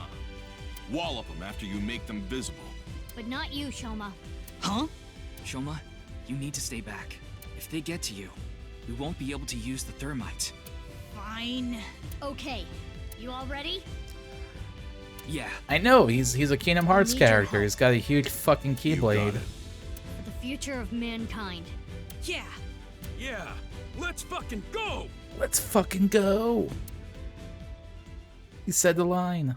Wallop them after you make them visible. But not you, Shoma. Huh? Shoma, you need to stay back. If they get to you, we won't be able to use the thermite. Fine. Okay. You all ready? Yeah. I know, he's a Kingdom Hearts need your character. help. He's got a huge fucking keyblade. For the future of mankind. Yeah. Yeah, let's fucking go! Let's fucking go. He said the line.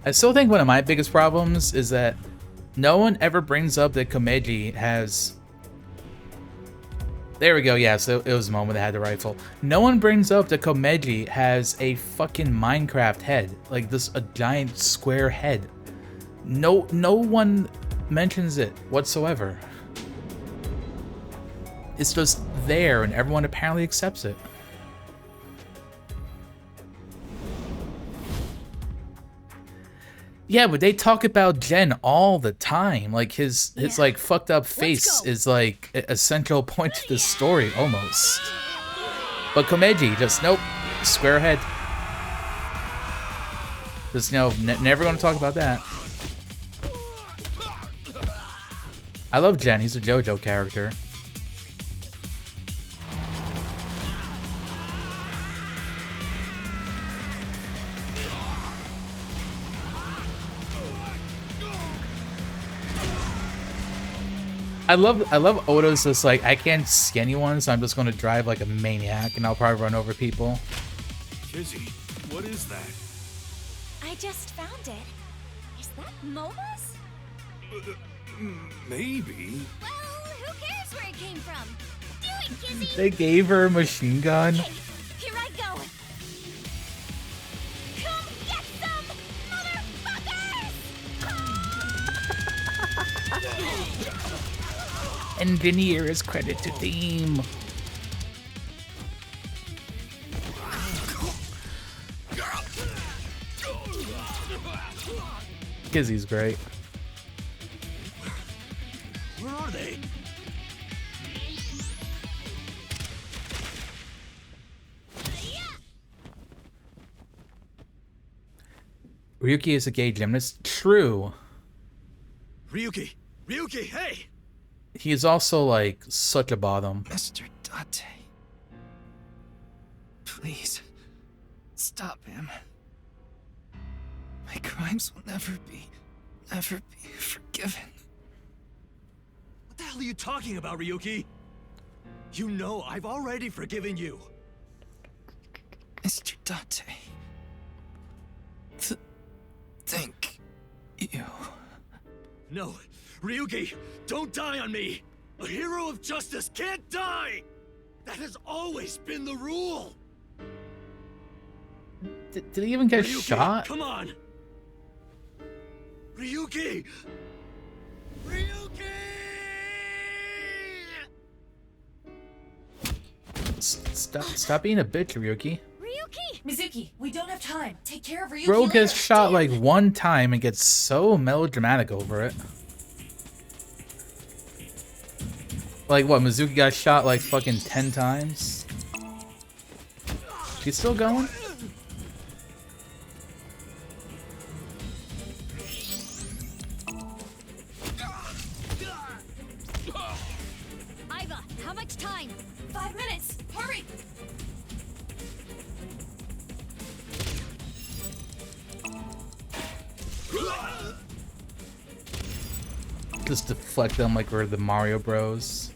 I still think one of my biggest problems is that no one ever brings up that Komeji has... There we go, yeah, so it was the moment that had the rifle. No one brings up that Komeji has a fucking Minecraft head. Like, this, a giant square head. No one mentions it whatsoever. It's just there, and everyone apparently accepts it. Yeah, but they talk about Jen all the time. Like his like fucked up face is like a central point to the story almost. But Komeji just nope, square head. Just never gonna talk about that. I love Jen. He's a JoJo character. I love Oda's just like, I can't see anyone, so I'm just gonna drive like a maniac and I'll probably run over people. Kizzy, what is that? I just found it. Is that Momo's? Maybe. Well, who cares where it came from? Do it, Kizzy! They gave her a machine gun. Okay, here I go! Come get some, motherfuckers! Engineer's credit to team. Kizzy's great. Where are they? Ryuki is a gay gymnast. True. Ryuki! Ryuki, hey! He is also like such a bottom. Mr. Date. Please, stop him. My crimes will never be forgiven. What the hell are you talking about, Ryuki? You know I've already forgiven you. Mr. Date. Thank you. No, Ryuki, don't die on me! A hero of justice can't die! That has always been the rule! Did he even get Ryuki, shot? Come on! Ryuki! Ryuki! Stop being a bitch, Ryuki. Ryuki! Mizuki, we don't have time. Take care of Ryuki Bro gets later. shot like one time and gets so melodramatic over it. Like what, Mizuki got shot like fucking 10 times? She's still going? Iva, how much time? 5 minutes. Hurry! Just deflect them like we're the Mario Bros.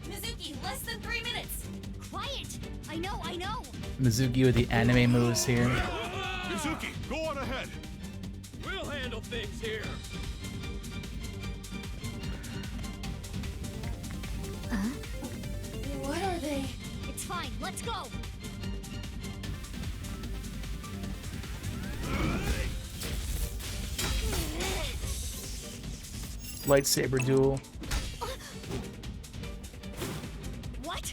Mizuki, less than 3 minutes. Quiet! I know! Mizuki with the anime moves here. Mizuki, go on ahead. We'll handle things here. What are they? It's fine, let's go! Lightsaber duel. What?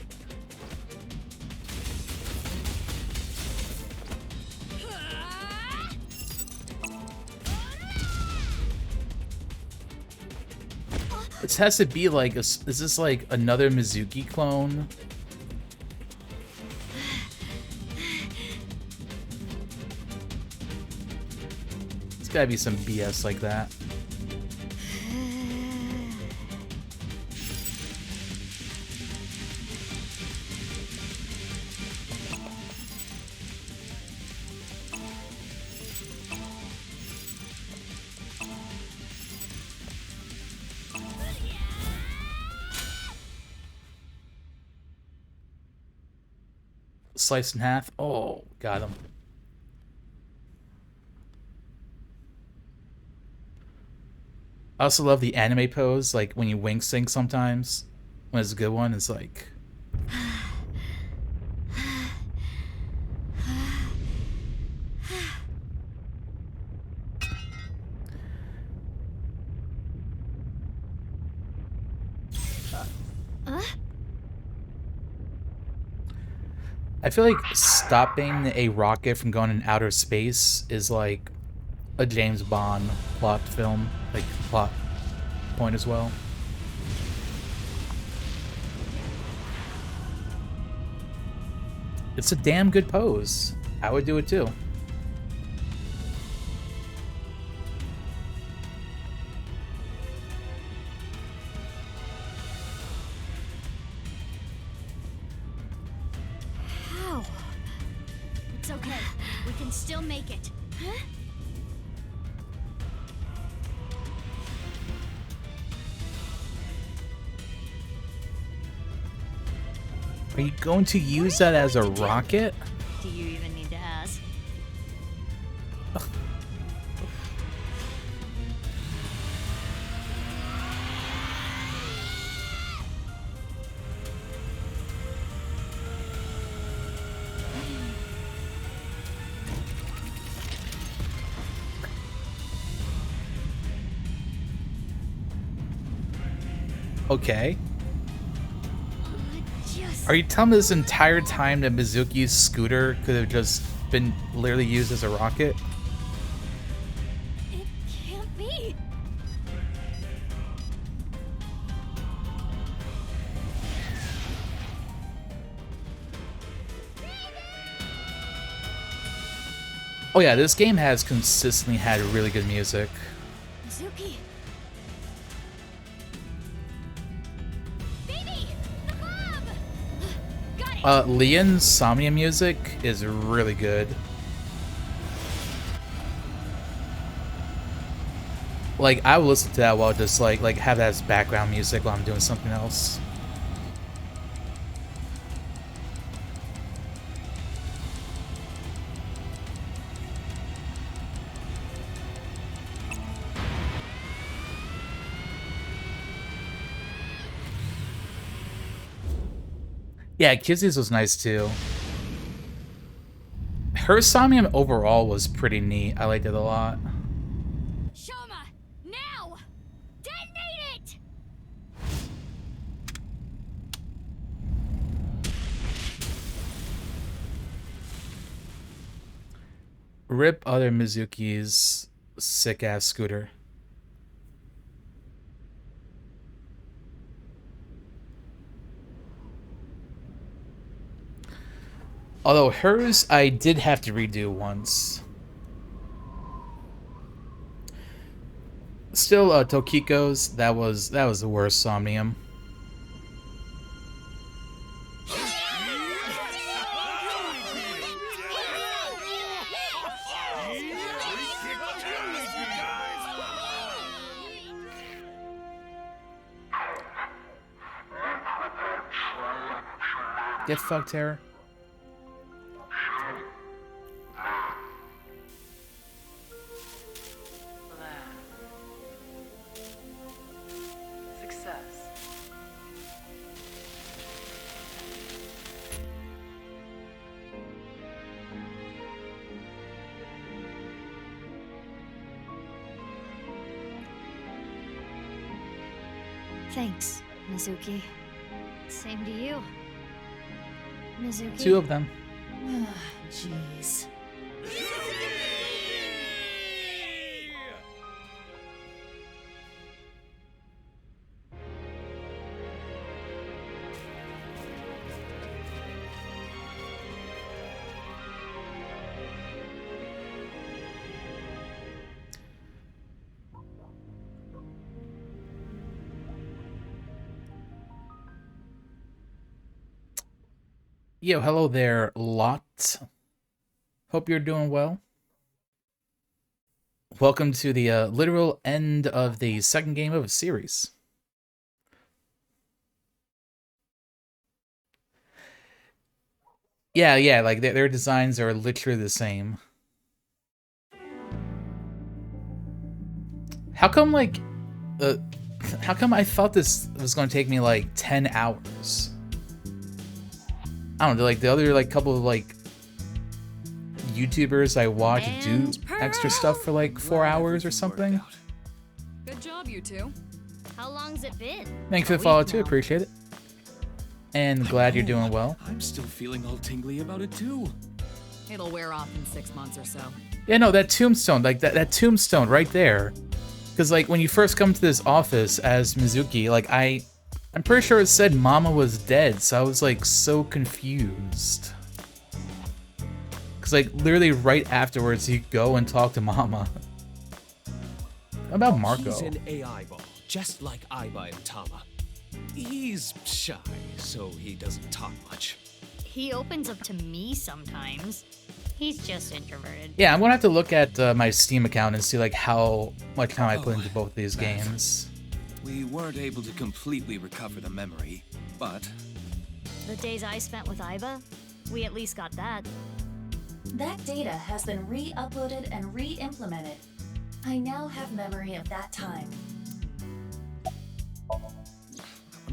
This has to be like, is this like another Mizuki clone? It's gotta be some BS like that. Sliced in half. Oh, got him. I also love the anime pose, like when you wing sync sometimes. When it's a good one, it's like... I feel like stopping a rocket from going in outer space is like a James Bond plot film, like plot point as well. It's a damn good pose. I would do it too. How? It's okay. We can still make it. Huh? Are you going to use that as a rocket? Do you even need to Okay. Are you telling me this entire time that Mizuki's scooter could have just been literally used as a rocket? It can't be. Oh yeah, this game has consistently had really good music. Mizuki. Leon's Somnium music is really good. Like, I would listen to that while just like have that as background music while I'm doing something else. Yeah, Kizzy's was nice too. Her Somnium overall was pretty neat. I liked it a lot. Shoma, now! Detonate it! Rip other Mizuki's sick ass scooter. Although hers, I did have to redo once. Still, Tokiko's, that was the worst Somnium. Get fucked, Terror. Thanks, Mizuki. Same to you. Mizuki. Two of them. Jeez. Yo, hello there, Lot. Hope you're doing well. Welcome to the literal end of the second game of a series. Yeah, like their designs are literally the same. How come how come I thought this was going to take me like 10 hours? I don't know, like the other like couple of like YouTubers I watch do extra stuff for like 4 hours or something. Good job, you two. How long's it been? Thanks for the follow too, appreciate it. And glad you're doing well. I'm still feeling all tingly about it too. It'll wear off in 6 months or so. Yeah, no, that tombstone, like that tombstone right there. Because like when you first come to this office as Mizuki, like I'm pretty sure it said Mama was dead, so I was like so confused. Cause like literally right afterwards you go and talk to Mama. How about Marco? He's an AI ball, just like Aiba and Tama. He's shy, so he doesn't talk much. He opens up to me sometimes. He's just introverted. Yeah, I'm gonna have to look at my Steam account and see like how much time I put into both of these games. We weren't able to completely recover the memory, but... The days I spent with Aiba, we at least got that. That data has been re-uploaded and re-implemented. I now have memory of that time.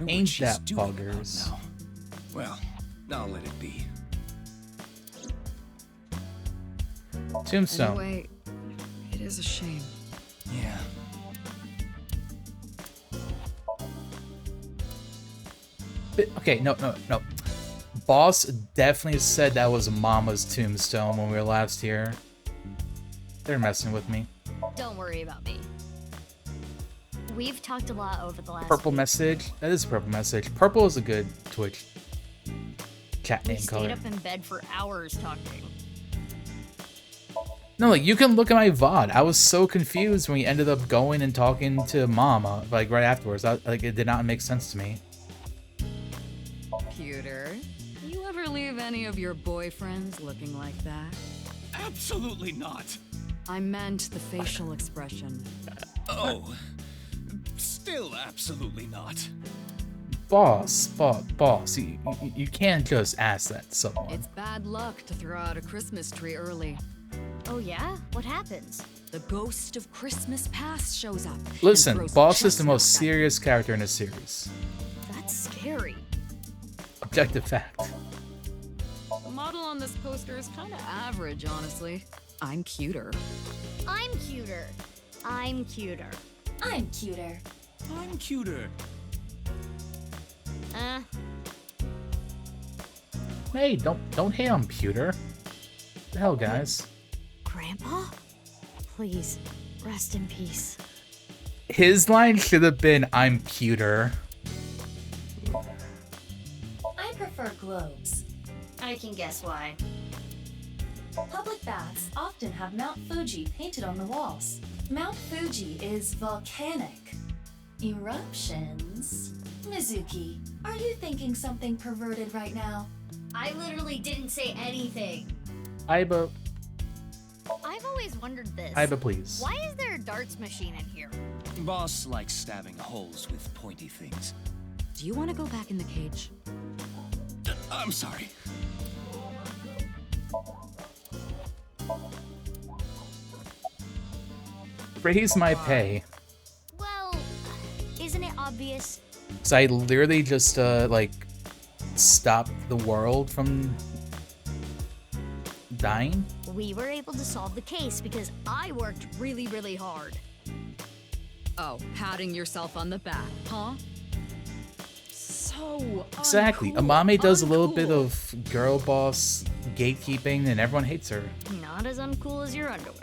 Ain't that buggers? Well, I'll let it be. Tombstone. Anyway, it is a shame. Yeah. Okay, no. Boss definitely said that was Mama's tombstone when we were last here. They're messing with me. Don't worry about me. We've talked a lot over the last Purple week. message? That is a purple message. Purple is a good Twitch chat We name stayed color. up in bed for hours talking. No, like, you can look at my VOD. I was so confused when we ended up going and talking to Mama, like, right afterwards. Like, it did not make sense to me. Pewter, you ever leave any of your boyfriends looking like that? Absolutely not. I meant the facial expression. Oh, still absolutely not. Boss, you can't just ask that to someone. It's bad luck to throw out a Christmas tree early. Oh yeah? What happens? The ghost of Christmas past shows up. and Listen, throws Boss is the chestnuts most at serious character in the series. That's scary. Objective fact. The model on this poster is kind of average, honestly. I'm cuter. I'm cuter. I'm cuter. I'm cuter. I'm cuter. Hey, don't hate on Pewter. What the hell, guys? Grandpa? Please, rest in peace. His line should have been, "I'm Pewter." I prefer globes. I can guess why. Public baths often have Mount Fuji painted on the walls. Mount Fuji is volcanic. Eruptions? Mizuki, are you thinking something perverted right now? I literally didn't say anything. Iba, I've always wondered this. Iba, please. Why is there a darts machine in here? Boss likes stabbing holes with pointy things. Do you want to go back in the cage? I'm sorry. Raise my pay. Well, isn't it obvious? So I literally just, like, stopped the world from dying? We were able to solve the case because I worked really, really hard. Oh, patting yourself on the back, huh? So Exactly. Amame does a little bit of girl boss gatekeeping and everyone hates her. Not as uncool as your underwear.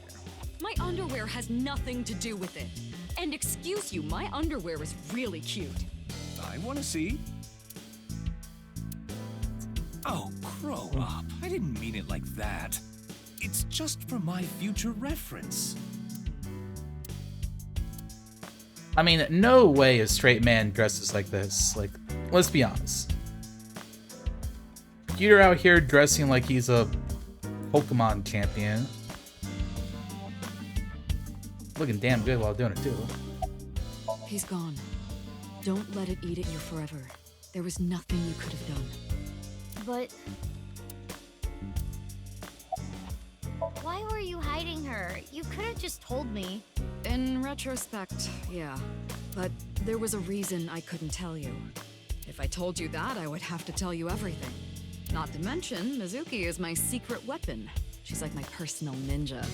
My underwear has nothing to do with it. And excuse you, my underwear is really cute. I want to see. Oh, grow up. I didn't mean it like that. It's just for my future reference. I mean, no way a straight man dresses like this. Like, let's be honest. You're out here dressing like he's a Pokemon champion. Looking damn good while doing it, too. He's gone. Don't let it eat at you forever. There was nothing you could have done. But why were you hiding her? You could have just told me. In retrospect, yeah. But there was a reason I couldn't tell you. If I told you that, I would have to tell you everything. Not to mention, Mizuki is my secret weapon. She's like my personal ninja.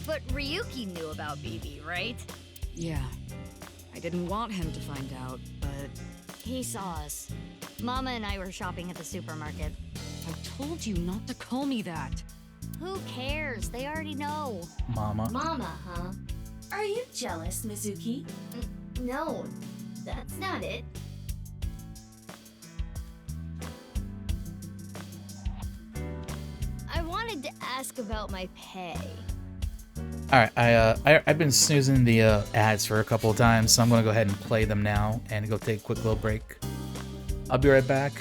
But Ryuki knew about BB, right? Yeah. I didn't want him to find out, but He saw us. Mama and I were shopping at the supermarket. I told you not to call me that. Who cares? They already know. Mama. Mama, huh? Are you jealous, Mizuki? No, that's not it. I wanted to ask about my pay. Alright, I've been snoozing the ads for a couple of times, so I'm gonna go ahead and play them now and go take a quick little break. I'll be right back.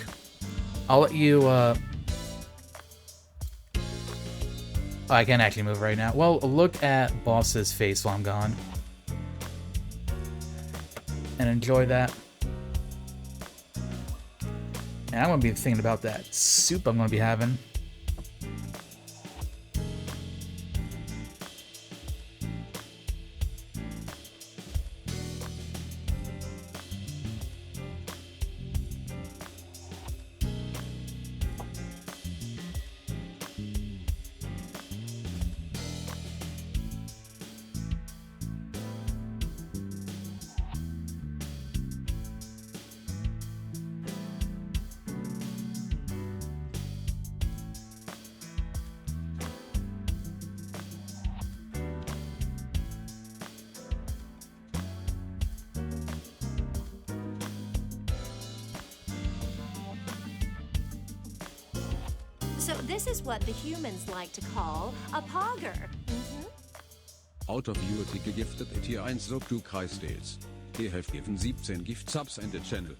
I'll let you, oh, I can't actually move right now. Well, look at Boss's face while I'm gone. And enjoy that. And I'm gonna be thinking about that soup I'm gonna be having. So this is what the humans like to call a pogger. Out of you gegiftet et hier 1 Subdu Kreisdales. They have given 17 gift subs and a channel.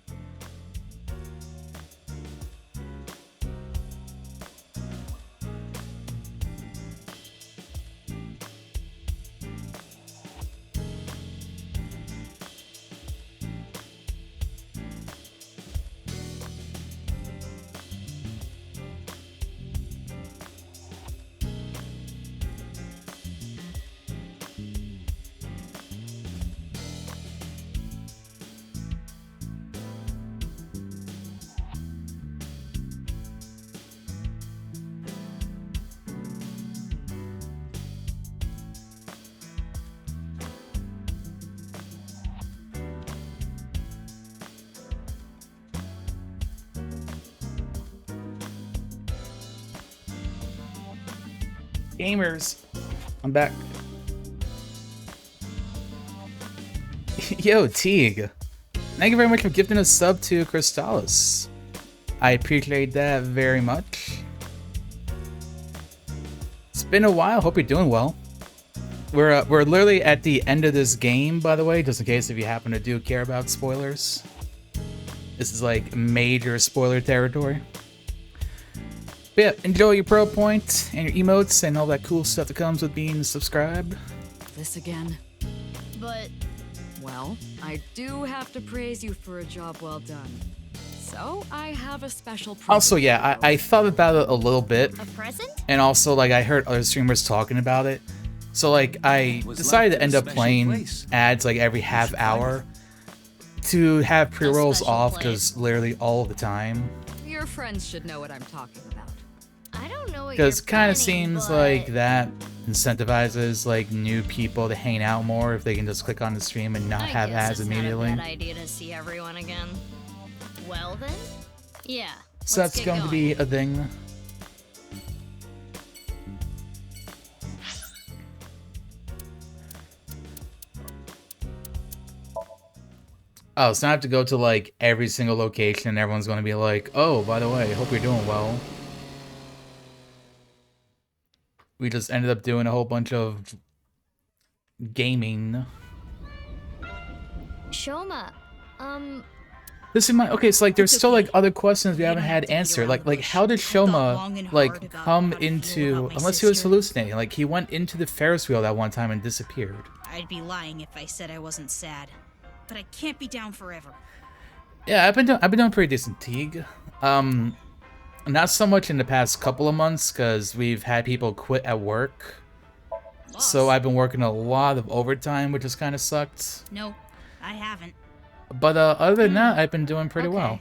Gamers, I'm back. Yo, Teague. Thank you very much for gifting a sub to Crystallis. I appreciate that very much. It's been a while. Hope you're doing well. We're literally at the end of this game, by the way, just in case if you happen to do care about spoilers. This is like major spoiler territory. But yeah, enjoy your pro point and your emotes and all that cool stuff that comes with being subscribed. This again? But Well, I do have to praise you for a job well done. So, I have a special present. Also, yeah, I thought about it a little bit. a present? And also, like, I heard other streamers talking about it. So, like, I decided to end up playing ads, like, every half hour to have pre-rolls off just literally all the time. Your friends should know what I'm talking about. I don't know what Because you're it kind of planning, seems but like that incentivizes, like, new people to hang out more if they can just click on the stream and not I have guess ads it's immediately. Not a bad idea to see everyone again. Well then, yeah. So let's that's get going to be a thing. Oh, so I have to go to like every single location and everyone's going to be like, oh, by the way, hope you're doing well. We just ended up doing a whole bunch of gaming. Shoma, This is my okay. So like, there's still like other questions we haven't had answered. Like how did Shoma like come into? Unless he was hallucinating. Like he went into the Ferris wheel that one time and disappeared. I'd be lying if I said I wasn't sad. But I can't be down forever. Yeah, I've been doing pretty decent, Teague. Not so much in the past couple of months because we've had people quit at work. So I've been working a lot of overtime, which has kind of sucked. No, I haven't. But other than that, I've been doing pretty well.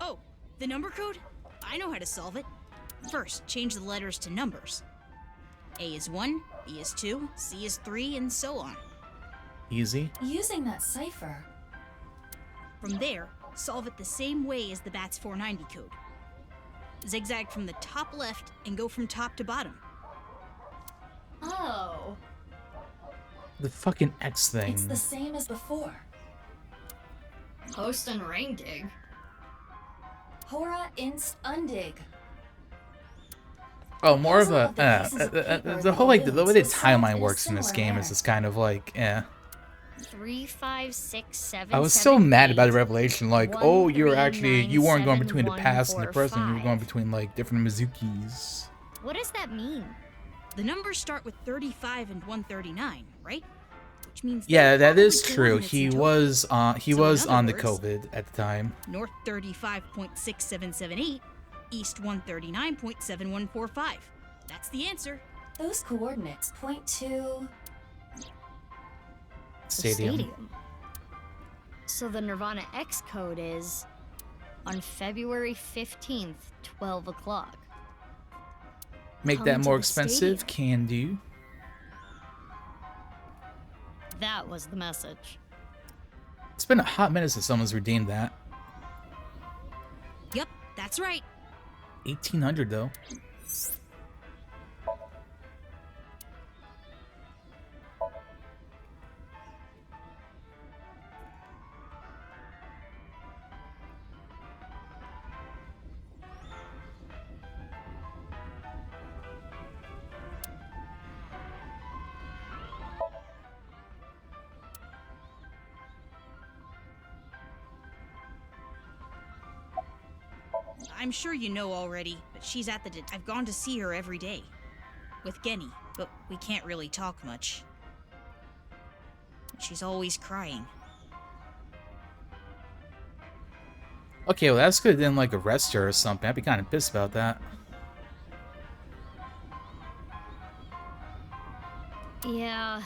Oh, the number code? I know how to solve it. First, change the letters to numbers. A is 1, B is 2, C is 3, and so on. Easy. Using that cipher. From there, solve it the same way as the BATS 490 code. Zigzag from the top left and go from top to bottom. Oh. The fucking X thing. It's the same as before. Post and ring dig. Hora inst undig. Oh, more of a the whole like the way the timeline works in this game is just kind of like 3, 5, 6, 7. I was so mad about the revelation, like, oh, you weren't going between the past and the present, you were going between like different Mizukis. What does that mean? The numbers start with 35 and 139, right? Which means Yeah, that is true. He was on the COVID at the time. North 35.6778, East 139.7145. That's the answer. Those coordinates point to Stadium. So the Nirvana X code is on February 15th, 12 o'clock. Make Come that to more the expensive, stadium. can do. That was the message. It's been a hot minute since someone's redeemed that. Yep, that's right. 1800 though. I'm sure you know already, but she's at the... I've gone to see her every day. With Genny, but we can't really talk much. She's always crying. Okay, well that's good. Didn't like arrest her or something. I'd be kind of pissed about that. Yeah.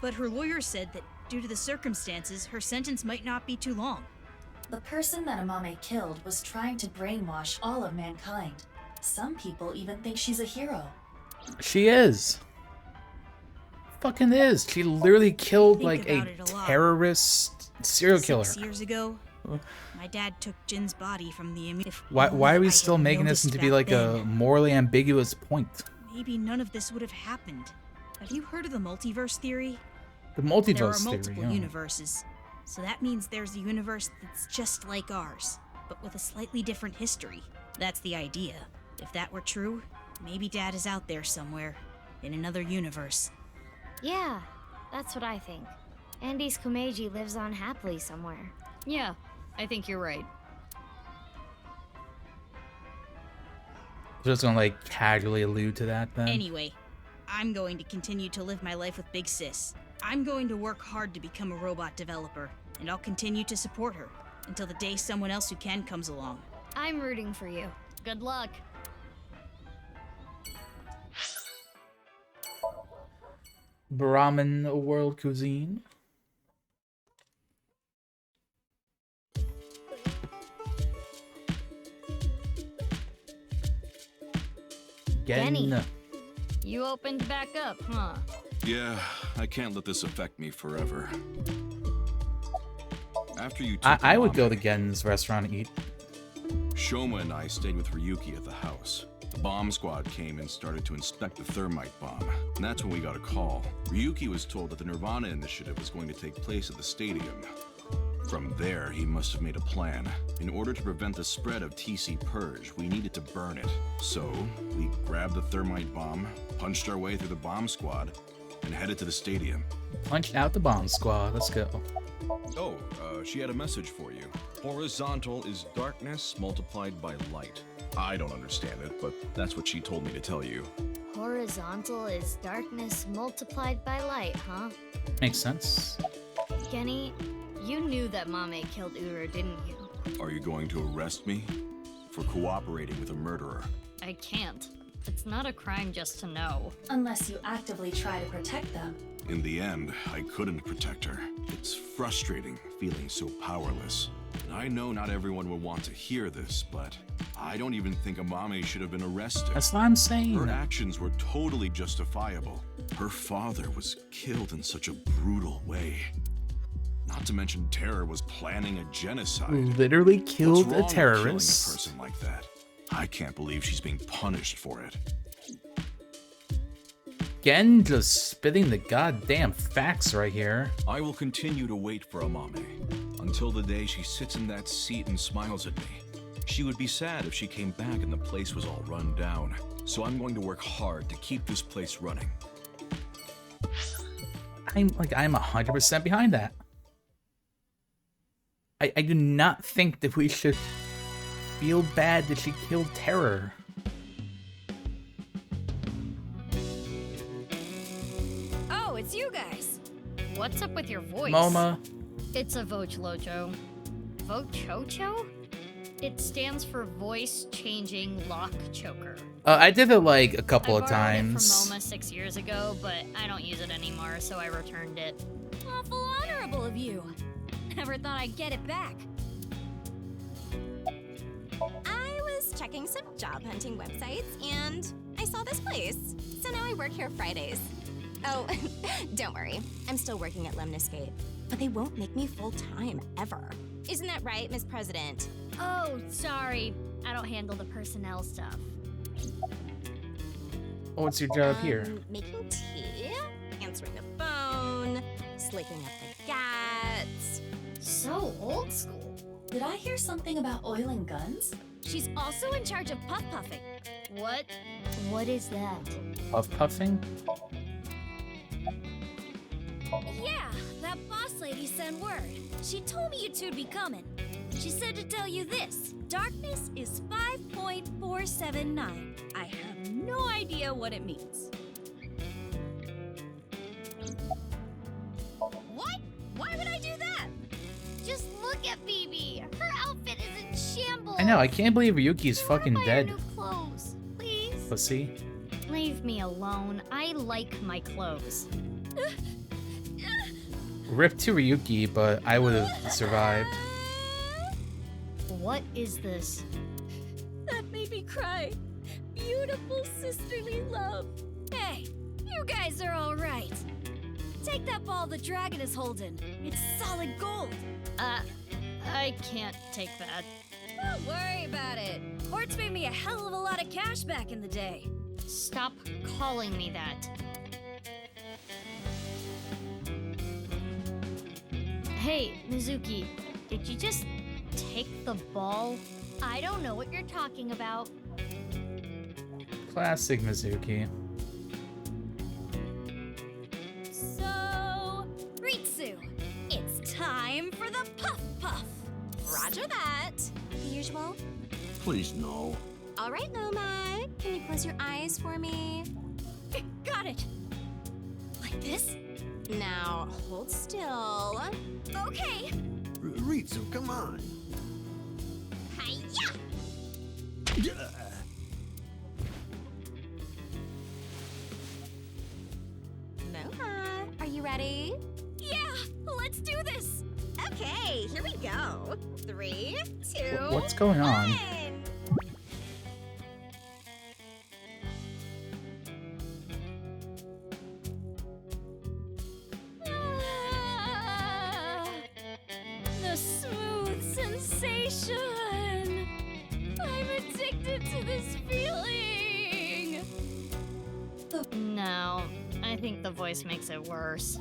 But her lawyer said that due to the circumstances, her sentence might not be too long. The person that Amame killed was trying to brainwash all of mankind. Some people even think she's a hero. She is. Fucking is. She literally killed like a terrorist serial killer. 6 years ago, my dad took Jin's body from the... Why are we still making this into be like a morally ambiguous point? Maybe none of this would have happened. Have you heard of the multiverse theory? The multiverse There are theory, multiple yeah. universes. So that means there's a universe that's just like ours, but with a slightly different history. That's the idea. If that were true, maybe Dad is out there somewhere, in another universe. Yeah, that's what I think. Andy's Komeiji lives on happily somewhere. Yeah, I think you're right. Just gonna like casually allude to that then. Anyway, I'm going to continue to live my life with Big Sis. I'm going to work hard to become a robot developer, and I'll continue to support her until the day someone else who can comes along. I'm rooting for you. Good luck. Brahmin world cuisine. Genny, you opened back up, huh? Yeah, I can't let this affect me forever. After you I would go to Gen's restaurant and eat. Shoma and I stayed with Ryuki at the house. The bomb squad came and started to inspect the thermite bomb. And that's when we got a call. Ryuki was told that the Nirvana initiative was going to take place at the stadium. From there, he must have made a plan. In order to prevent the spread of TC Purge, we needed to burn it. So, we grabbed the thermite bomb, punched our way through the bomb squad, and headed to the stadium. Punched out the bomb squad. Let's go. Oh, she had a message for you. Horizontal is darkness multiplied by light. I don't understand it, but that's what she told me to tell you. Horizontal is darkness multiplied by light, huh? Makes sense. Genny, you knew that Mame killed Uru, didn't you? Are you going to arrest me for cooperating with a murderer? I can't. It's not a crime just to know. Unless you actively try to protect them. In the end, I couldn't protect her. It's frustrating feeling so powerless. And I know not everyone will want to hear this, but I don't even think Amame should have been arrested. That's what I'm saying. Her actions were totally justifiable. Her father was killed in such a brutal way. Not to mention Terror was planning a genocide. Literally killed What's wrong a with terrorist. killing a person like that? I can't believe she's being punished for it. Gen just spitting the goddamn facts right here. I will continue to wait for Amame until the day she sits in that seat and smiles at me. She would be sad if she came back and the place was all run down. So I'm going to work hard to keep this place running. I'm 100% behind that. I do not think that we should feel bad that she killed Terror. Oh, it's you guys. What's up with your voice? Moma. It's a Vochlocho. Vochocho? It stands for Voice Changing Lock Choker. I did it like a couple of I borrowed it times. from MoMA 6 years ago, but I don't use it anymore, so I returned it. Awful honorable of you. Never thought I'd get it back. I was checking some job hunting websites and I saw this place. So now I work here Fridays. Oh, don't worry. I'm still working at Lemniscape. But they won't make me full-time, ever. Isn't that right, Miss President? Oh, sorry. I don't handle the personnel stuff. Oh, what's your job here? Making tea, answering the phone, slicking up the guts. So old school. Did I hear something about oiling guns? She's also in charge of puff puffing. What? What is that? Puff puffing? Yeah, that boss lady sent word. She told me you two'd be coming. She said to tell you this. Darkness is 5.479. I have no idea what it means. What? Why would I do that? Just look at Bibi. Her outfit is in shambles. I know, I can't believe Ryuki's fucking dead. New clothes, please. Pussy. Leave me alone. I like my clothes. Rip to Ryuki, but I would have survived. What is this? That made me cry. Beautiful sisterly love. Hey, you guys are all right. Take that ball the dragon is holding. It's solid gold. I can't take that. Don't worry about it. Quartz made me a hell of a lot of cash back in the day. Stop calling me that. Hey, Mizuki, did you just take the ball? I don't know what you're talking about. Classic Mizuki. So, Ritsu, it's time for the Puff Puff. Roger that. The usual? Please, no. All right, Loma. Can you close your eyes for me? Got it. Like this? Now, hold still. Okay. Ritsu, come on. Hiya! Loma, are you ready? Yeah, let's do this. Okay, here we go. 3, 2, What's going on? 1. The smooth sensation. I'm addicted to this feeling. No, I think the voice makes it worse.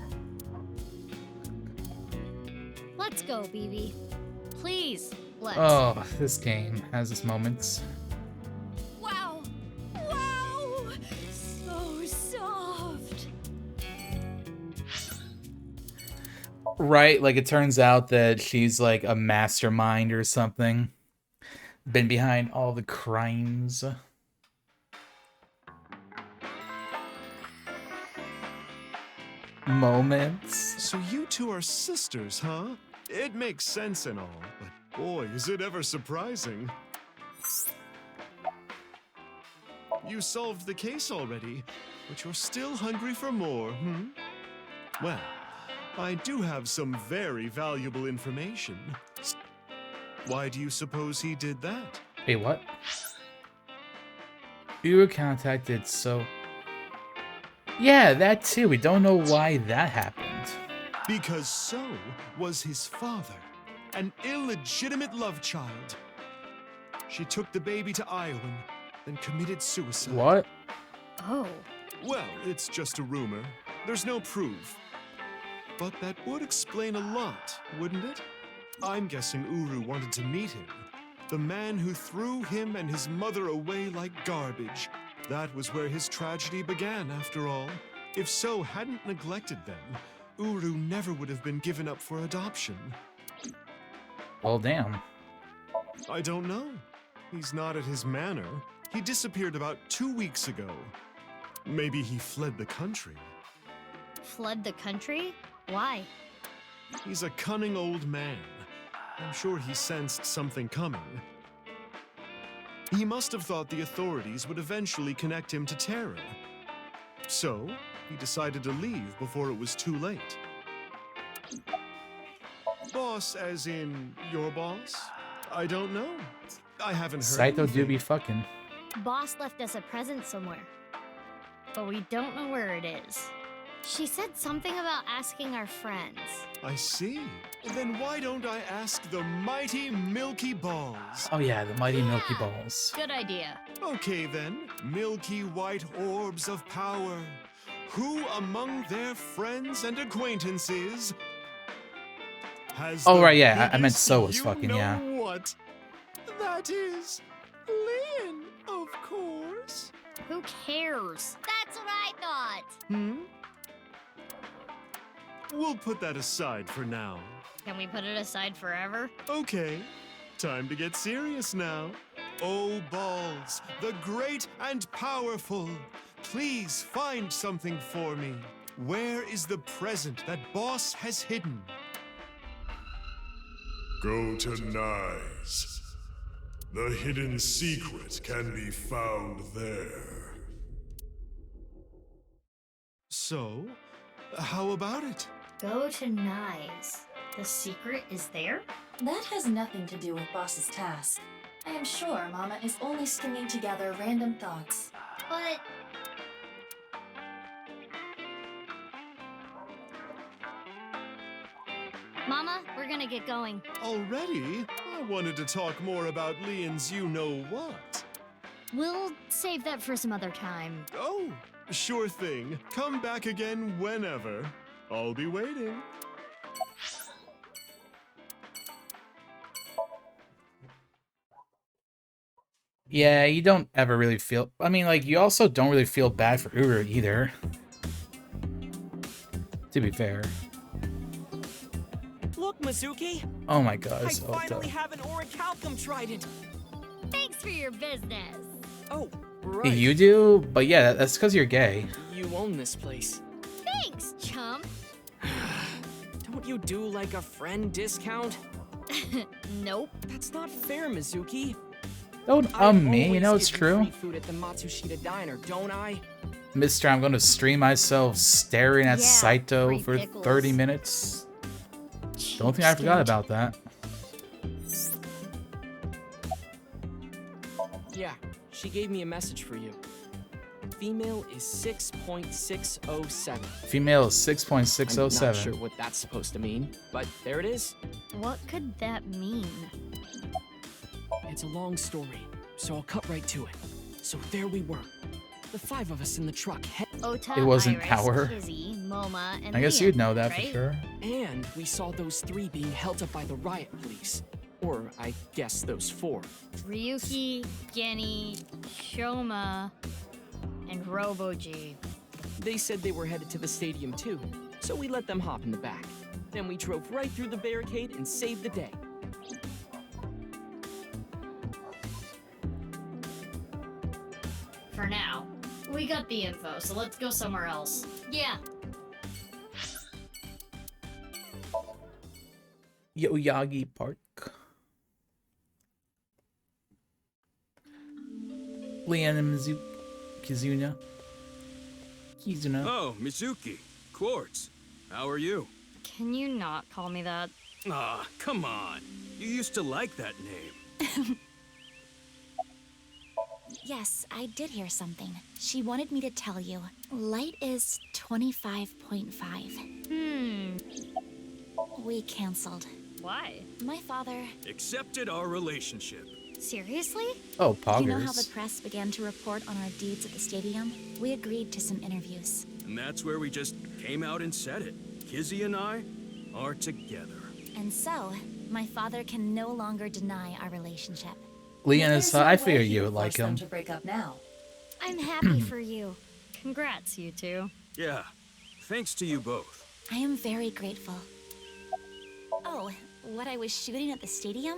Let's go, Bibi. Please, let's. Oh, this game has its moments. Wow. Wow. So soft. Right, like it turns out that she's like a mastermind or something. Been behind all the crimes. Moments. So you two are sisters, huh? It makes sense and all, but boy, is it ever surprising. You solved the case already, but you're still hungry for more, hmm? Well, I do have some very valuable information. Why do you suppose he did that? Wait, what? Uru contacted So. Yeah, that too. We don't know why that happened. Because So was his father, an illegitimate love child. She took the baby to Iowan, then committed suicide. What? Oh. Well, it's just a rumor. There's no proof. But that would explain a lot, wouldn't it? I'm guessing Uru wanted to meet him. The man who threw him and his mother away like garbage. That was where his tragedy began, after all. If So hadn't neglected them, Uru never would have been given up for adoption. Well, damn. I don't know. He's not at his manor. He disappeared about 2 weeks ago. Maybe he fled the country. Fled the country? Why? He's a cunning old man. I'm sure he sensed something coming. He must have thought the authorities would eventually connect him to Terra. So, he decided to leave before it was too late. Boss as in your boss? I don't know. I haven't heard Saito do anything. be fucking. Boss left us a present somewhere, but we don't know where it is. She said something about asking our friends. I see. Then why don't I ask the mighty Milky Balls? Oh yeah, the mighty Milky Balls. Good idea. Okay then, milky white orbs of power. Who among their friends and acquaintances has Oh the right, yeah, I meant biggest So was you fucking, know yeah. What? That is Lynn, of course. Who cares? That's what I thought. Hmm? We'll put that aside for now. Can we put it aside forever? Okay, Time to get serious now. Oh, balls, the great and powerful, please find something for me. Where is the present that Boss has hidden? Go to Nyes. The hidden secret can be found there. So, how about it? Go to Nyes. The secret is there? That has nothing to do with Boss's task. I am sure Mama is only stringing together random thoughts. But Mama, we're gonna get going. Already? I wanted to talk more about Leon's you-know-what. We'll save that for some other time. Oh, sure thing. Come back again whenever. I'll be waiting. Yeah, you don't ever really feel... I mean, like, you also don't really feel bad for Uru either. To be fair. Look, Mizuki! Oh my god, I it's finally have an orichalcum trident! Thanks for your business. Oh, right. You do? But yeah, that's because you're gay. You own this place. Thanks, chum. Don't you do like a friend discount? Nope. That's not fair, Mizuki. Don't me, you know it's true. Free food at the Matsushita diner, don't I? Mister, I'm going to stream myself staring at Yeah, Saito free for pickles. 30 minutes. Don't think I forgot about that. Yeah, she gave me a message for you. Female is 6.607. Female is I'm 6.607. not sure what that's supposed to mean, but there it is. What could that mean? It's a long story, so I'll cut right to it. So there we were. The 5 of us in the truck. Ota, It wasn't Iris, our. Kizzy, Moma, and I guess Leon, you'd know that right? for sure. And we saw those 3 being held up by the riot police. Or, I guess, those 4. Ryuki, Genny, Shoma, and Robo-G. They said they were headed to the stadium too, so we let them hop in the back. Then we drove right through the barricade and saved the day. For now. We got the info, so let's go somewhere else. Yeah. Yoyagi Park. Leon and Kizuna. Oh, Mizuki. Quartz. How are you? Can you not call me that? Ah, come on. You used to like that name. Yes, I did hear something. She wanted me to tell you. Light is 25.5. We canceled. Why? My father... Accepted our relationship. Seriously? Oh, You know how poggers. the press began to report on our deeds at the stadium? We agreed to some interviews. And that's where we just came out and said it. Kizzy and I are together. And so, my father can no longer deny our relationship. Leon is... There's no I way figure he you would would like force them him. to break up now. I'm happy for you. Congrats, you two. Yeah. Thanks to you both. I am very grateful. Oh, what I was shooting at the stadium?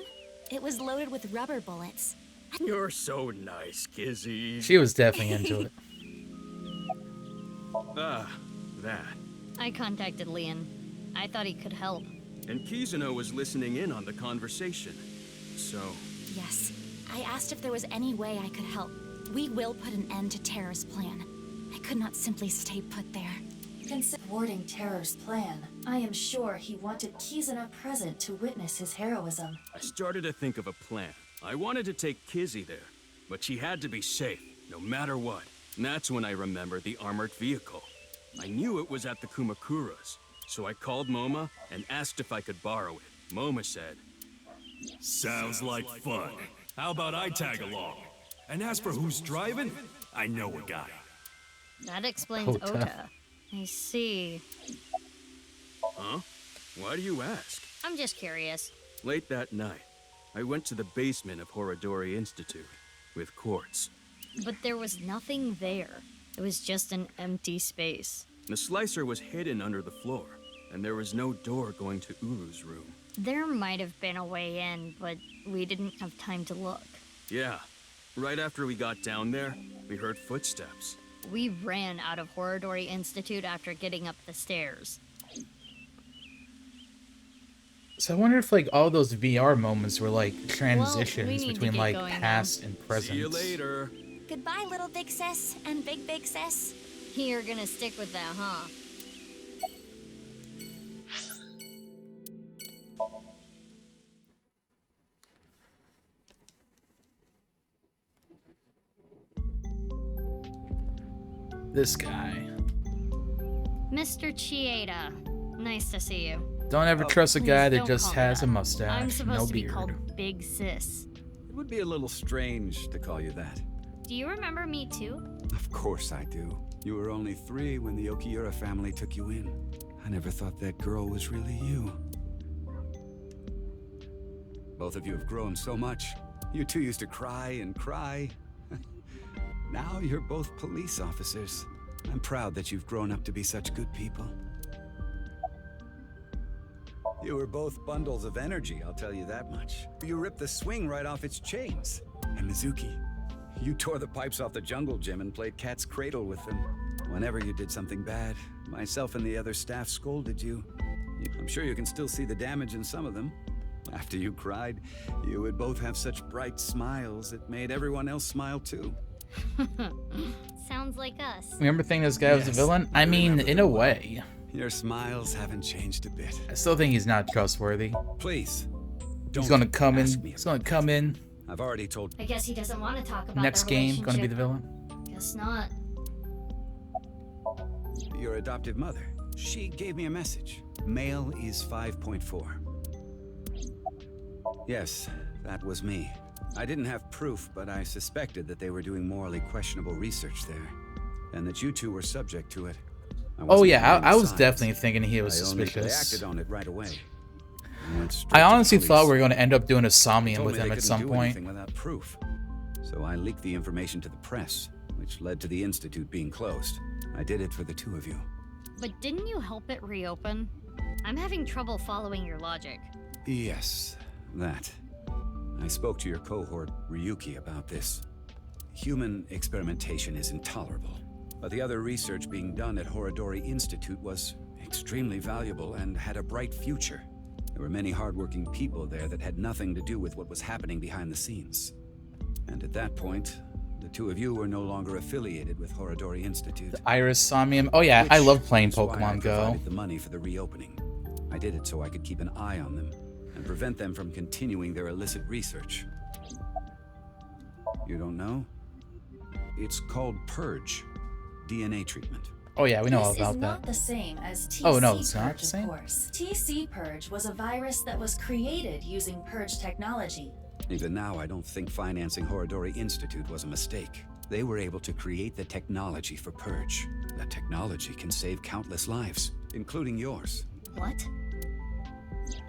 It was loaded with rubber bullets. You're so nice, Kizzy. She was definitely into it. Ah, that. I contacted Leon. I thought he could help. And Kizuno was listening in on the conversation. So, Yes, I asked if there was any way I could help. We will put an end to Terror's plan. I could not simply stay put there. Consider thwarting Terror's plan. I am sure he wanted Kizuna present to witness his heroism. I started to think of a plan. I wanted to take Kizzy there, but she had to be safe, no matter what. And that's when I remembered the armored vehicle. I knew it was at the Kumakuras, so I called Moma and asked if I could borrow it. Moma said, Sounds like fun. How about I tag along? And as for who's driving, I know a guy. That explains Ota. Ota. I see. Huh? Why do you ask? I'm just curious. Late that night, I went to the basement of Horadori Institute with Quartz. But there was nothing there. It was just an empty space. The slicer was hidden under the floor. and there was no door going to Uru's room. There might have been a way in, but we didn't have time to look. Yeah, right after we got down there, we heard footsteps. We ran out of Horodori Institute after getting up the stairs. So I wonder if like all those VR moments were like transitions need to between get like going now. past and present. See you later. Goodbye, little big sis and big sis. You're gonna stick with that, huh? This guy. Mr. Chieda, nice to see you. Don't ever trust a guy Please that don't just call me has that. a mustache, I'm supposed no to be beard. called Big Sis. It would be a little strange to call you that. Do you remember me too? Of course I do. You were only 3 when the Okiura family took you in. I never thought that girl was really you. Both of you have grown so much. You two used to cry and cry. Now you're both police officers. I'm proud that you've grown up to be such good people. You were both bundles of energy, I'll tell you that much. You ripped the swing right off its chains. And Mizuki, you tore the pipes off the jungle gym and played cat's cradle with them. Whenever you did something bad, myself and the other staff scolded you. I'm sure you can still see the damage in some of them. After you cried, you would both have such bright smiles, it made everyone else smile too. Sounds like us. Remember thinking this guy was a villain? I mean, in a way. Your smiles haven't changed a bit. I still think he's not trustworthy. Please, He's gonna come in. He's gonna come in. I've already told. I guess he doesn't want to talk about Next the game, gonna be the relationship. villain. Guess not. Your adoptive mother. She gave me a message. Male is 5.4. Yes, that was me. I didn't have proof, but I suspected that they were doing morally questionable research there, and that you two were subject to it. Oh yeah, I was definitely thinking he was I suspicious. acted on it right away. I honestly thought we were going to end up doing a They Somnium told with me they him at couldn't some do point. anything without proof. So I leaked the information to the press, which led to the institute being closed. I did it for the two of you. But didn't you help it reopen? I'm having trouble following your logic. Yes, that. I spoke to your cohort, Ryuki, about this. Human experimentation is intolerable, but the other research being done at Horodori Institute was extremely valuable and had a bright future. There were many hardworking people there that had nothing to do with what was happening behind the scenes. And at that point, the two of you were no longer affiliated with Horodori Institute. Iris Somnium. Oh yeah, I love playing Which is why I Pokemon Go. provided the money for the reopening. I did it so I could keep an eye on them and prevent them from continuing their illicit research. You don't know? It's called Purge, DNA treatment. Oh yeah, we know all This about is that. not the same as TC Oh, no, it's Purge, not the same? of course. TC Purge was a virus that was created using Purge technology. Even now, I don't think financing Horodori Institute was a mistake. They were able to create the technology for Purge. That technology can save countless lives, including yours. What?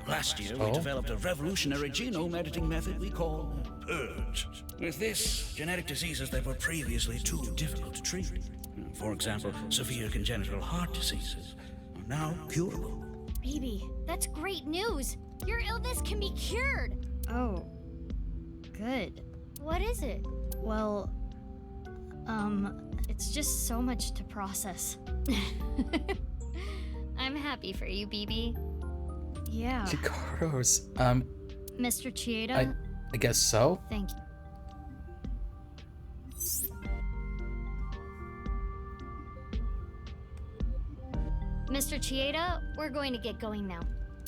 Last year, we developed a revolutionary genome editing method we call Purge. With this, genetic diseases that were previously too difficult to treat, for example, severe congenital heart diseases, are now curable. Baby, that's great news. Your illness can be cured. Oh, good. What is it? Well, it's just so much to process. I'm happy for you, BB. Yeah. Chikaros. Mr. Chieda? I guess so. Thank you. Mr. Chieda, we're going to get going now.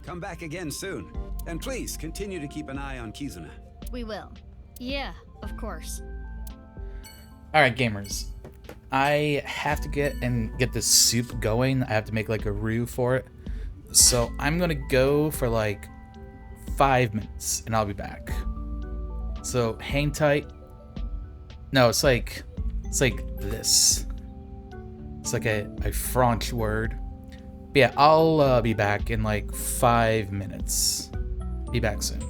Come back again soon. And please, continue to keep an eye on Kizuna. We will. Yeah, of course. Alright, gamers. I have to get this soup going. I have to make like a roux for it. So I'm gonna go for like 5 minutes and I'll be back. So hang tight. No, it's like this. It's like a French word. But yeah, I'll be back in like 5 minutes. Be back soon.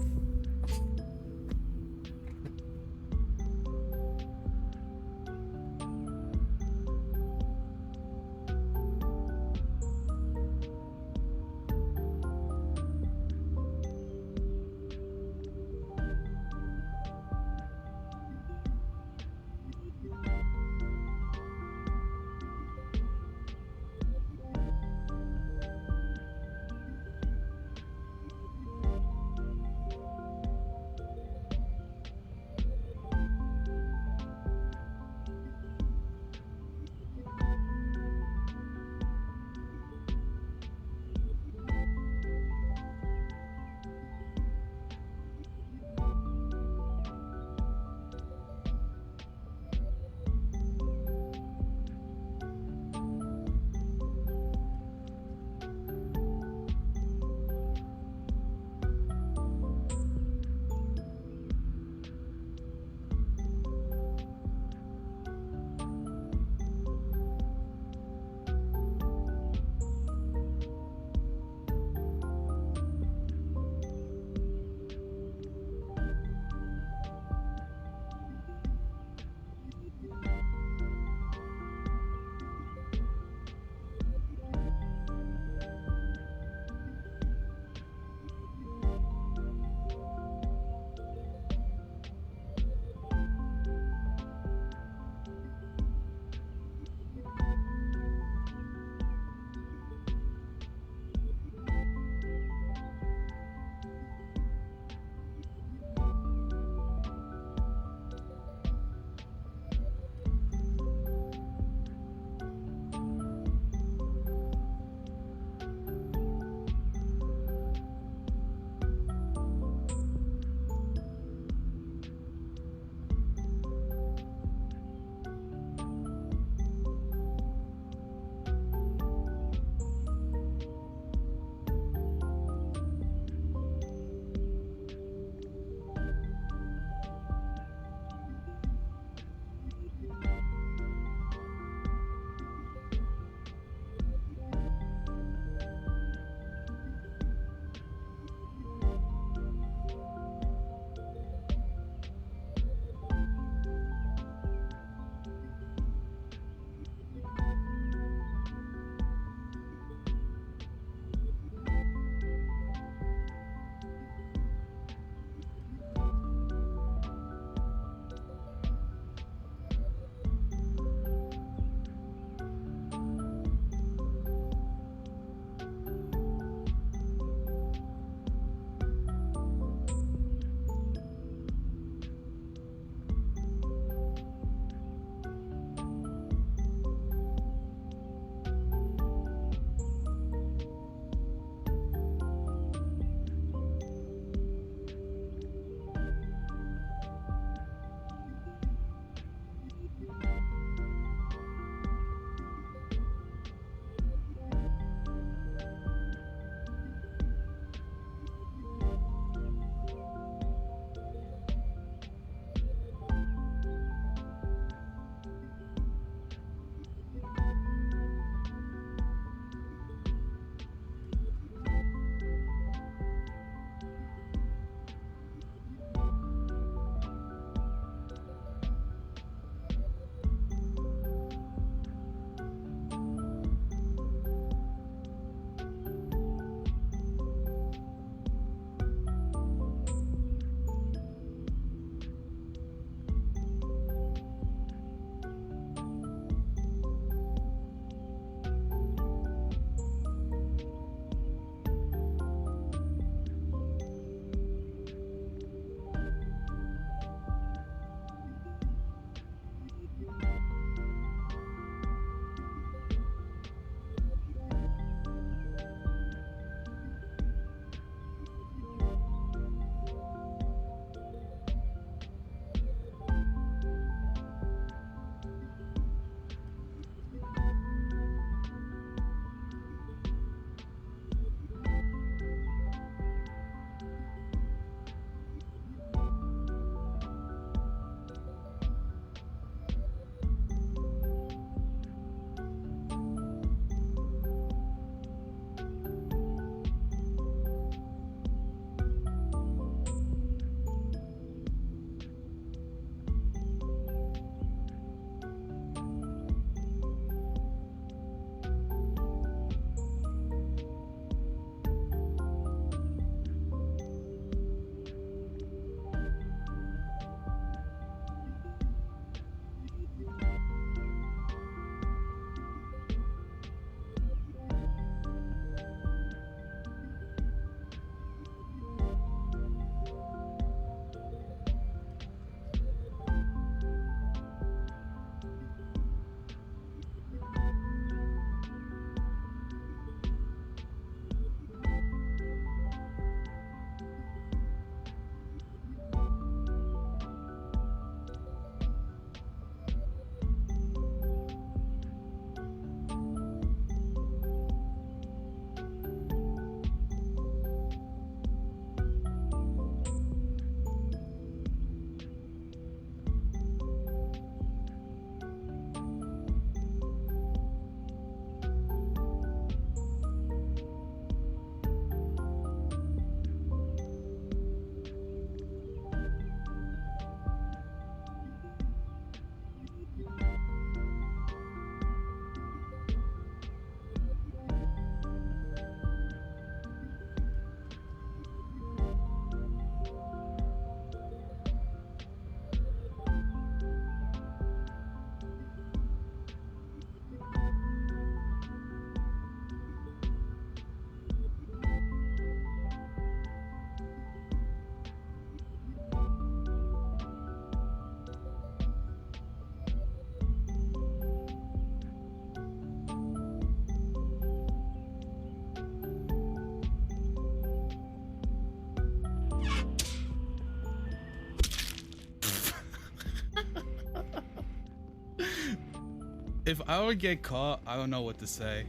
if I would get caught, I don't know what to say.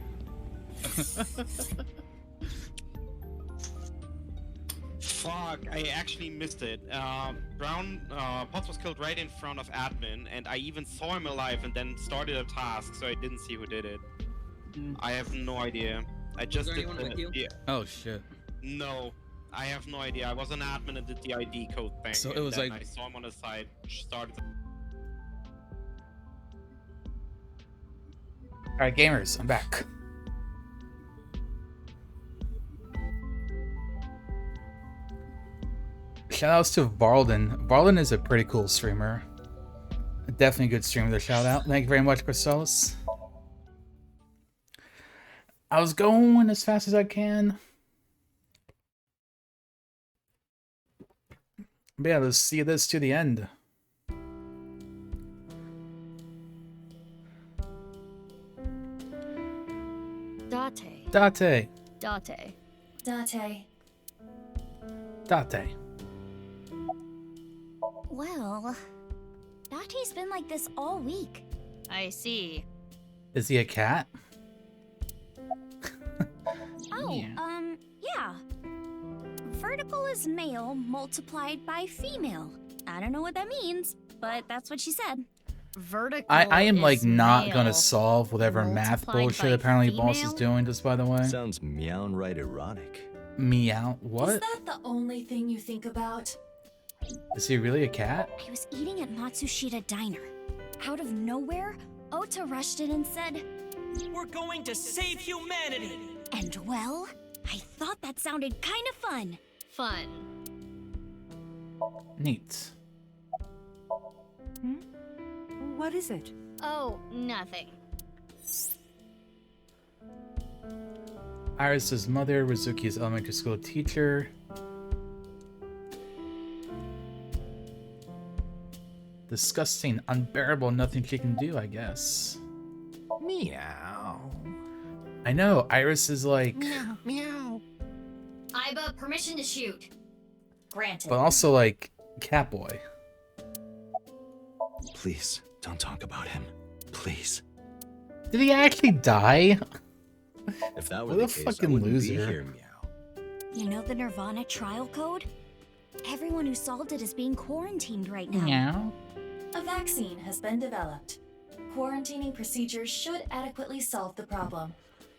Fuck, I actually missed it. Potts was killed right in front of admin, and I even saw him alive and then started a task, so I didn't see who did it. I have no idea. I just did the... Oh shit. No, I have no idea. I was an admin and did the ID code thing. So it and was then like... I saw him on the side, started... Alright, gamers, I'm back. Shoutouts to Varlden. Varlden is a pretty cool streamer. Definitely a good streamer to shout out. Thank you very much, Chrysalis. I was going as fast as I can. But yeah, let's see this to the end. Date. Date. Date. Date. Date. Well, Date's been like this all week. I see. Is he a cat? Oh, yeah. Vertical is male multiplied by female. I don't know what that means, but that's what she said. Vertical. I am like not male. gonna solve whatever math bullshit apparently Boss is doing, just by the way. Sounds meow right erotic. Meow? What? Is that the only thing you think about? Is he really a cat? I was eating at Matsushita Diner. Out of nowhere, Ota rushed in and said, "We're going to save humanity!" And well, I thought that sounded kind of fun. Fun. Neat. What is it? Oh, nothing. Iris' mother, Rizuki's elementary school teacher. Disgusting, unbearable, nothing she can do, I guess. Meow. I know, Iris is like... Meow, meow. Iba, permission to shoot. Granted. But also like, Catboy. Please, don't talk about him. Please. Did he actually die? If that were What the a case, fucking I wouldn't loser. be here, meow. You know the Nirvana trial code? Everyone who solved it is being quarantined right now. Meow. A vaccine has been developed. Quarantining procedures should adequately solve the problem.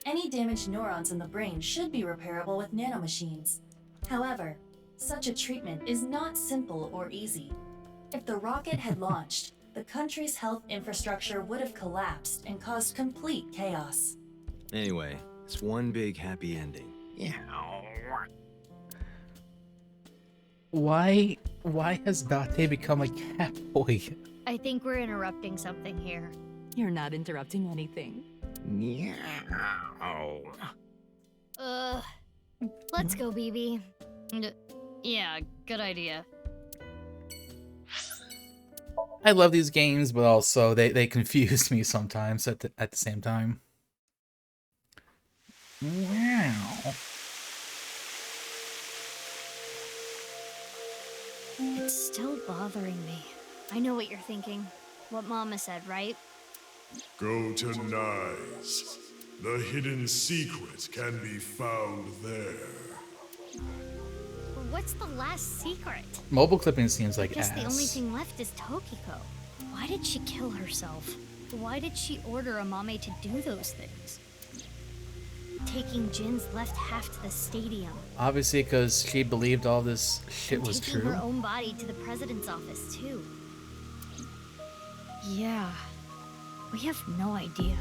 Any damaged neurons in the brain should be repairable with nanomachines. However, such a treatment is not simple or easy. If the rocket had launched, the country's health infrastructure would have collapsed and caused complete chaos. Anyway, it's one big happy ending. Yeah. Why has Date become a Catboy? I think we're interrupting something here. You're not interrupting anything. Meow. Let's go, BB. Yeah, good idea. I love these games, but also they confuse me sometimes at the same time. Wow. It's still bothering me. I know what you're thinking. What Mama said, right? Go to Nyes. The hidden secret can be found there. What's the last secret? Mobile clipping seems I like guess ass. the only thing left is Tokiko. Why did she kill herself? Why did she order Amame to do those things? Taking Jin's left half to the stadium. Obviously, because she believed all this shit was Taking true. her own body to the president's office, too. Yeah. We have no idea.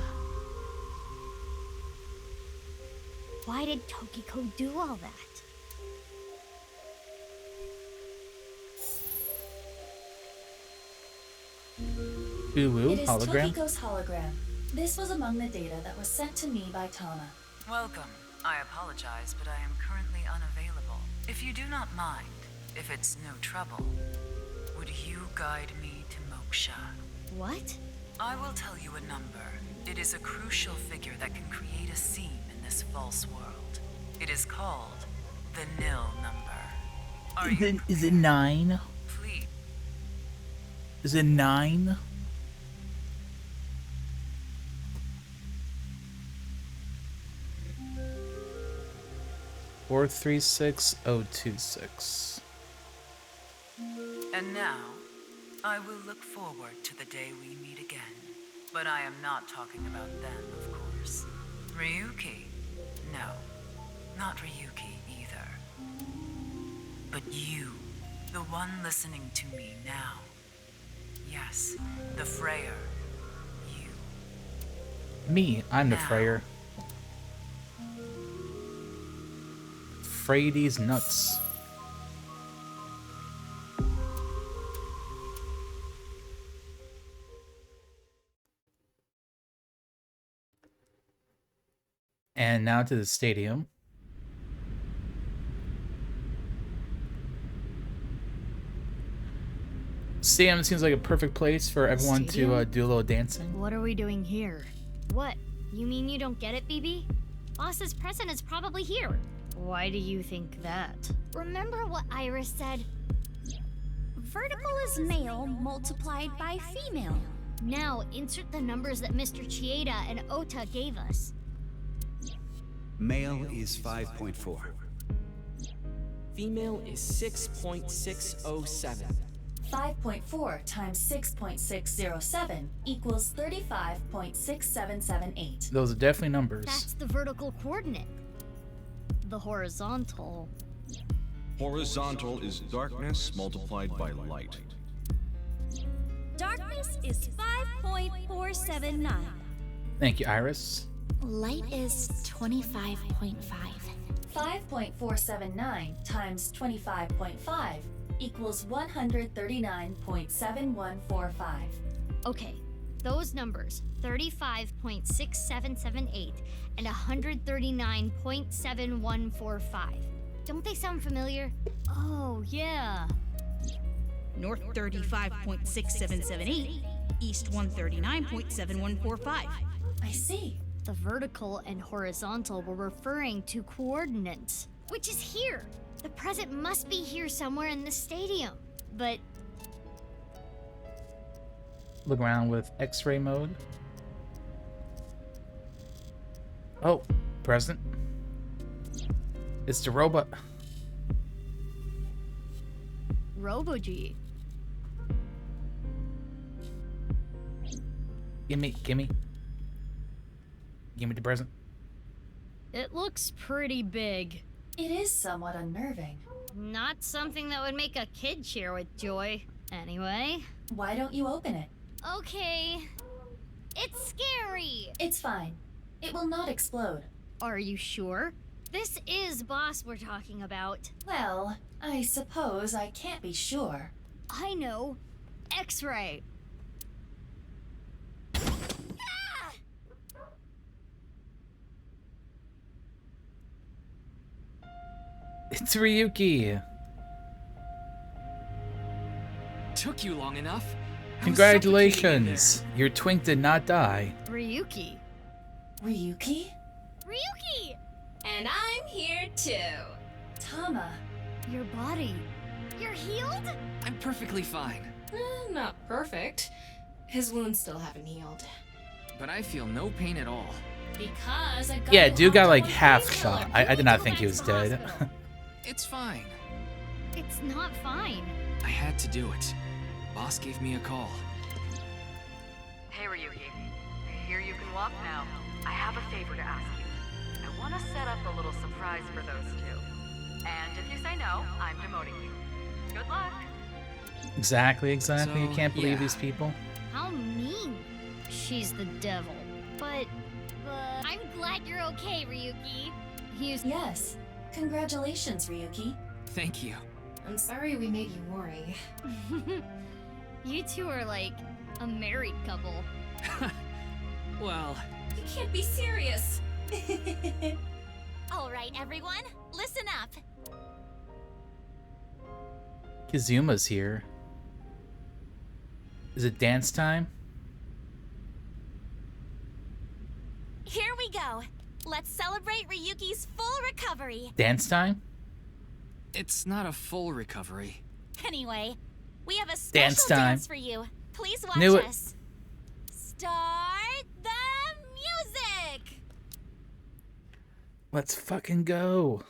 Why did Tokiko do all that? Ooh, It is hologram. Tokiko's hologram. This was among the data that was sent to me by Tama. Welcome. I apologize, but I am currently unavailable. If you do not mind, if it's no trouble, would you guide me to Moksha? What? I will tell you a number. It is a crucial figure that can create a seam in this false world. It is called the nil number. Are you Is it 9? Please. Is it 9? 436026. And now, I will look forward to the day we meet again. But I am not talking about them, of course. Ryuki? No, not Ryuki either. But you, the one listening to me now. Yes, the Freyer. Me, I'm the Now. Freyer. Fray these nuts. And now to the stadium. Stadium seems like a perfect place for everyone to Stadium? do a little dancing. What are we doing here? What? You mean you don't get it, BB? Boss's present is probably here. Why do you think that? Remember what Iris said? Vertical is male multiplied by female. Now, insert the numbers that Mr. Chieda and Ota gave us. Male is 5.4. Female is 6.607. 5.4 times 6.607 equals 35.6778. Those are definitely numbers. That's the vertical coordinate. The horizontal. Horizontal is darkness multiplied by light. Darkness is 5.479. Thank you, Iris. Light is 25.5. 5.479 times 25.5 equals 139.7145. Okay, those numbers, 35.6778 and 139.7145. Don't they sound familiar? Oh, yeah. North 35.6778, east 139.7145. I see. The vertical and horizontal were referring to coordinates, which is here. The present must be here somewhere in the stadium. But Look around with X-ray mode. Oh, present. It's the robot. Robo-G. Gimme the present. It looks pretty big. It is somewhat unnerving. Not something that would make a kid cheer with joy. Anyway. Why don't you open it? Okay. It's scary. It's fine. It will not explode. Are you sure? This is Boss we're talking about. Well, I suppose I can't be sure. I know. X-ray. It's Ryuki. Took you long enough. Congratulations. Your twink did not die. Ryuki. Ryuki? Ryuki! And I'm here too. Tama. Your body. You're healed? I'm perfectly fine. Not perfect. His wounds still haven't healed. But I feel no pain at all. Because I got Yeah, you dude got hooked like on half painkiller shot. I did not think he back was to the dead. hospital. It's fine. It's not fine. I had to do it. Boss gave me a call. Hey, Ryuki. I hear you can walk now. I have a favor to ask you. I want to set up a little surprise for those two. And if you say no, I'm demoting you. Good luck. Exactly. You So, can't believe yeah. these people. How mean. She's the devil. But I'm glad you're okay, Ryuki. Yes. Congratulations, Ryuki. Thank you. I'm sorry we made you worry. You two are like a married couple. Well, You can't be serious. All right, everyone, listen up. Kazuma's here. Is it dance time? Here we go. Let's celebrate Ryuki's full recovery. Dance time? it's not a full recovery. Anyway, we have a special Dance time. dance for you. Please watch Knew it. us. Start the music! Let's fucking go.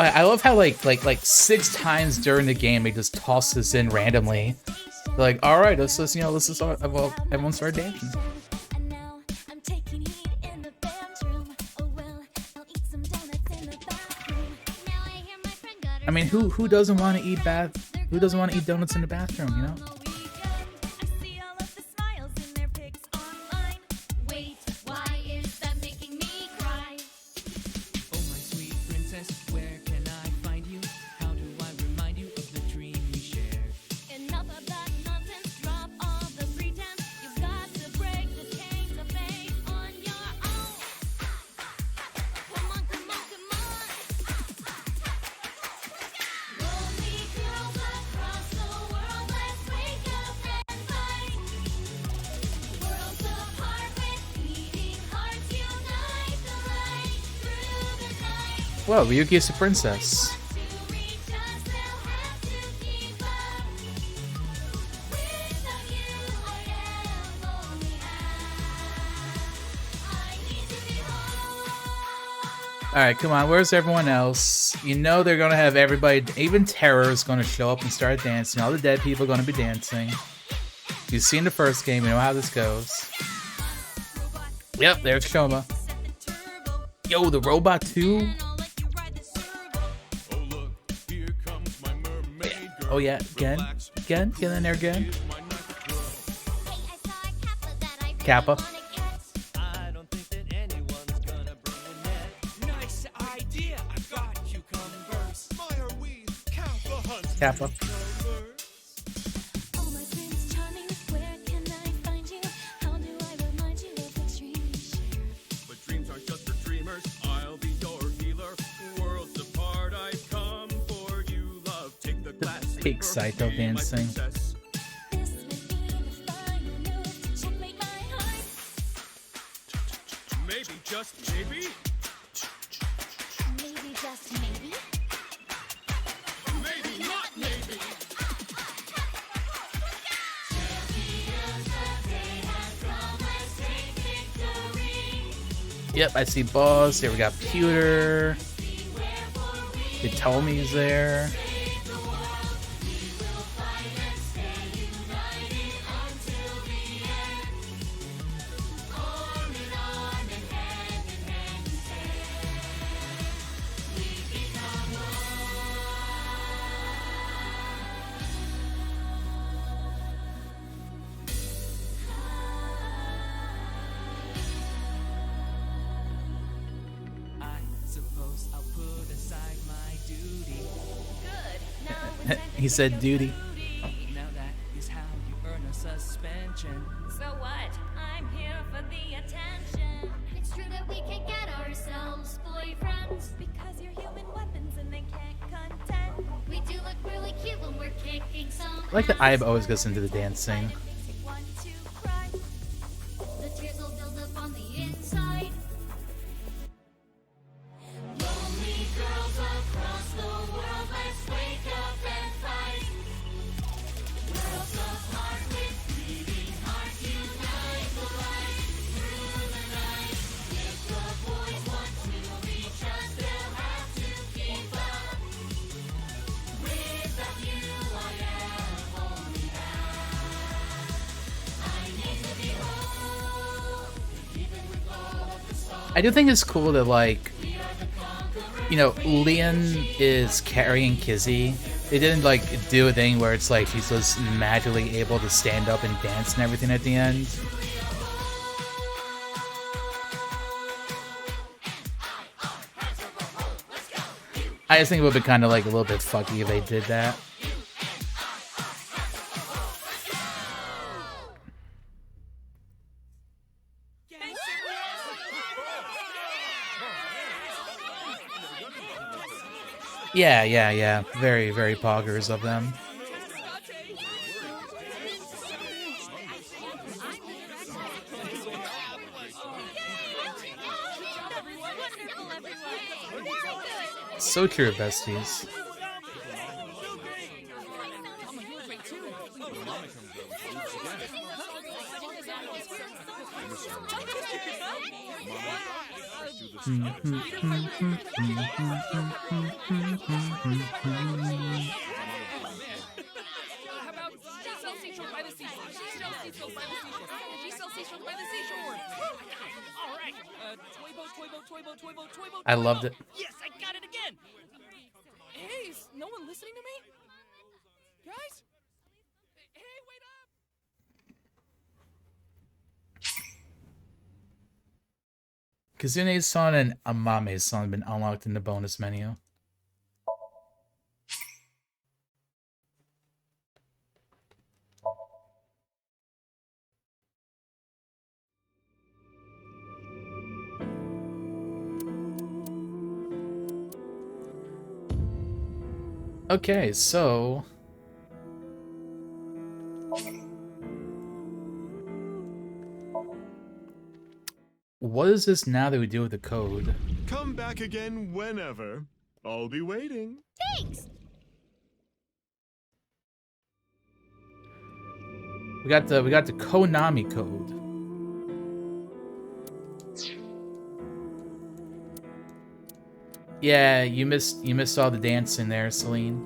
I love how like 6 times during the game they just toss this in randomly. They're like, all right, let's just start. Well, everyone start dancing. I mean, who doesn't want to eat Who doesn't want to eat donuts in the bathroom? You know. Well, Ryuki is a princess. Alright, come on, where's everyone else? You know they're gonna have everybody, even Terror is gonna show up and start dancing. All the dead people are gonna be dancing. You've seen the first game, you know how this goes. Yep, there's Shoma. Yo, the robot too? Oh yeah, again, get in there again. Kappa. Kappa. Pig Saito dancing. Maybe, just maybe? Maybe, just maybe? Maybe not maybe! Yep, I see Boss. Here we got Pewter. Hitomi's there. He said duty. Now that is how you earn a suspension. So what? I'm here for the attention. It's true that we can get ourselves boyfriends Because you're human weapons and they can't contend. We do look really cute when we're kicking some I like that Ibe always goes into the dancing. The tears will build up on the inside. Lonely girls across the world, let's wake up and fight. Worlds apart with beating hearts, unite the light through the night. If the boys want to reach us, they'll have to keep up. Without you, I am only half. I need to be whole, even with all of the stars. I do think it's cool that, like, you know, Leon is carrying Kizzy. They didn't, like, do a thing where it's like she's just magically able to stand up and dance and everything at the end. I just think it would be kind of, like, a little bit fucky if they did that. Yeah. Very, very poggers of them. So true, besties. I loved it. Yes, I got it again. Hey, is no one listening to me? Guys? Hey, wait up. Kazune's-san and Amame's-san have been unlocked in the bonus menu. Okay, so what is this now that we do with the code? Come back again whenever. I'll be waiting. Thanks! We got the Konami code. Yeah, you missed all the dancing there, Celine.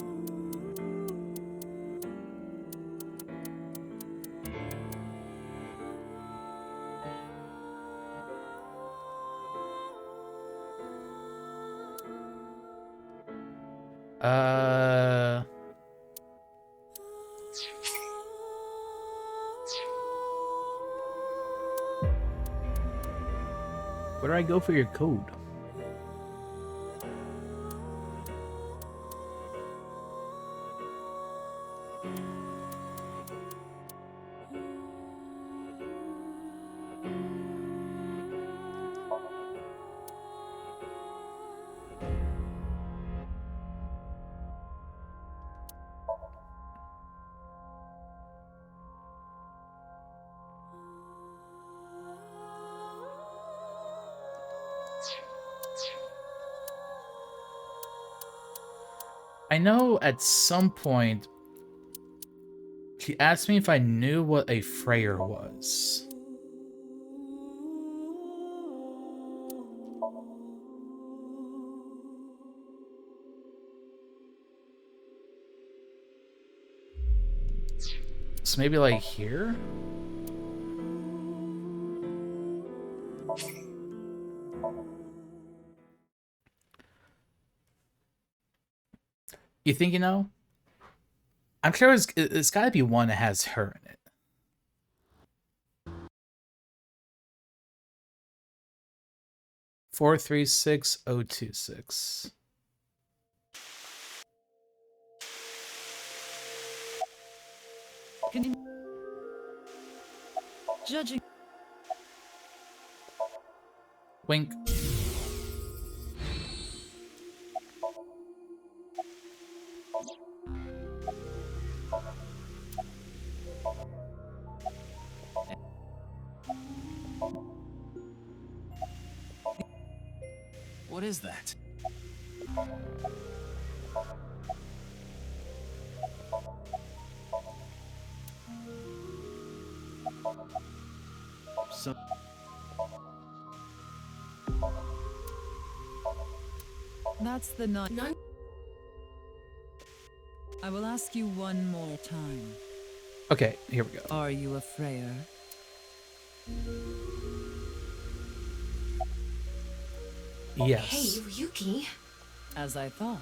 Where do I go for your code? I know at some point she asked me if I knew what a Freyr was. So maybe like here? You think you know? I'm sure it's got to be one that has her in it. Four three six 026. Judging. Wink. What is that? That's the none. I will ask you one more time. Okay, here we go. Are you a Freyr? Yes. Hey, Ryuki. As I thought.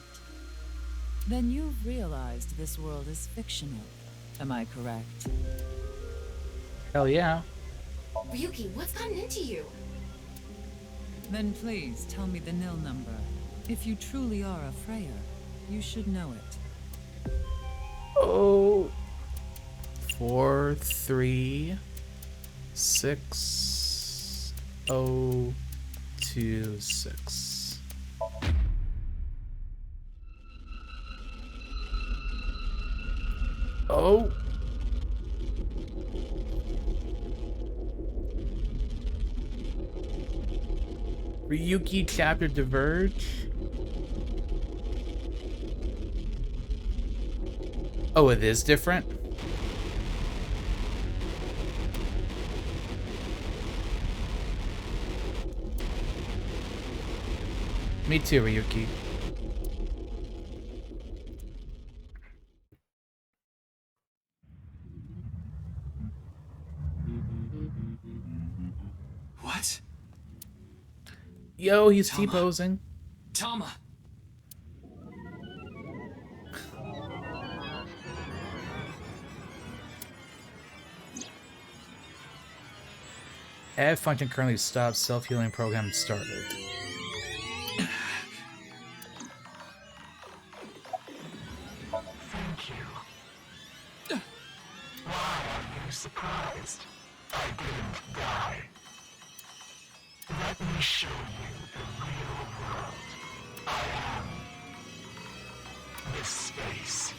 Then you've realized this world is fictional. Am I correct? Hell yeah. Ryuki, what's gotten into you? Then please tell me the nil number. If you truly are a Freyr, you should know it. Oh. 4 3 6 0 2 6. Oh. Ryuki chapter diverge. Oh, it is different? Me too, Ryuki. What? Yo, he's T-posing. Tama! Add function currently stopped. Self-healing program started. Thank you. Why are you surprised? I didn't die. Let me show you the real world. I am this space.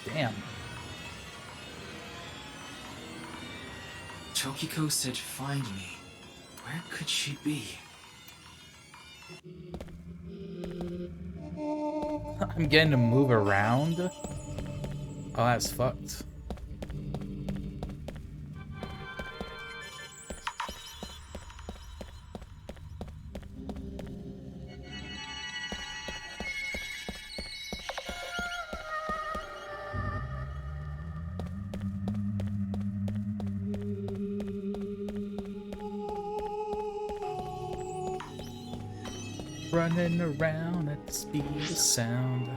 Damn. Tokiko said find me. Where could she be? I'm getting to move around? Oh, that's fucked. Running around at the speed of sound.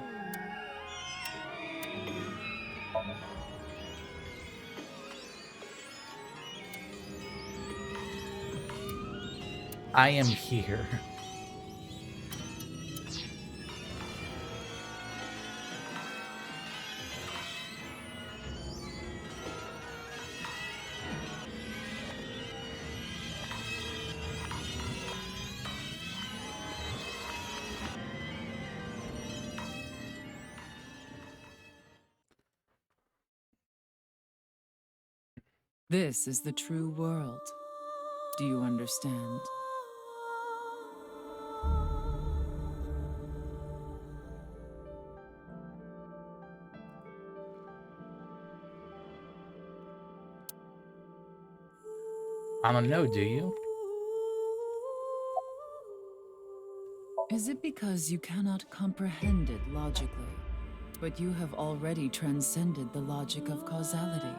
I am here. This is the true world. Do you understand? I don't know, do you? Is it because you cannot comprehend it logically, but you have already transcended the logic of causality?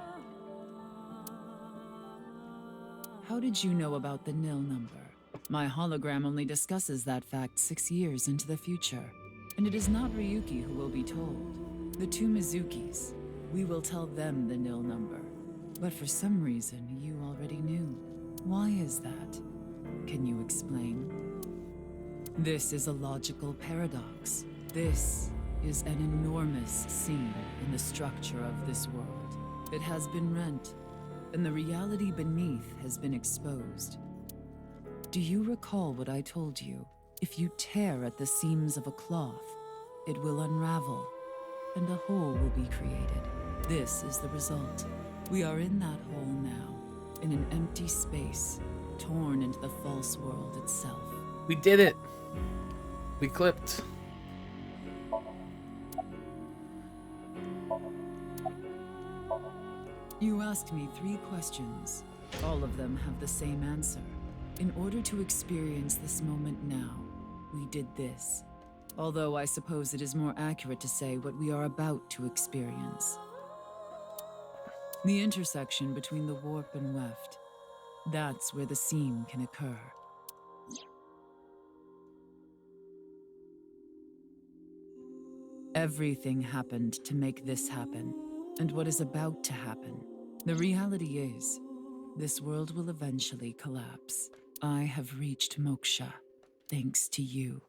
How did you know about the nil number? My hologram only discusses that fact 6 years into the future, and it is not Ryuki who will be told. The two Mizukis. We will tell them the nil number. But for some reason, you already knew. Why is that? Can you explain? This is a logical paradox. This is an enormous seam in the structure of this world. It has been rent, and the reality beneath has been exposed. Do you recall what I told you? If you tear at the seams of a cloth, it will unravel, and a hole will be created. This is the result. We are in that hole now, in an empty space, torn into the false world itself. We did it! We clipped. You asked me 3 questions. All of them have the same answer. In order to experience this moment now, we did this. Although I suppose it is more accurate to say what we are about to experience. The intersection between the warp and weft. That's where the seam can occur. Everything happened to make this happen, and what is about to happen. The reality is, this world will eventually collapse. I have reached moksha, thanks to you.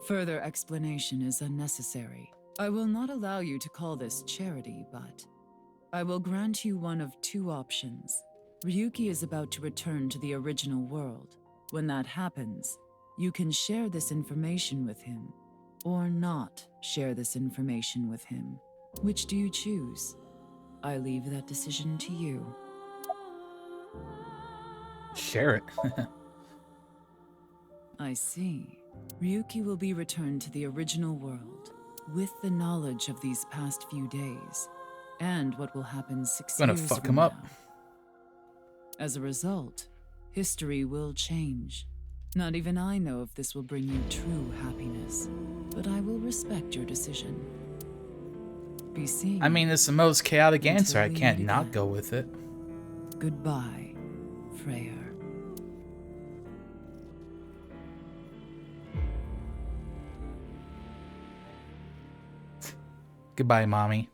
Further explanation is unnecessary. I will not allow you to call this charity, but I will grant you one of 2 options. Ryuki is about to return to the original world. When that happens, you can share this information with him, or not share this information with him. Which do you choose? I leave that decision to you. Share it. I see. Ryuki will be returned to the original world, with the knowledge of these past few days, and what will happen 6 Gonna years fuck from him up. now. As a result, history will change. Not even I know if this will bring you true happiness, but I will respect your decision. Be seen. I mean, it's the most chaotic Until answer. I we can't meet not again. go with it. Goodbye, Freyr. Goodbye, mommy.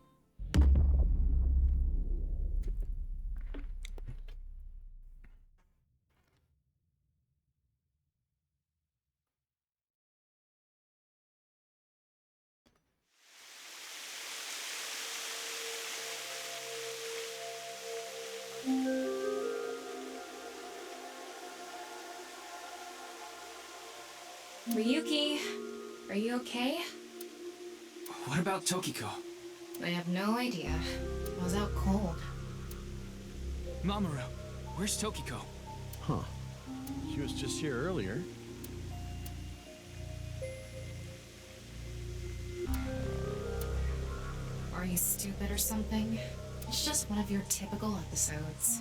Ryuki, are you okay? What about Tokiko? I have no idea. I was out cold. Mamoru, where's Tokiko? Huh. She was just here earlier. Are you stupid or something? It's just one of your typical episodes.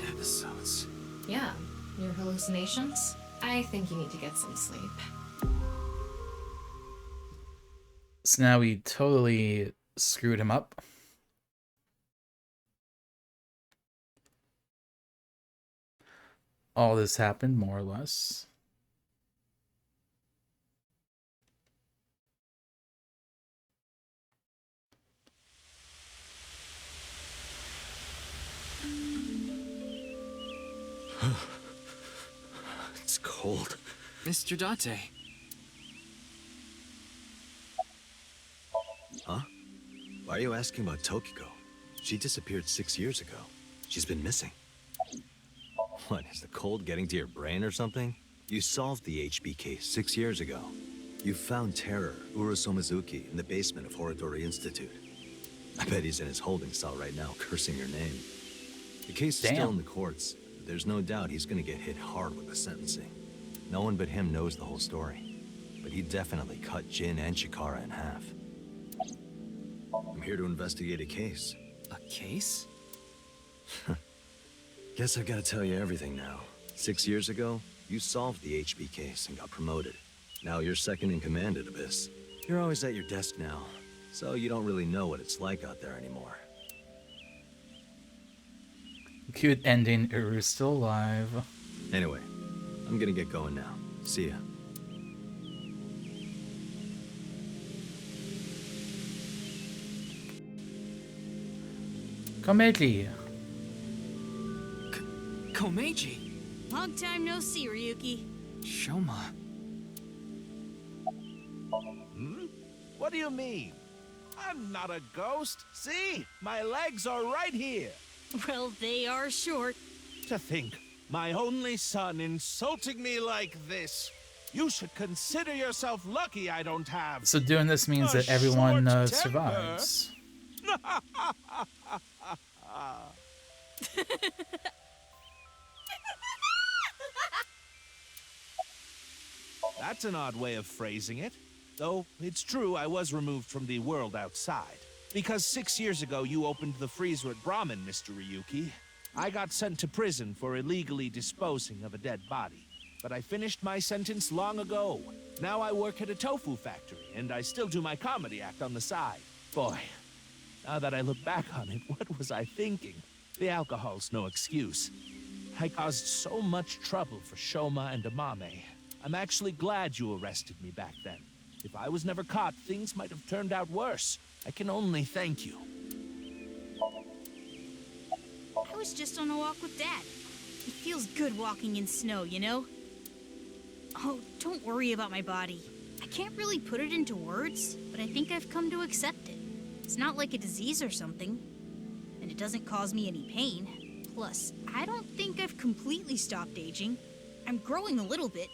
Episodes? Yeah, your hallucinations? I think you need to get some sleep. So now we totally screwed him up. All this happened, more or less. It's cold. Mr. Date. Huh? Why are you asking about Tokiko? She disappeared 6 years ago. She's been missing. What, is the cold getting to your brain or something? You solved the HB case 6 years ago. You found Terror, Urusomizuki, in the basement of Horodori Institute. I bet he's in his holding cell right now, cursing your name. The case is still in the courts. There's no doubt he's gonna get hit hard with the sentencing. No one but him knows the whole story. But he definitely cut Jin and Chikara in half. I'm here to investigate a case. A case? Guess I've got to tell you everything now. 6 years ago, you solved the HB case and got promoted. Now you're second in command at Abyss. You're always at your desk now, so you don't really know what it's like out there anymore. Cute ending. Uru's still alive. Anyway, I'm gonna get going now. See ya. Komeiji. Komeiji? Long time no see, Ryuki. Shoma. Hmm? What do you mean? I'm not a ghost. See? My legs are right here. Well, they are short. To think, my only son insulting me like this. You should consider yourself lucky I don't have. So doing this means that everyone survives. That's an odd way of phrasing it. Though, it's true I was removed from the world outside. Because 6 years ago you opened the freezer at Brahmin, Mr. Ryuki. I got sent to prison for illegally disposing of a dead body. But I finished my sentence long ago. Now I work at a tofu factory, and I still do my comedy act on the side. Boy, now that I look back on it, what was I thinking? The alcohol's no excuse. I caused so much trouble for Shoma and Amame. I'm actually glad you arrested me back then. If I was never caught, things might have turned out worse. I can only thank you. I was just on a walk with Dad. It feels good walking in snow, you know? Oh, don't worry about my body. I can't really put it into words, but I think I've come to accept it. It's not like a disease or something, and it doesn't cause me any pain. Plus, I don't think I've completely stopped aging. I'm growing a little bit.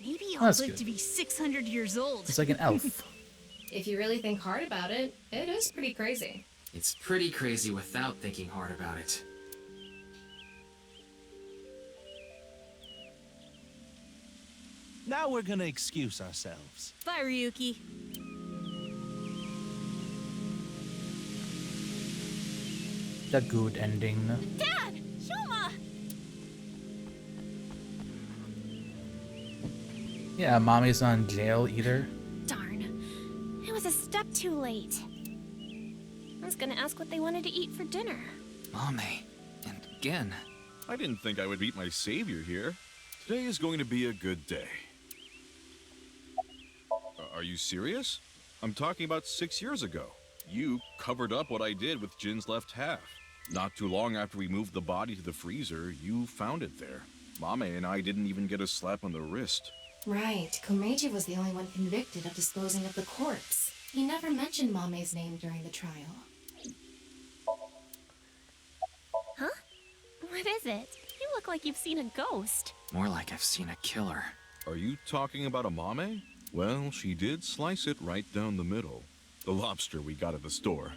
Maybe I'll That's live good. to be 600 years old. It's like an elf. If you really think hard about it, it is pretty crazy. It's pretty crazy without thinking hard about it. Now we're gonna excuse ourselves. Bye, Ryuki. The good ending. Dad! Shoma! Yeah, mommy's not in jail either. Darn. It was a step too late. I was gonna ask what they wanted to eat for dinner. Mommy. And again. I didn't think I would meet my savior here. Today is going to be a good day. Are you serious? I'm talking about 6 years ago. You covered up what I did with Jin's left half. Not too long after we moved the body to the freezer, you found it there. Mame and I didn't even get a slap on the wrist. Right. Komeiji was the only one convicted of disposing of the corpse. He never mentioned Mame's name during the trial. Huh? What is it? You look like you've seen a ghost. More like I've seen a killer. Are you talking about a Mame? Well, she did slice it right down the middle. The lobster we got at the store.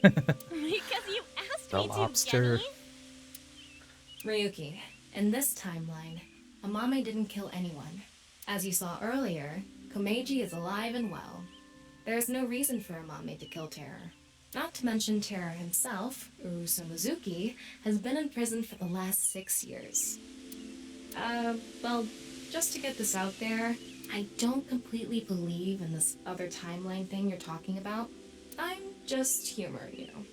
Because you asked The me lobster. to, Jenny. Ryuki, in this timeline, Amame didn't kill anyone. As you saw earlier, Komeiji is alive and well. There is no reason for Amame to kill Terror. Not to mention Terror himself, Urusu Mizuki, has been in prison for the last 6 years. Well, just to get this out there, I don't completely believe in this other timeline thing you're talking about. I'm just humoring you.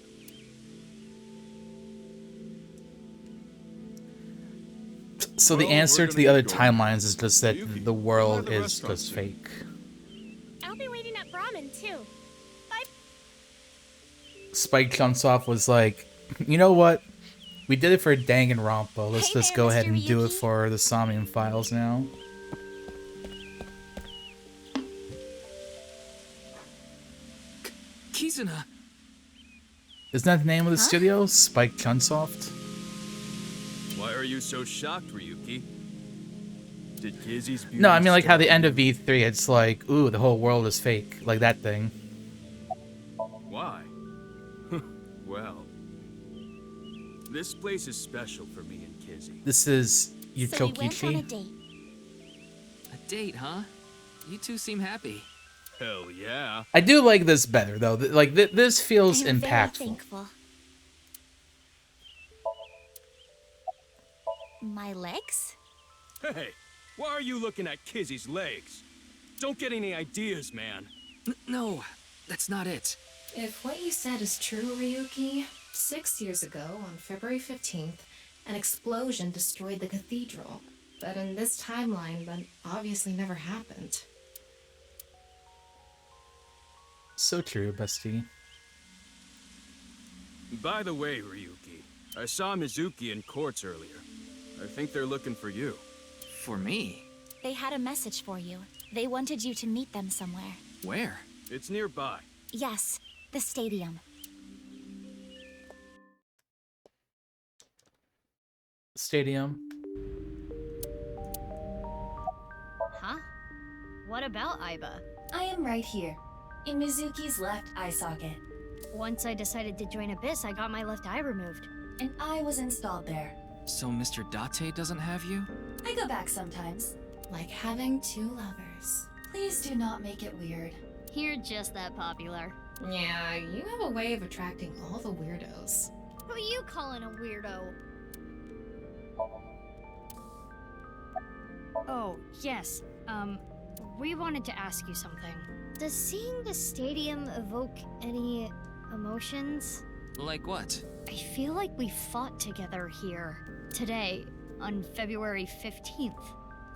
So the answer to the other timelines is just that the world is just fake. I'll be waiting at Brahmin too. Bye. Spike Chunsoft was like, you know what? We did it for Danganronpa. Let's just go ahead and do it for the Somnium Files now. Kizuna! Isn't that the name of the studio? Spike Chunsoft? Why are you so shocked, Ryuki? Did Kizzy's beauty No, I mean like how the stop? end of E3, it's like, ooh, the whole world is fake. Like that thing. Why? Well, this place is special for me and Kizzy. This is So we went on a Yuchokichi. date. A date, huh? You two seem happy. Hell yeah. I do like this better though. Like this feels I'm very impactful. thankful. My legs? Hey, why are you looking at Kizzy's legs? Don't get any ideas, man. No, that's not it. If what you said is true, Ryuki, 6 years ago, on February 15th, an explosion destroyed the cathedral. But in this timeline, that obviously never happened. So true, bestie. By the way, Ryuki, I saw Mizuki in courts earlier. I think they're looking for you. For me? They had a message for you. They wanted you to meet them somewhere. Where? It's nearby. Yes, the stadium. Stadium. Huh? What about Aiba? I am right here, in Mizuki's left eye socket. Once I decided to join Abyss, I got my left eye removed. And I was installed there. So Mr. Date doesn't have you? I go back sometimes. Like having two lovers. Please do not make it weird. You're just that popular. Yeah, you have a way of attracting all the weirdos. Who you calling a weirdo? Oh, yes. We wanted to ask you something. Does seeing the stadium evoke any emotions? Like what? I feel like we fought together here today on February 15th.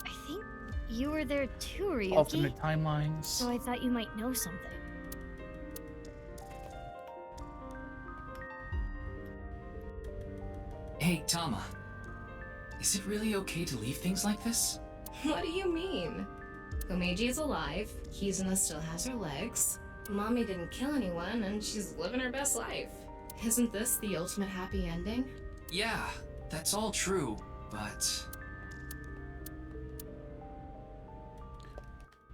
I think you were there too, Ryuki. Alternate timelines. So I thought you might know something. Hey, Tama. Is it really okay to leave things like this? What do you mean? Komeiji is alive, Kizuna still has her legs, Mommy didn't kill anyone, and she's living her best life. Isn't this the ultimate happy ending? Yeah, that's all true, but...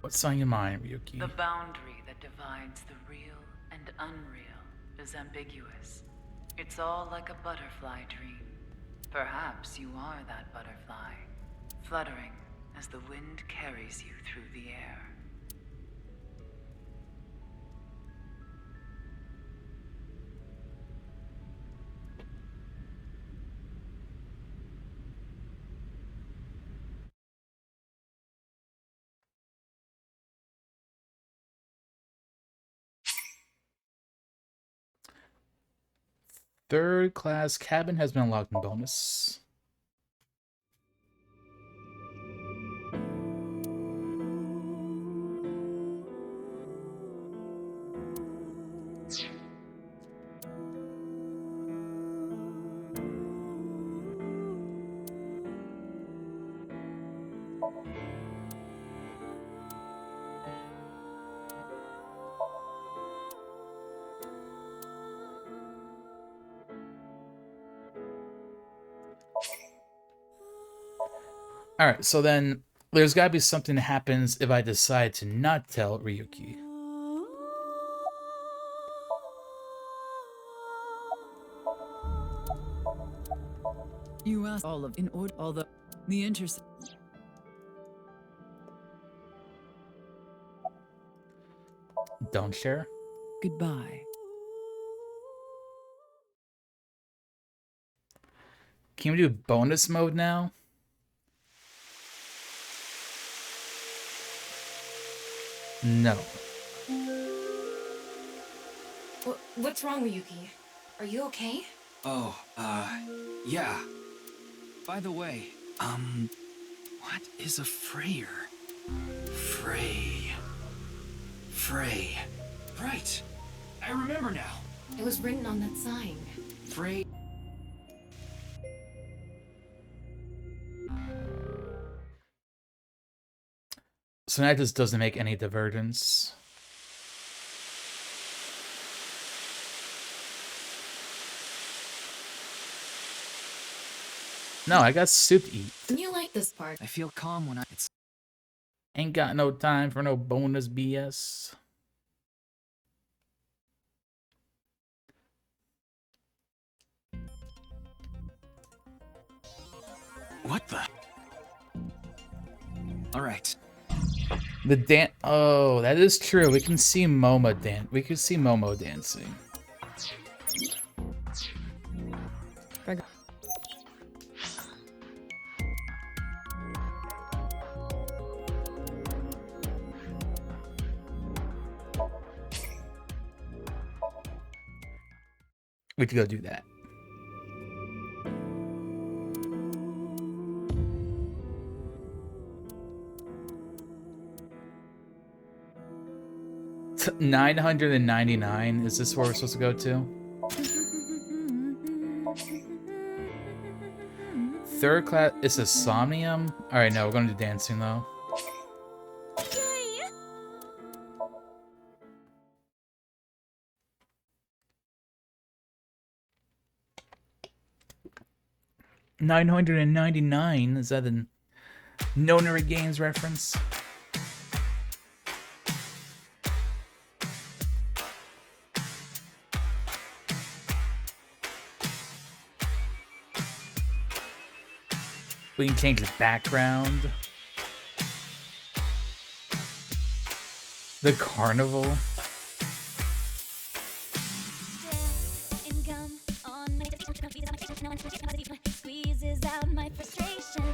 What's on your mind, Ryuki? The boundary that divides the real and unreal is ambiguous. It's all like a butterfly dream. Perhaps you are that butterfly, fluttering as the wind carries you through the air. Third class cabin has been unlocked in bonus. Alright, so then there's gotta be something that happens if I decide to not tell Ryuki. You asked all of in order, although the interest. Don't share. Goodbye. Can we do bonus mode now? No. What's wrong, Ryuki? Are you okay? Oh, yeah. By the way, what is a Freyer? Frey. Right. I remember now. It was written on that sign. Frey. So that just doesn't make any divergence. No, I got soup to eat. You like this part. I feel calm when Ain't got no time for no bonus BS. What the? All right. The dance. Oh, that is true. We can see Momo dance. We can see Momo dancing. We could go do that. $999. Is this where we're supposed to go to? Third class. It's a Somnium. All right, no, we're going to do dancing though. $999. Is that a Nonary Games reference? We can change the background. The carnival. Squeezes out my frustration,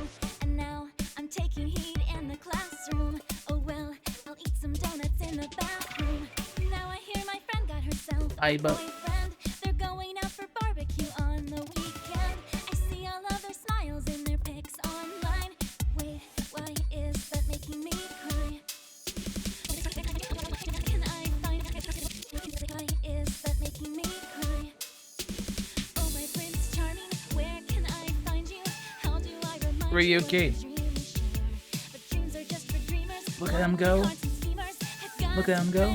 and now I'm taking heat in the classroom. Oh well, I'll eat some donuts in the bathroom. Now I hear my friend got herself a boyfriend. They're going out for barbecue on the weekend. I see all of their smiles in their pics online. Wait, why is that making me cry? Can I find why is that making me cry? Oh my Prince Charming, where can I find you? How do I remind Ryuki. Look at him go. Look at him go.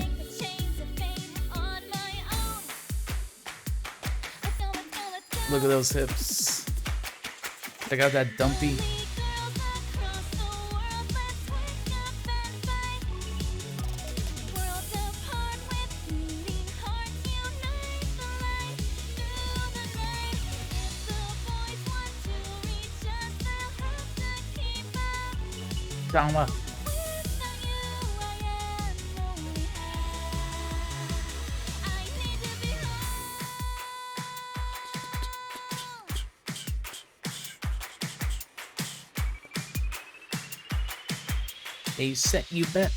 Look at those hips. Check out that dumpy. Down left. A set, you bet.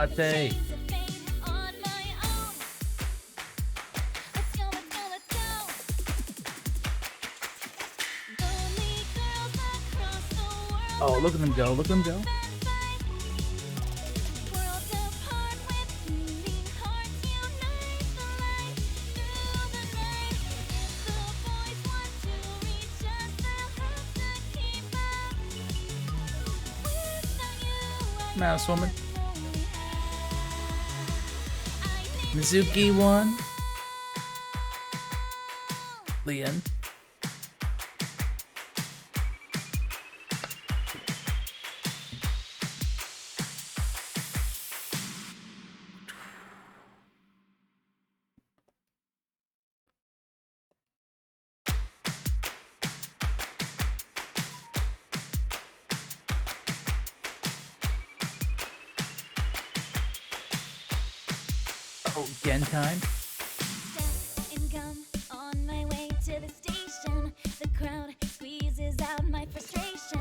Tate. Oh, look at them go. Look at them go. Mouse woman. Mizuki won. Leon. Oh, again time. On my way to the station, the crowd squeezes out my frustration,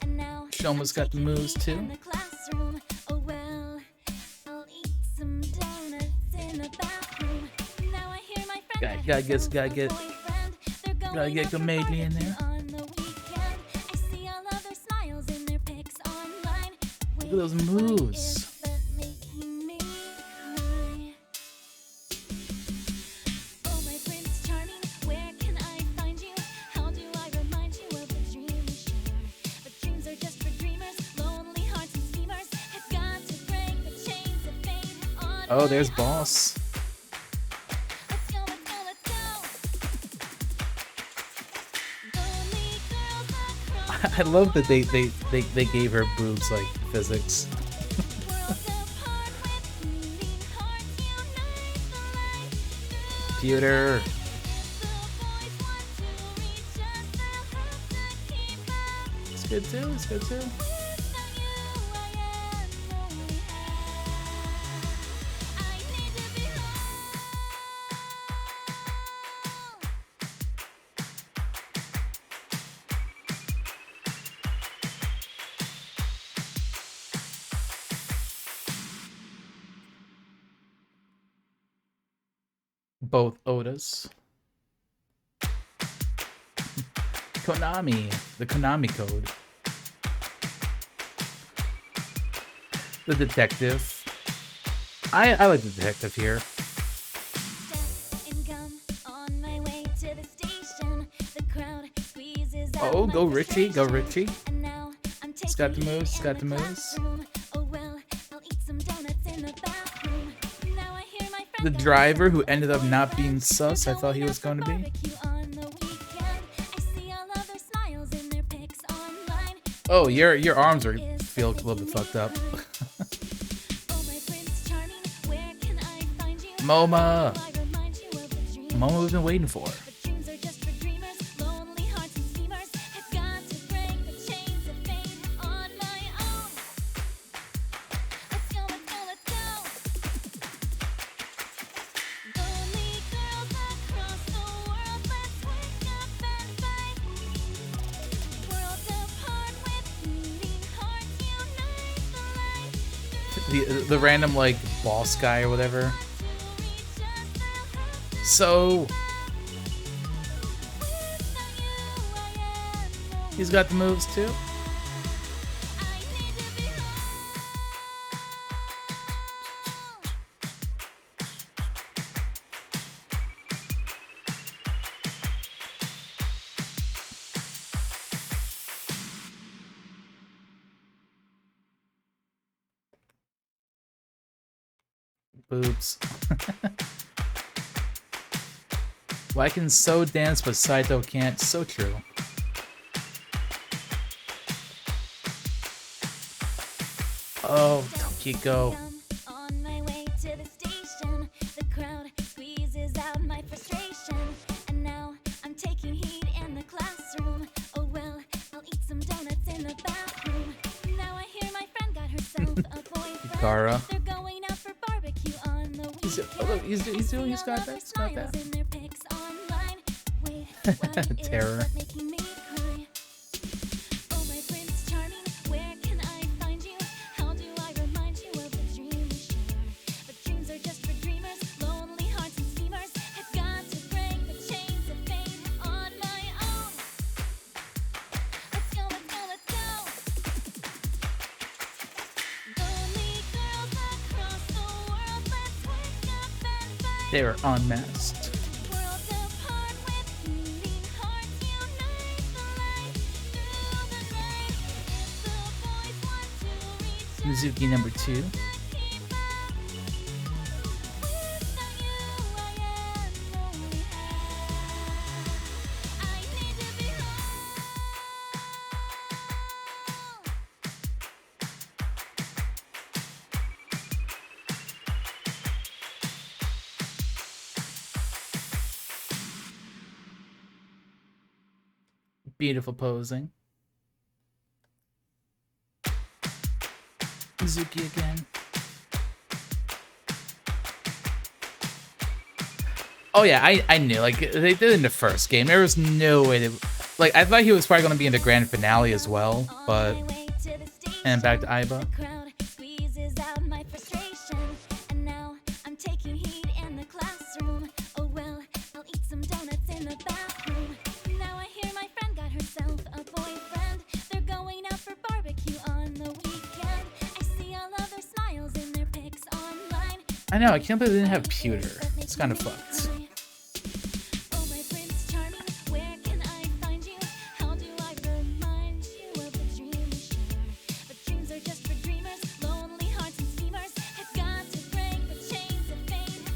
and now Shoma's got the moves too. in the classroom. Oh well, I'll eat some donuts in the bathroom. Now I hear my friend Gotta get Comedy in there. on the weekend. I see all of their smiles in their pics online. Look at those moves. Oh, my Prince Charming, where can I find you? How do I remind you of the dream we share? But dreams are just for dreamers, lonely hearts and schemers. Have got to break the chains of fate on. Oh, there's Boss. I love that they gave her boobs like physics. Computer. It's good too. It's good too. Both Odas. Konami. The Konami code. The detective. I like the detective here. Oh, go Richie. Go Richie. It's got the moves. It's got the moves. The driver who ended up not being sus, I thought he was going to be. Oh, your arms are feel a little bit fucked up. MoMA. MoMA we've been waiting for. The random like boss guy or whatever. So he's got the moves too. Boobs. Why can So dance but Saito can't? So true. Oh, Tokiko. On my way to the station, the crowd squeezes out my frustration, and now I'm taking heat in the classroom. Oh well, I'll eat some donuts in the bathroom. Now I hear my friend got herself a boyfriend. Gara. They're going out for barbecue on the weekend. He's got that. He's got that. In their pics online. Wait, what is Terror. making me cry? Oh, my Prince Charming, where can I find you? How do I remind you of the dream we They were unmasked. Mizuki number 2. Beautiful posing. Mizuki again. Oh yeah, I knew. Like, they did in the first game. There was no way they... Like, I thought he was probably going to be in the grand finale as well, but... And back to Aiba. I know, I can't believe they didn't have pewter. It's kind of fucked.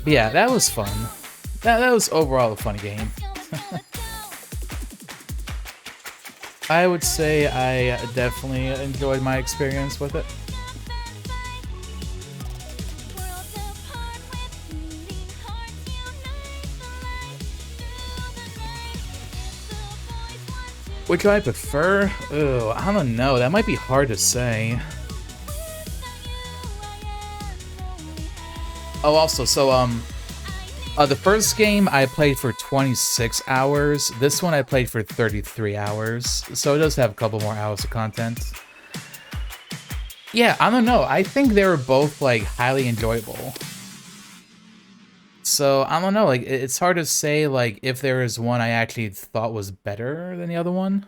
But yeah, that was fun. That was overall a fun game. I would say I definitely enjoyed my experience with it. Which do I prefer? Ooh, I don't know. That might be hard to say. Oh, also, so, the first game I played for 26 hours. This one I played for 33 hours. So it does have a couple more hours of content. Yeah, I don't know. I think they were both, like, highly enjoyable. So, I don't know, like, it's hard to say, like, if there is one I actually thought was better than the other one.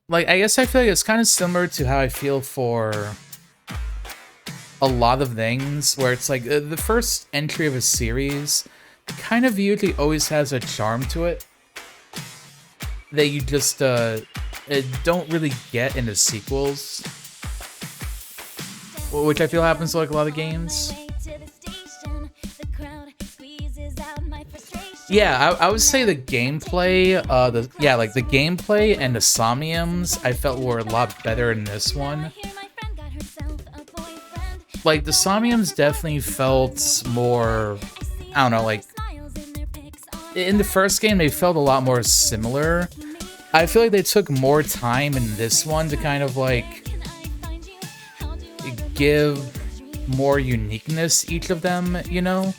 Like, I guess I feel like it's kind of similar to how I feel for a lot of things, where it's like, the first entry of a series kind of usually always has a charm to it that you just, don't really get in the sequels. Which I feel happens to like a lot of games. Yeah, I would say the gameplay, the gameplay and the Somniums I felt were a lot better in this one. Like, the Somniums definitely felt more, I don't know, like, in the first game they felt a lot more similar. I feel like they took more time in this one to kind of, like, give more uniqueness each of them, you know?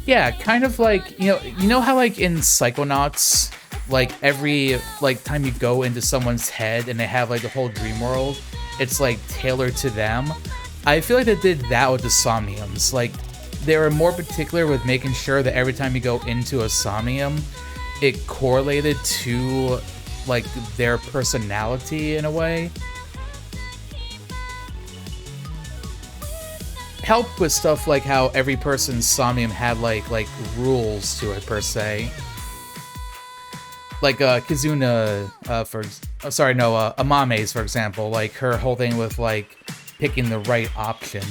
Yeah, kind of like, you know how, like, in Psychonauts, like, every, like, time you go into someone's head and they have, like, the whole dream world, it's, like, tailored to them? I feel like they did that with the Somniums. Like, they were more particular with making sure that every time you go into a Somnium, it correlated to, like, their personality in a way. Help with stuff like how every person's Somnium had like rules to it per se. Like Kizuna, Amame's for example, like her whole thing with like picking the right option.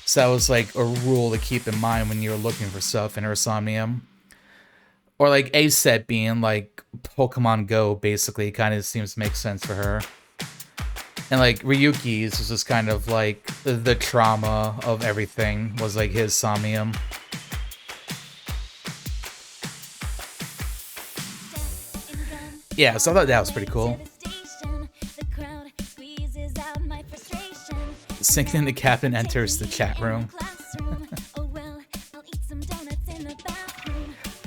So that was like a rule to keep in mind when you were looking for stuff in her Somnium. Or like A-Set being like Pokemon Go, basically, kind of seems to make sense for her. And like Ryuki's was just kind of like the trauma of everything was like his Somnium. Yeah, so I thought that was pretty cool. Sinking the captain enters the chat room.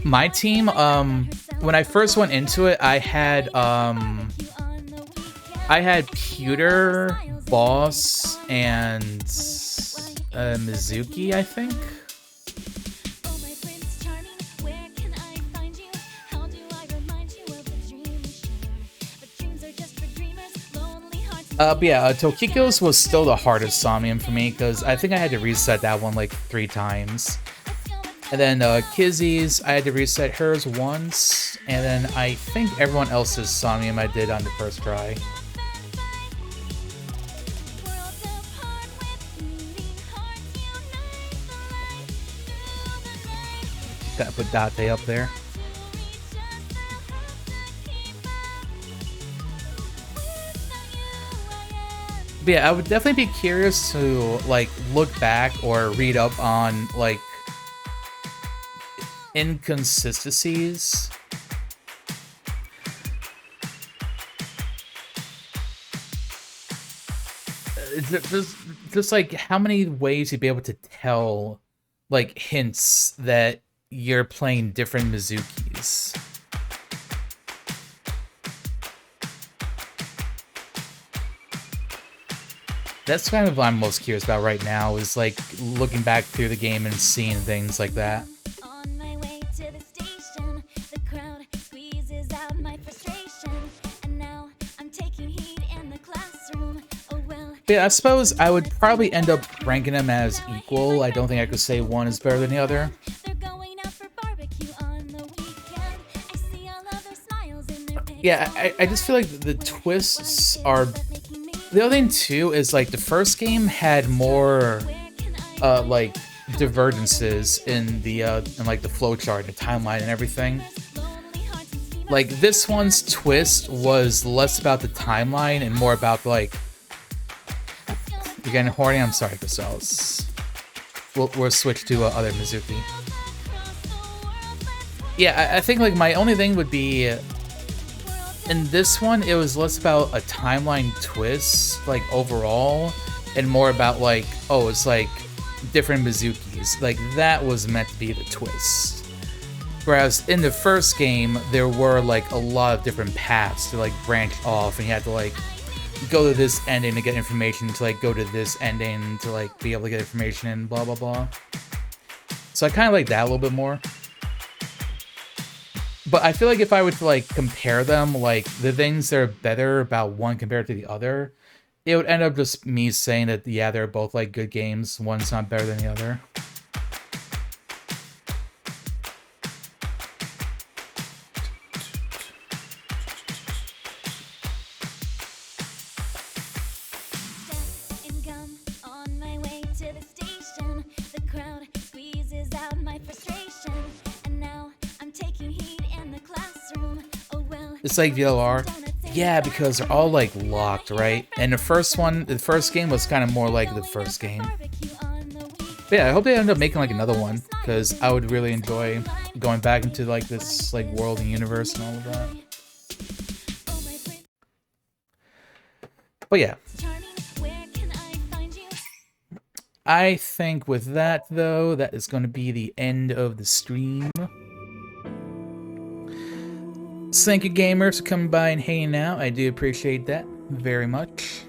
My team, when I first went into it, I had Pewter, Boss, and Mizuki, I think. But yeah, Tokiko's was still the hardest Somnium for me, because I think I had to reset that one like 3 times. And then Kizzy's, I had to reset hers once, and then I think everyone else's Somnium I did on the first try. Gotta put Date up there. But yeah, I would definitely be curious to like look back or read up on like inconsistencies. Just like how many ways you'd be able to tell like hints that you're playing different Mizukis. That's kind of what I'm most curious about right now, is like looking back through the game and seeing things like that. Yeah, I suppose I would probably end up ranking them as equal. I don't think I could say one is better than the other. Yeah, I just feel like the twists are... The other thing, too, is, like, the first game had more, like, divergences in the, like, the flowchart, the timeline, and everything. Like, this one's twist was less about the timeline and more about, like... You're getting horny? I'm sorry, Grisels. We'll switch to other Mizuki. Yeah, I think, like, my only thing would be... In this one, it was less about a timeline twist, like, overall, and more about, like, oh, it's, like, different Mizukis. Like, that was meant to be the twist. Whereas in the first game, there were, like, a lot of different paths to, like, branch off, and you had to, like, go to this ending to get information, to, like, go to this ending to, like, be able to get information, and blah, blah, blah. So I kind of like that a little bit more. But I feel like if I were to, like, compare them, like, the things that are better about one compared to the other, it would end up just me saying that, yeah, they're both, like, good games. One's not better than the other. It's like VLR. Yeah, because they're all like locked, right? And the first game was kind of more like the first game. But yeah, I hope they end up making like another one, because I would really enjoy going back into like this like world and universe and all of that. But yeah. I think with that though, that is going to be the end of the stream. Thank you, gamers, for coming by and hanging out. I do appreciate that very much.